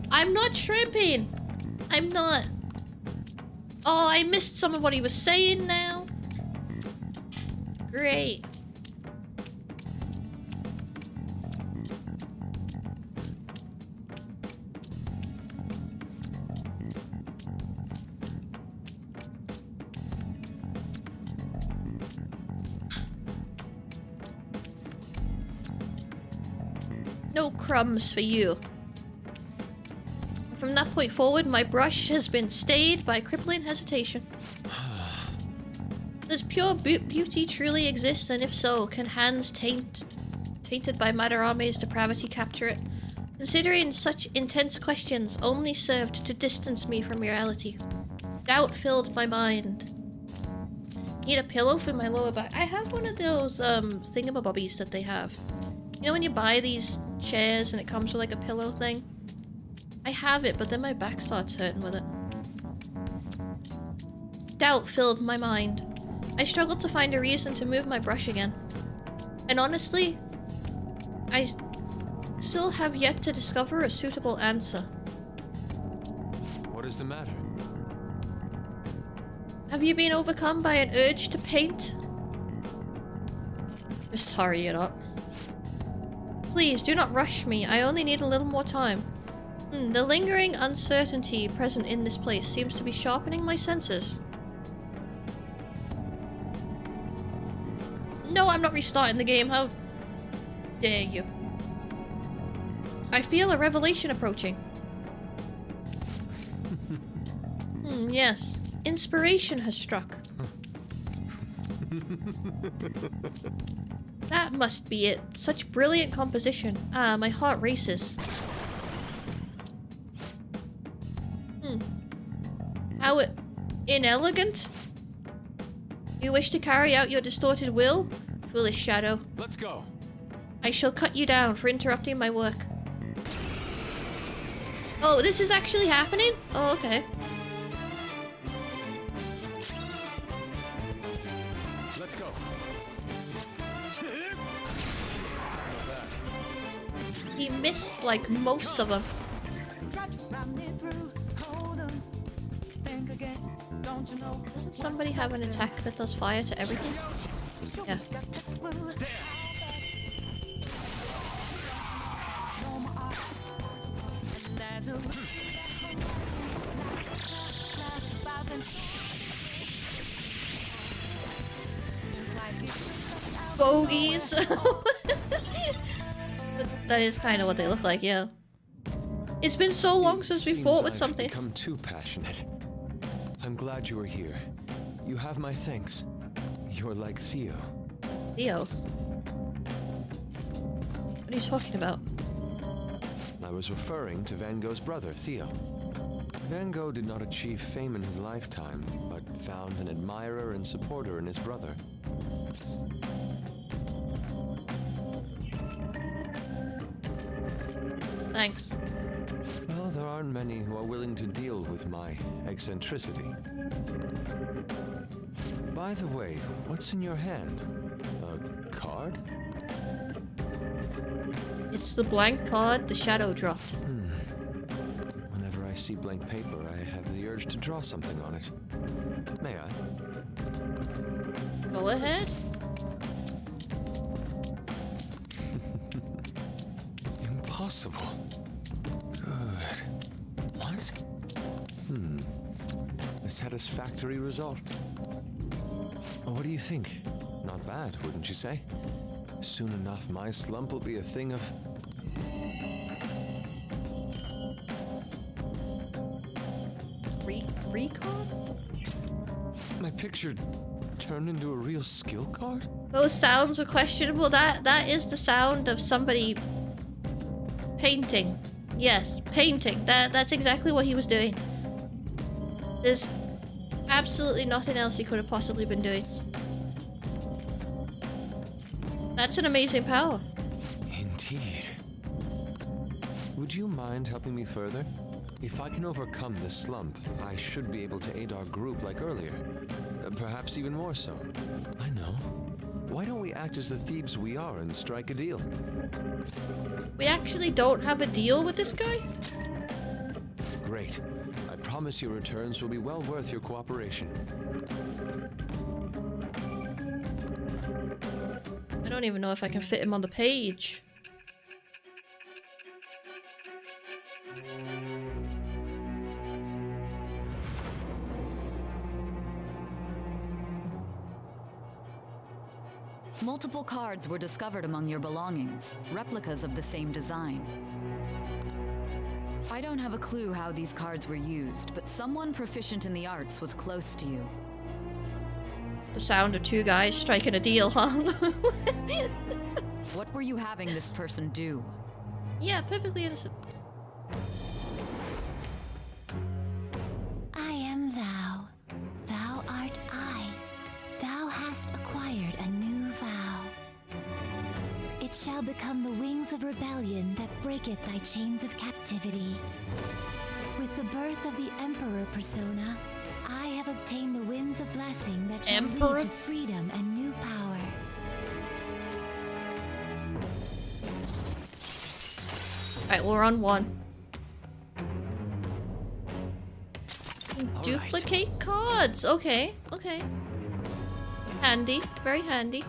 I'm not shrimping! I'm not. Oh, I missed some of what he was saying now. Great. No crumbs for you. From that point forward, my brush has been stayed by crippling hesitation. Does pure beauty truly exist, and if so, can hands tainted by Madarame's depravity capture it? Considering such intense questions only served to distance me from reality. Doubt filled my mind. Need a pillow for my lower back. I have one of those thingamabobbies that they have. You know when you buy these chairs and it comes with like a pillow thing? I have it, but then my back starts hurting with it. Doubt filled my mind. I struggled to find a reason to move my brush again. And honestly, I still have yet to discover a suitable answer. What is the matter? Have you been overcome by an urge to paint? Just hurry it up. Please, do not rush me. I only need a little more time. The lingering uncertainty present in this place seems to be sharpening my senses. No, I'm not restarting the game. How dare you? I feel a revelation approaching. Yes. Inspiration has struck. That must be it. Such brilliant composition. Ah, my heart races. How inelegant? You wish to carry out your distorted will? Foolish shadow. Let's go. I shall cut you down for interrupting my work. Oh, this is actually happening? Oh, okay. Let's go. He missed like most of them. Doesn't somebody have an attack that does fire to everything? Yeah. Bogies! That is kind of what they look like, yeah. It's been so long since we fought with something. I've become too passionate. I'm glad you are here. You have my thanks. You're like Theo. Theo? What are you talking about? I was referring to Van Gogh's brother, Theo. Van Gogh did not achieve fame in his lifetime, but found an admirer and supporter in his brother. Thanks. Well, there aren't many who are willing to deal with my eccentricity. By the way, what's in your hand? A card? It's the blank card the shadow dropped. Whenever I see blank paper, I have the urge to draw something on it. May I? Go ahead. Impossible. Good. What? A satisfactory result. Well, what do you think? Not bad, wouldn't you say? Soon enough, my slump will be a thing of... Recon? My picture turned into a real skill card? Those sounds are questionable. That is the sound of somebody painting. Yes, painting. That's exactly what he was doing. There's absolutely nothing else he could have possibly been doing. That's an amazing power. Indeed. Would you mind helping me further? If I can overcome this slump, I should be able to aid our group like earlier. Perhaps even more so. I know. Why don't we act as the thieves we are and strike a deal? We actually don't have a deal with this guy? Great. I promise your returns will be well worth your cooperation. I don't even know if I can fit him on the page. Multiple cards were discovered among your belongings, replicas of the same design. I don't have a clue how these cards were used, but someone proficient in the arts was close to you. The sound of two guys striking a deal, huh? What were you having this person do? Yeah, perfectly innocent. I am thou. Thou art I. Thou hast acquired a new vow. It shall become the wings of rebellion that breaketh thy chains of captivity. With the birth of the Emperor persona, I have obtained the winds of blessing that shall lead to freedom and new power. Alright, we're on one. Duplicate cards! Okay, okay. Handy, very handy.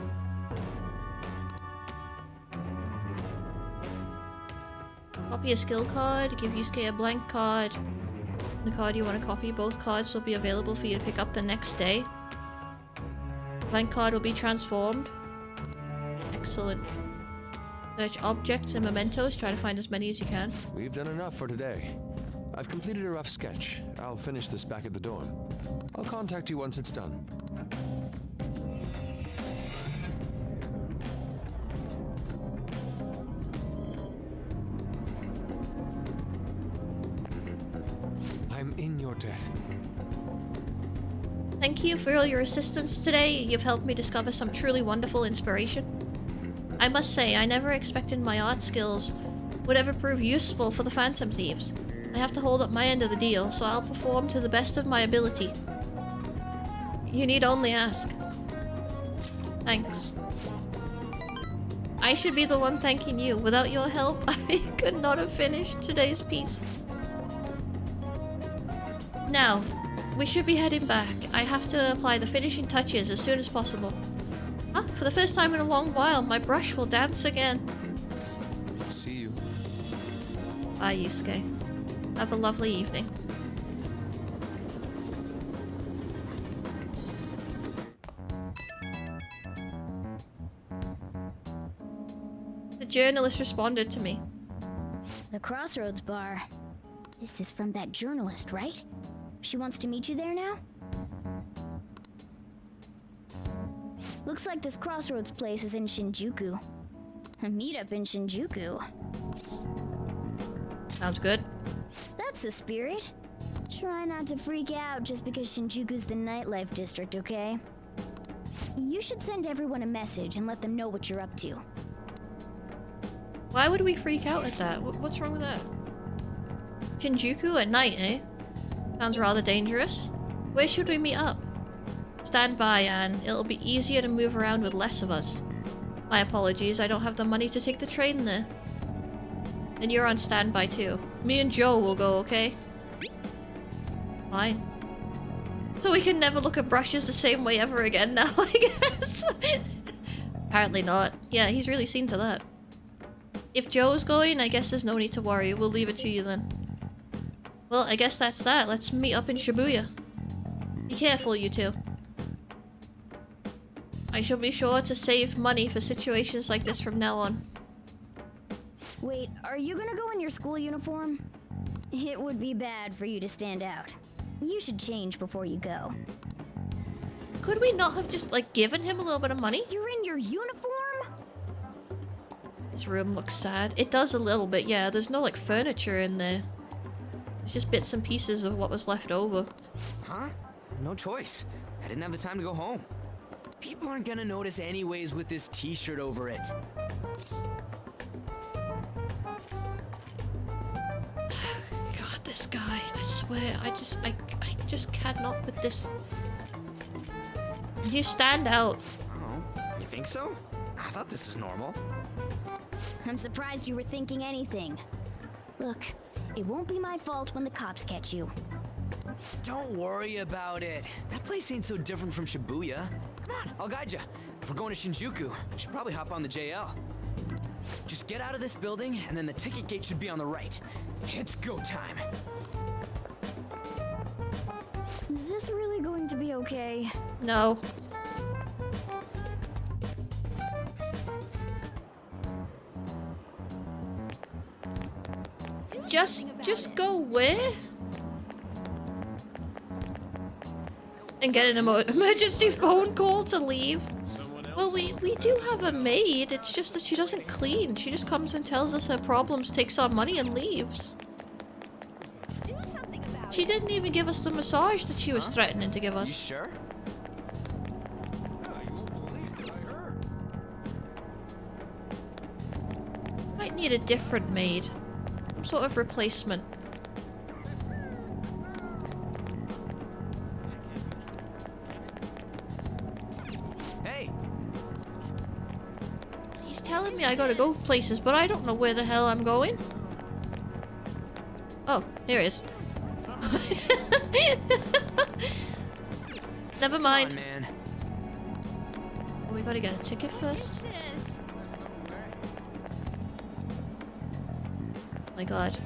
Copy a skill card, give Yusuke a blank card. The card you want to copy, both cards will be available for you to pick up the next day. Blank card will be transformed. Excellent. Search objects and mementos, try to find as many as you can. We've done enough for today. I've completed a rough sketch. I'll finish this back at the dorm. I'll contact you once it's done. I'm in your debt. Thank you for all your assistance today. You've helped me discover some truly wonderful inspiration. I must say, I never expected my art skills would ever prove useful for the Phantom Thieves. I have to hold up my end of the deal, so I'll perform to the best of my ability. You need only ask. Thanks. I should be the one thanking you. Without your help, I could not have finished today's piece. Now, we should be heading back. I have to apply the finishing touches as soon as possible. Huh? For the first time in a long while, my brush will dance again. See you. Bye, Yusuke. Have a lovely evening. The journalist responded to me. The Crossroads Bar. This is from that journalist, right? She wants to meet you there now? Looks like this Crossroads place is in Shinjuku. A meetup in Shinjuku. Sounds good. That's the spirit. Try not to freak out just because Shinjuku's the nightlife district, okay? You should send everyone a message and let them know what you're up to. Why would we freak out at that? What's wrong with that? Shinjuku at night, eh? Sounds rather dangerous. Where should we meet up? Stand by, and it'll be easier to move around with less of us. My apologies, I don't have the money to take the train there. And you're on standby too. Me and Joe will go, okay? Fine. So we can never look at brushes the same way ever again now, I guess. Apparently not. Yeah, he's really seen to that. If Joe's going, I guess there's no need to worry. We'll leave it to you then. Well, I guess that's that. Let's meet up in Shibuya. Be careful, you two. I shall be sure to save money for situations like this from now on. Wait, are you gonna go in your school uniform? It would be bad for you to stand out. You should change before you go. Could we not have just, like, given him a little bit of money? You're in your uniform? This room looks sad. It does a little bit, yeah. There's no, like, furniture in there. It's just bits and pieces of what was left over. Huh? No choice. I didn't have the time to go home. People aren't gonna notice anyways with this t-shirt over it. God, this guy. I swear, I just cannot with this. You stand out. Oh, you think so? I thought this is normal. I'm surprised you were thinking anything. Look, it won't be my fault when the cops catch you. Don't worry about it. That place ain't so different from Shibuya. Come on, I'll guide you. If we're going to Shinjuku, we should probably hop on the JL. Just get out of this building, and then the ticket gate should be on the right. It's go time. Is this really going to be okay? No. Just go where? And get an emergency phone call to leave. Well, we do have a maid. It's just that she doesn't clean. She just comes and tells us her problems, takes our money, and leaves. She didn't even give us the massage that she was threatening to give us. You sure? Might need a different maid. Some sort of replacement. Hey. He's telling me I gotta go places, but I don't know where the hell I'm going. Oh, here it is. Never mind. Come on, man. Oh, we gotta get a ticket first. Oh my god.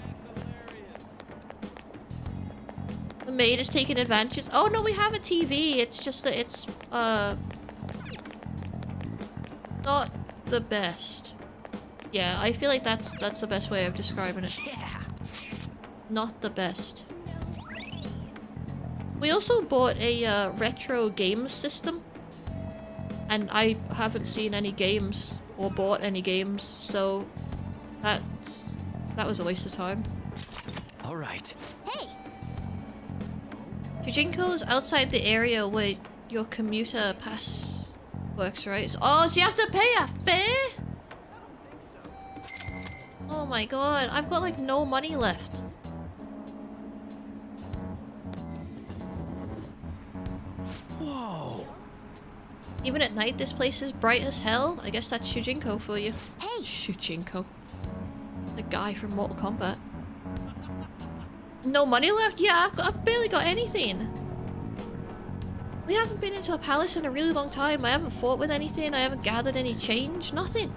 The maid is taking advantage. Oh no, we have a TV. It's just that it's not the best. Yeah, I feel like that's the best way of describing it. Yeah. Not the best. We also bought a retro games system, and I haven't seen any games or bought any games, so that was a waste of time. All right. Hey. Chujinko's outside the area where your commuter pass works, right? Oh, so you have to pay a fare? Oh my god, I've got like no money left. Whoa. Even at night, this place is bright as hell. I guess that's Shujinko for you. Hey! Shujinko. The guy from Mortal Kombat. No money left? Yeah, I've barely got anything. We haven't been into a palace in a really long time. I haven't fought with anything. I haven't gathered any change. Nothing.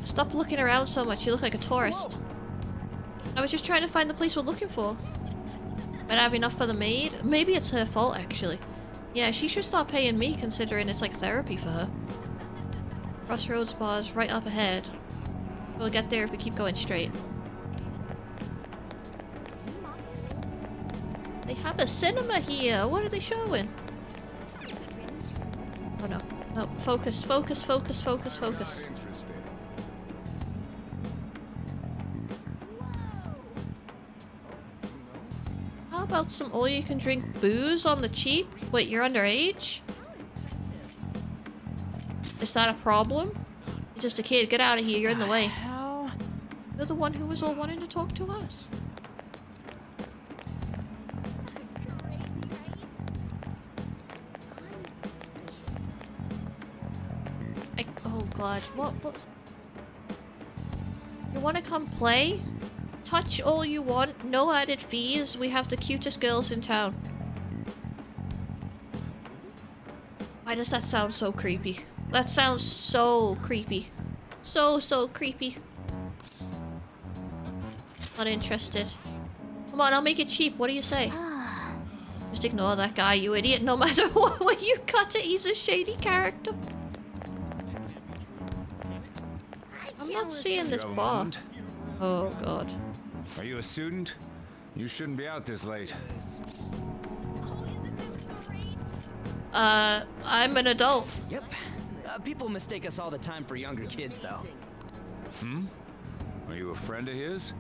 Stop looking around so much. You look like a tourist. I was just trying to find the place we're looking for. Might have enough for the maid. Maybe it's her fault, actually. Yeah, she should start paying me, considering it's like therapy for her. Crossroads bar's right up ahead. We'll get there if we keep going straight. They have a cinema here. What are they showing? Oh no. No, focus, focus, focus, focus, focus. How about some all-you-can-drink booze on the cheap? Wait, you're underage? Is that a problem? just a kid. Get out of here. You're in the way. Hell? You're the one who was all wanting to talk to us. Oh god. What? You wanna come play? Touch all you want. No added fees. We have the cutest girls in town. Why does that sound so creepy? That sounds so creepy. So creepy. Not interested. Come on, I'll make it cheap. What do you say? Just ignore that guy, you idiot. No matter what way you cut it, he's a shady character. I'm not seeing this bar. Oh god. Are you a student? You shouldn't be out this late. I'm an adult. Yep. People mistake us all the time for younger kids, though. Hmm? Are you a friend of his?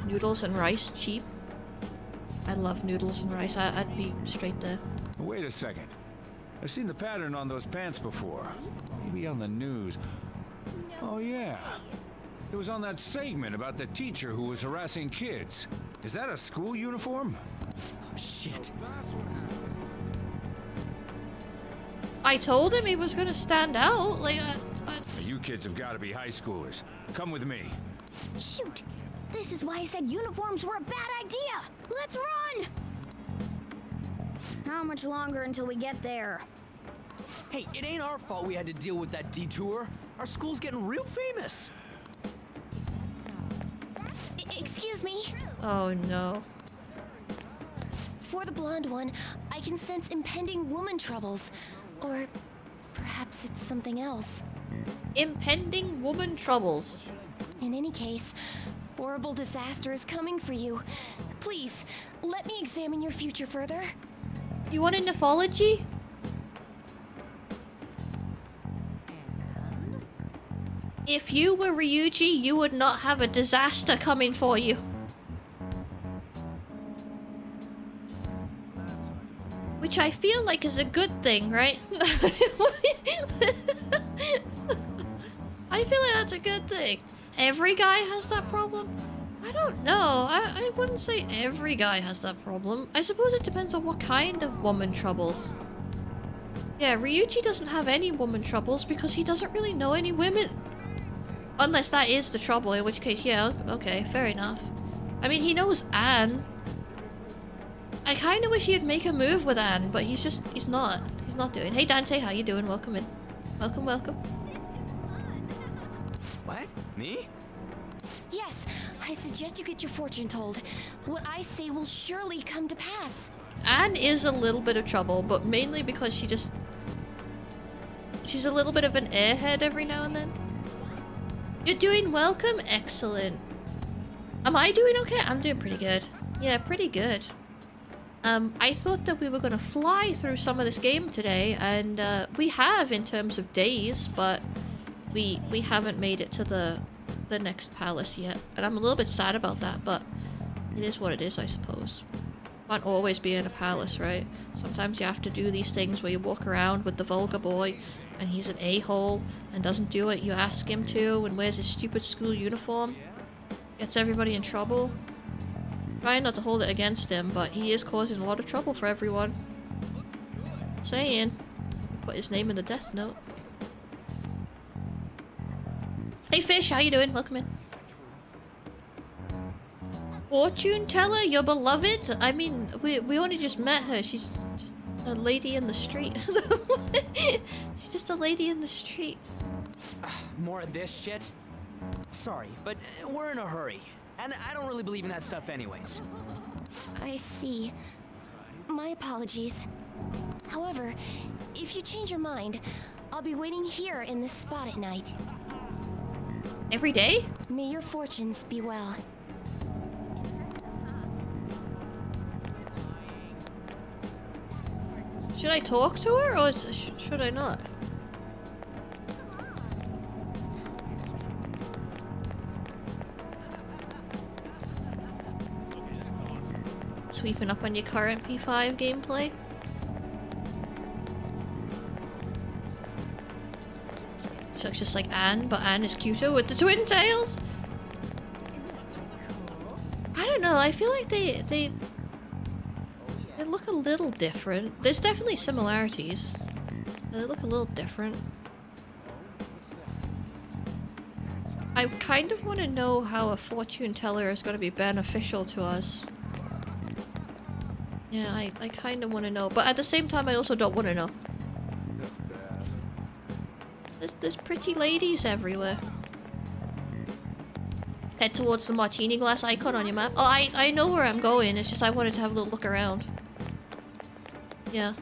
Noodles and rice, cheap. I love noodles and rice. I'd be straight there. Wait a second. I've seen the pattern on those pants before. Maybe on the news. Oh yeah. It was on that segment about the teacher who was harassing kids. Is that a school uniform? Oh, shit. I told him he was gonna stand out. Like, You kids have got to be high schoolers. Come with me. Shoot! This is why I said uniforms were a bad idea! Let's run! How much longer until we get there? Hey, it ain't our fault we had to deal with that detour. Our school's getting real famous. Excuse me? Oh no. For the blonde one, I can sense impending woman troubles. Or perhaps it's something else. Impending woman troubles. In any case, horrible disaster is coming for you. Please, let me examine your future further. You want a nephology? If you were Ryuji, you would not have a disaster coming for you. Which I feel like is a good thing, right? I feel like that's a good thing. Every guy has that problem? I don't know. I wouldn't say every guy has that problem. I suppose it depends on what kind of woman troubles. Yeah, Ryuji doesn't have any woman troubles because he doesn't really know any women. Unless that is the trouble, in which case, yeah, okay, fair enough. I mean, he knows Anne. I kind of wish he'd make a move with Anne, but he's not doing. Hey Dante, how you doing? Welcome in. Welcome. What? Me? Yes, I suggest you get your fortune told. What I say will surely come to pass. Anne is a little bit of trouble, but mainly because she's a little bit of an airhead every now and then. You're doing welcome? Excellent. Am I doing okay? I'm doing pretty good. Yeah, pretty good. I thought that we were gonna fly through some of this game today, and we have in terms of days, but we haven't made it to the next palace yet, and I'm a little bit sad about that, but it is what it is, I suppose. Can't always be in a palace, right? Sometimes you have to do these things where you walk around with the vulgar boy, and he's an a-hole and doesn't do what you ask him to, and wears his stupid school uniform, gets everybody in trouble. Trying not to hold it against him, but he is causing a lot of trouble for everyone. Saying. Put his name in the death note. Hey Fish, how you doing? Welcome in. Fortune teller, your beloved? I mean, we only just met her. She's just a lady in the street. She's just a lady in the street. More of this shit? Sorry, but we're in a hurry. And I don't really believe in that stuff anyways. I see. My apologies. However, if you change your mind, I'll be waiting here in this spot at night. Every day? May your fortunes be well. Should I talk to her or should I not? Sweeping up on your current P5 gameplay. looks just like Anne, but Anne is cuter with the twin tails. I don't know, I feel like they look a little different. There's definitely similarities. They look a little different. I kind of want to know how a fortune teller is going to be beneficial to us. Yeah, I kind of want to know. But at the same time, I also don't want to know. That's bad. There's pretty ladies everywhere. Head towards the martini glass icon on your map. Oh, I know where I'm going. It's just I wanted to have a little look around. Yeah.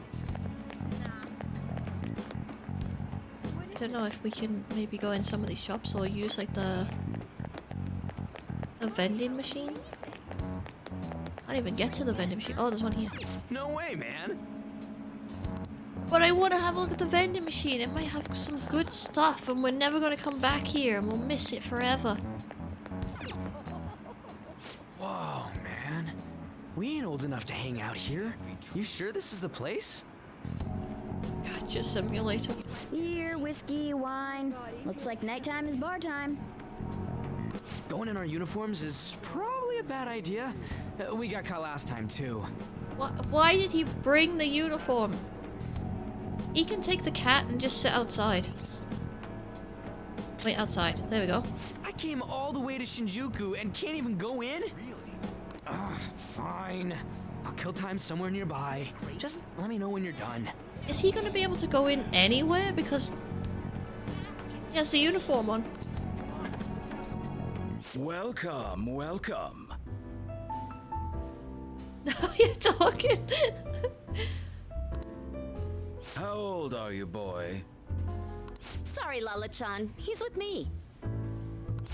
I don't know if we can maybe go in some of these shops or use like the vending machine. Can't even get to the vending machine. Oh, there's one here. No way, man. But I want to have a look at the vending machine. It might have some good stuff and we're never going to come back here and we'll miss it forever. Whoa, man. We ain't old enough to hang out here. You sure this is the place? Gotcha simulator. Beer, whiskey, wine. Looks like nighttime is bar time. Going in our uniforms is probably a bad idea. We got caught last time, too. Why did he bring the uniform? He can take the cat and just sit outside. Wait, outside. There we go. I came all the way to Shinjuku and can't even go in? Really? Ugh, fine. I'll kill time somewhere nearby. Just let me know when you're done. Is he going to be able to go in anywhere? Because he has the uniform on. Welcome, welcome. Now you're talking. How old are you, boy? Sorry, Lala-chan. He's with me.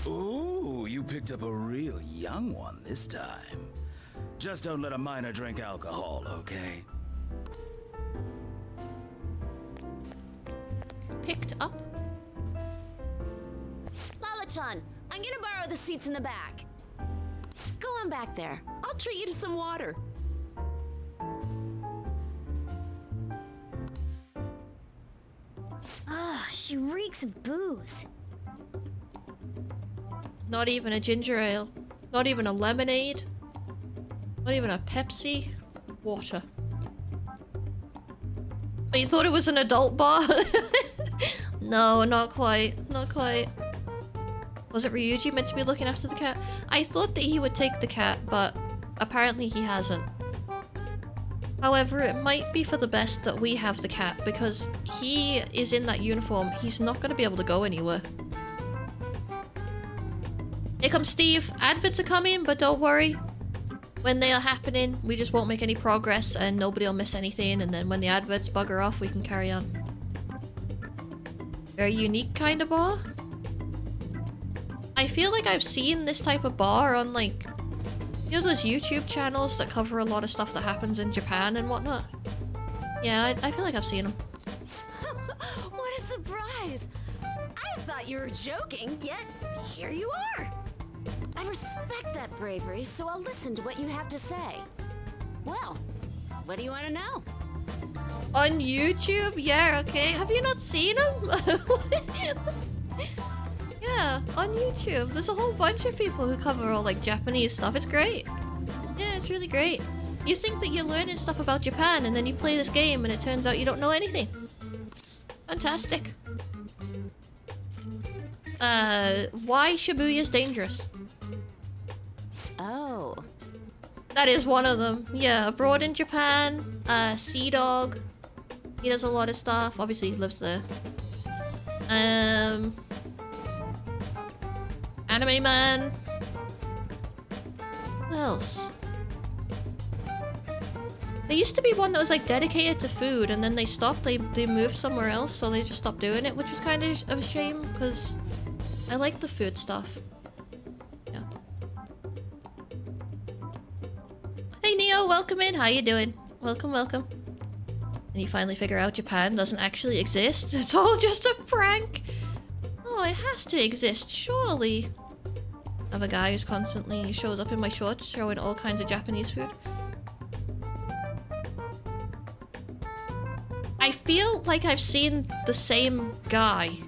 Ooh, you picked up a real young one this time. Just don't let a minor drink alcohol, okay? Picked up? Lala-chan, I'm gonna borrow the seats in the back. Go on back there. I'll treat you to some water. Ah, she reeks of booze. Not even a ginger ale. Not even a lemonade. Not even a Pepsi. Water. Oh, you thought it was an adult bar? No, not quite. Not quite. Was it Ryuji meant to be looking after the cat? I thought that he would take the cat, but apparently he hasn't. However, it might be for the best that we have the cat, because he is in that uniform. He's not going to be able to go anywhere. Here comes Steve. Adverts are coming, but don't worry. When they are happening, we just won't make any progress and nobody will miss anything, and then when the adverts bugger off, we can carry on. Very unique kind of bar. I feel like I've seen this type of bar on, like, you know those YouTube channels that cover a lot of stuff that happens in Japan and whatnot? Yeah, I feel like I've seen them. What a surprise! I thought you were joking, yet here you are! I respect that bravery, so I'll listen to what you have to say. Well, what do you want to know? On YouTube? Yeah, okay. Have you not seen them? Yeah, on YouTube. There's a whole bunch of people who cover all like Japanese stuff. It's great. Yeah, it's really great. You think that you're learning stuff about Japan and then you play this game and it turns out you don't know anything. Fantastic. Why Shibuya's dangerous? Oh. That is one of them. Yeah, abroad in Japan. Sea Dog. He does a lot of stuff. Obviously, he lives there. Anime Man. What else? There used to be one that was like dedicated to food, and then they stopped. They moved somewhere else, so they just stopped doing it, which was kind of a shame because I like the food stuff. Yeah. Hey Neo, welcome in. How you doing? Welcome, welcome. And you finally figure out Japan doesn't actually exist. It's all just a prank. Oh, it has to exist, surely. I have a guy who's constantly shows up in my shorts showing all kinds of Japanese food. I feel like I've seen the same guy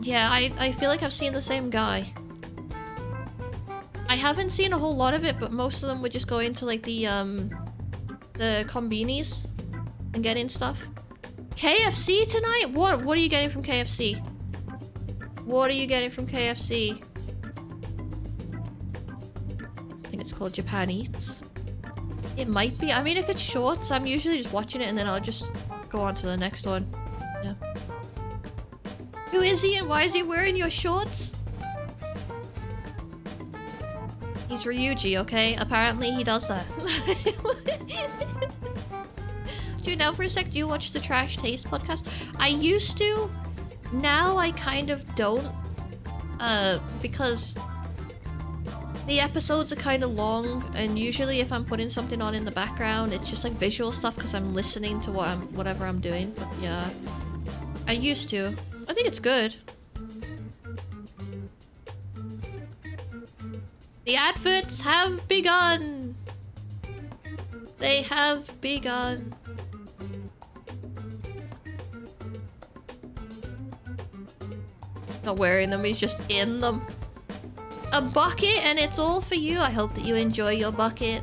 Yeah, I feel like I've seen the same guy. I haven't seen a whole lot of it, but most of them would just go into like the conbinis and get in stuff. KFC tonight? What are you getting from KFC? What are you getting from KFC? I think it's called Japan Eats. It might be. I mean, if it's shorts, I'm usually just watching it and then I'll just go on to the next one. Yeah. Who is he and why is he wearing your shorts? He's Ryuji, okay? Apparently he does that. Dude, now for a sec, do you watch the Trash Taste podcast? I used to. Now I kind of don't. Because the episodes are kind of long, and usually if I'm putting something on in the background, it's just like visual stuff because I'm listening to whatever I'm doing. But yeah, I used to. I think it's good. The adverts have begun. They have begun. Not wearing them, he's just in them. A bucket and it's all for you. I hope that you enjoy your bucket.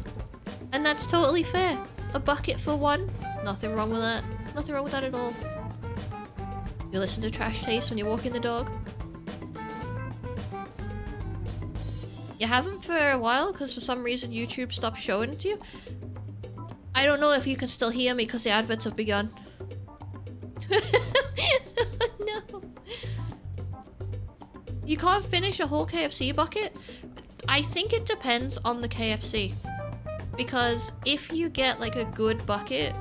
And that's totally fair. A bucket for one. Nothing wrong with that. Nothing wrong with that at all. You listen to Trash Taste when you're walking the dog? You haven't for a while because for some reason YouTube stopped showing it to you? I don't know if you can still hear me because the adverts have begun. No. You can't finish a whole KFC bucket? I think it depends on the KFC. Because if you get like a good bucket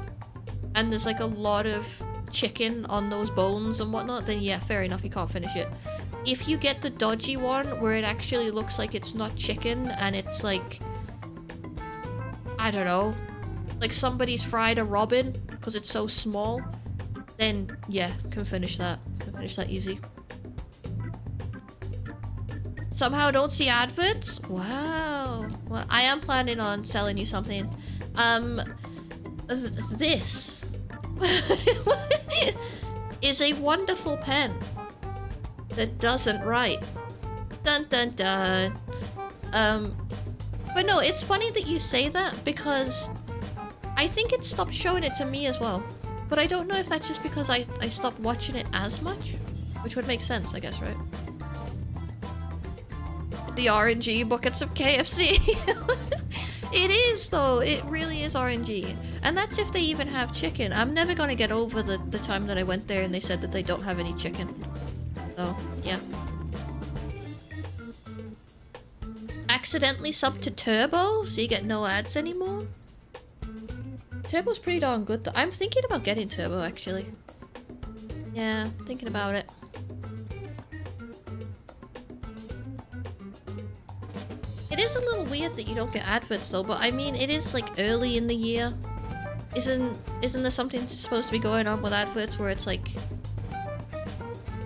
and there's like a lot of chicken on those bones and whatnot, then yeah, fair enough, you can't finish it. If you get the dodgy one where it actually looks like it's not chicken and it's like, I don't know, like somebody's fried a robin because it's so small, then yeah, can finish that. Can finish that easy. Somehow don't see adverts? Wow. Well, I am planning on selling you something. This is a wonderful pen that doesn't write. Dun dun dun. But no, it's funny that you say that because I think it stopped showing it to me as well. But I don't know if that's just because I stopped watching it as much, which would make sense, I guess, right? The RNG buckets of KFC. It is though, it really is RNG. And that's if they even have chicken. I'm never gonna get over the time that I went there and they said that they don't have any chicken. So, yeah. Accidentally subbed to Turbo, so you get no ads anymore? Turbo's pretty darn good though. I'm thinking about getting Turbo actually. Yeah, thinking about it. It is a little weird that you don't get adverts though, but I mean, it is like early in the year. Isn't there something supposed to be going on with adverts where it's like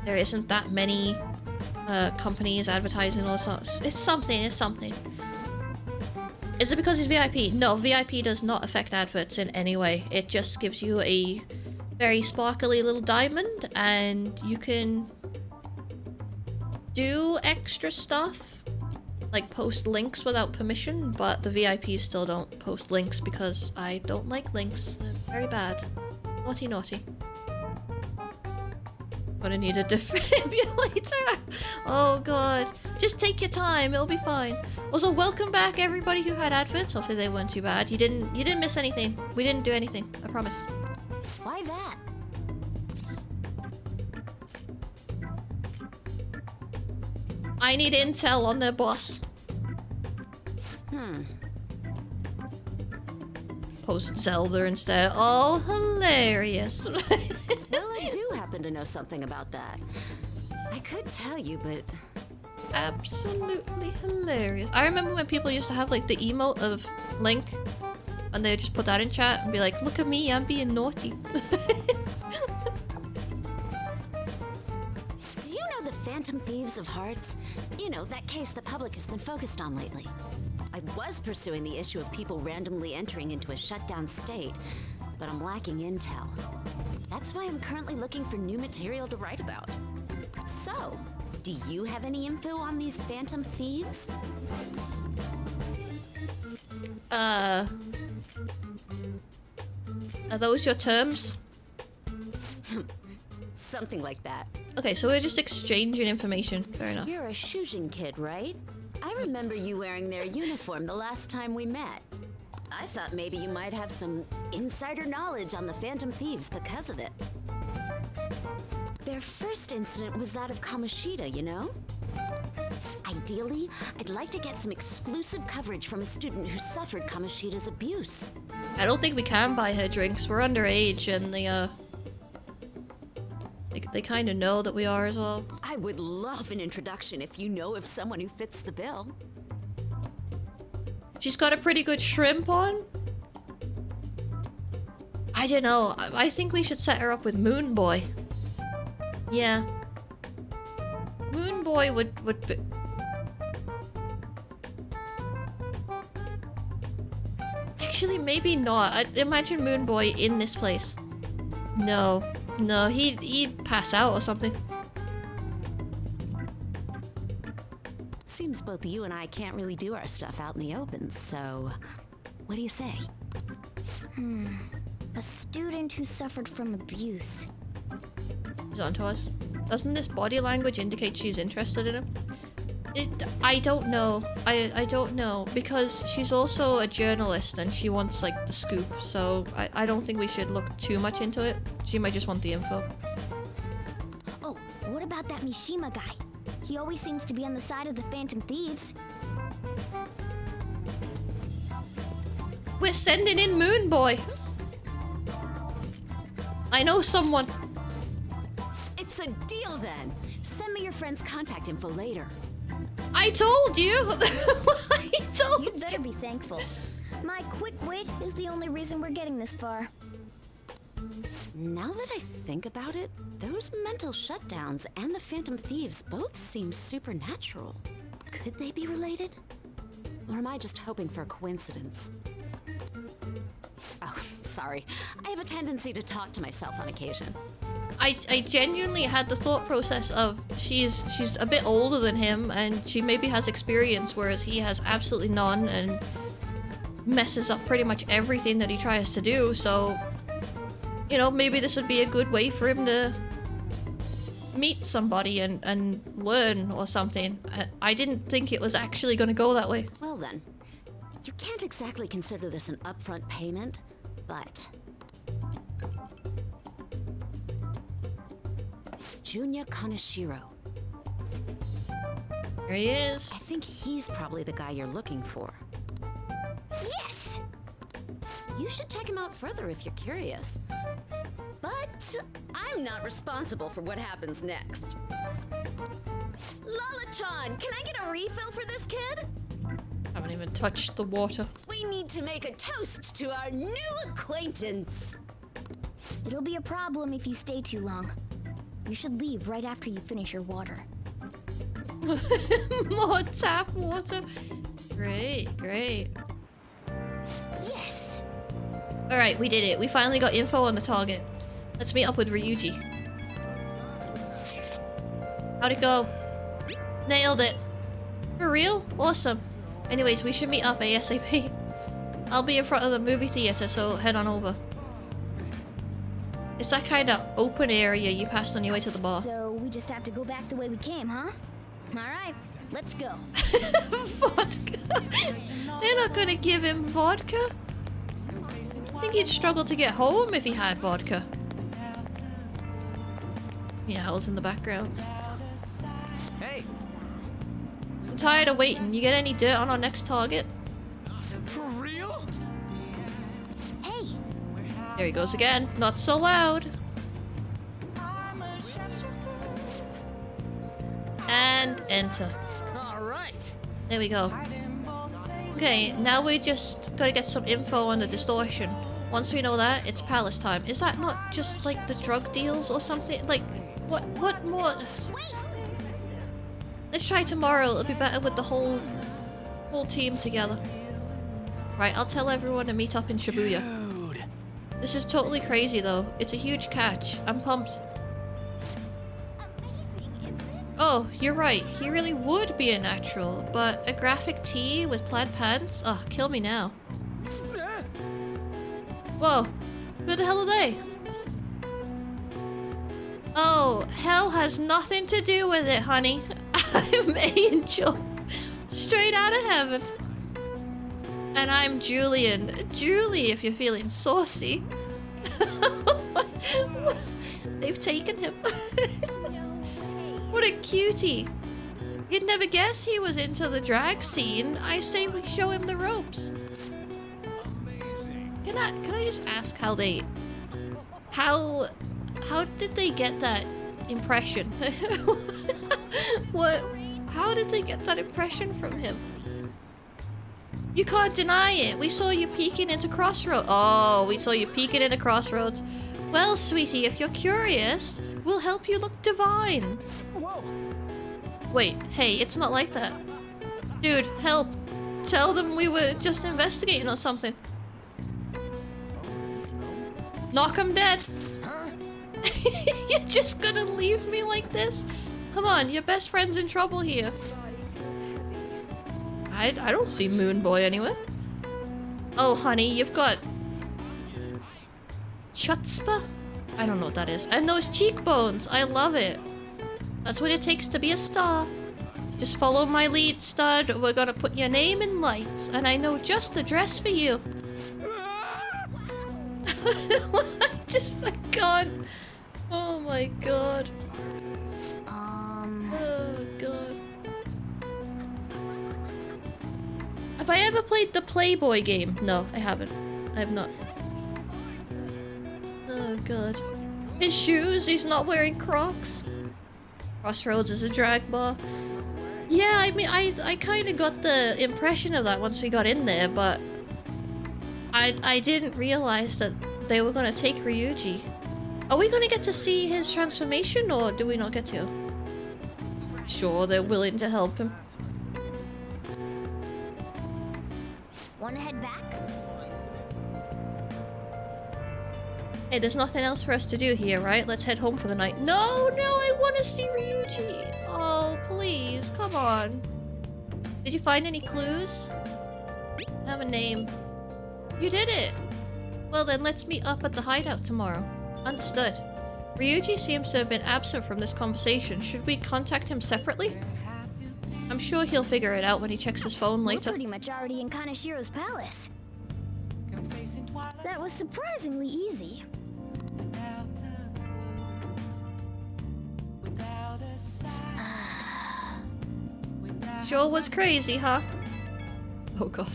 there isn't that many companies advertising or something? It's something, it's something. Is it because it's VIP? No, VIP does not affect adverts in any way. It just gives you a very sparkly little diamond and you can do extra stuff. Like post links without permission, but the VIPs still don't post links because I don't like links. They're very bad. Naughty, naughty. Gonna need a defibrillator. Oh god. Just take your time, it'll be fine. Also, welcome back everybody who had adverts. Hopefully they weren't too bad. You didn't miss anything. We didn't do anything, I promise. Why that? I need intel on their boss. Post Zelda instead. Oh, hilarious. Well, I do happen to know something about that. I could tell you, but... Absolutely hilarious. I remember when people used to have like the emote of Link and they would just put that in chat and be like, look at me, I'm being naughty. The Phantom Thieves of Hearts? You know, that case the public has been focused on lately. I was pursuing the issue of people randomly entering into a shutdown state, but I'm lacking intel. That's why I'm currently looking for new material to write about. So, Do you have any info on these phantom thieves? Are those your terms? Something like that. Okay, so we're just exchanging information. Fair enough. You're a Shujin kid, right? I remember you wearing their uniform the last time we met. I thought maybe you might have some insider knowledge on the Phantom Thieves because of it. Their first incident was that of Kamoshida, you know? Ideally, I'd like to get some exclusive coverage from a student who suffered Kamoshida's abuse. I don't think we can buy her drinks. We're underage and they kind of know that we are as well. I would love an introduction if you know of someone who fits the bill. She's got a pretty good shrimp on. I don't know. I think we should set her up with Moon Boy. Yeah. Moon Boy would be... Actually, maybe not. Imagine Moon Boy in this place. No. No, he'd pass out or something. Seems both you and I can't really do our stuff out in the open, so what do you say? A student who suffered from abuse. He's on to us. Doesn't this body language indicate she's interested in him? I don't know. I don't know. Because she's also a journalist and she wants, like, the scoop. So I don't think we should look too much into it. She might just want the info. Oh, what about that Mishima guy? He always seems to be on the side of the Phantom Thieves. We're sending in Moon Boy. I know someone. It's a deal then. Send me your friend's contact info later. I told you! I told you! You'd better be thankful. My quick wit is the only reason we're getting this far. Now that I think about it, those mental shutdowns and the Phantom Thieves both seem supernatural. Could they be related? Or am I just hoping for a coincidence? Oh, sorry. I have a tendency to talk to myself on occasion. I genuinely had the thought process of she's a bit older than him and she maybe has experience whereas he has absolutely none and messes up pretty much everything that he tries to do, so you know, maybe this would be a good way for him to meet somebody and learn or something. I didn't think it was actually going to go that way. Well then, you can't exactly consider this an upfront payment, but Junya Kaneshiro. There he is. I think he's probably the guy you're looking for. Yes! You should check him out further if you're curious. But I'm not responsible for what happens next. Lala-chan, can I get a refill for this kid? Haven't even touched the water. We need to make a toast to our new acquaintance. It'll be a problem if you stay too long. You should leave right after you finish your water. More tap water. Great, great. Yes! Alright, we did it. We finally got info on the target. Let's meet up with Ryuji. How'd it go? Nailed it. For real? Awesome. Anyways, we should meet up ASAP. I'll be in front of the movie theater, so head on over. It's that kind of open area you passed on your way to the bar. So we just have to go back the way we came, huh? Alright, let's go. Vodka. They're not gonna give him vodka. I think he'd struggle to get home if he had vodka. Meows in the background. Hey! I'm tired of waiting. You get any dirt on our next target? For real? Hey! There he goes again. Not so loud. And enter. Alright. There we go. Okay, now we just gotta get some info on the distortion. Once we know that, it's palace time. Is that not just like the drug deals or something? Like, what more? Let's try tomorrow. It'll be better with the whole team together. Right, I'll tell everyone to meet up in Shibuya. Dude. This is totally crazy though. It's a huge catch. I'm pumped. Oh, you're right. He really would be a natural, but a graphic tee with plaid pants? Oh, kill me now. Whoa. Who the hell are they? Oh, hell has nothing to do with it, honey. I'm Angel. Straight out of heaven. And I'm Julian. Julie, if you're feeling saucy. They've taken him. What a cutie. You'd never guess he was into the drag scene. I say we show him the ropes. Can I just ask how did they get that impression? How did they get that impression from him? You can't deny it. We saw you peeking into Crossroads. Oh, we saw you peeking into Crossroads. Well, sweetie, if you're curious, we'll help you look divine. Whoa. Wait, hey, it's not like that. Dude, help. Tell them we were just investigating or something. Knock 'em dead. Huh? You're just gonna leave me like this? Come on, your best friend's in trouble here. I don't see Moon Boy anywhere. Oh, honey, you've got... chutzpah? I don't know what that is. And those cheekbones, I love it. That's what it takes to be a star. Just follow my lead, stud. We're gonna put your name in lights, and I know just the dress for you. I can't. Oh my god. Oh god. Have I ever played the Playboy game? No, I haven't. I have not. Oh god. His shoes, he's not wearing Crocs. Crossroads is a drag bar. Yeah, I mean, I kind of got the impression of that once we got in there, but I didn't realize that they were gonna take Ryuji. Are we gonna get to see his transformation, or do we not get to? Sure, they're willing to help him. Wanna head back? Hey, there's nothing else for us to do here, right? Let's head home for the night. No, I want to see Ryuji. Oh, please, come on. Did you find any clues? I have a name. You did it. Well then, let's meet up at the hideout tomorrow. Understood. Ryuji seems to have been absent from this conversation. Should we contact him separately? I'm sure he'll figure it out when he checks his phone later. We're pretty much already in Kanashiro's palace. That was surprisingly easy. Sure was crazy, huh? Oh god.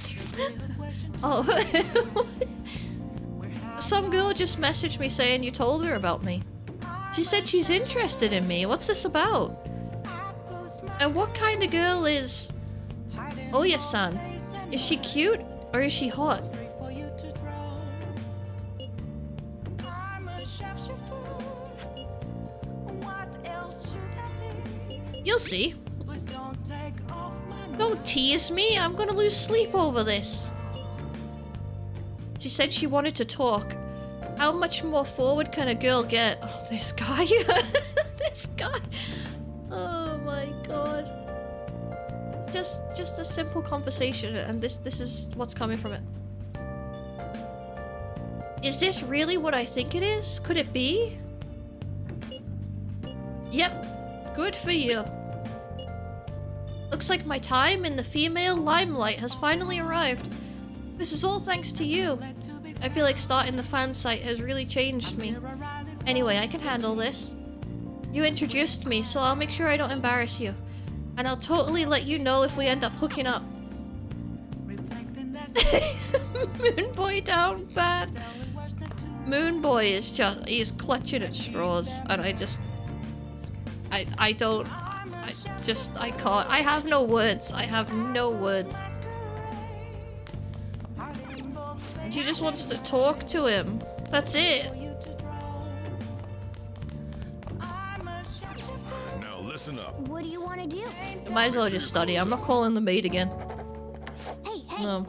Oh. Some girl just messaged me saying you told her about me. She said she's interested in me. What's this about? And what kind of girl is Oya-san? Is she cute or is she hot? You'll see. Don't tease me. I'm gonna lose sleep over this. She said she wanted to talk. How much more forward can a girl get? Oh, this guy. This guy. Oh my god. Just a simple conversation, and this is what's coming from it. Is this really what I think it is? Could it be? Yep. Good for you. Looks like my time in the female limelight has finally arrived. This is all thanks to you. I feel like starting the fan site has really changed me. Anyway, I can handle this. You introduced me, so I'll make sure I don't embarrass you. And I'll totally let you know if we end up hooking up. Moon Boy down bad. Moon Boy is just, he's clutching at straws, and I can't. I have no words. I have no words. She just wants to talk to him. That's it. Now listen up. What do you want to do? Might as well just study. I'm not calling the maid again. Hey. No.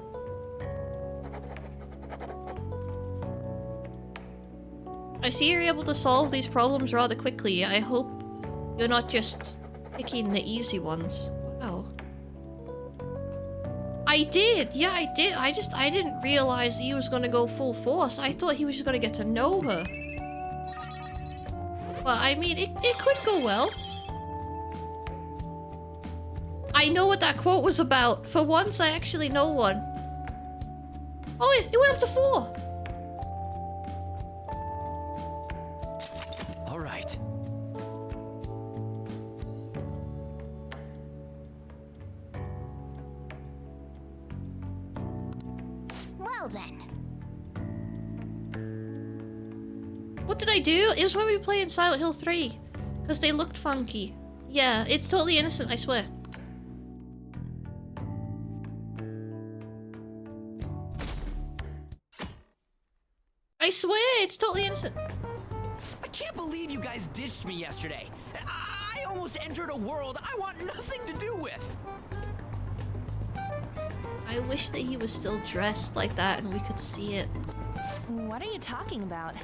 I see you're able to solve these problems rather quickly. I hope you're not just Picking the easy ones. Wow. I did! Yeah, I did. I didn't realize he was gonna go full force. I thought he was just gonna get to know her. But I mean, it could go well. I know what that quote was about. For once, I actually know one. Oh, it went up to 4. All right. Well then. What did I do? It was when we were playing Silent Hill 3. Because they looked funky. Yeah, it's totally innocent, I swear. I swear, it's totally innocent. I can't believe you guys ditched me yesterday. I almost entered a world I want nothing to do with. I wish that he was still dressed like that and we could see it. What are you talking about?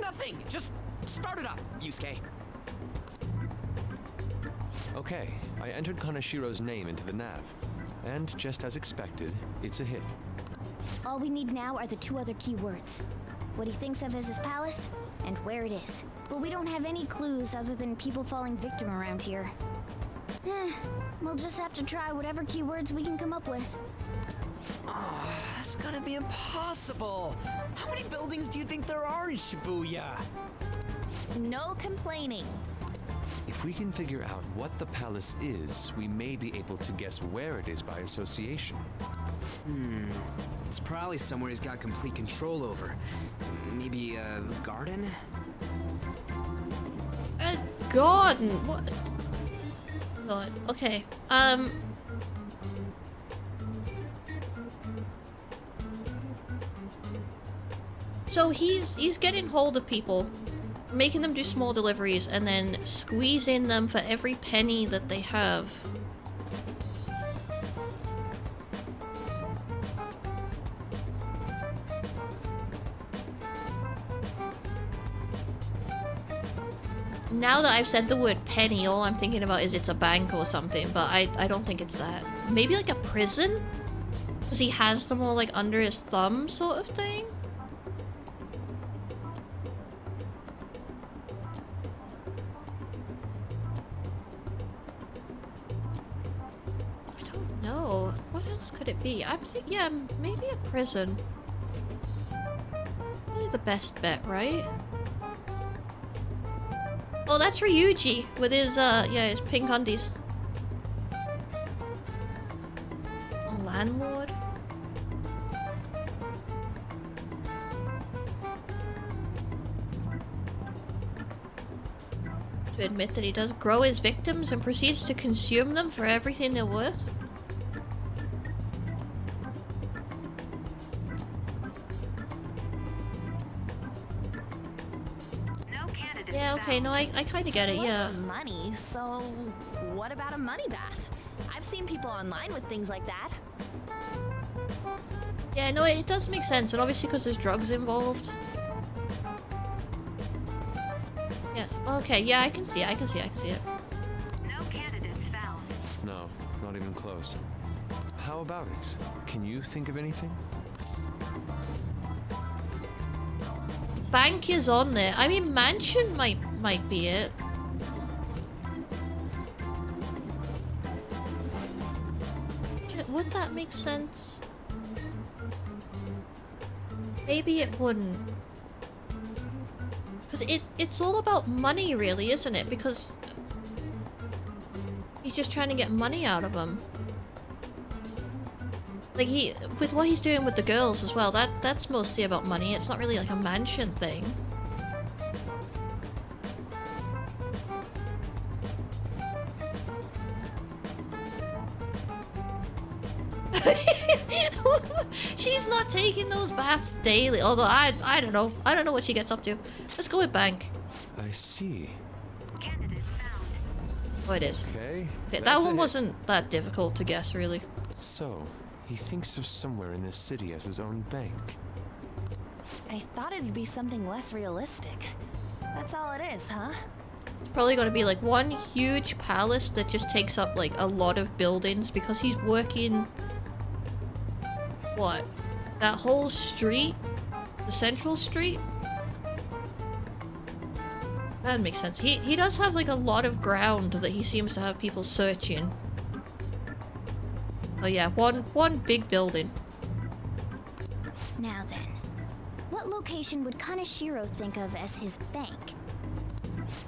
Nothing. Just start it up, Yusuke. Okay, I entered Kanashiro's name into the nav. And just as expected, it's a hit. All we need now are the 2 other keywords. What he thinks of as his palace, and where it is. But we don't have any clues other than people falling victim around here. We'll just have to try whatever keywords we can come up with. Oh, that's gonna be impossible. How many buildings do you think there are in Shibuya? No complaining. If we can figure out what the palace is, we may be able to guess where it is by association. It's probably somewhere he's got complete control over. Maybe a garden? A garden? What? God, okay. So he's getting hold of people, making them do small deliveries, and then squeezing them for every penny that they have. Now that I've said the word penny, all I'm thinking about is it's a bank or something, but I don't think it's that. Maybe like a prison? Because he has them all like under his thumb sort of thing? No, what else could it be? I'm thinking, yeah, maybe a prison. Probably the best bet, right? Oh, that's Ryuji with his, his pink undies. A landlord? To admit that he does grow his victims and proceeds to consume them for everything they're worth? Yeah, okay, no, I kind of get it, yeah. Money, so what about a money bath? I've seen people online with things like that. Yeah, no, it does make sense, and obviously because there's drugs involved. Yeah, okay, yeah, I can see it. No candidates found. No, not even close. How about it? Can you think of anything? Bank is on there. I mean, mansion might be it. Would that make sense? Maybe it wouldn't. Because it's all about money, really, isn't it? Because he's just trying to get money out of them. Like, with what he's doing with the girls as well, that's mostly about money. It's not really like a mansion thing. She's not taking those baths daily, although I don't know. I don't know what she gets up to. Let's go with bank. I see. Oh, it is. Okay, that one wasn't that difficult to guess, really. So, he thinks of somewhere in this city as his own bank. I thought it'd be something less realistic. That's all it is, huh? It's probably gonna be like one huge palace that just takes up like a lot of buildings because he's working... What? That whole street? The central street? That makes sense. He does have like a lot of ground that he seems to have people searching. Oh yeah, one big building. Now then, what location would Kaneshiro think of as his bank?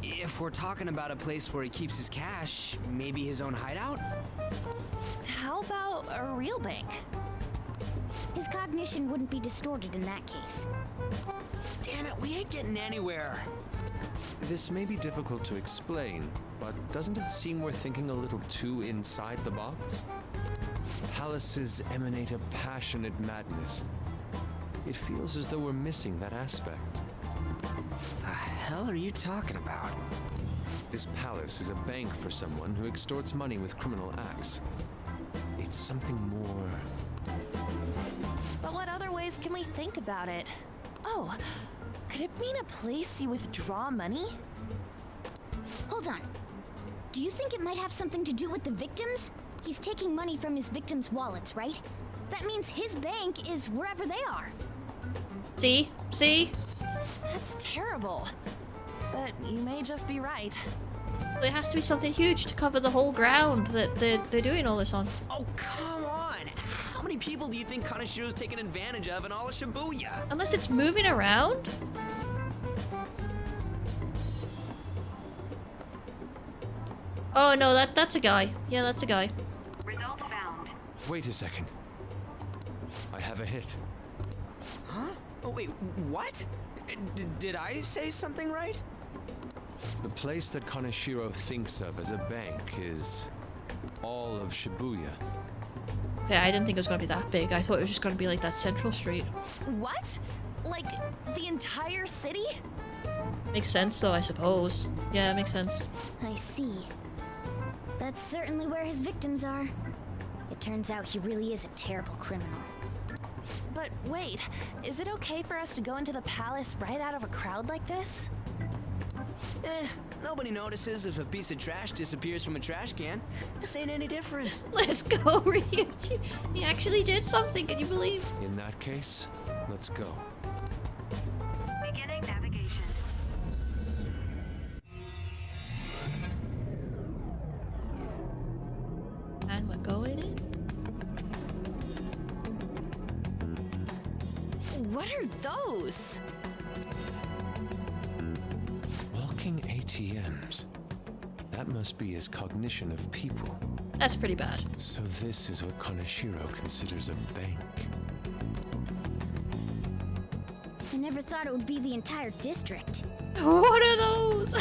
If we're talking about a place where he keeps his cash, maybe his own hideout? How about a real bank? His cognition wouldn't be distorted in that case. Damn it, we ain't getting anywhere. This may be difficult to explain, but doesn't it seem we're thinking a little too inside the box? Palaces emanate a passionate madness. It feels as though we're missing that aspect. The hell are you talking about? This palace is a bank for someone who extorts money with criminal acts. It's something more... But what other ways can we think about it? Oh, could it mean a place you withdraw money? Hold on. Do you think it might have something to do with the victims? He's taking money from his victims' wallets, right? That means his bank is wherever they are. See? See? That's terrible. But you may just be right. There has to be something huge to cover the whole ground that they're doing all this on. Oh, come on! How many people do you think Kaneshiro's taken advantage of in all of Shibuya? Unless it's moving around? Oh no, that's a guy. Yeah, that's a guy. Result found. Wait a second. I have a hit. Huh? Oh, wait, what? Did I say something right? The place that Kaneshiro thinks of as a bank is all of Shibuya. Okay, I didn't think it was gonna be that big. I thought it was just gonna be like that central street. What? Like, the entire city? Makes sense though, I suppose. Yeah, it makes sense. I see. That's certainly where his victims are. It turns out he really is a terrible criminal. But wait, is it okay for us to go into the palace right out of a crowd like this? Nobody notices if a piece of trash disappears from a trash can. This ain't any different. Let's go, Ryuji. He actually did something, can you believe? In that case, let's go. Beginning navigation. And we're going in. What are those? Walking ATMs. That must be his cognition of people. That's pretty bad. So this is what Kaneshiro considers a bank. I never thought it would be the entire district. What are those?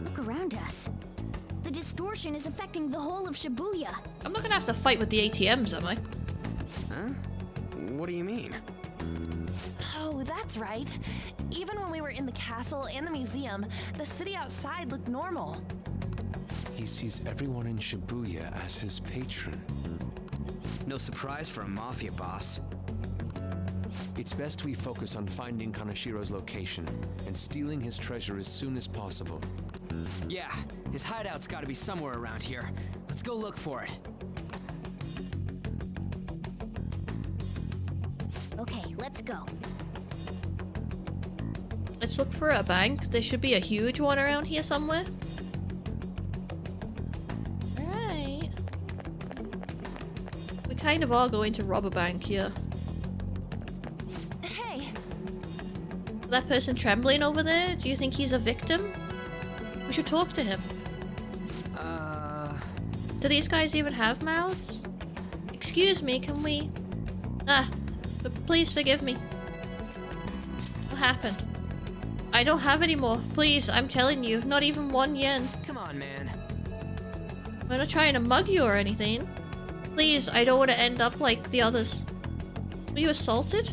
Look around us. The distortion is affecting the whole of Shibuya. I'm not gonna have to fight with the ATMs, am I? Huh? What do you mean? Oh, that's right. Even when we were in the castle and the museum, the city outside looked normal. He sees everyone in Shibuya as his patron. No surprise for a mafia boss. It's best we focus on finding Kaneshiro's location and stealing his treasure as soon as possible. Yeah, his hideout's gotta be somewhere around here. Let's go look for it. Okay, let's go. Let's look for a bank. There should be a huge one around here somewhere. Alright. We kind of are going to rob a bank here. Hey! That person trembling over there, do you think he's a victim? We should talk to him. Do these guys even have mouths? Excuse me, can we... but please forgive me. What happened? I don't have any more. Please, I'm telling you, not even 1 yen. Come on, man. I'm not trying to mug you or anything. Please, I don't want to end up like the others. Were you assaulted?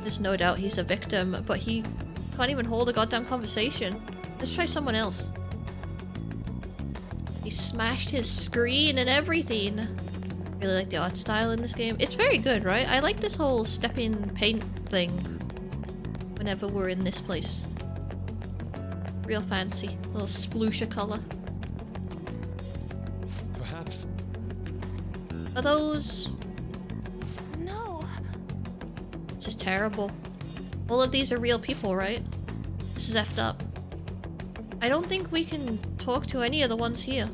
There's no doubt he's a victim, but he can't even hold a goddamn conversation. Let's try someone else. He smashed his screen and everything. Really like the art style in this game. It's very good, right? I like this whole step-in paint thing whenever we're in this place. Real fancy. Little sploosha color. Perhaps. Are those... No. This is terrible. All of these are real people, right? This is effed up. I don't think we can talk to any of the ones here.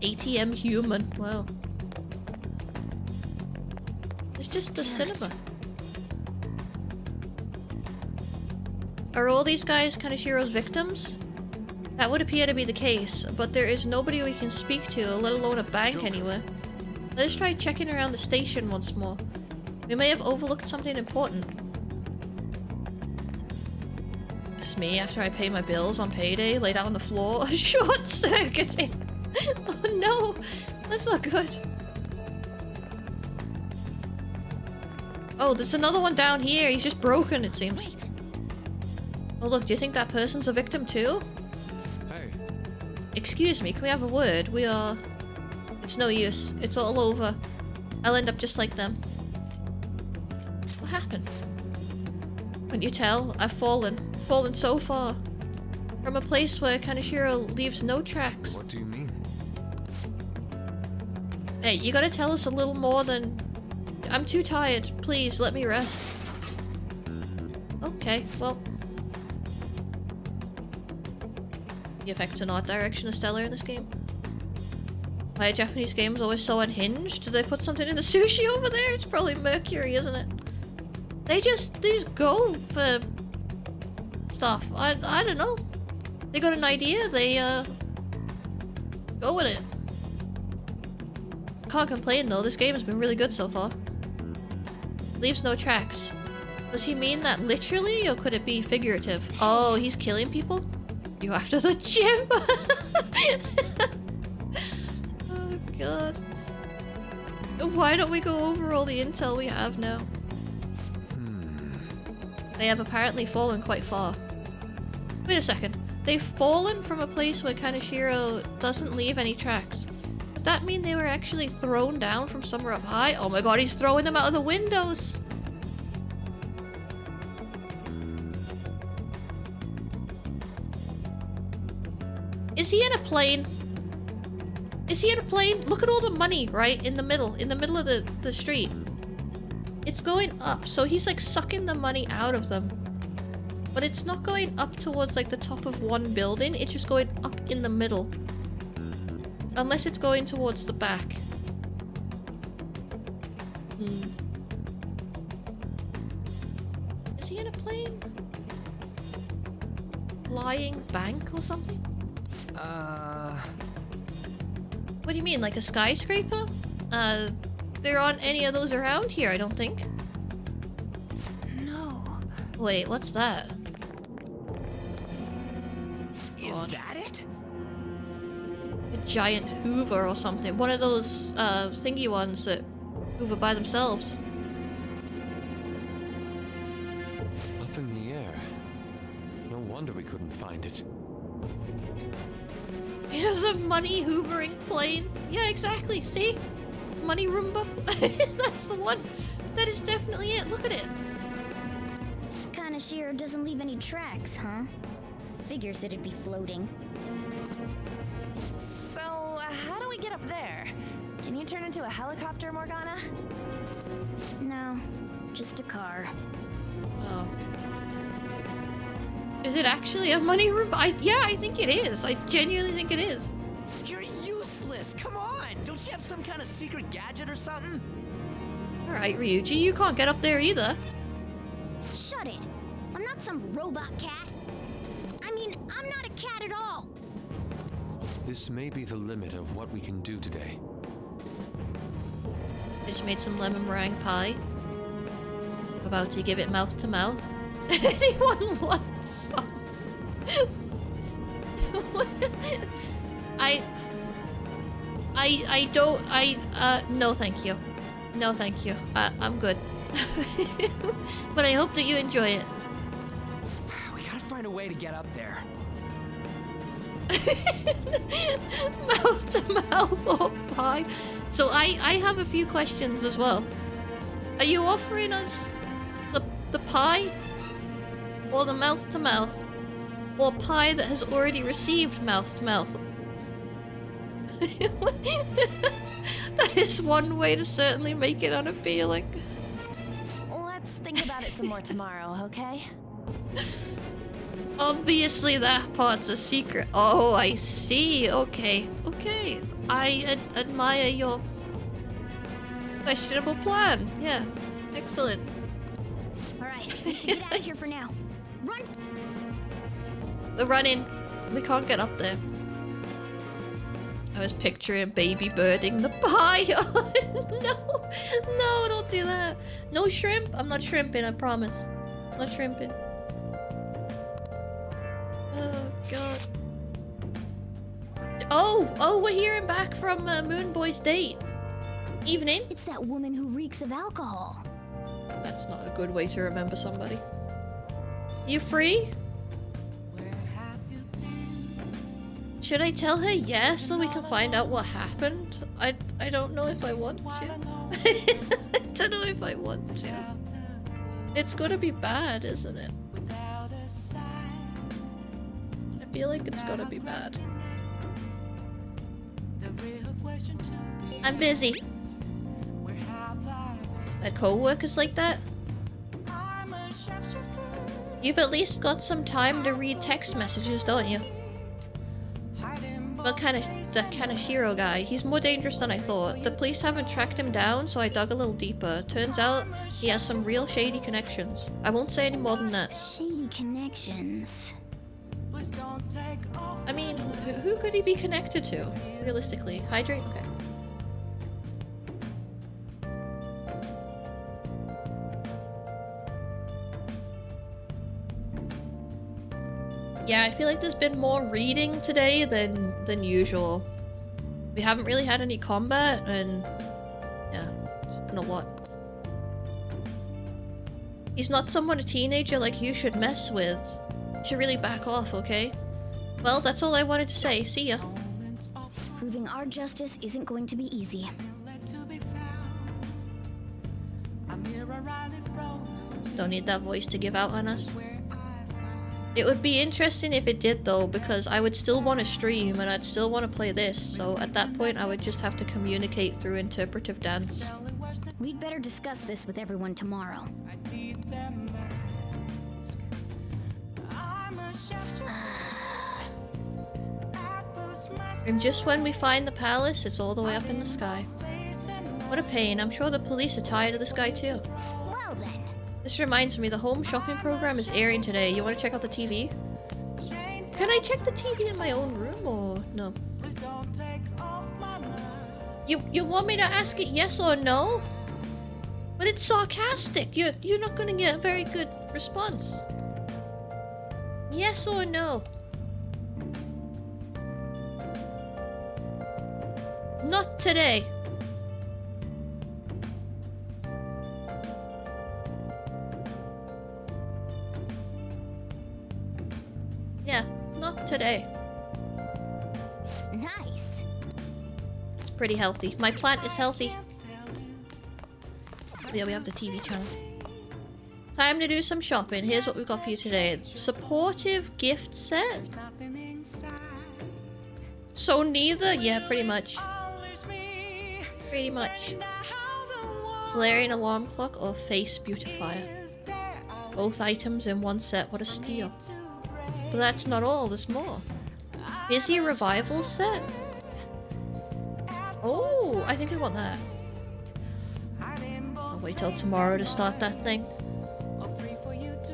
ATM human. Wow. It's just the cinema. Are all these guys Kanashiro's victims? That would appear to be the case, but there is nobody we can speak to, let alone a bank anywhere. Let's try checking around the station once more. We may have overlooked something important. It's me after I pay my bills on payday, laid out on the floor, short-circuiting. Oh no, that's not good. Oh, there's another one down here. He's just broken, it seems. Wait. Oh look, do you think that person's a victim too? Hey. Excuse me, can we have a word? We are... It's no use. It's all over. I'll end up just like them. What happened? Can't you tell? I've fallen. Fallen so far. From a place where Kanashiro leaves no tracks. What do you mean? Hey, you gotta tell us a little more than... I'm too tired. Please, let me rest. Okay, well... The effects and art direction are stellar in this game. Why are Japanese games always so unhinged? Did they put something in the sushi over there? It's probably mercury, isn't it? They just go for... stuff. I don't know. They got an idea, they, go with it. Can't complain though, this game has been really good so far. Leaves no tracks. Does he mean that literally, or could it be figurative? Oh, he's killing people? You after the gym? Oh god. Why don't we go over all the intel we have now? They have apparently fallen quite far. Wait a second. They've fallen from a place where Kanashiro doesn't leave any tracks. Would that mean they were actually thrown down from somewhere up high? Oh my god, he's throwing them out of the windows! Is he in a plane? Is he in a plane? Look at all the money, right? In the middle of the street. It's going up, so he's like sucking the money out of them. But it's not going up towards like the top of one building, it's just going up in the middle. Unless it's going towards the back. Is he in a plane? Flying bank or something? What do you mean, like a skyscraper? There aren't any of those around here, I don't think. No. Wait, what's that? Is that it? A giant Hoover or something. One of those thingy ones that hoover by themselves. Up in the air. No wonder we couldn't find it. Here's a money hoovering plane. Yeah, exactly. See? Money Roomba. That's the one. That is definitely it. Look at it. Kanashiro doesn't leave any tracks, huh? Figures it'd be floating. So, how do we get up there? Can you turn into a helicopter, Morgana? No, just a car. Oh. Is it actually a money Roomba? Yeah, I think it is. I genuinely think it is. You're useless! Come on! Don't you have some kind of secret gadget or something? Alright, Ryuji, you can't get up there either. Shut it! I'm not some robot cat. I mean, I'm not a cat at all. This may be the limit of what we can do today. I just made some lemon meringue pie. About to give it mouth to mouth. Anyone wants some? No thank you. No thank you. I'm good. But I hope that you enjoy it. We gotta find a way to get up there. Mouth to mouth or pie? So I have a few questions as well. Are you offering us the pie? Or the mouth to mouth? Or pie that has already received mouth to mouth? That is one way to certainly make it unappealing. Let's think about it some more tomorrow, okay? Obviously that part's a secret. Oh, I see. Okay. Okay. I admire your questionable plan. Yeah. Excellent. Alright, we should get out of here for now. Run! We're running. We can't get up there. I was picturing baby birding the pie. Oh, no. No, don't do that. No shrimp. I'm not shrimping, I promise. Not shrimping. Oh, God. Oh, we're hearing back from Moon Boy's date. Evening. It's that woman who reeks of alcohol. That's not a good way to remember somebody. You free? Should I tell her yes so we can find out what happened? I don't know if I want to. I don't know if I want to. It's gonna be bad, isn't it? I feel like it's gonna be bad. I'm busy. My co-workers like that? You've at least got some time to read text messages, don't you? But that Kaneshiro guy, he's more dangerous than I thought. The police haven't tracked him down, so I dug a little deeper. Turns out he has some real shady connections. I won't say any more than that. Shady connections. I mean, who could he be connected to, realistically? Hydrate? Okay. Yeah, I feel like there's been more reading today than usual. We haven't really had any combat, and yeah, it's been a lot. He's not someone a teenager like you should mess with. You should really back off, okay? Well, that's all I wanted to say. See ya. Proving our justice isn't going to be easy. Don't need that voice to give out on us. It would be interesting if it did though, because I would still want to stream and I'd still want to play this, so at that point I would just have to communicate through interpretive dance. We'd better discuss this with everyone tomorrow. And just when we find the palace, it's all the way up in the sky. What a pain. I'm sure the police are tired of this guy too. Well then. This reminds me, the home shopping program is airing today. You want to check out the TV? Can I check the TV in my own room or no? You want me to ask it yes or no? But it's sarcastic. You're not going to get a very good response. Yes or no? Not today. Yeah, not today. Nice. It's pretty healthy. My plant is healthy. Yeah, we have the TV channel. Time to do some shopping. Here's what we've got for you today. Supportive gift set. So neither? Yeah, pretty much. Pretty much. Valerian alarm clock or face beautifier. Both items in one set. What a steal. But that's not all. There's more. Busy revival set. Oh, I think I want that. I'll wait till tomorrow to start that thing.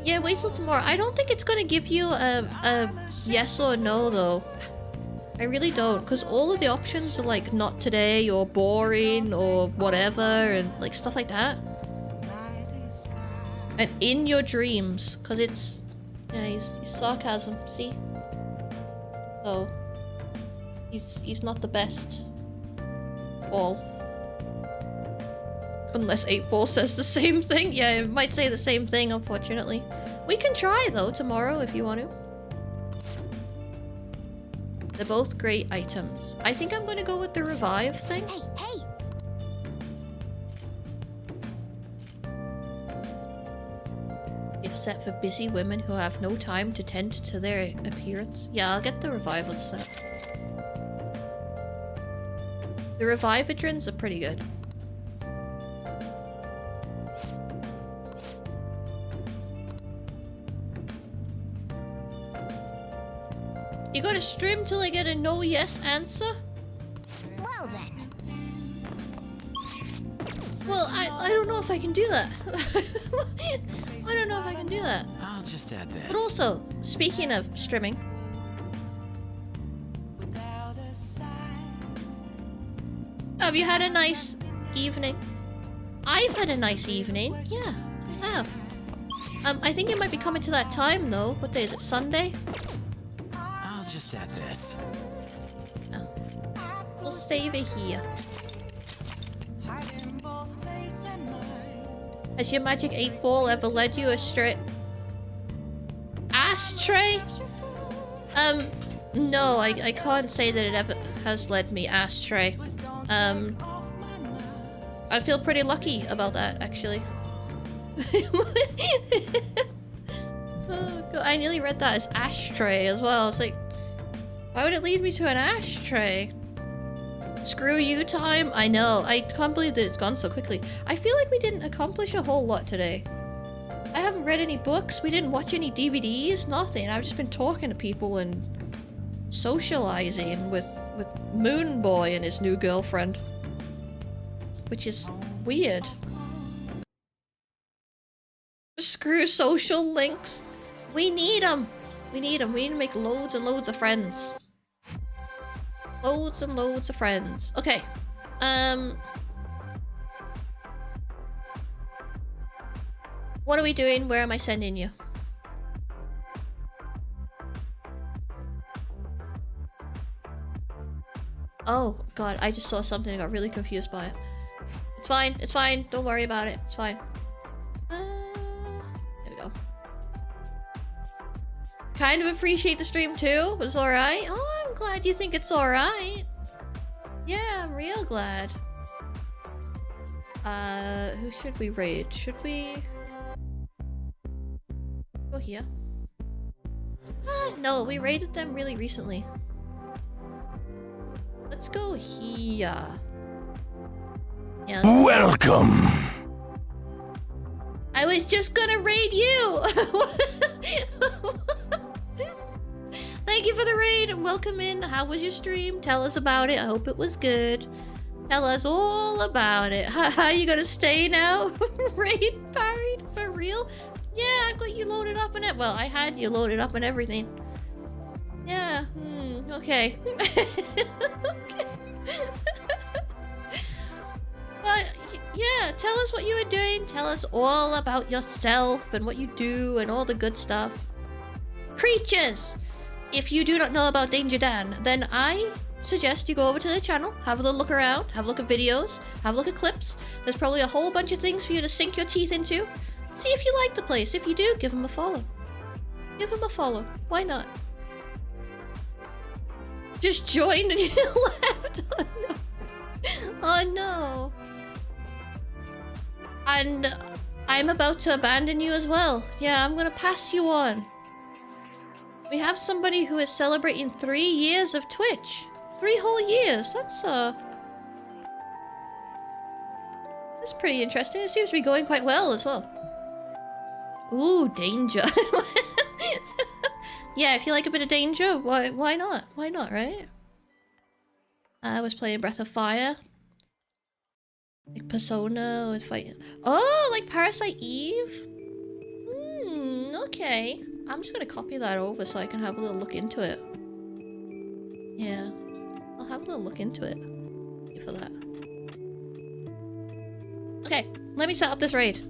Yeah, wait till tomorrow. I don't think it's gonna give you a yes or no though. I really don't, because all of the options are like not today or boring or whatever and like stuff like that. And in your dreams, because it's yeah, he's sarcasm. See, so he's not the best. All. Unless 8-Ball says the same thing. Yeah, it might say the same thing, unfortunately. We can try, though, tomorrow if you want to. They're both great items. I think I'm gonna go with the revive thing. Hey, hey! Gift set for busy women who have no time to tend to their appearance. Yeah, I'll get the revival set. The revivadrins are pretty good. You gotta stream till I get a no yes answer? Well then. Well, I don't know if I can do that. I don't know if I can do that. I'll just add this. But also, speaking of streaming. Have you had a nice evening? I've had a nice evening. Yeah, I have. I think it might be coming to that time though. What day is it? Sunday? I'll just add this. Oh. We'll save it here. Has your magic 8-ball ever led you astray? Ashtray? No, I can't say that it ever has led me astray. I feel pretty lucky about that, actually. Oh, God. I nearly read that as ashtray as well. It's like, why would it lead me to an ashtray? Screw you time? I know. I can't believe that it's gone so quickly. I feel like we didn't accomplish a whole lot today. I haven't read any books. We didn't watch any DVDs. Nothing. I've just been talking to people and socializing with Moon Boy and his new girlfriend. Which is weird. Screw social links. We need them. We need them. We need to make loads and loads of friends. Loads and loads of friends. Okay. What are we doing? Where am I sending you? Oh, God. I just saw something and got really confused by it. It's fine. It's fine. Don't worry about it. It's fine. There we go. Kind of appreciate the stream too, but it's alright. Oh, I'm glad you think it's alright. Yeah, I'm real glad. Who should we raid? Should we go here? No, we raided them really recently. Let's go here. Yeah, welcome. I was just gonna raid you. Thank you for the raid. Welcome in. How was your stream? Tell us about it. I hope it was good. Tell us all about it. How you gonna stay now? Raid parried? For real? Yeah, I've got you loaded up and it. Well, I had you loaded up and everything. Yeah. Okay. Okay. But yeah, tell us what you were doing. Tell us all about yourself and what you do and all the good stuff. Creatures! If you do not know about Danger Dan, then I suggest you go over to the channel, have a little look around, have a look at videos, have a look at clips. There's probably a whole bunch of things for you to sink your teeth into. See if you like the place. If you do, give him a follow. Give him a follow. Why not? Just joined and you left. Oh no. Oh no. And I'm about to abandon you as well. Yeah, I'm gonna pass you on. We have somebody who is celebrating 3 years of Twitch. 3 whole years. That's pretty interesting. It seems to be going quite well as well. Ooh, danger. Yeah, if you like a bit of danger, why not? Why not, right? I was playing Breath of Fire. Like Persona was fighting. Oh, like Parasite Eve? Okay. I'm just gonna copy that over so I can have a little look into it. Yeah. I'll have a little look into it. Thank you for that. Okay, let me set up this raid.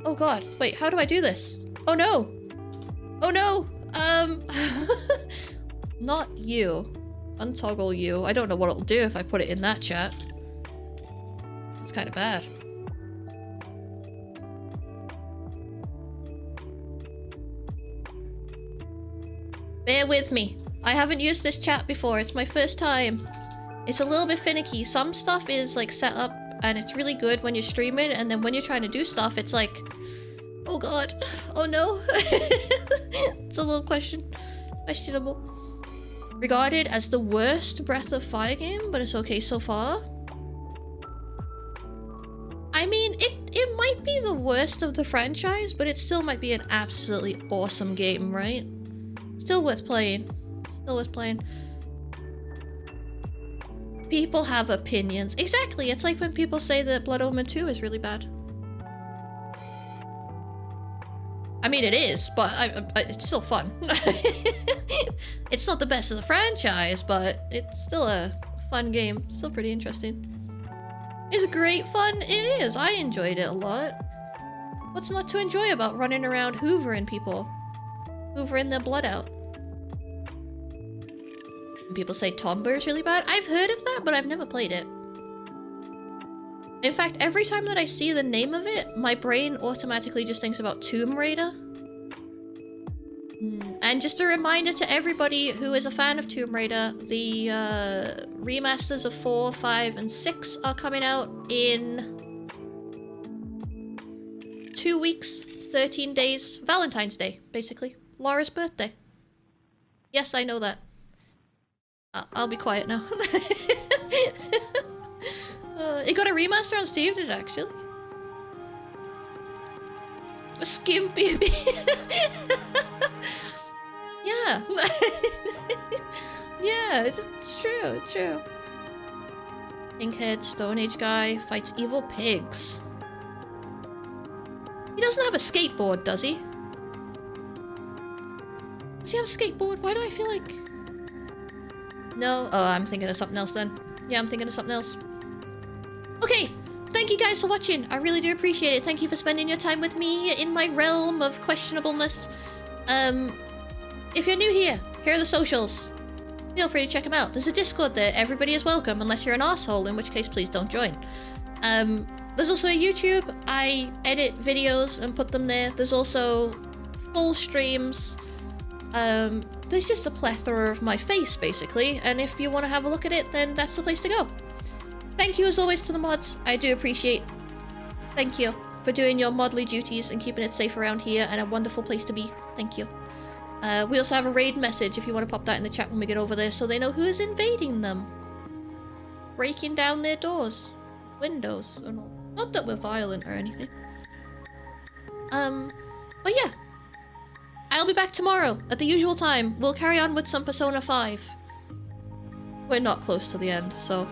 Oh god, wait, how do I do this? Oh no! Oh no! Not you. Untoggle you. I don't know what it'll do if I put it in that chat. It's kind of bad. Bear with me. I haven't used this chat before. It's my first time. It's a little bit finicky. Some stuff is like set up and it's really good when you're streaming, and then when you're trying to do stuff, it's like, oh god, oh no. It's a little questionable. Regarded as the worst Breath of Fire game, but it's okay so far. I mean, it might be the worst of the franchise, but it still might be an absolutely awesome game, right? Still worth playing. Still worth playing. People have opinions. Exactly, it's like when people say that Blood Omen 2 is really bad. I mean, it is, but it's still fun. It's not the best of the franchise, but it's still a fun game. Still pretty interesting. It's great fun. It is. I enjoyed it a lot. What's not to enjoy about running around hoovering people? Hoovering their blood out. And people say Tomb Raider is really bad. I've heard of that, but I've never played it. In fact, every time that I see the name of it, my brain automatically just thinks about Tomb Raider. And just a reminder to everybody who is a fan of Tomb Raider, the remasters of 4, 5, and 6 are coming out in 2 weeks, 13 days. Valentine's Day, basically. Laura's birthday. Yes, I know that. I'll be quiet now. It got a remaster on Steam, did it actually? A skimpy. Yeah. Yeah, it's true, it's true. Pinkhead Stone Age guy fights evil pigs. He doesn't have a skateboard, does he? Does he have a skateboard? Why do I feel like... No? Oh, I'm thinking of something else then. Yeah, I'm thinking of something else. Okay, thank you guys for watching. I really do appreciate it. Thank you for spending your time with me in my realm of questionableness. If you're new here are the socials. Feel free to check them out. There's a Discord there. Everybody is welcome, unless you're an arsehole, in which case please don't join. There's also a YouTube. I edit videos and put them there. There's also full streams. There's just a plethora of my face, basically. And if you want to have a look at it, then that's the place to go. Thank you as always to the mods. I do appreciate. Thank you for doing your modly duties and keeping it safe around here and a wonderful place to be. Thank you. We also have a raid message if you want to pop that in the chat when we get over there so they know who is invading them. Breaking down their doors. Windows. Or not. Not that we're violent or anything. But yeah. I'll be back tomorrow at the usual time. We'll carry on with some Persona 5. We're not close to the end, so...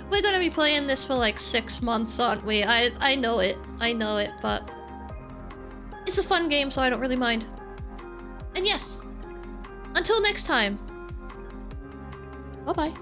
We're gonna be playing this for like 6 months, aren't we? I know it, but... It's a fun game, so I don't really mind. And yes, until next time. Bye-bye.